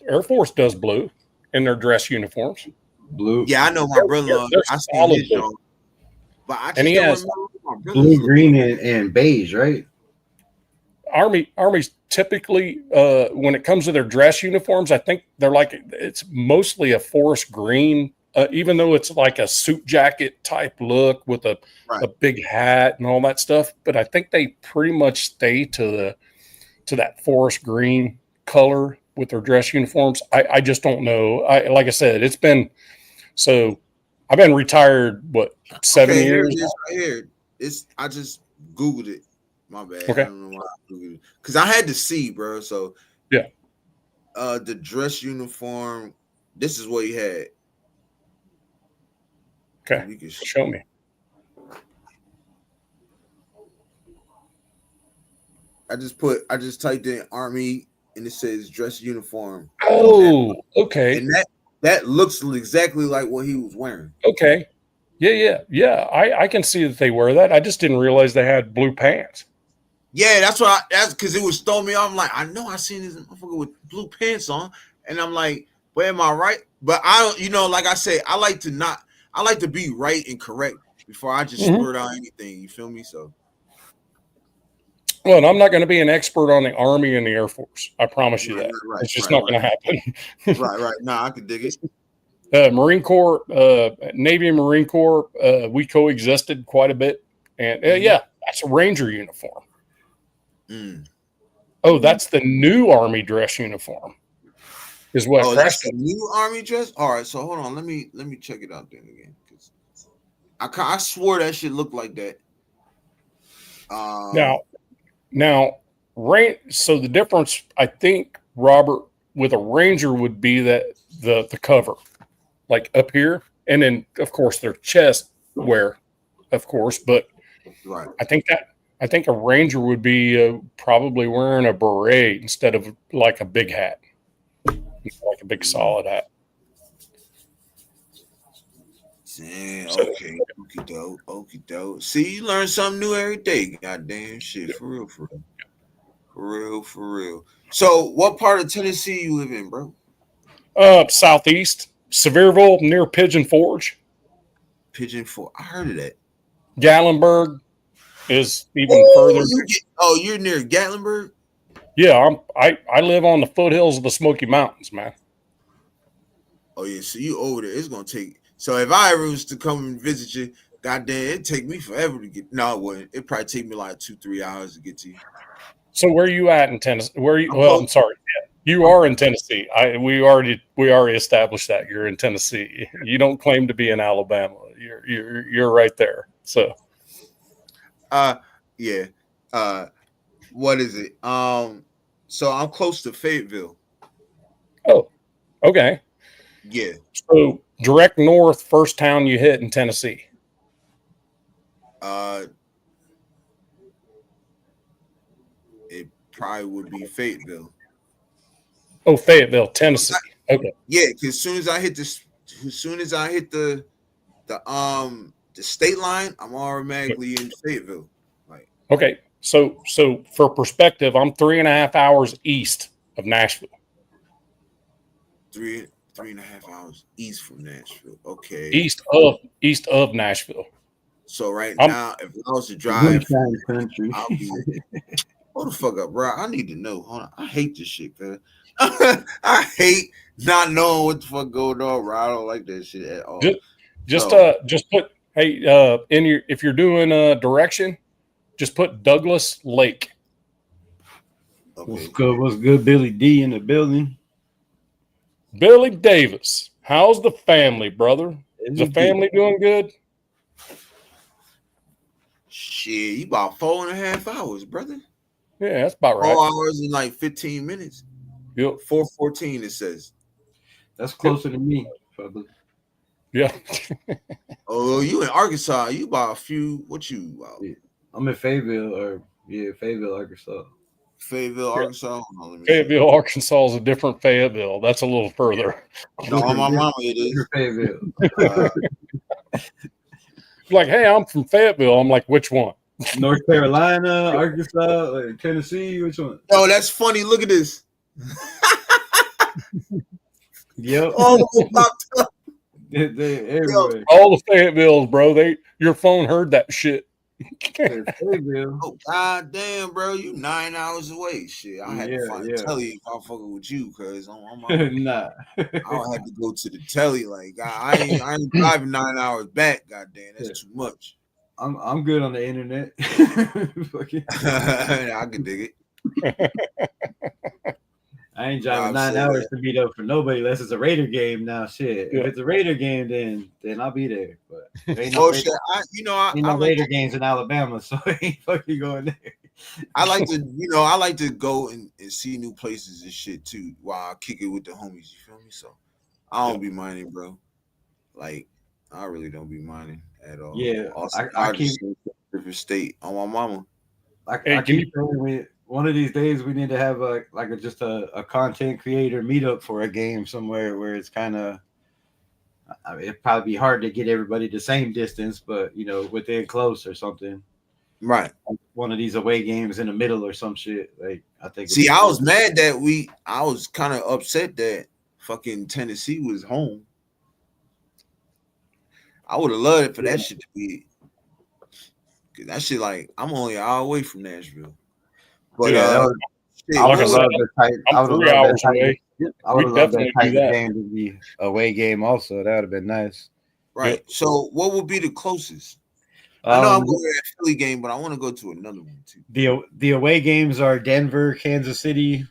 Speaker 4: does blue in their dress uniforms.
Speaker 3: Blue.
Speaker 1: Yeah, I know my brother. I seen his show, but I just don't remember my
Speaker 3: blue, green, and beige, right?
Speaker 4: Army's typically when it comes to their dress uniforms, I think they're like it's mostly a forest green, even though it's like a suit jacket type look with a big hat and all that stuff. But I think they pretty much stay to that forest green color with their dress uniforms. I just don't know. Like I said, it's been so I've been retired 7 years.
Speaker 1: Here it is right here. I just Googled it. My bad.
Speaker 4: Okay.
Speaker 1: I don't know why I Googled it. Because I had to see, bro. So
Speaker 4: yeah.
Speaker 1: The dress uniform, this is what he had.
Speaker 4: Okay. You can show me.
Speaker 1: I just typed in Army and it says dress uniform.
Speaker 4: Oh, okay.
Speaker 1: And that looks exactly like what he was wearing.
Speaker 4: Okay. Yeah. I can see that they wear that. I just didn't realize they had blue pants.
Speaker 1: Yeah, that's because it was throwing me off. I'm like, I know I seen this motherfucker with blue pants on, and I'm like, where am I right? But I don't, like I said, I like to be right and correct before I just spurt out anything. You feel me? So.
Speaker 4: Well, and I'm not going to be an expert on the Army and the Air Force. I promise you that. It's just not going to happen.
Speaker 1: right. No, I can dig it.
Speaker 4: Marine Corps, Navy and Marine Corps, we coexisted quite a bit. And yeah, that's a Ranger uniform. Oh, that's the new Army dress uniform. Is what?
Speaker 1: That's the new Army dress. All right, so hold on. Let me check it out then again. Cause I swore that shit looked like that.
Speaker 4: Now, so the difference, I think, Robert, with a Ranger would be that the cover, like up here, and then of course their chest wear, of course. But I think a Ranger would be probably wearing a beret instead of like a big hat, like a big solid hat.
Speaker 1: Damn, okay, okie doke. See, you learn something new every day. Goddamn shit, for real. So, what part of Tennessee you live in, bro?
Speaker 4: Southeast, Sevierville, near Pigeon Forge.
Speaker 1: Pigeon Forge, I heard of that.
Speaker 4: Gatlinburg is even further.
Speaker 1: You're near Gatlinburg?
Speaker 4: Yeah, I live on the foothills of the Smoky Mountains, man.
Speaker 1: Oh yeah, so you over there? It's gonna take. So if I ever was to come and visit you, goddamn, it'd take me forever to get. No, it wouldn't. It'd probably take me like 2-3 hours to get to you.
Speaker 4: So where are you at in Tennessee? I'm sorry. Yeah, you are in Tennessee. We already established that you're in Tennessee. You don't claim to be in Alabama. You're right there. So.
Speaker 1: Yeah. What is it? So I'm close to Fayetteville.
Speaker 4: Oh, okay.
Speaker 1: Yeah.
Speaker 4: So direct north, first town you hit in Tennessee.
Speaker 1: It probably would be Fayetteville.
Speaker 4: Oh, Fayetteville, Tennessee. Okay.
Speaker 1: Yeah, because as soon as I hit the state line, I'm automatically in Fayetteville. Like.
Speaker 4: Okay. So for perspective, I'm 3.5 hours east of Nashville.
Speaker 1: 3.5 hours east from Nashville. Okay.
Speaker 4: East of Nashville.
Speaker 1: So now, if I was to drive,
Speaker 3: country.
Speaker 1: I'll be. Hold the fuck up, bro. I need to know. Hold on. I hate this shit, man. I hate not knowing what the fuck going on, bro. I don't like that shit at all.
Speaker 4: Just put if you're doing direction, just put Douglas Lake.
Speaker 1: Okay.
Speaker 3: What's good, Billy D in the building?
Speaker 4: Billy Davis, how's the family, brother? Is the family doing good?
Speaker 1: Shit, you about 4.5 hours, brother.
Speaker 4: Yeah, that's about
Speaker 1: 4
Speaker 4: right.
Speaker 1: hours and like 15 minutes.
Speaker 4: Yep.
Speaker 1: 4:14 it says.
Speaker 3: That's closer to me, brother.
Speaker 4: Yeah.
Speaker 1: Oh, you in Arkansas? You about a few? What you?
Speaker 3: I'm in Fayetteville, Arkansas.
Speaker 1: Fayetteville, Arkansas. Hold on, let me see.
Speaker 4: Fayetteville, Arkansas is a different Fayetteville. That's a little further.
Speaker 1: No, on my mama it is.
Speaker 3: Fayetteville.
Speaker 4: Like, hey, I'm from Fayetteville. I'm like, which one?
Speaker 3: North Carolina, Arkansas, like Tennessee, which one?
Speaker 1: Oh, that's funny. Look at this.
Speaker 3: Yep.
Speaker 1: Oh, popped up.
Speaker 3: They everywhere.
Speaker 4: All the Fayettevilles, bro. Your phone heard that shit.
Speaker 3: Fayetteville.
Speaker 1: Oh, god damn, bro. You 9 hours away. Shit. I had to find a telly if I'm fucking with you, cause
Speaker 3: Nah.
Speaker 1: I don't have to go to the telly. Like I ain't driving 9 hours back. God damn, that's too much.
Speaker 3: I'm good on the internet.
Speaker 1: I can dig it.
Speaker 3: I ain't driving 9 hours to meet up for nobody unless it's a Raider game now. Shit.
Speaker 4: Yeah.
Speaker 3: If it's a Raider game, then I'll be there. But there ain't
Speaker 1: Oh
Speaker 3: no
Speaker 1: shit!
Speaker 3: ain't no Raider games in Alabama, so I ain't fucking going there.
Speaker 1: I like to go and see new places and shit too while I kick it with the homies. You feel me? So I don't be minding, bro. Like I really don't be minding at all.
Speaker 3: Yeah,
Speaker 1: Also,
Speaker 3: I keep
Speaker 1: different state on my mama.
Speaker 3: I keep telling me one of these days we need to have just a content creator meetup for a game somewhere where it's kind of it'd probably be hard to get everybody the same distance, but within close or something.
Speaker 1: Right.
Speaker 3: One of these away games in the middle or some shit. Like I think.
Speaker 1: See, I was mad that I was kind of upset that fucking Tennessee was home. I would have loved it for that shit to be. Cause that shit, like, I'm only an hour away from Nashville. But
Speaker 3: I would have loved
Speaker 4: I'm 3 hours away.
Speaker 3: I would have loved that type of game to be away game also. That would have been nice.
Speaker 1: Right.
Speaker 4: Yep.
Speaker 1: So what would be the closest? I know I'm going to that Philly game, but I want to go to another one too.
Speaker 3: The away games are Denver, Kansas City,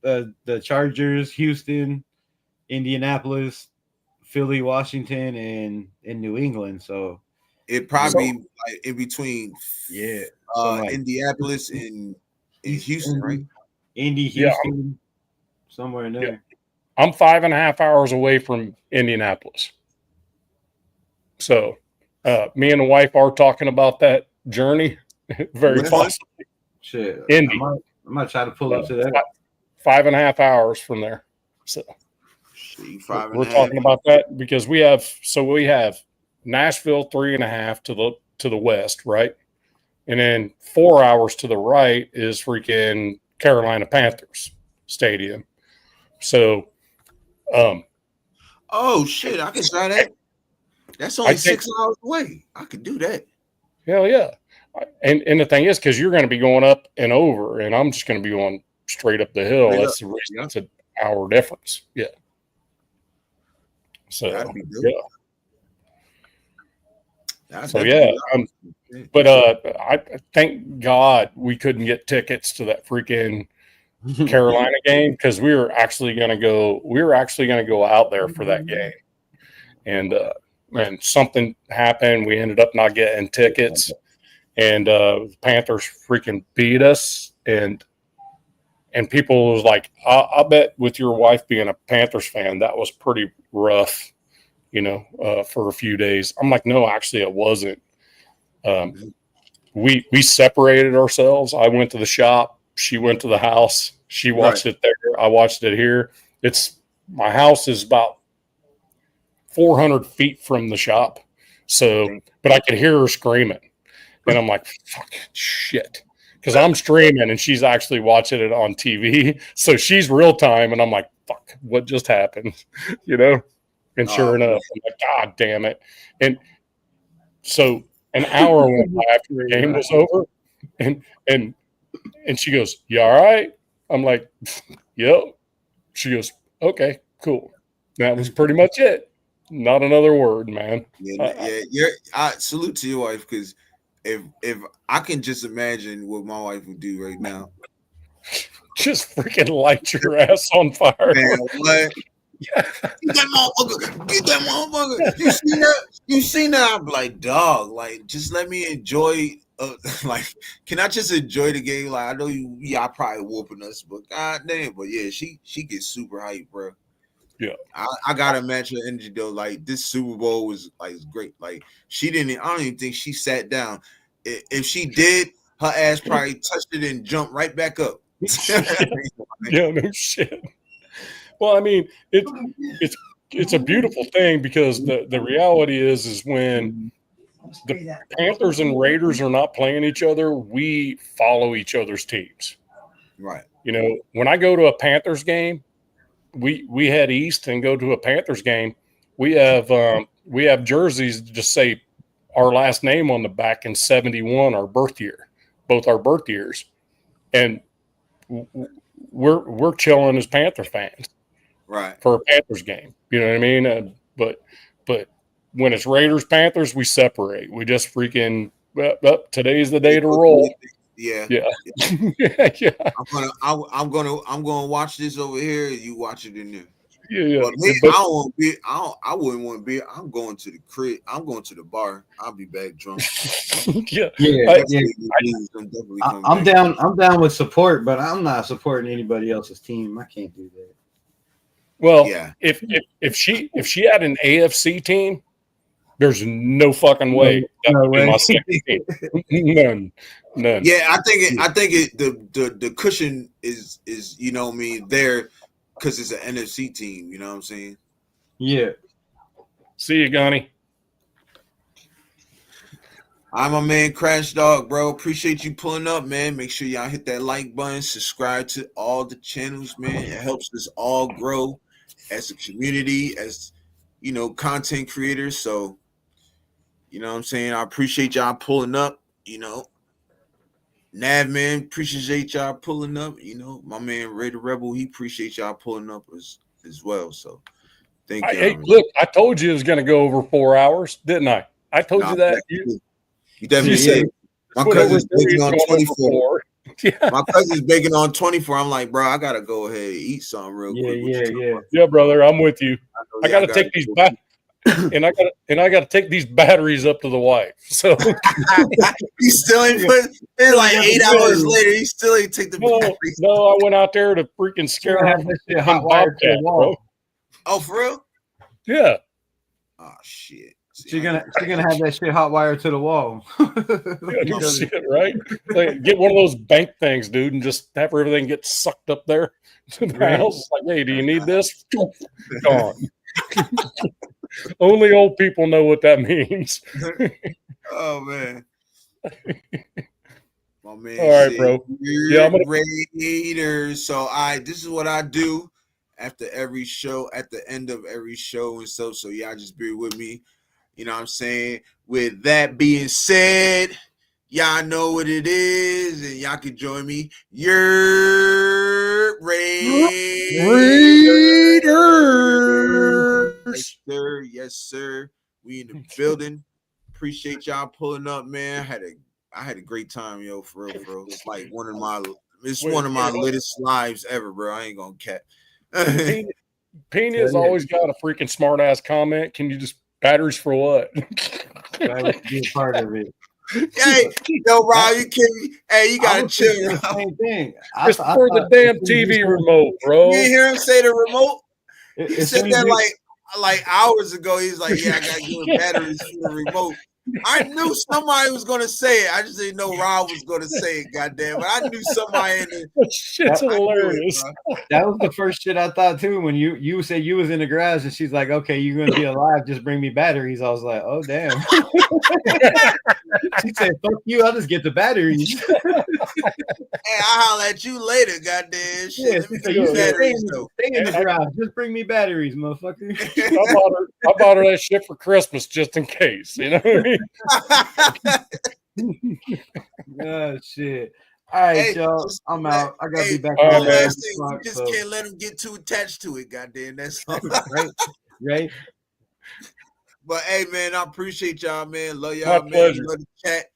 Speaker 3: the Chargers, Houston, Indianapolis, Philly, Washington, and in New England. So
Speaker 1: it probably like in between.
Speaker 3: Yeah.
Speaker 1: Indianapolis and Houston, right?
Speaker 3: Indy, Houston, somewhere in there.
Speaker 4: Yeah. I'm 5.5 hours away from Indianapolis. So me and the wife are talking about that journey very possibly.
Speaker 3: Shit.
Speaker 4: Indy.
Speaker 3: I might try to pull up to that.
Speaker 4: 5.5 hours from there. So we're talking about that because we have Nashville 3.5 to the west, right? And then 4 hours to the right is freaking Carolina Panthers Stadium. So
Speaker 1: oh shit, I can try that. That's only 6 hours away. I could do that.
Speaker 4: Hell yeah. And the thing is, because you're going to be going up and over, and I'm just going to be going straight up the hill. That's the reason it's an hour difference. Yeah. So but I thank God we couldn't get tickets to that freaking Carolina game because we were actually going to go out there for that game, and something happened. We ended up not getting tickets, and the Panthers freaking beat us, and people was like, I bet with your wife being a Panthers fan, that was pretty rough, for a few days. I'm like, no, actually it wasn't. We separated ourselves. I went to the shop. She went to the house. She watched it there. I watched it here. My house is about 400 feet from the shop. So, but I could hear her screaming. And I'm like, fuck, shit. Because I'm streaming and she's actually watching it on TV. So she's real time. And I'm like, fuck, what just happened? And sure enough, I'm like, God damn it. And so an hour went by after the game was over. And she goes, you all right? I'm like, yep. She goes, okay, cool. That was pretty much it. Not another word, man.
Speaker 1: I salute to your wife because if I can just imagine what my wife would do right now,
Speaker 4: just freaking light your ass on fire.
Speaker 1: Man, what? Get that motherfucker! You seen that? I'm like, dog. Like, just let me enjoy like, can I just enjoy the game? Like, I know y'all probably whooping us, but god damn, but yeah, she gets super hyped, bro.
Speaker 4: Yeah.
Speaker 1: I gotta match her energy though. Like this Super Bowl was like great. Like she didn't. I don't even think she sat down. If she did, her ass probably touched it and jumped right back up.
Speaker 4: Yeah, no shit. Well, I mean, it's a beautiful thing because the reality is when the Panthers and Raiders are not playing each other, we follow each other's teams.
Speaker 1: Right.
Speaker 4: You know, when I go to a Panthers game, we head east and go to a Panthers game. We have jerseys that just say our last name on the back in 71, our birth year, both our birth years, and we're chilling as Panther fans,
Speaker 1: right,
Speaker 4: for a Panthers game. You know what I mean? But when it's Raiders Panthers, we separate. We just freaking today's the day to roll.
Speaker 1: Yeah.
Speaker 4: Yeah.
Speaker 1: I'm gonna watch this over here. You watch it in there.
Speaker 4: Yeah.
Speaker 1: But me, I wouldn't want to be. I'm going to the crib. I'm going to the bar. I'll be back drunk.
Speaker 3: Yeah.
Speaker 1: I'm
Speaker 3: down. I'm down with support, but I'm not supporting anybody else's team. I can't do that.
Speaker 4: Well, yeah. If she had an AFC team, there's no fucking way that would be my second team. None.
Speaker 1: Yeah, I think the cushion is you know what I mean there because it's an NFC team. You know what I'm saying?
Speaker 3: Yeah.
Speaker 4: See you, Gunny.
Speaker 1: I'm a man, Crash Dog, bro. Appreciate you pulling up, man. Make sure y'all hit that like button, subscribe to all the channels, man. It helps us all grow as a community, as you know, content creators. So, you know what I'm saying? I appreciate y'all pulling up, you know. Nav man, appreciate y'all pulling up. You know, my man Raider Rebel, he appreciates y'all pulling up as well. So thank you.
Speaker 4: Hey, look, I told you it was gonna go over 4 hours, didn't I? I told you that.
Speaker 1: You definitely said my cousin's baking on 24.
Speaker 4: Yeah.
Speaker 1: My cousin's baking on 24. I'm like, bro, I gotta go ahead and eat something real quick.
Speaker 4: Yeah, brother, I'm with you. I gotta take these back. And I got to take these batteries up to the wife. So
Speaker 1: he's still ain't put. It's like 8 hours later. He still ain't take the batteries.
Speaker 4: No, I went out there to freaking scare her.
Speaker 3: Hot wire to the wall.
Speaker 1: Oh, for real?
Speaker 4: Yeah.
Speaker 1: Oh shit.
Speaker 3: She's gonna have that shit hot wire to the wall.
Speaker 4: Yeah, shit, right? Like, get one of those bank things, dude, and just have everything get sucked up there to the house. Like, hey, do you need this? Gone. Only old people know what that means.
Speaker 1: Oh man. My man.
Speaker 4: All right, bro.
Speaker 1: Yeah, I'm Raiders. So this is what I do after every show, at the end of every show and stuff. So y'all just bear with me. You know what I'm saying? With that being said, y'all know what it is, and y'all can join me. Your Raiders. Yes, sir. We in the building. Appreciate y'all pulling up, man. I had a great time, yo, for real, bro. It's like one of my latest lives ever, bro. I ain't gonna cap.
Speaker 4: Pena's always got a freaking smart ass comment. Can you just batteries for what?
Speaker 3: Be a part of it.
Speaker 1: Hey, yo, Rob, you kidding me? Hey, you gotta chill.
Speaker 3: Same thing.
Speaker 4: It's for the damn TV remote, bro.
Speaker 1: You didn't hear him say the remote? He said that like hours ago. He's like, yeah, I gotta give batteries for the remote. I knew somebody was gonna say it. I just didn't know Rob was gonna say it. Goddamn! But I knew somebody in there.
Speaker 4: Shit's hilarious.
Speaker 3: That was the first shit I thought too. When you said you was in the garage and she's like, "Okay, you're gonna be alive. Just bring me batteries." I was like, "Oh damn." She said, "Fuck you. I'll just get the batteries."
Speaker 1: Hey, I'll holler at you later. Goddamn shit.
Speaker 3: Yeah,
Speaker 1: Let me get you batteries.
Speaker 3: Stay in the garage. Just bring me batteries, motherfucker.
Speaker 4: I bought her that shit for Christmas just in case. You know what I mean?
Speaker 3: Oh shit! All right, hey, y'all. I'm out. I gotta be back.
Speaker 1: Last thing, you just can't let them get too attached to it. Goddamn, that's all.
Speaker 3: right.
Speaker 1: But hey, man, I appreciate y'all, man. Love y'all,
Speaker 4: my
Speaker 1: man.
Speaker 4: pleasure.
Speaker 1: Love the chat.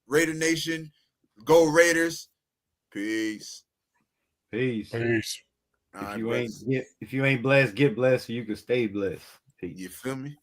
Speaker 1: Raider Nation, go Raiders. Peace.
Speaker 3: Peace.
Speaker 4: Peace.
Speaker 3: If you ain't blessed, get blessed so you can stay blessed. Peace.
Speaker 1: You feel me?